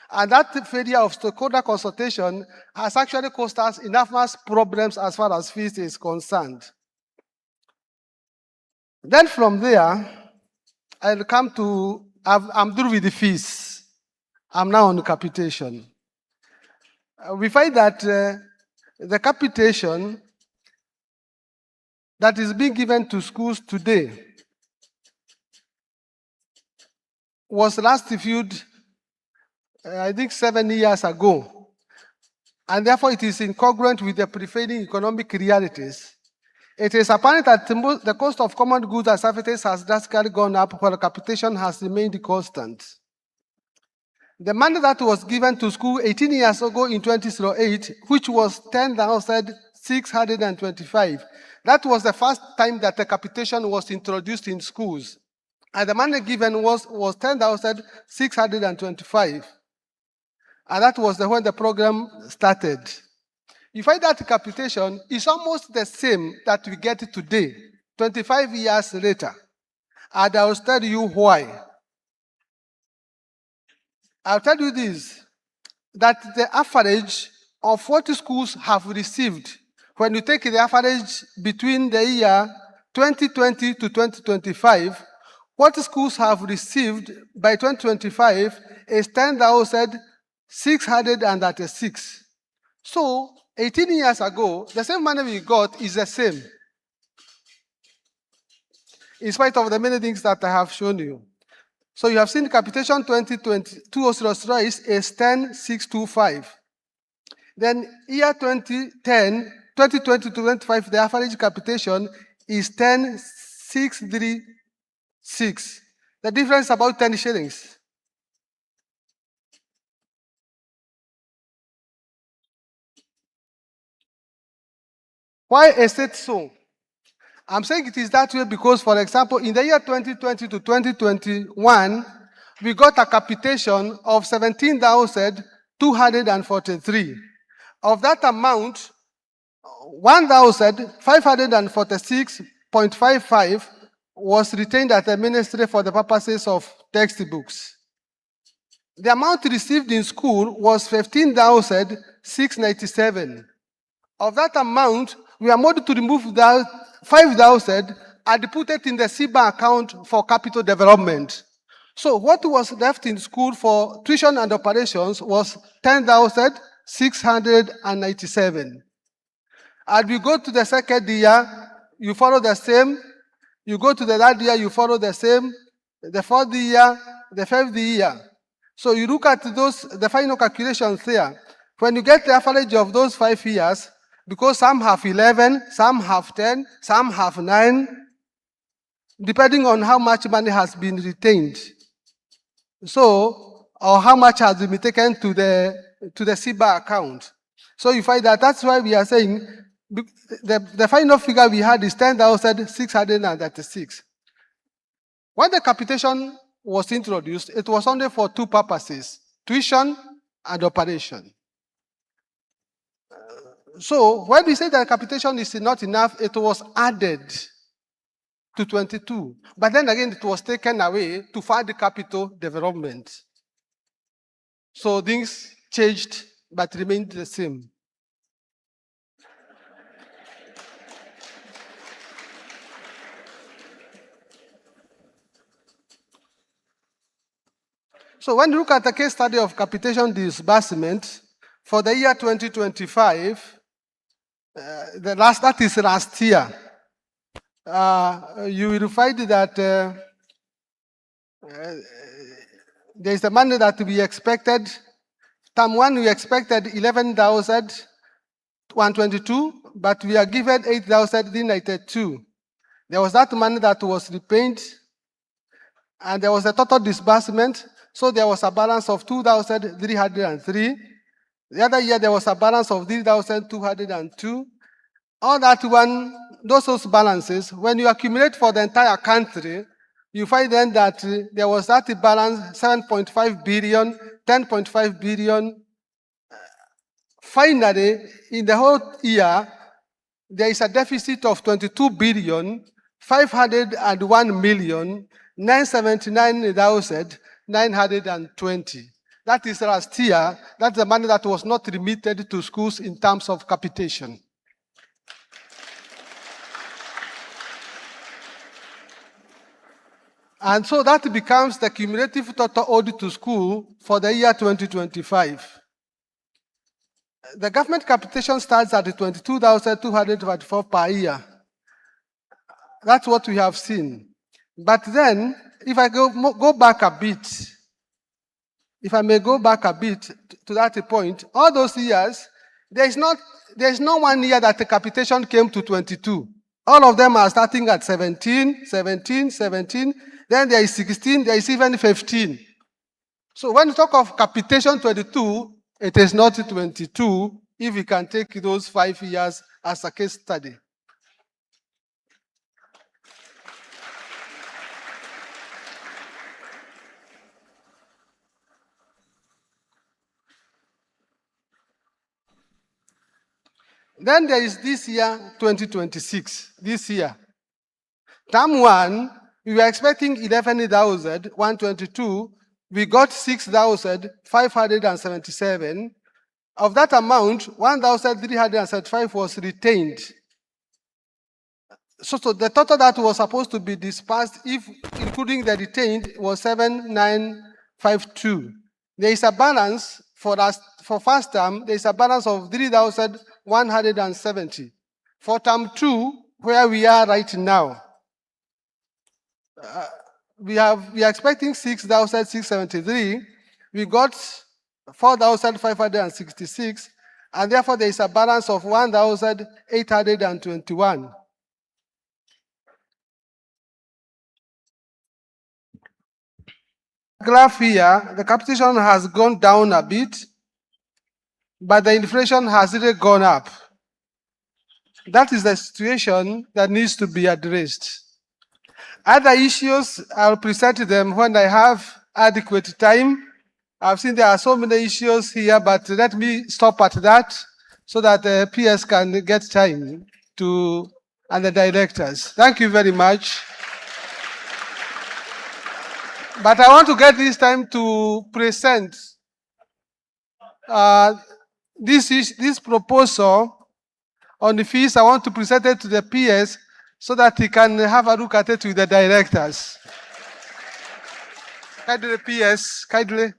And that failure of stakeholder consultation has actually caused us enough problems as far as fees is concerned. Then from there, I'll come to, I'm through with the fees. I'm now on the capitation. We find that the capitation that is being given to schools today was last reviewed, I think 7 years ago. And therefore it is incongruent with the prevailing economic realities. It is apparent that the cost of common goods and services has drastically gone up while capitation has remained constant. The money that was given to school 18 years ago in 2008, which was 10,625, that was the first time that the capitation was introduced in schools. And the money given was 10,625. And that was when the program started. you find that capitation is almost the same that we get today, 25 years later. And I'll tell you why. I'll tell you this, that the average of what schools have received, when you take the average between the year 2020 to 2025, what schools have received by 2025 is 10,636. So, 18 years ago, the same money we got is the same, in spite of the many things that I have shown you. So you have seen capitation 2022 is 10,625. Then year 2020 to 2025, the average capitation is 10,636. The difference is about 10 shillings. Why is it so? I'm saying it is that way because, for example, in the year 2020 to 2021, we got a capitation of 17,243. Of that amount, 1,546.55 was retained at the ministry for the purposes of textbooks. The amount received in school was 15,697. Of that amount, we are made to remove that 5,000 and put it in the CBA account for capital development. So what was left in school for tuition and operations was 10,697. And we go to the second year, you follow the same. You go to the third year, you follow the same. The fourth year, the fifth year. So you look at those, the final calculations there. When you get the average of those 5 years, because some have 11, some have 10, some have 9, depending on how much money has been retained. So, or how much has been taken to the CBA account. So you find that that's why we are saying the final figure we had is 10,636. When the capitation was introduced, it was only for 2 purposes, tuition and operation. So when we say that capitation is not enough, it was added to 22. But then again, it was taken away to fund capital development. So things changed but remained the same. So when you look at the case study of capitation disbursement for the year 2025, that is last year, you will find that there is the money that we expected. Term 1, we expected 11,122, but we are given 8,392. There was that money that was repaid, and there was a total disbursement, so there was a balance of 2,303. The other year, there was a balance of 3,202. All that one, those balances, when you accumulate for the entire country, you find then that there was that balance, 7.5 billion, 10.5 billion. Finally, in the whole year, there is a deficit of 22 billion, 501 million, 979,920. That is last year. That's the money that was not remitted to schools in terms of capitation. And so that becomes the cumulative total owed to school for the year 2025. The government capitation starts at 22,224 per year. That's what we have seen. But then, if I go back a bit, if I may go back a bit to that point, all those years, there is no one year that the capitation came to 22. All of them are starting at 17, 17, 17. Then there is 16, there is even 15. So when you talk of capitation 22, it is not 22 if we can take those 5 years as a case study. Then there is this year, 2026, this year. Term 1, we were expecting 11,122. We got 6,577. Of that amount, 1,375 was retained. So the total that was supposed to be dispersed, if including the retained, was 7,952. There is a balance for us for first term. There is a balance of 3,170. For term 2, where we are right now, we are expecting 6,673. We got 4,566, and therefore there is a balance of 1,821. Graph here, the capitation has gone down a bit, but the inflation has really gone up. That is the situation that needs to be addressed. Other issues, I'll present them when I have adequate time. I've seen there are so many issues here, but let me stop at that so that the PS can get time to, and the directors. Thank you very much. But I want to get this time to present this proposal on the fees. I want to present it to the PS so that he can have a look at it with the directors. Kindly, PS, kindly.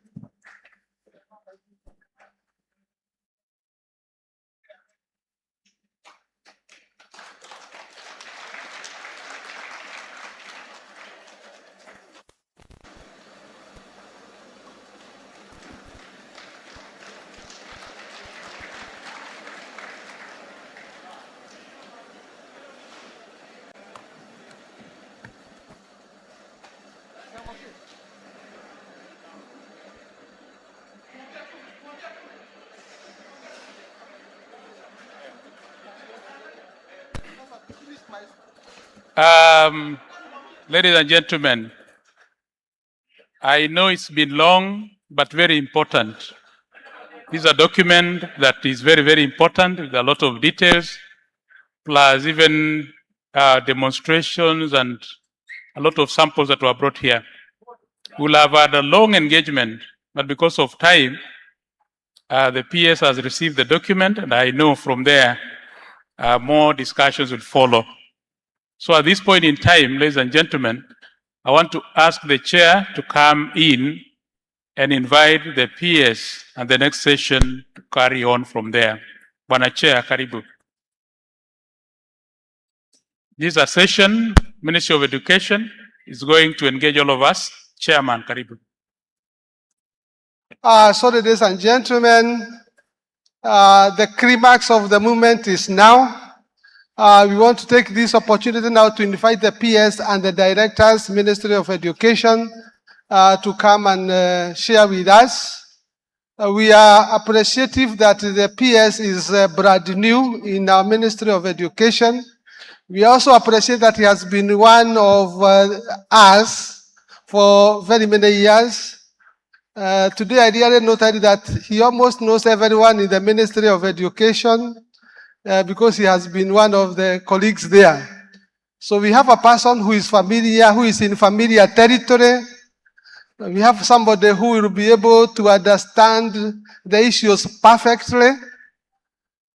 Ladies and gentlemen, I know it's been long, but very important. This is a document that is very, very important with a lot of details, plus even demonstrations and a lot of samples that were brought here. We'll have had a long engagement, but because of time, the PS has received the document, and I know from there more discussions will follow. So at this point in time, ladies and gentlemen, I want to ask the chair to come in and invite the PS and the next session to carry on from there. Bwana Chair, karibu. This is a session, Ministry of Education is going to engage all of us. Chairman, karibu. So ladies and gentlemen, the climax of the movement is now. We want to take this opportunity now to invite the PS and the directors, Ministry of Education, to come and share with us. We are appreciative that the PS is brand new in our Ministry of Education. We also appreciate that he has been one of us for very many years. Today I really noted that he almost knows everyone in the Ministry of Education because he has been one of the colleagues there. So we have a person who is familiar, who is in familiar territory. We have somebody who will be able to understand the issues perfectly.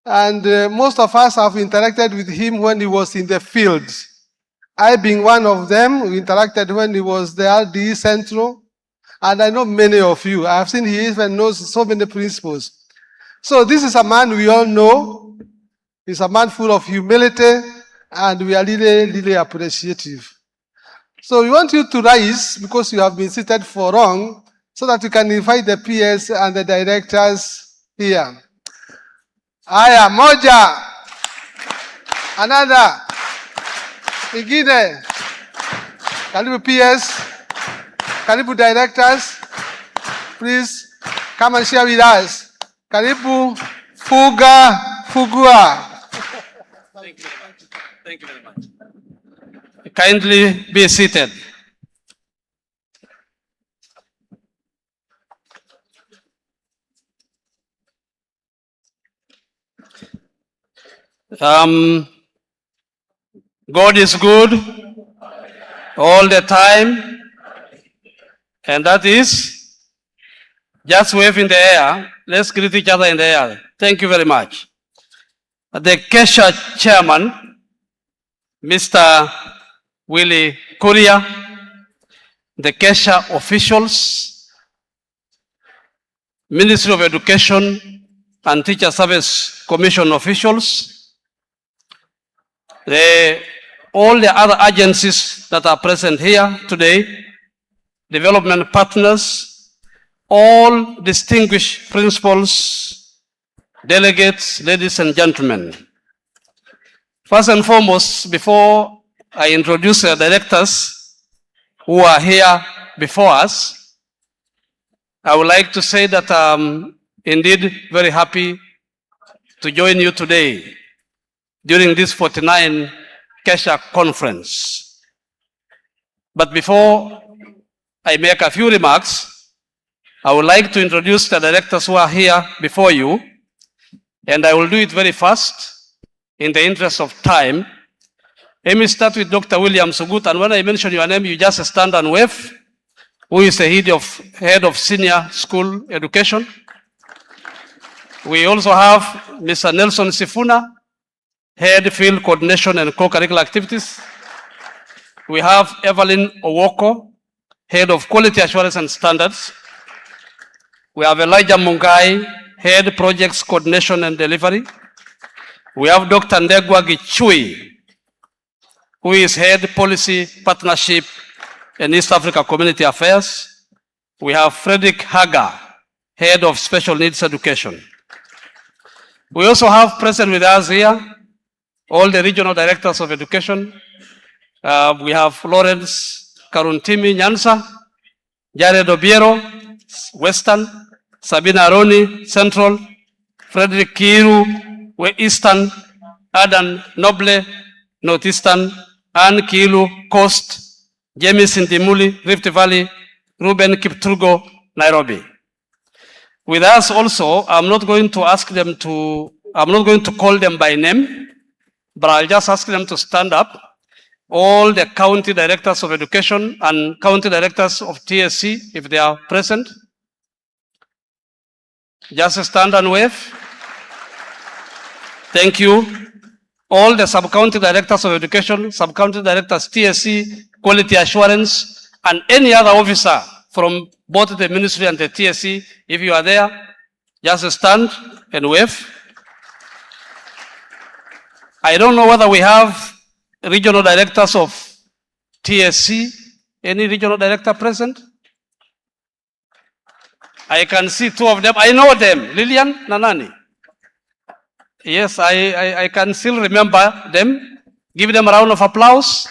And most of us have interacted with him when he was in the field. I being one of them, we interacted when he was the RDE Central. And I know many of you. I have seen he even knows so many principles. So this is a man we all know. He's a man full of humility, and we are really, really appreciative. So we want you to rise because you have been seated for long, so that you can invite the PS and the directors here. Aya, moja. Another. Ingine. Karibu PS. Karibu directors. Please come and share with us. Karibu Fugua. Thank you very much. Kindly be seated. God is good all the time, and that is just wave in the air. Let's greet each other in the air. Thank you very much. The KESHA chairman, Mr. Willie Kuria, the KESHA officials, Ministry of Education and Teacher Service Commission officials, all the other agencies that are present here today, development partners, all distinguished principals, delegates, ladies and gentlemen. First and foremost, before I introduce the directors who are here before us, I would like to say that I'm indeed very happy to join you today during this 49 KESHA conference. But before I make a few remarks, I would like to introduce the directors who are here before you, and I will do it very fast in the interest of time. Let me start with Dr. William Sugut, and when I mention your name, you just stand and wave, who is the head of senior school education. We also have Mr. Nelson Sifuna, head field coordination and co-curricular activities. We have Evelyn Owoko, head of quality assurance and standards. We have Elijah Mungai, head projects coordination and delivery. We have Dr. Ndegwa Gichui, who is head policy partnership and East Africa Community Affairs. We have Frederick Haga, head of special needs education. We also have present with us here all the regional directors of education. We have Lawrence Karuntimi Nyansa, Jared Obiero, Western, Sabina Aroni, Central, Frederick Kiru, Eastern, Adan Noble, Northeastern, Ann Kilu, Coast, James Ndimuli, Rift Valley, Ruben Kiptrugo, Nairobi. With us also, I'm not going to call them by name, but I'll just ask them to stand up. All the county directors of education and county directors of TSC, if they are present. Just stand and wave. Thank you. All the sub-county directors of education, sub-county directors, TSC, quality assurance, and any other officer from both the ministry and the TSC, if you are there, just stand and wave. I don't know whether we have regional directors of TSC. Any regional director present? I can see two of them. I know them, Lillian Nanani. Yes, I can still remember them. Give them a round of applause.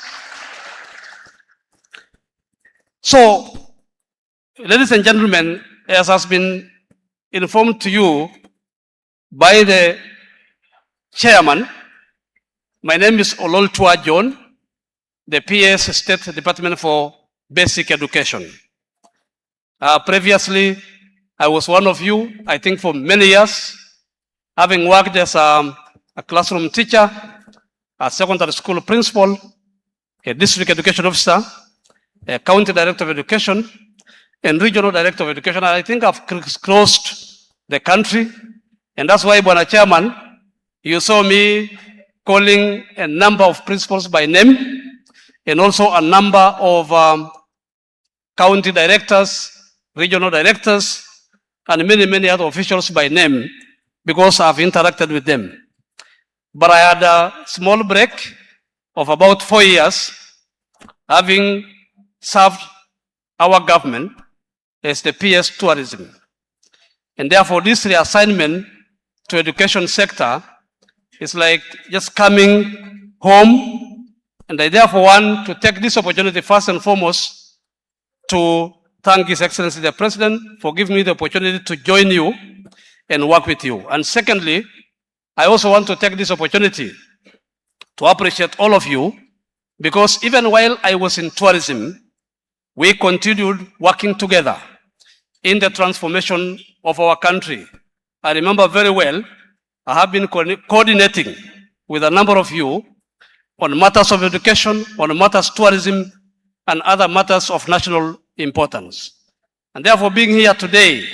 So, ladies and gentlemen, as has been informed to you by the chairman, my name is Ololtua John, the PS State Department for Basic Education. Previously, I was one of you, I think for many years, having worked as a classroom teacher, a secondary school principal, a district education officer, a county director of education, and regional director of education. I think I've crossed the country, and that's why, Bwana Chairman, you saw me calling a number of principals by name, and also a number of county directors, regional directors, and many, many other officials by name, because I've interacted with them. But I had a small break of about 4 years, having served our government as the PS Tourism. And therefore, this reassignment to education sector is like just coming home. And I therefore want to take this opportunity first and foremost to thank His Excellency the President for giving me the opportunity to join you and work with you. And secondly, I also want to take this opportunity to appreciate all of you, because even while I was in tourism, we continued working together in the transformation of our country. I remember very well, I have been coordinating with a number of you on matters of education, on matters of tourism, and other matters of national importance. And therefore, being here today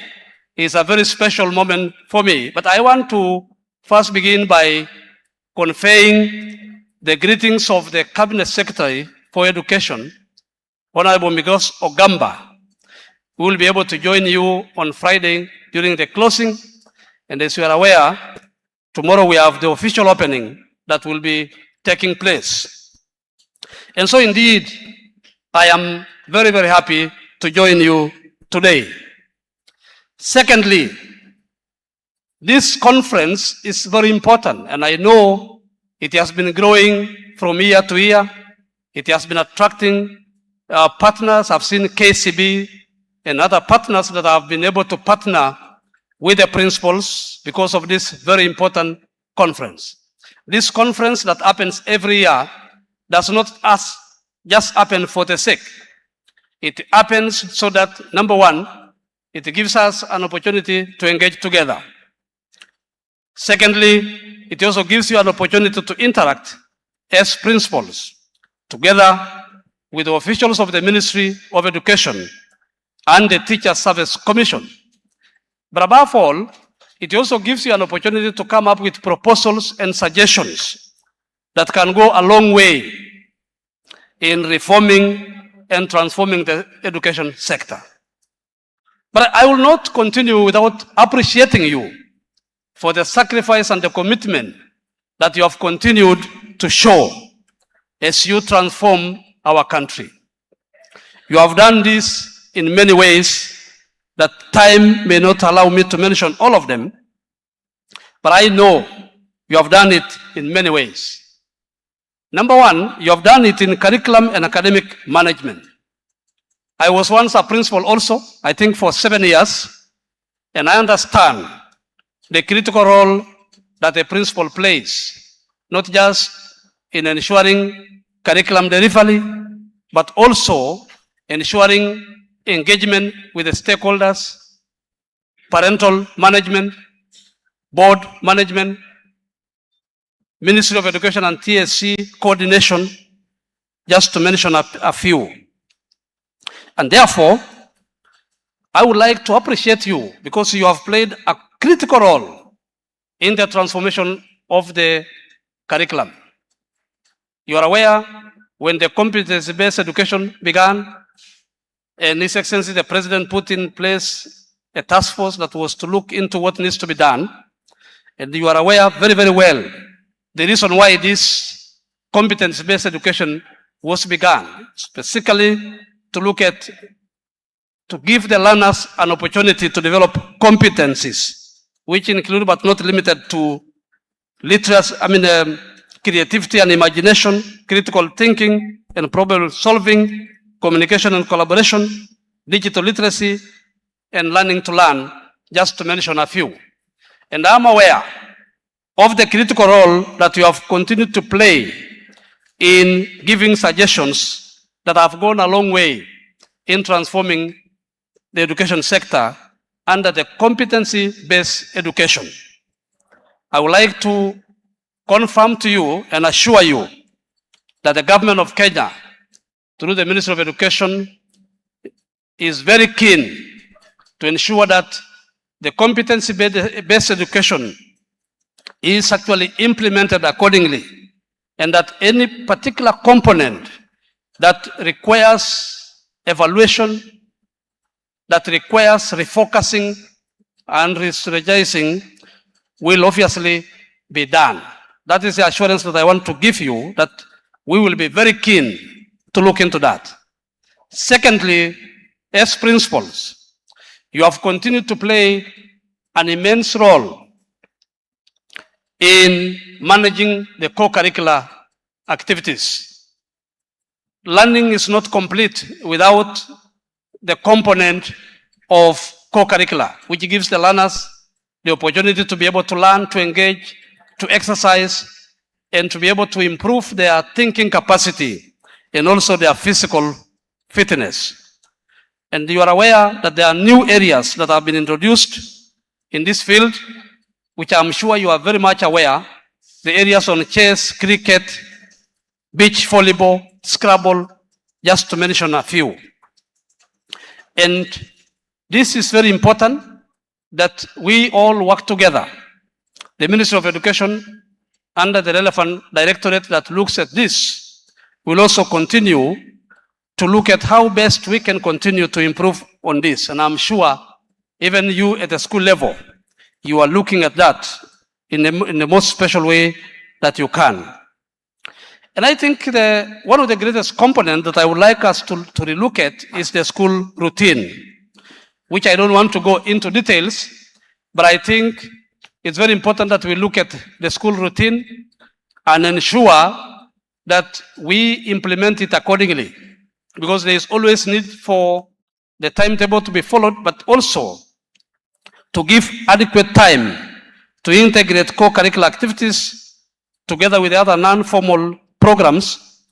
is a very special moment for me. But I want to first begin by conveying the greetings of the Cabinet Secretary for Education, Honorable Migos Ogamba, who will be able to join you on Friday during the closing. And as you are aware, tomorrow we have the official opening that will be taking place. And so indeed, I am very, very happy to join you today. Secondly, this conference is very important, and I know it has been growing from year to year. It has been attracting partners. I've seen KCB and other partners that have been able to partner with the principals because of this very important conference. This conference that happens every year does not just happen for the sake. It happens so that, number one, it gives us an opportunity to engage together. Secondly, it also gives you an opportunity to interact as principals together with the officials of the Ministry of Education and the Teacher Service Commission. But above all, it also gives you an opportunity to come up with proposals and suggestions that can go a long way in reforming and transforming the education sector. But I will not continue without appreciating you for the sacrifice and the commitment that you have continued to show as you transform our country. You have done this in many ways that time may not allow me to mention all of them, but I know you have done it in many ways. Number one, you have done it in curriculum and academic management. I was once a principal also, I think for 7 years, and I understand the critical role that a principal plays, not just in ensuring curriculum delivery, but also ensuring engagement with the stakeholders, parental management, board management, Ministry of Education and TSC coordination, just to mention a few. And therefore, I would like to appreciate you because you have played a critical role in the transformation of the curriculum. You are aware when the competency-based education began, and His Excellency the President put in place a task force that was to look into what needs to be done. And you are aware very, very well the reason why this competence-based education was begun, specifically to look at, to give the learners an opportunity to develop competencies, which include but not limited to literacy, creativity and imagination, critical thinking and problem solving, communication and collaboration, digital literacy, and learning to learn, just to mention a few. And I'm aware of the critical role that you have continued to play in giving suggestions that have gone a long way in transforming the education sector under the competency-based education. I would like to confirm to you and assure you that the government of Kenya, through the Ministry of Education, is very keen to ensure that the competency-based education is actually implemented accordingly, and that any particular component that requires evaluation, that requires refocusing and re-strategizing will obviously be done. That is the assurance that I want to give you, that we will be very keen to look into that. Secondly, as principals, you have continued to play an immense role in managing the co-curricular activities. Learning is not complete without the component of co-curricular, which gives the learners the opportunity to be able to learn, to engage, to exercise, and to be able to improve their thinking capacity and also their physical fitness. And you are aware that there are new areas that have been introduced in this field, which I'm sure you are very much aware, the areas on chess, cricket, beach volleyball, Scrabble, just to mention a few. And this is very important that we all work together. The Ministry of Education, under the relevant directorate that looks at this, will also continue to look at how best we can continue to improve on this. And I'm sure even you at the school level, you are looking at that in the most special way that you can. And I think one of the greatest components that I would like us to relook at is the school routine, which I don't want to go into details, but I think it's very important that we look at the school routine and ensure that we implement it accordingly, because there is always need for the timetable to be followed, but also to give adequate time to integrate co-curricular activities together with the other non-formal programs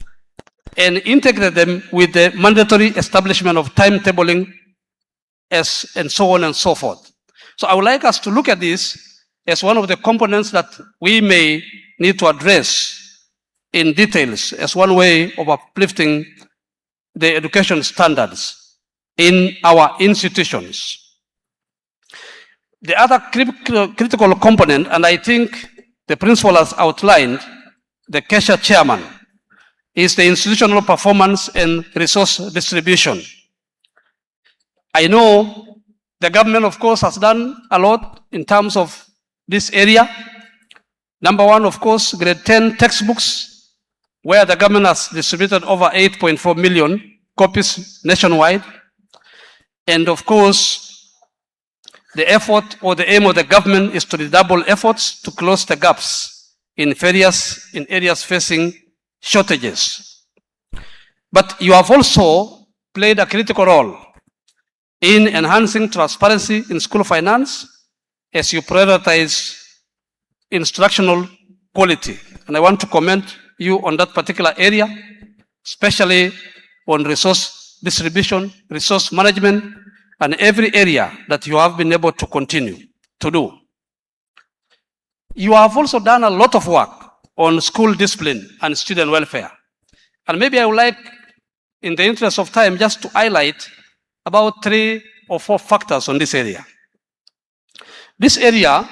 and integrate them with the mandatory establishment of timetabling and so on and so forth. So I would like us to look at this as one of the components that we may need to address in details as one way of uplifting the education standards in our institutions. The other critical component, and I think the principal has outlined, the KESSHA chairman, is the institutional performance and resource distribution. I know the government, of course, has done a lot in terms of this area. Number one, of course, grade 10 textbooks, where the government has distributed over 8.4 million copies nationwide. And of course, the effort or the aim of the government is to redouble efforts to close the gaps in areas facing shortages. But you have also played a critical role in enhancing transparency in school finance as you prioritize instructional quality. And I want to commend you on that particular area, especially on resource distribution, resource management, and every area that you have been able to continue to do. You have also done a lot of work on school discipline and student welfare. And maybe I would like, in the interest of time, just to highlight about 3 or 4 factors on this area. This area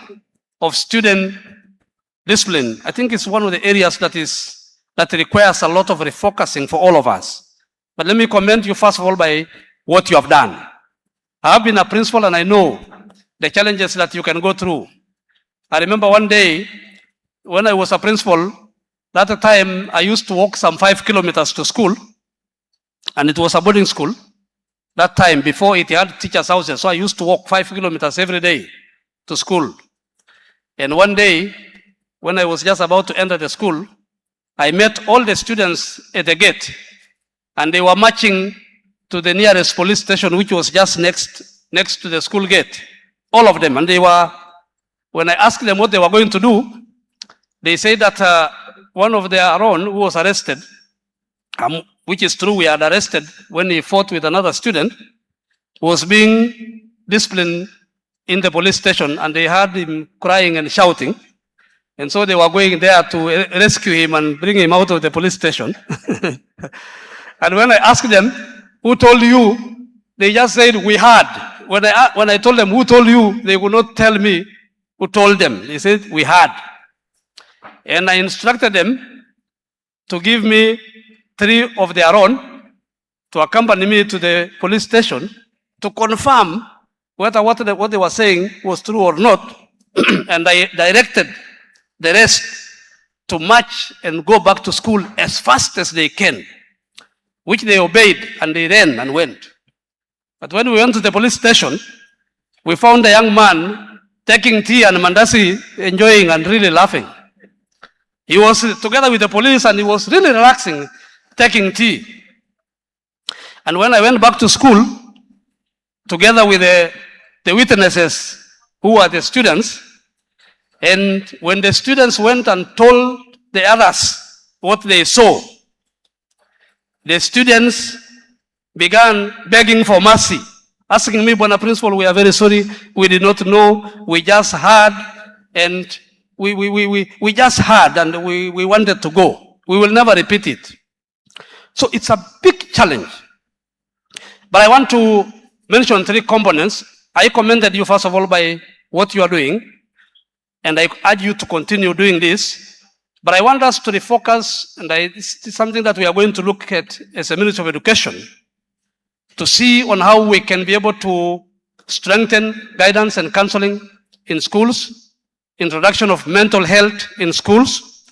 of student discipline, I think, is one of the areas that requires a lot of refocusing for all of us. But let me commend you, first of all, by what you have done. I have been a principal and I know the challenges that you can go through. I remember one day when I was a principal, at the time I used to walk some 5 kilometers to school, and it was a boarding school. That time, before it had teachers' houses, so I used to walk 5 kilometers every day to school. And one day, when I was just about to enter the school, I met all the students at the gate, and they were marching to the nearest police station, which was just next to the school gate. All of them. And they were, when I asked them what they were going to do, they said that one of their own who was arrested, which is true, we had arrested when he fought with another student, was being disciplined in the police station, and they had him crying and shouting. And so they were going there to rescue him and bring him out of the police station. And when I asked them, who told you? They just said, we had. When I told them, who told you? They would not tell me who told them. They said, we had. And I instructed them to give me 3 of their own to accompany me to the police station to confirm whether what they were saying was true or not. And I directed the rest to march and go back to school as fast as they can, which they obeyed, and they ran and went. But when we went to the police station, we found a young man taking tea and mandasi, enjoying and really laughing. He was together with the police and he was really relaxing, taking tea. And when I went back to school, together with the witnesses who are the students, and when the students went and told the others what they saw, the students began begging for mercy, asking me, Bwana Principal, we are very sorry, we did not know, we just heard, and we just heard and we wanted to go. We will never repeat it. So it's a big challenge. But I want to mention 3 components. I commended you, first of all, by what you are doing, and I urge you to continue doing this. But I want us to refocus, and this is something that we are going to look at as a Ministry of Education, to see on how we can be able to strengthen guidance and counseling in schools, introduction of mental health in schools.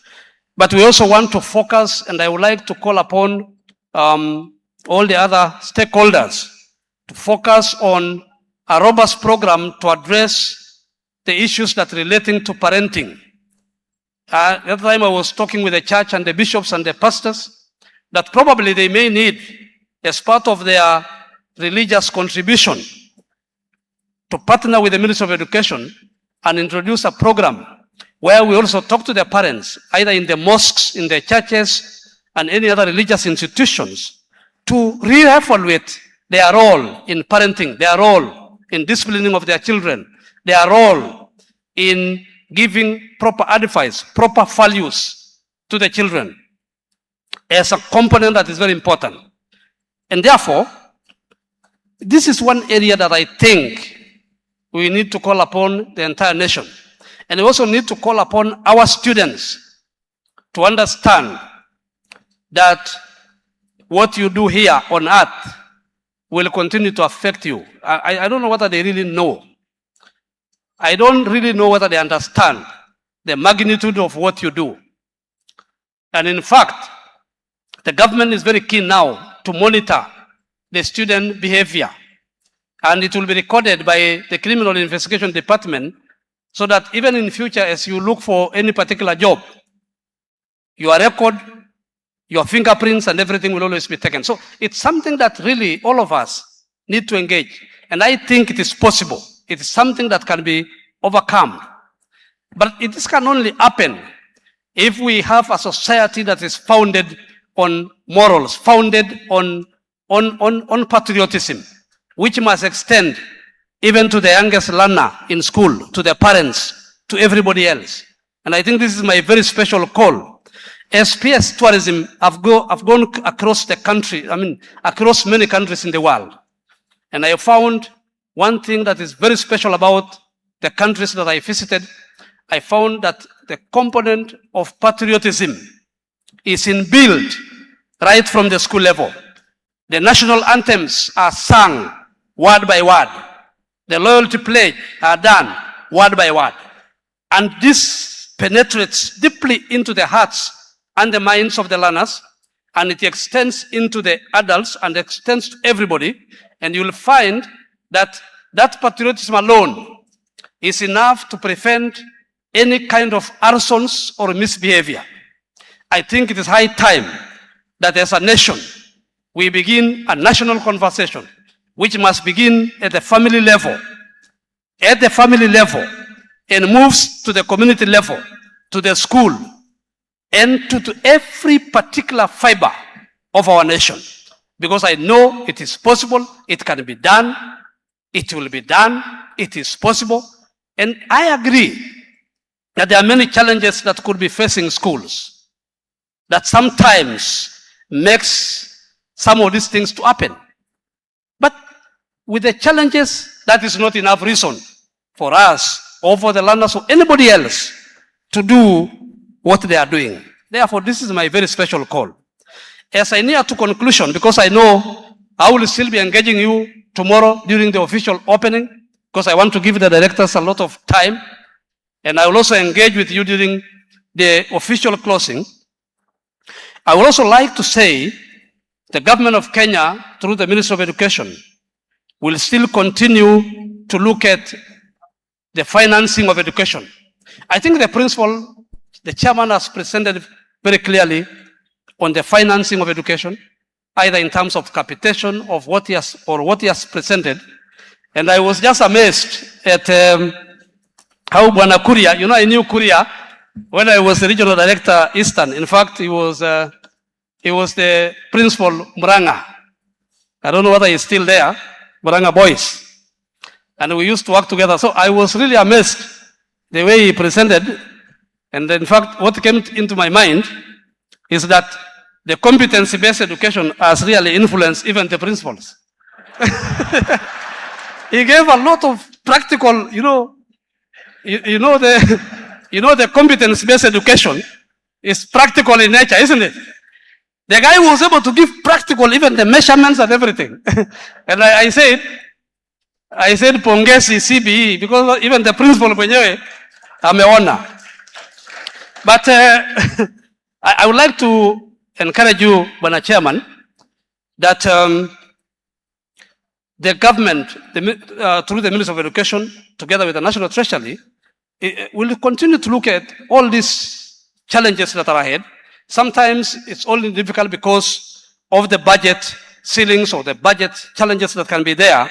But we also want to focus, and I would like to call upon all the other stakeholders to focus on a robust program to address the issues that are relating to parenting. At that time I was talking with the church and the bishops and the pastors that probably they may need, as part of their religious contribution, to partner with the Ministry of Education and introduce a program where we also talk to the parents, either in the mosques, in the churches, and any other religious institutions, to re-evaluate their role in parenting, their role in disciplining of their children, their role in giving proper advice, proper values to the children, as a component that is very important. And therefore, this is one area that I think we need to call upon the entire nation. And we also need to call upon our students to understand that what you do here on earth will continue to affect you. I don't know whether they really know. I don't really know whether they understand the magnitude of what you do. And in fact, the government is very keen now to monitor the student behavior. And it will be recorded by the Criminal Investigation Department, so that even in future, as you look for any particular job, your record, your fingerprints and everything will always be taken. So it's something that really all of us need to engage. And I think it is possible. It is something that can be overcome. But this can only happen if we have a society that is founded on morals, founded on patriotism, which must extend even to the youngest learner in school, to the parents, to everybody else. And I think this is my very special call. As PS tourism, I've gone across the country, across many countries in the world. And I found one thing that is very special about the countries that I visited. I found that the component of patriotism is inbuilt right from the school level. The national anthems are sung word by word. The loyalty pledge are done word by word. And this penetrates deeply into the hearts and the minds of the learners, and it extends into the adults and extends to everybody. And you will find that that patriotism alone is enough to prevent any kind of arsons or misbehavior. I think it is high time that as a nation, we begin a national conversation, which must begin at the family level, and moves to the community level, to the school, and to every particular fiber of our nation. Because I know it is possible, it can be done, it will be done, it is possible. And I agree that there are many challenges that could be facing schools that sometimes makes some of these things to happen. But with the challenges, that is not enough reason for us or for the learners or anybody else to do what they are doing. Therefore, this is my very special call. As I near to conclusion, because I know I will still be engaging you tomorrow during the official opening, because I want to give the directors a lot of time, and I will also engage with you during the official closing. I would also like to say the government of Kenya, through the Ministry of Education, will still continue to look at the financing of education. I think the principal, the chairman has presented very clearly on the financing of education, either in terms of capitation of what he has presented. And I was just amazed at how Bwana Kuria, I knew Kuria when I was the regional director Eastern. In fact, he was the principal Muranga. I don't know whether he's still there, Muranga boys. And we used to work together. So I was really amazed the way he presented. And in fact, what came into my mind is that the competency-based education has really influenced even the principals. He gave a lot of practical, the competence-based education is practical in nature, isn't it? The guy was able to give practical, even the measurements and everything. And I said, pongezi CBE, because even the principal mwenyewe ameona. But I would like to encourage you, Bwana Chairman, that the government, through the Ministry of Education, together with the National Treasury, will continue to look at all these challenges that are ahead. Sometimes it's only difficult because of the budget ceilings or the budget challenges that can be there.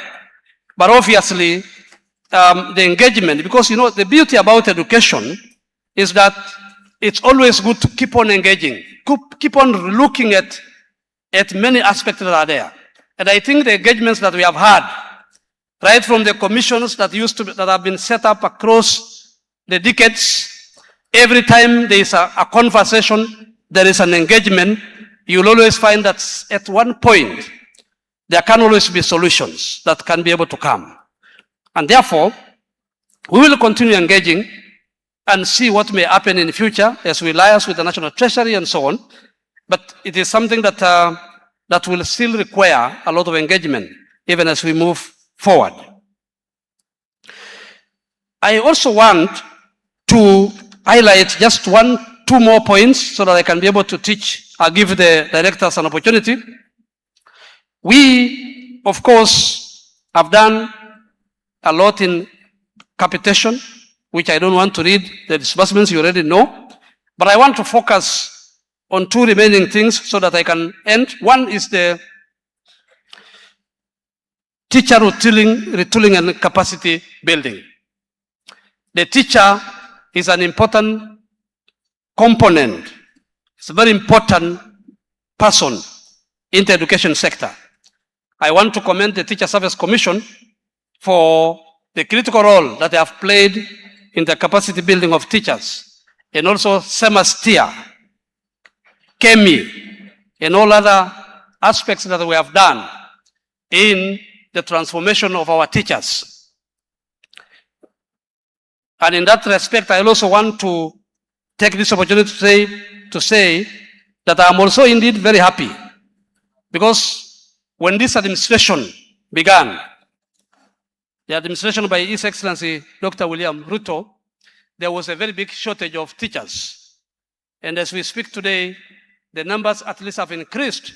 But obviously, the engagement, because the beauty about education is that it's always good to keep on engaging, keep on looking at many aspects that are there. And I think the engagements that we have had, right from the commissions that have been set up across the decades, every time there is a conversation, there is an engagement, you'll always find that at one point, there can always be solutions that can be able to come. And therefore, we will continue engaging and see what may happen in the future as we liaise with the National Treasury and so on. But it is something that will still require a lot of engagement, even as we move forward. I also want to highlight just 2 more points so that I can be able to give the directors an opportunity. We, of course, have done a lot in capitation, which I don't want to read the disbursements, you already know. But I want to focus on 2 remaining things so that I can end. One is the teacher retooling and capacity building. The teacher is an important component. It's a very important person in the education sector. I want to commend the Teacher Service Commission for the critical role that they have played in the capacity building of teachers, and also SEMASTIA, KEMI, and all other aspects that we have done in the transformation of our teachers. And in that respect, I also want to take this opportunity to say that I am also indeed very happy, because when this administration began, the administration by His Excellency Dr. William Ruto, there was a very big shortage of teachers. And as we speak today, the numbers at least have increased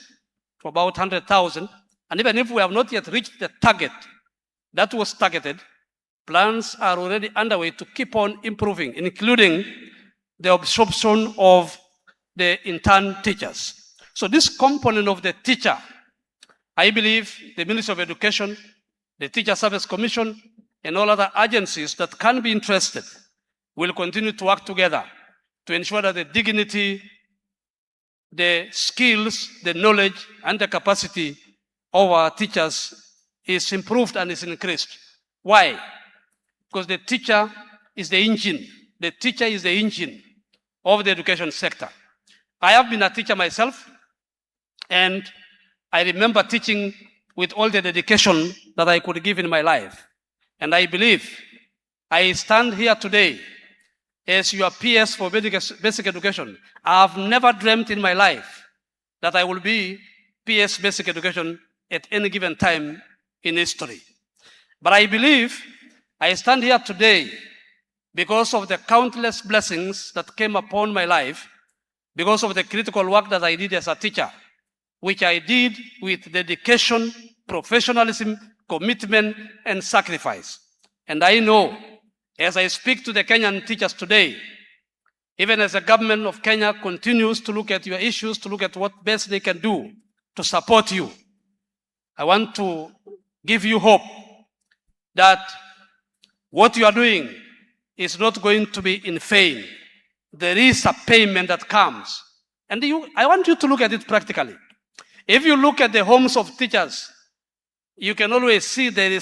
to about 100,000. And even if we have not yet reached the target that was targeted, plans are already underway to keep on improving, including the absorption of the intern teachers. So this component of the teacher, I believe the Ministry of Education, the Teacher Service Commission, and all other agencies that can be interested will continue to work together to ensure that the dignity, the skills, the knowledge, and the capacity of our teachers is improved and is increased. Why? Because the teacher is the engine. The teacher is the engine of the education sector. I have been a teacher myself, and I remember teaching with all the dedication that I could give in my life. And I believe I stand here today as your PS for basic education. I have never dreamt in my life that I will be PS basic education at any given time in history. But I believe I stand here today because of the countless blessings that came upon my life, because of the critical work that I did as a teacher, which I did with dedication, professionalism, commitment, and sacrifice. And I know, as I speak to the Kenyan teachers today, even as the government of Kenya continues to look at your issues, to look at what best they can do to support you, I want to give you hope that what you are doing is not going to be in vain. There is a payment that comes. And I want you to look at it practically. If you look at the homes of teachers, you can always see their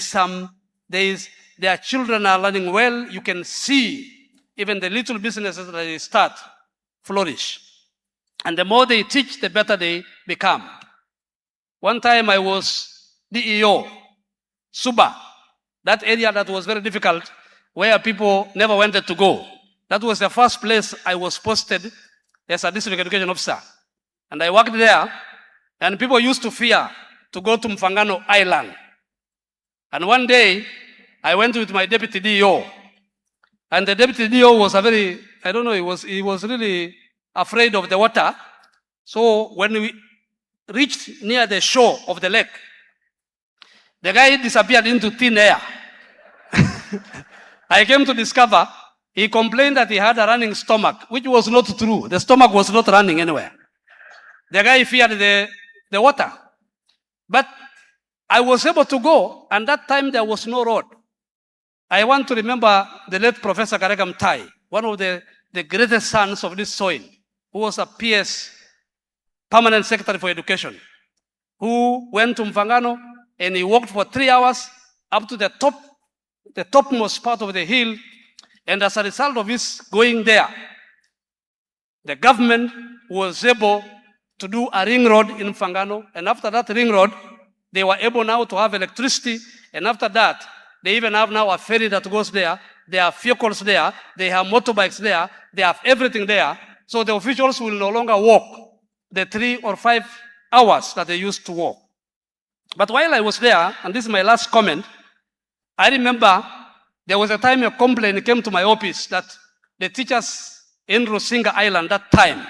children are learning well. You can see even the little businesses that they start flourish. And the more they teach, the better they become. One time I was DEO, Suba, that area that was very difficult, where people never wanted to go. That was the first place I was posted as a district education officer. And I worked there, and people used to fear to go to Mfangano Island. And one day, I went with my deputy DEO, and the deputy DEO was a very, I don't know, he was really afraid of the water. So when we reached near the shore of the lake, the guy disappeared into thin air. I came to discover he complained that he had a running stomach, which was not true. The stomach was not running anywhere. The guy feared the water. But I was able to go, and that time there was no road. I want to remember the late Professor Karegam Tai, one of the greatest sons of this soil, who was a PS, Permanent Secretary for Education, who went to Mfangano and he walked for 3 hours up to the topmost part of the hill. And as a result of his going there, the government was able to do a ring road in Mfangano. And after that ring road, they were able now to have electricity. And after that, they even have now a ferry that goes there. There are vehicles there. They have motorbikes there. They have everything there. So the officials will no longer walk the 3 or 5 hours that they used to walk. But while I was there, and this is my last comment, I remember there was a time a complaint came to my office that the teachers in Rusinga Island that time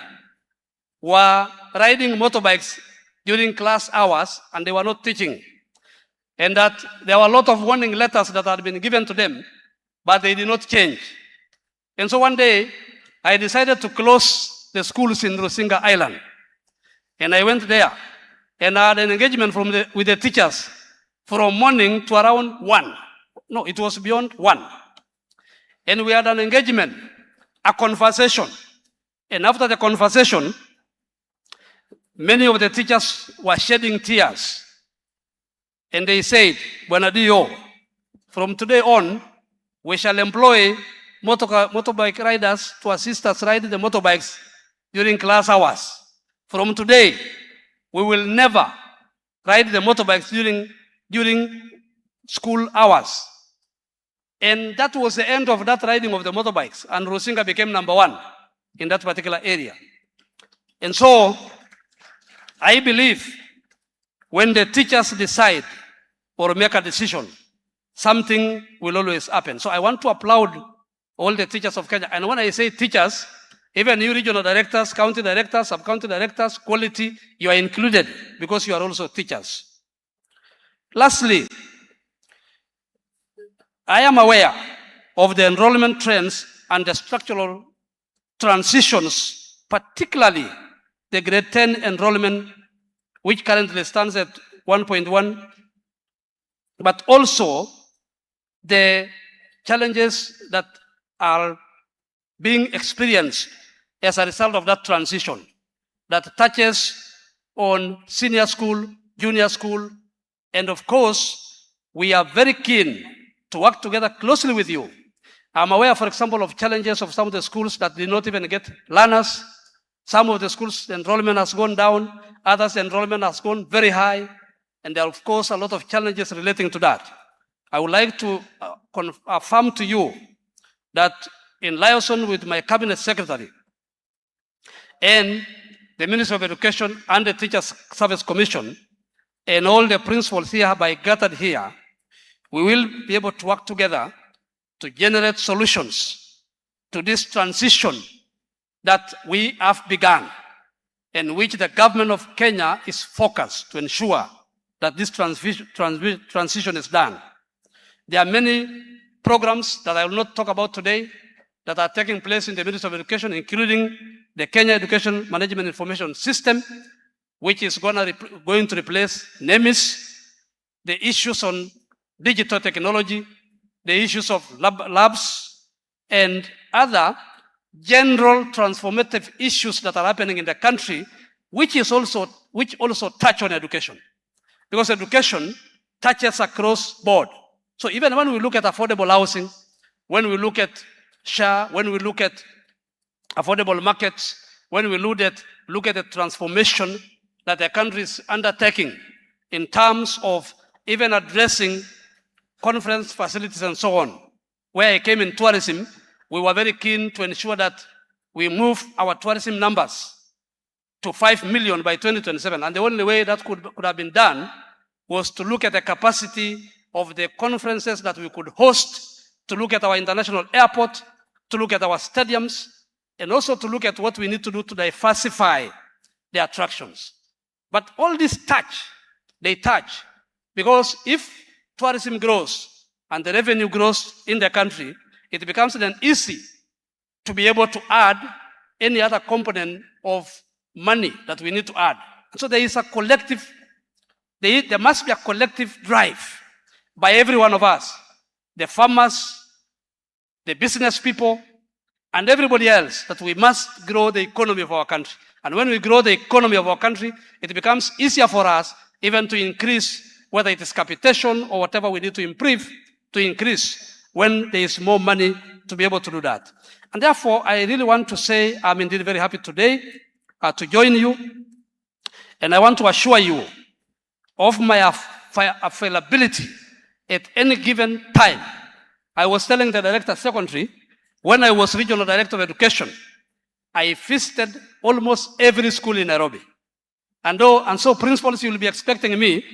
were riding motorbikes during class hours and they were not teaching. And that there were a lot of warning letters that had been given to them, but they did not change. And so one day, I decided to close the schools in Rusinga Island. And I went there and I had an engagement with the teachers from morning to around 1. No, it was beyond 1. And we had an engagement, a conversation. And after the conversation, many of the teachers were shedding tears. And they said, Buenadio, from today on, we shall employ motorbike riders to assist us ride the motorbikes during class hours. From today, we will never ride the motorbikes during school hours. And that was the end of that riding of the motorbikes. And Rusinga became number 1 in that particular area. And so, I believe when the teachers decide or make a decision, something will always happen. So I want to applaud all the teachers of Kenya. And when I say teachers, even you regional directors, county directors, sub-county directors, quality, you are included because you are also teachers. Lastly, I am aware of the enrollment trends and the structural transitions, particularly the grade 10 enrollment, which currently stands at 1.1, but also the challenges that are being experienced as a result of that transition that touches on senior school, junior school, and of course, we are very keen to work together closely with you. I'm aware, for example, of challenges of some of the schools that did not even get learners. Some of the schools, the enrollment has gone down. Others, the enrollment has gone very high. And there are, of course, a lot of challenges relating to that. I would like to affirm to you that in liaison with my cabinet secretary and the Ministry of Education and the Teachers Service Commission and all the principals hereby gathered here, we will be able to work together to generate solutions to this transition that we have begun and which the government of Kenya is focused to ensure that this transition is done. There are many programs that I will not talk about today that are taking place in the Ministry of Education, including the Kenya Education Management Information System, which is going to replace NEMIS, the issues on digital technology, the issues of labs, and other general transformative issues that are happening in the country, which also touch on education. Because education touches across board. So even when we look at affordable housing, when we look at KESSHA, when we look at affordable markets, when we look at the transformation that the country is undertaking in terms of even addressing conference facilities and so on. Where I came in tourism, we were very keen to ensure that we move our tourism numbers to 5 million by 2027. And the only way that could have been done was to look at the capacity of the conferences that we could host, to look at our international airport, to look at our stadiums, and also to look at what we need to do to diversify the attractions. But all this they touch, because if tourism grows and the revenue grows in the country, it becomes then easy to be able to add any other component of money that we need to add. So there is a collective, there must be a collective drive by every one of us, the farmers, the business people, and everybody else, that we must grow the economy of our country. And when we grow the economy of our country, it becomes easier for us even to increase, whether it is capitation or whatever we need to improve, to increase when there is more money to be able to do that. And therefore, I really want to say I'm indeed very happy today to join you. And I want to assure you of my availability at any given time. I was telling the Director Secretary, when I was Regional Director of Education, I visited almost every school in Nairobi. And so principals, you will be expecting me,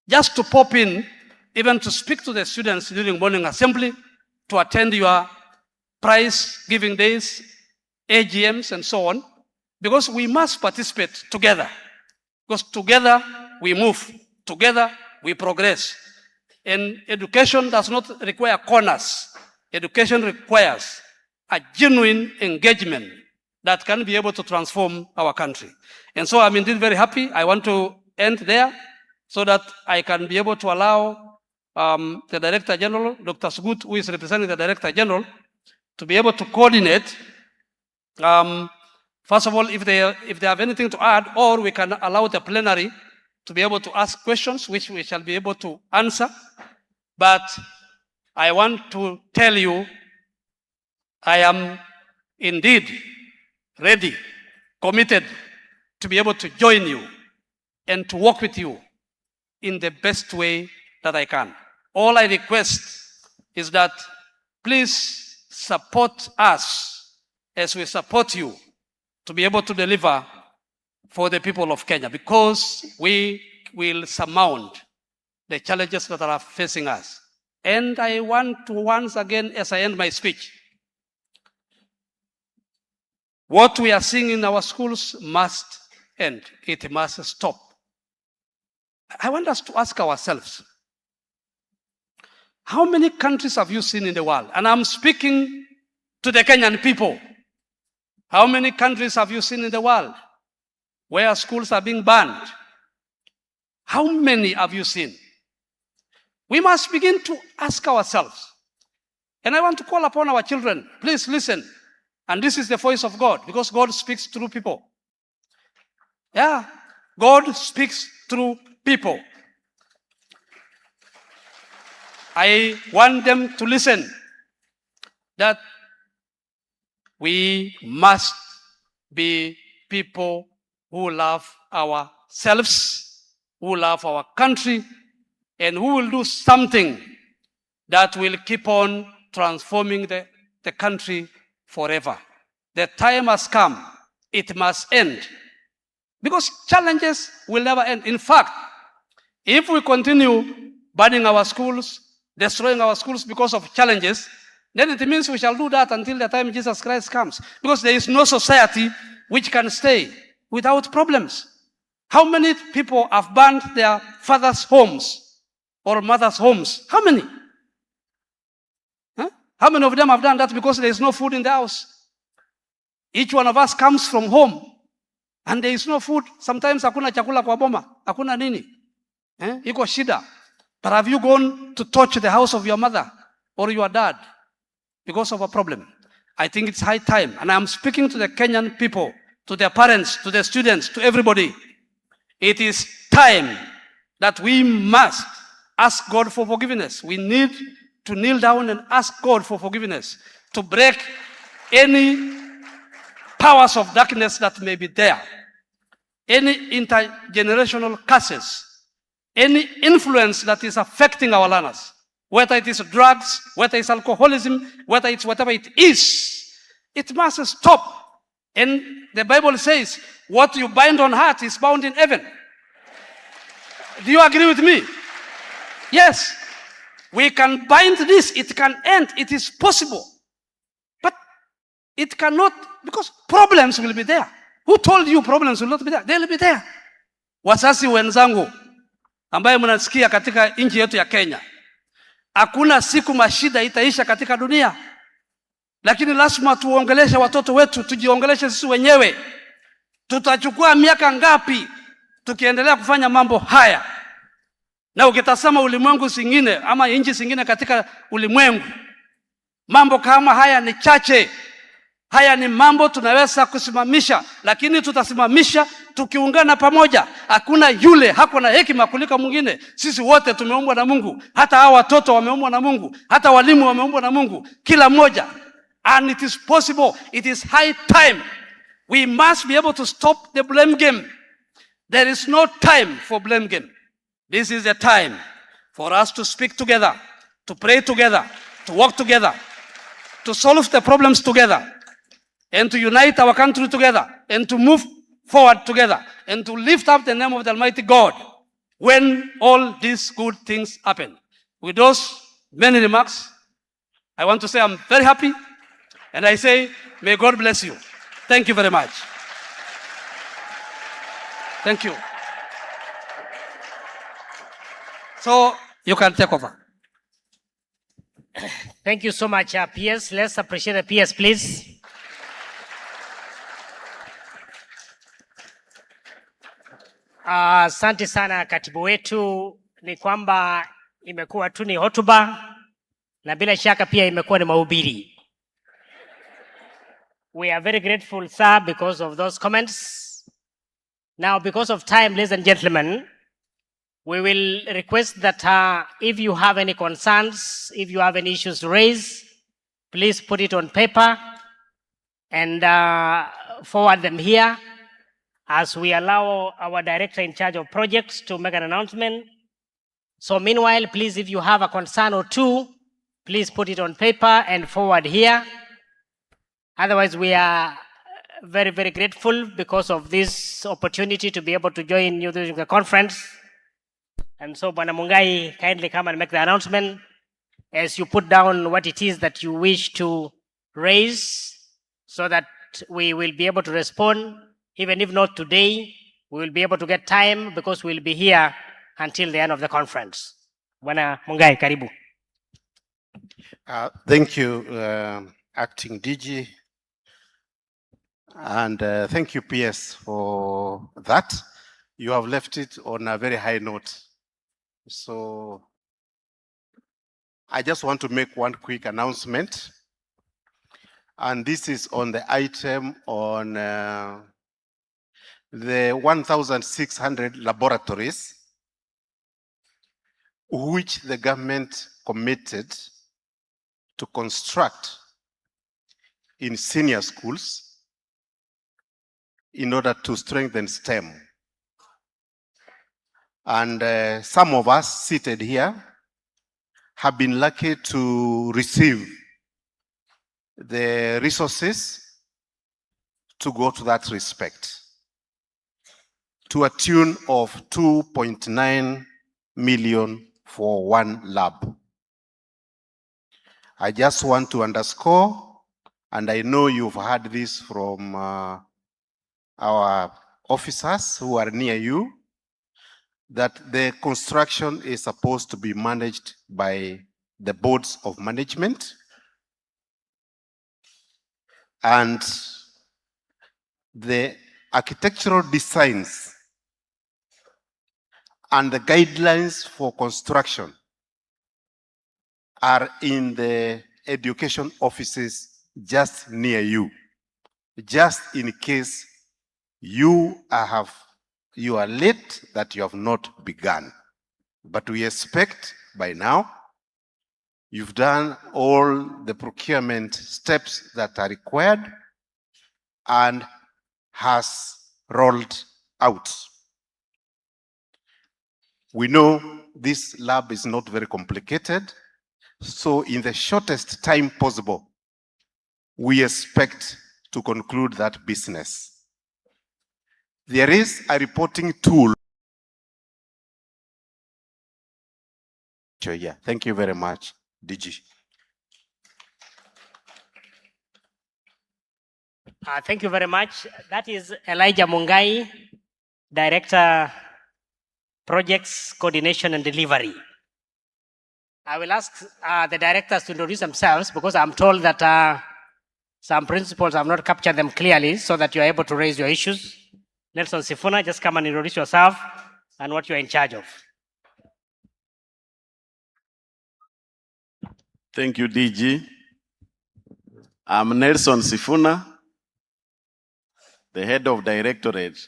just to pop in, even to speak to the students during morning assembly, to attend your prize giving days, AGMs, and so on, because we must participate together. Because together we move, together we progress. And education does not require corners. Education requires a genuine engagement that can be able to transform our country. And so I'm indeed very happy. I want to end there so that I can be able to allow the Director General, Dr. Sugut, who is representing the Director General, to be able to coordinate. First of all, if they have anything to add, or we can allow the plenary to be able to ask questions, which we shall be able to answer. But I want to tell you, I am indeed ready, committed to be able to join you and to work with you in the best way that I can. All I request is that please support us as we support you to be able to deliver for the people of Kenya, because we will surmount the challenges that are facing us. And I want to once again, as I end my speech, what we are seeing in our schools must end. It must stop. I want us to ask ourselves, how many countries have you seen in the world? And I'm speaking to the Kenyan people. How many countries have you seen in the world where schools are being banned? How many have you seen? We must begin to ask ourselves. And I want to call upon our children, please listen. And this is the voice of God, because God speaks through people. Yeah, God speaks through people. I want them to listen that we must be people who love ourselves, who love our country, and who will do something that will keep on transforming the country forever. The time has come. It must end. Because challenges will never end. In fact, if we continue burning our schools, destroying our schools because of challenges, then it means we shall do that until the time Jesus Christ comes. Because there is no society which can stay without problems. How many people have burned their fathers' homes or mothers' homes? How many? Huh? How many of them have done that because there is no food in the house? Each one of us comes from home and there is no food. Sometimes hakuna chakula kwa boma, hakuna nini. Iko shida. But have you gone to touch the house of your mother or your dad because of a problem? I think it's high time. And I'm speaking to the Kenyan people, to their parents, to the students, to everybody. It is time that we must ask God for forgiveness. We need to kneel down and ask God for forgiveness, to break any powers of darkness that may be there, any intergenerational curses, any influence that is affecting our learners, whether it is drugs, whether it's alcoholism, whether it's whatever it is, it must stop. And the Bible says, what you bind on earth is bound in heaven. Do you agree with me? Yes. We can bind this, it can end, it is possible. But it cannot, because problems will be there. Who told you problems will not be there? They will be there. Wasasi wenzangu, ambaye mnasikia katika nchi yetu ya Kenya, hakuna siku mashida itaisha katika dunia. Lakini lazima tuongeleshe watoto wetu, tujiongeleshe sisi wenyewe. Tutachukua miaka ngapi tukiendelea kufanya mambo haya? Na ukitazama ulimwengu zingine ama nchi zingine katika ulimwengu, mambo kama haya ni chache. Haya ni mambo tunaweza kusimamisha, lakini tutasimamisha tukiungana pamoja. Hakuna yule hako na hekima kuliko mwingine. Sisi wote tumeumbwa na Mungu. Hata hao watoto wameumbwa na Mungu. Hata walimu wameumbwa na Mungu. Kila mmoja. And it is possible. It is high time. We must be able to stop the blame game. There is no time for blame game. This is the time for us to speak together, to pray together, to work together, to solve the problems together, and to unite our country together, and to move forward together, and to lift up the name of the Almighty God when all these good things happen. With those many remarks, I want to say I'm very happy, and I say, may God bless you. Thank you very much. Thank you. So you can take over. Thank you so much, PS. Let's appreciate the PS, please. Asante sana katibu wetu. Ni kwamba imekuwa tu ni hotuba na bila shaka pia imekuwa ni mahubiri. We are very grateful, sir, because of those comments. Now, because of time, ladies and gentlemen, we will request that if you have any concerns, if you have any issues to raise, please put it on paper and forward them here as we allow our director in charge of projects to make an announcement. So meanwhile, please, if you have a concern or two, please put it on paper and forward here. Otherwise, we are very, very grateful because of this opportunity to be able to join you during the conference. And so, Bwana Mungai, kindly come and make the announcement as you put down what it is that you wish to raise so that we will be able to respond. Even if not today, we will be able to get time because we'll be here until the end of the conference. Bwana Mungai, karibu. Thank you, Acting DG. And thank you, PS, for that. You have left it on a very high note. So I just want to make one quick announcement. And this is on the item on the 1,600 laboratories which the government committed to construct in senior schools in order to strengthen STEM. And some of us seated here have been lucky to receive the resources to go to that respect, to a tune of 2.9 million for one lab. I just want to underscore, and I know you've heard this from our officers who are near you, that the construction is supposed to be managed by the boards of management, and the architectural designs and the guidelines for construction are in the education offices just near you, just in case you are late, that you have not begun. But we expect by now You've done all the procurement steps that are required and has rolled out. We know this lab is not very complicated, so in the shortest time possible, we expect to conclude that business. There is a reporting tool. Yeah, thank you very much, DG. Thank you very much. That is Elijah Mungai, Director, Projects, Coordination and Delivery. I will ask the directors to introduce themselves because I'm told that some principals have not captured them clearly so that you're able to raise your issues. Nelson Sifuna, just come and introduce yourself and what you're in charge of. Thank you, DG. I'm Nelson Sifuna, the head of Directorate,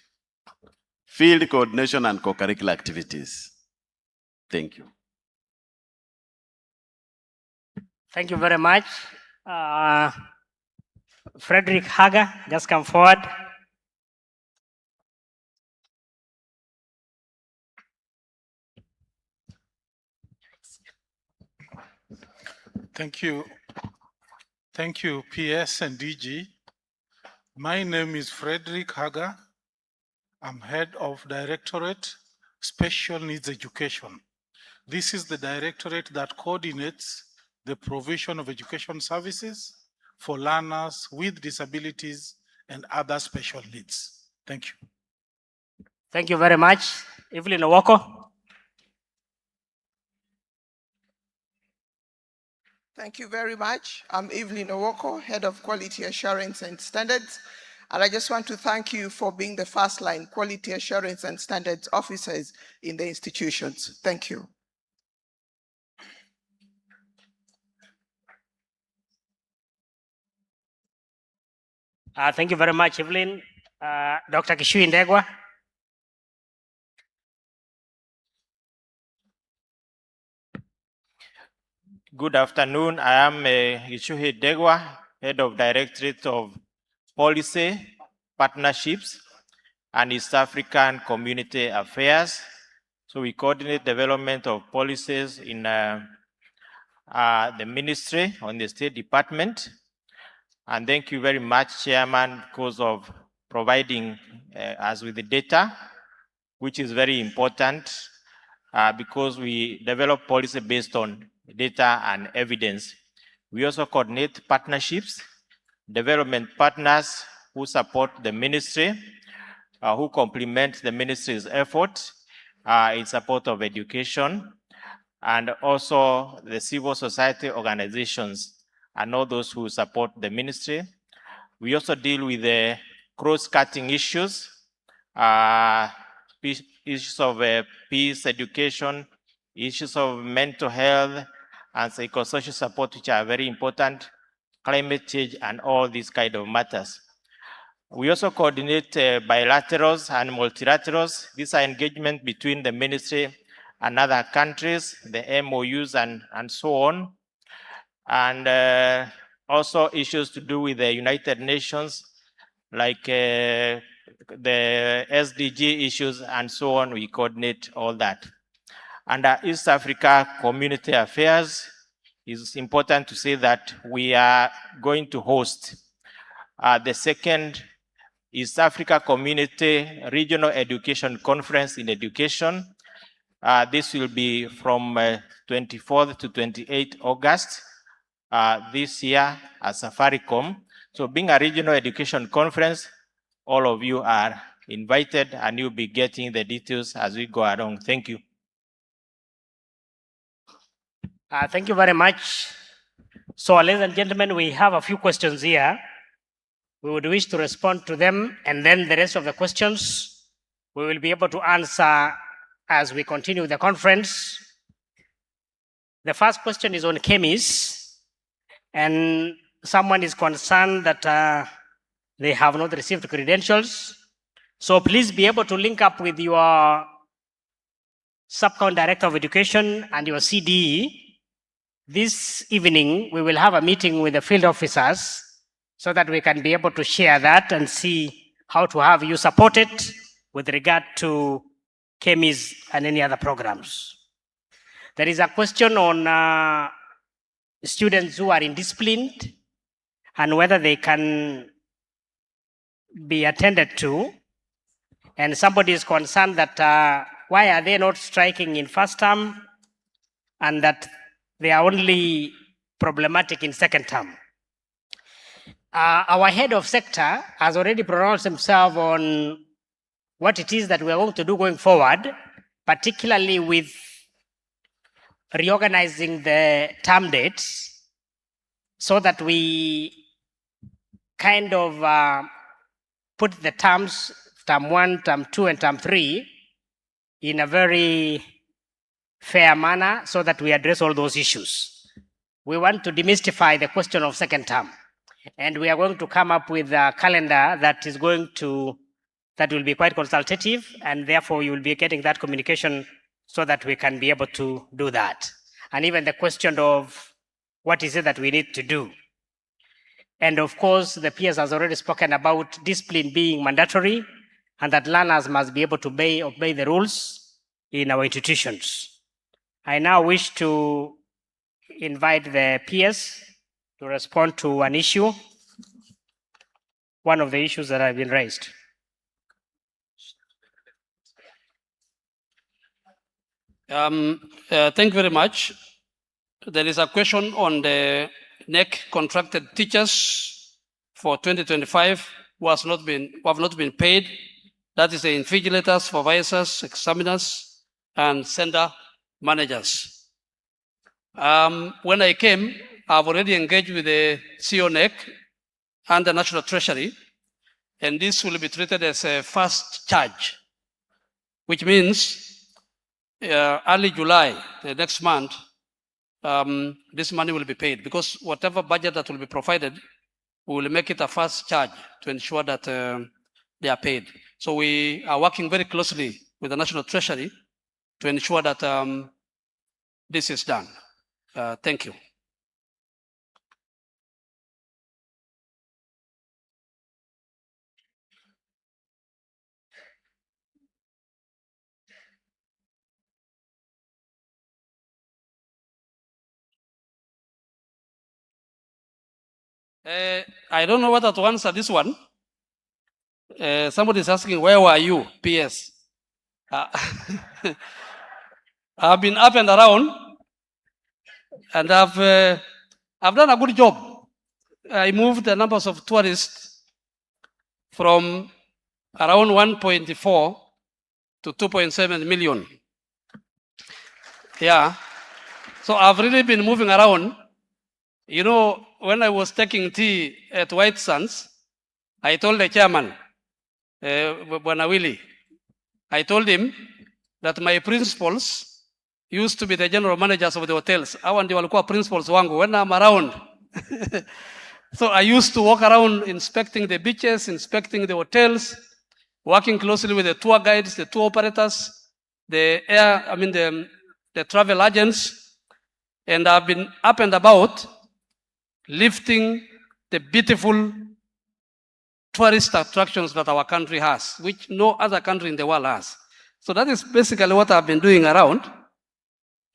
Field Coordination and Co-Curricular Activities. Thank you. Thank you very much. Frederick Hager, just come forward. Thank you. Thank you, PS and DG. My name is Frederick Hager. I'm head of Directorate, Special Needs Education. This is the directorate that coordinates the provision of education services for learners with disabilities and other special needs. Thank you. Thank you very much. Evelyn Owoko. Thank you very much. I'm Evelyn Owoko, Head of Quality Assurance and Standards. And I just want to thank you for being the first line quality assurance and standards officers in the institutions. Thank you. Thank you very much, Evelyn. Dr. Kishui Ndegwa. Good afternoon. I am Kishui Ndegwa, Head of Directorate of Policy, Partnerships, and East African Community Affairs. So we coordinate development of policies in the ministry, on the State Department. And thank you very much, Chairman, because of providing us with the data, which is very important because we develop policy based on data and evidence. We also coordinate partnerships, development partners who support the ministry, who complement the ministry's effort in support of education, and also the civil society organizations and all those who support the ministry. We also deal with the cross-cutting issues, issues of peace education, issues of mental health, and psychosocial support, which are very important, climate change, and all these kind of matters. We also coordinate bilaterals and multilaterals. These are engagement between the ministry and other countries, the MOUs and so on. And also issues to do with the United Nations, like the SDG issues and so on. We coordinate all that. Under East Africa Community Affairs, it's important to say that we are going to host the second East Africa Community Regional Education Conference in Education. This will be from 24th to 28th August this year at Safaricom. So being a regional education conference, all of you are invited and you'll be getting the details as we go along. Thank you. Thank you very much. So, ladies and gentlemen, we have a few questions here. We would wish to respond to them, and then the rest of the questions we will be able to answer as we continue the conference. The first question is on chemis, and someone is concerned that they have not received credentials. So please be able to link up with your Subcon Director of Education and your CDE This evening, we will have a meeting with the field officers so that we can be able to share that and see how to have you support it with regard to KEMIS and any other programs. There is a question on students who are indisciplined and whether they can be attended to. And somebody is concerned that why are they not striking in first term and that they are only problematic in second term. Our head of sector has already pronounced himself on what it is that we are going to do going forward, particularly with reorganizing the term dates so that we kind of put the terms, term 1, term 2, and term 3 in a very fair manner so that we address all those issues. We want to demystify the question of second term. And we are going to come up with a calendar that will be quite consultative, and therefore you will be getting that communication so that we can be able to do that. And even the question of what is it that we need to do. And of course, the PS has already spoken about discipline being mandatory and that learners must be able to obey the rules in our institutions. I now wish to invite the PS to respond to an issue, one of the issues that have been raised. Thank you very much. There is a question on the NEC contracted teachers for 2025 who have not been paid. That is the invigilators, supervisors, examiners, and center managers. When I came, I've already engaged with the CONEC and the National Treasury, and this will be treated as a first charge, which means early July, the next month, this money will be paid, because whatever budget that will be provided, we will make it a first charge to ensure that they are paid. So we are working very closely with the National Treasury to ensure that this is done. Thank you. I don't know whether to answer this one. Somebody is asking, where were you, PS? I've been up and around, and I've done a good job. I moved the numbers of tourists from around 1.4 to 2.7 million. Yeah. So I've really been moving around. You know, when I was taking tea at White Sands, I told the chairman, Bwana Willie, I told him that my principals used to be the general managers of the hotels. Hawa ndio walikuwa principals wangu when I'm around. So I used to walk around inspecting the beaches, inspecting the hotels, working closely with the tour guides, the tour operators, the travel agents, and I've been up and about lifting the beautiful tourist attractions that our country has, which no other country in the world has. So that is basically what I've been doing around.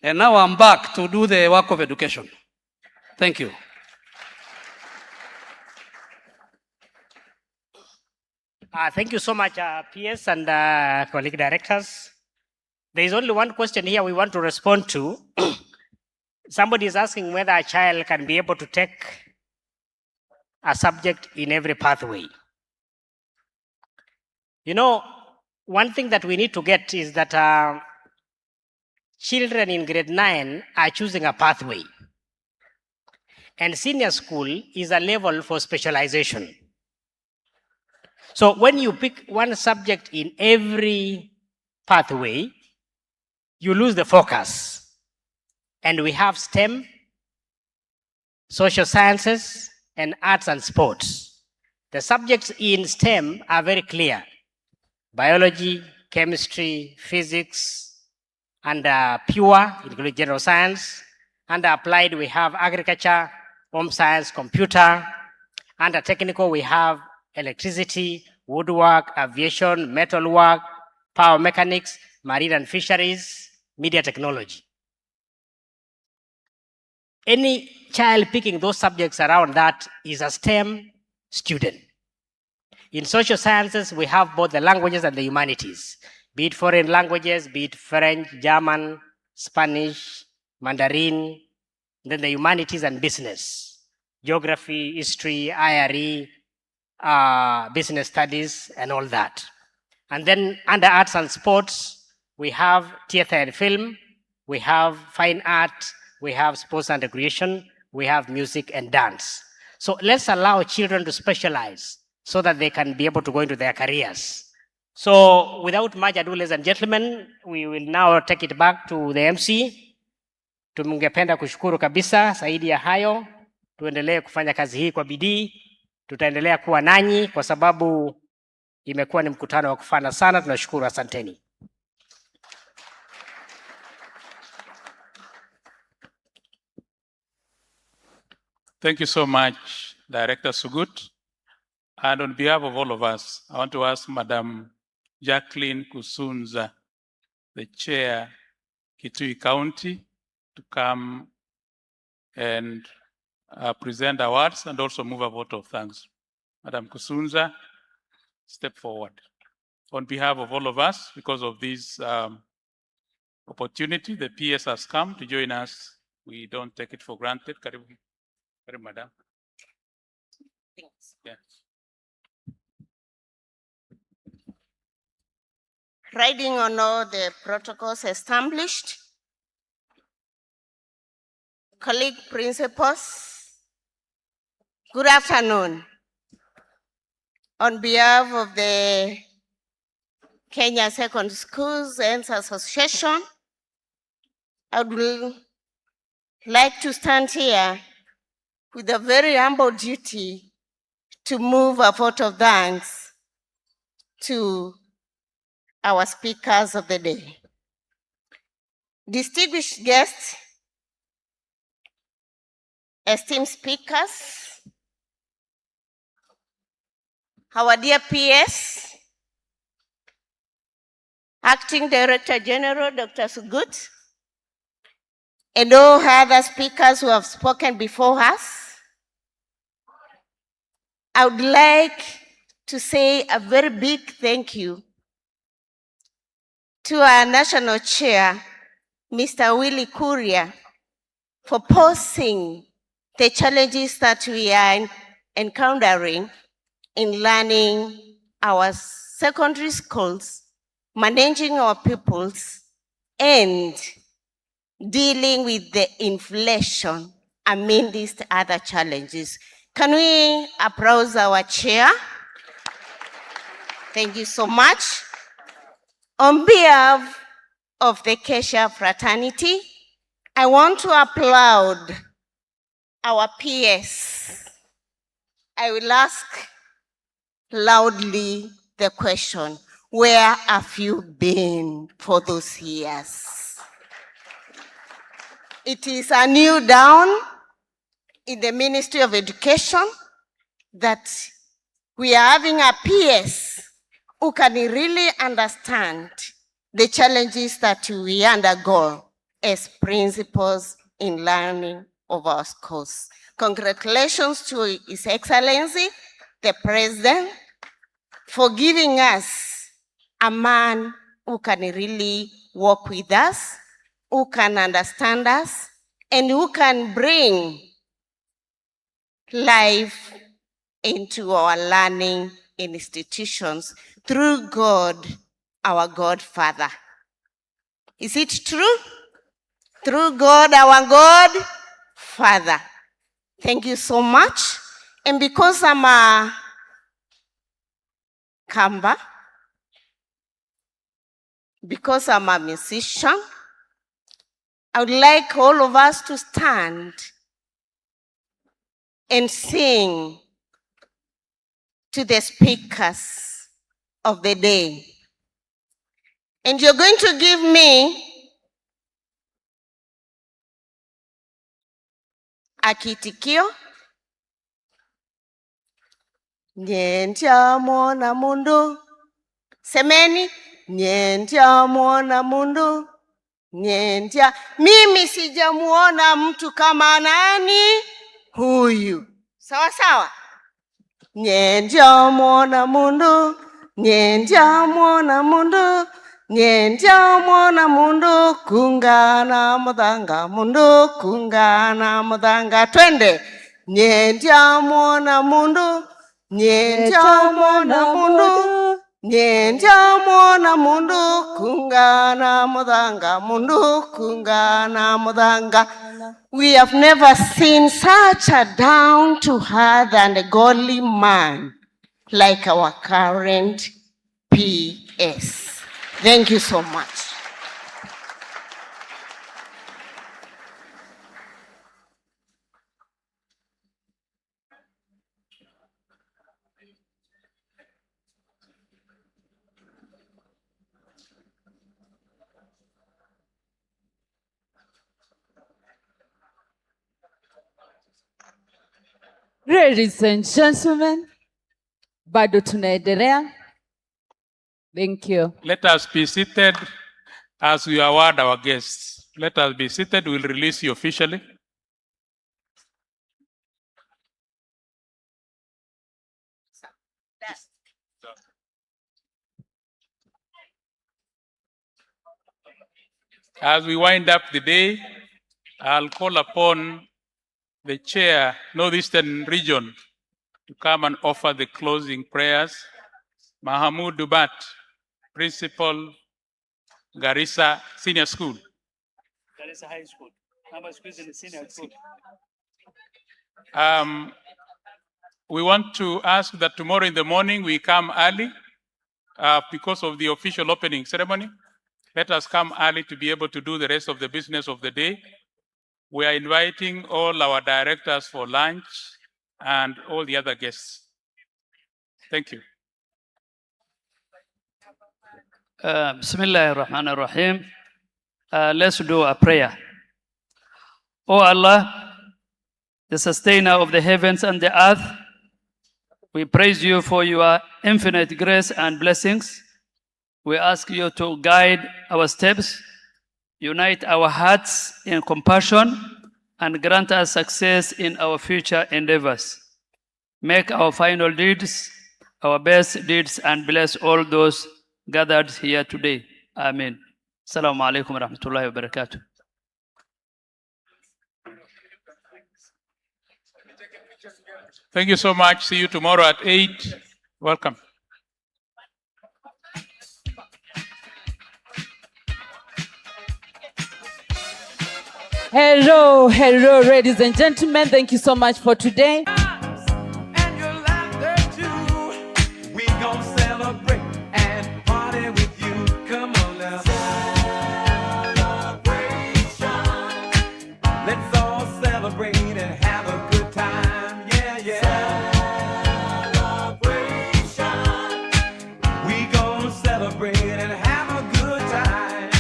And now I'm back to do the work of education. Thank you. Thank you so much, PS and colleague directors. There is only one question here we want to respond to. Somebody is asking whether a child can be able to take a subject in every pathway. You know, one thing that we need to get is that children in grade 9 are choosing a pathway. And senior school is a level for specialization. So when you pick one subject in every pathway, you lose the focus. And we have STEM, social sciences, and arts and sports. The subjects in STEM are very clear. Biology, chemistry, physics, and pure, including general science, Under applied, we have agriculture, home science, computer. Under technical, we have electricity, woodwork, aviation, metalwork, power mechanics, marine and fisheries, media technology. Any child picking those subjects around that is a STEM student. In social sciences, we have both the languages and the humanities, be it foreign languages, be it French, German, Spanish, Mandarin, then the humanities and business, geography, history, IRE, business studies, and all that. And then under arts and sports, we have theater and film, we have fine art, we have sports and recreation, we have music and dance. So let's allow children to specialize so that they can be able to go into their careers. So without much ado, ladies and gentlemen, we will now take it back to the MC. Tungependa kushukuru kabisa. Zaidi ya hayo, tuendelee kufanya kazi hii kwa bidii. Tutaendelea kuwa nanyi kwa sababu imekuwa ni mkutano wa kufana sana. Tunashukuru, asanteni. Thank you so much, Director Sugut. And on behalf of all of us, I want to ask Madam Jacqueline Kusunza, the Chair, Kitui County, to come and present awards and also move a vote of thanks. Madam Kusunza, step forward. On behalf of all of us, because of this opportunity, the PS has come to join us. We don't take it for granted. Karibu, Madam. Thanks. Yeah. Riding on all the protocols established, colleague principals, good afternoon. On behalf of the Kenya Secondary Schools and Association, I would like to stand here with a very humble duty to move a vote of thanks to our speakers of the day. Distinguished guests, esteemed speakers, our dear PS, Acting Director General, Dr. Sugut, and all other speakers who have spoken before us, I would like to say a very big thank you to our National Chair, Mr. Willie Kuria, for posing the challenges that we are encountering in learning our secondary schools, managing our pupils, and dealing with the inflation amid these other challenges. Can we applaud our chair? Thank you so much. On behalf of the KESSHA fraternity, I want to applaud our PS. I will ask loudly the question, where have you been for those years? It is a new dawn in the Ministry of Education that we are having a PS who can really understand the challenges that we undergo as principals in learning of our schools. Congratulations to His Excellency, the President, for giving us a man who can really work with us, who can understand us, and who can bring life into our learning institutions through God, our Godfather. Is it true? Through God, our Godfather. Thank you so much. And because I'm a Kamba, because I'm a musician, I would like all of us to stand and sing to the speakers of the day. And you're going to give me Akitikio. Nyentia mwana mundu. Semeni. Nyentia mwana mundu. Nyentia. Mimi sijamuona mtu kama nani? Huyu. Sawa sawa. Nyentia mwana mundu. Nyentia mwana mundu. Nyentia mwana mundu. Kungana mudanga mundu. Kungana mudanga. Twende. Nyentia mwana mundu. Nyentia mwana mundu. Nyentia mwana mundu. Kungana mudanga mundu. Kungana mudanga. We have never seen such a down-to-earth and a godly man like our current PS. Thank you so much. Ladies and gentlemen, bado tunaendelea. Thank you. Let us be seated as we award our guests. Let us be seated. We'll release you officially. As we wind up the day, I'll call upon the chair, Northeastern Region, to come and offer the closing prayers. Mahamoud Dubat, Principal, Garissa Senior School. Garissa High School. Number school is in the senior school. We want to ask that tomorrow in the morning we come early because of the official opening ceremony. Let us come early to be able to do the rest of the business of the day. We are inviting all our directors for lunch and all the other guests. Thank you. Bismillah ar-Rahman ar-Rahim. Let's do a prayer. O Allah, the sustainer of the heavens and the earth, we praise you for your infinite grace and blessings. We ask you to guide our steps, unite our hearts in compassion, and grant us success in our future endeavors. Make our final deeds our best deeds and bless all those gathered here today. Amen. Assalamu alaikum wa rahmatullahi wa barakatuh. Thank you so much. See you tomorrow at 8. Welcome. Hello, ladies and gentlemen. Thank you so much for today. We gon' celebrate and party with you. Come on now. Celebration. Let's all celebrate and have a good time. Yeah, yeah. Celebration. We gon' celebrate and have a good time.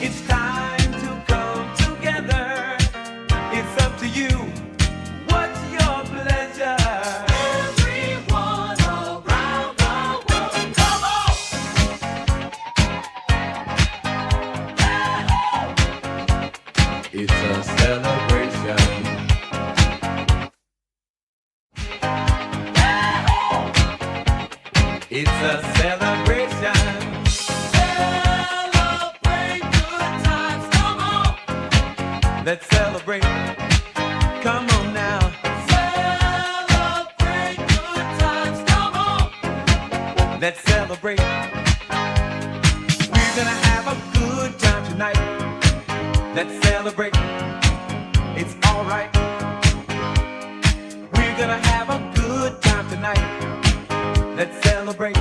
It's time to come together. It's up to you. What's your pleasure? Everyone around the world, come on! It's a celebration. It's a celebration. Celebrate good times, come on! Let's celebrate. Come on now. Celebrate good times, come on. Let's celebrate. We're gonna have a good time tonight. Let's celebrate. It's alright. We're gonna have a good time tonight. Let's celebrate.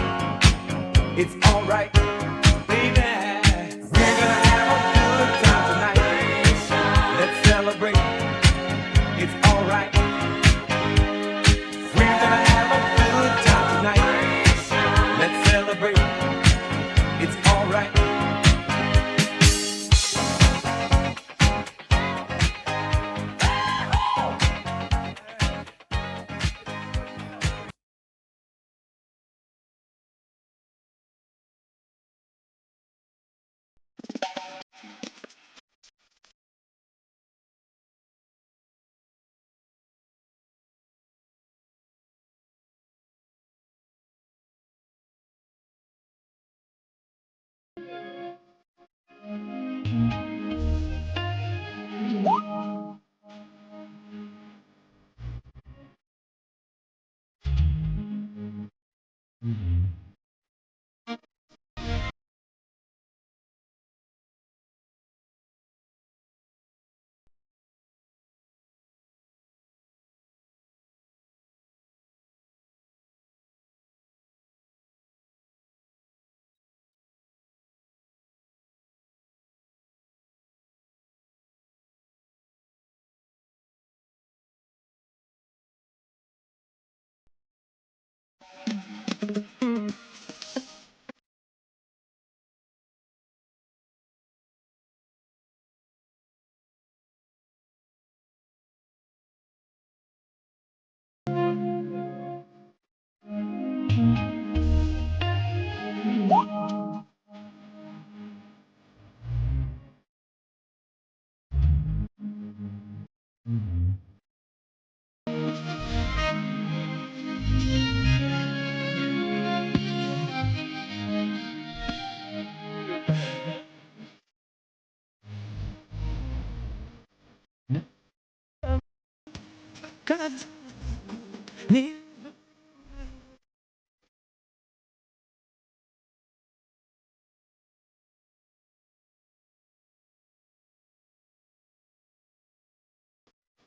It's alright. Baby. We're gonna have a good time tonight. Let's celebrate. It's alright. We're gonna have a good time tonight. Let's celebrate. It's alright.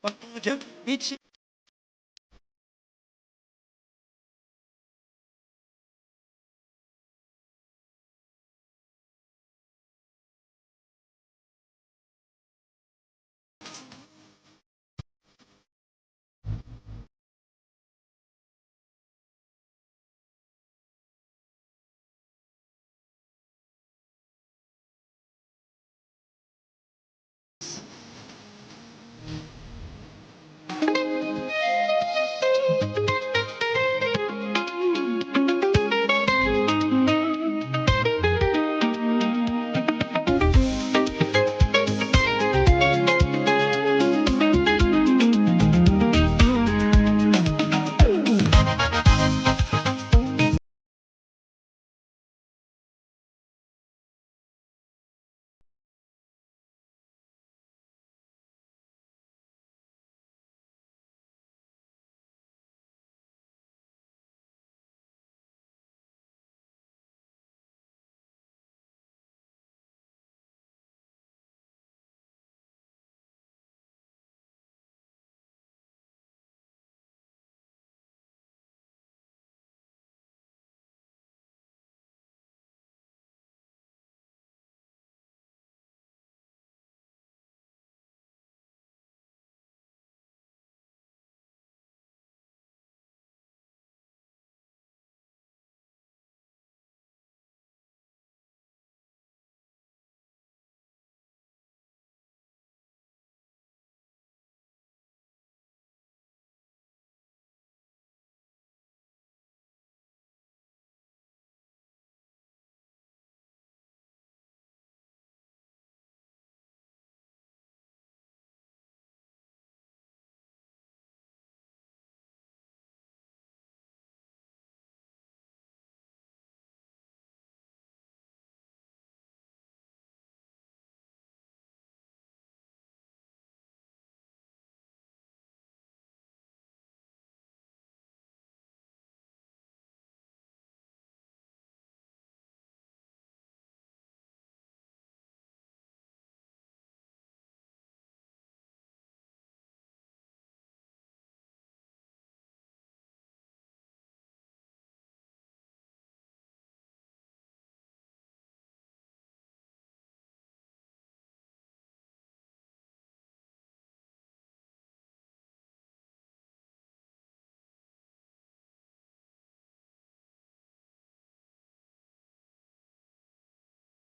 pamoja,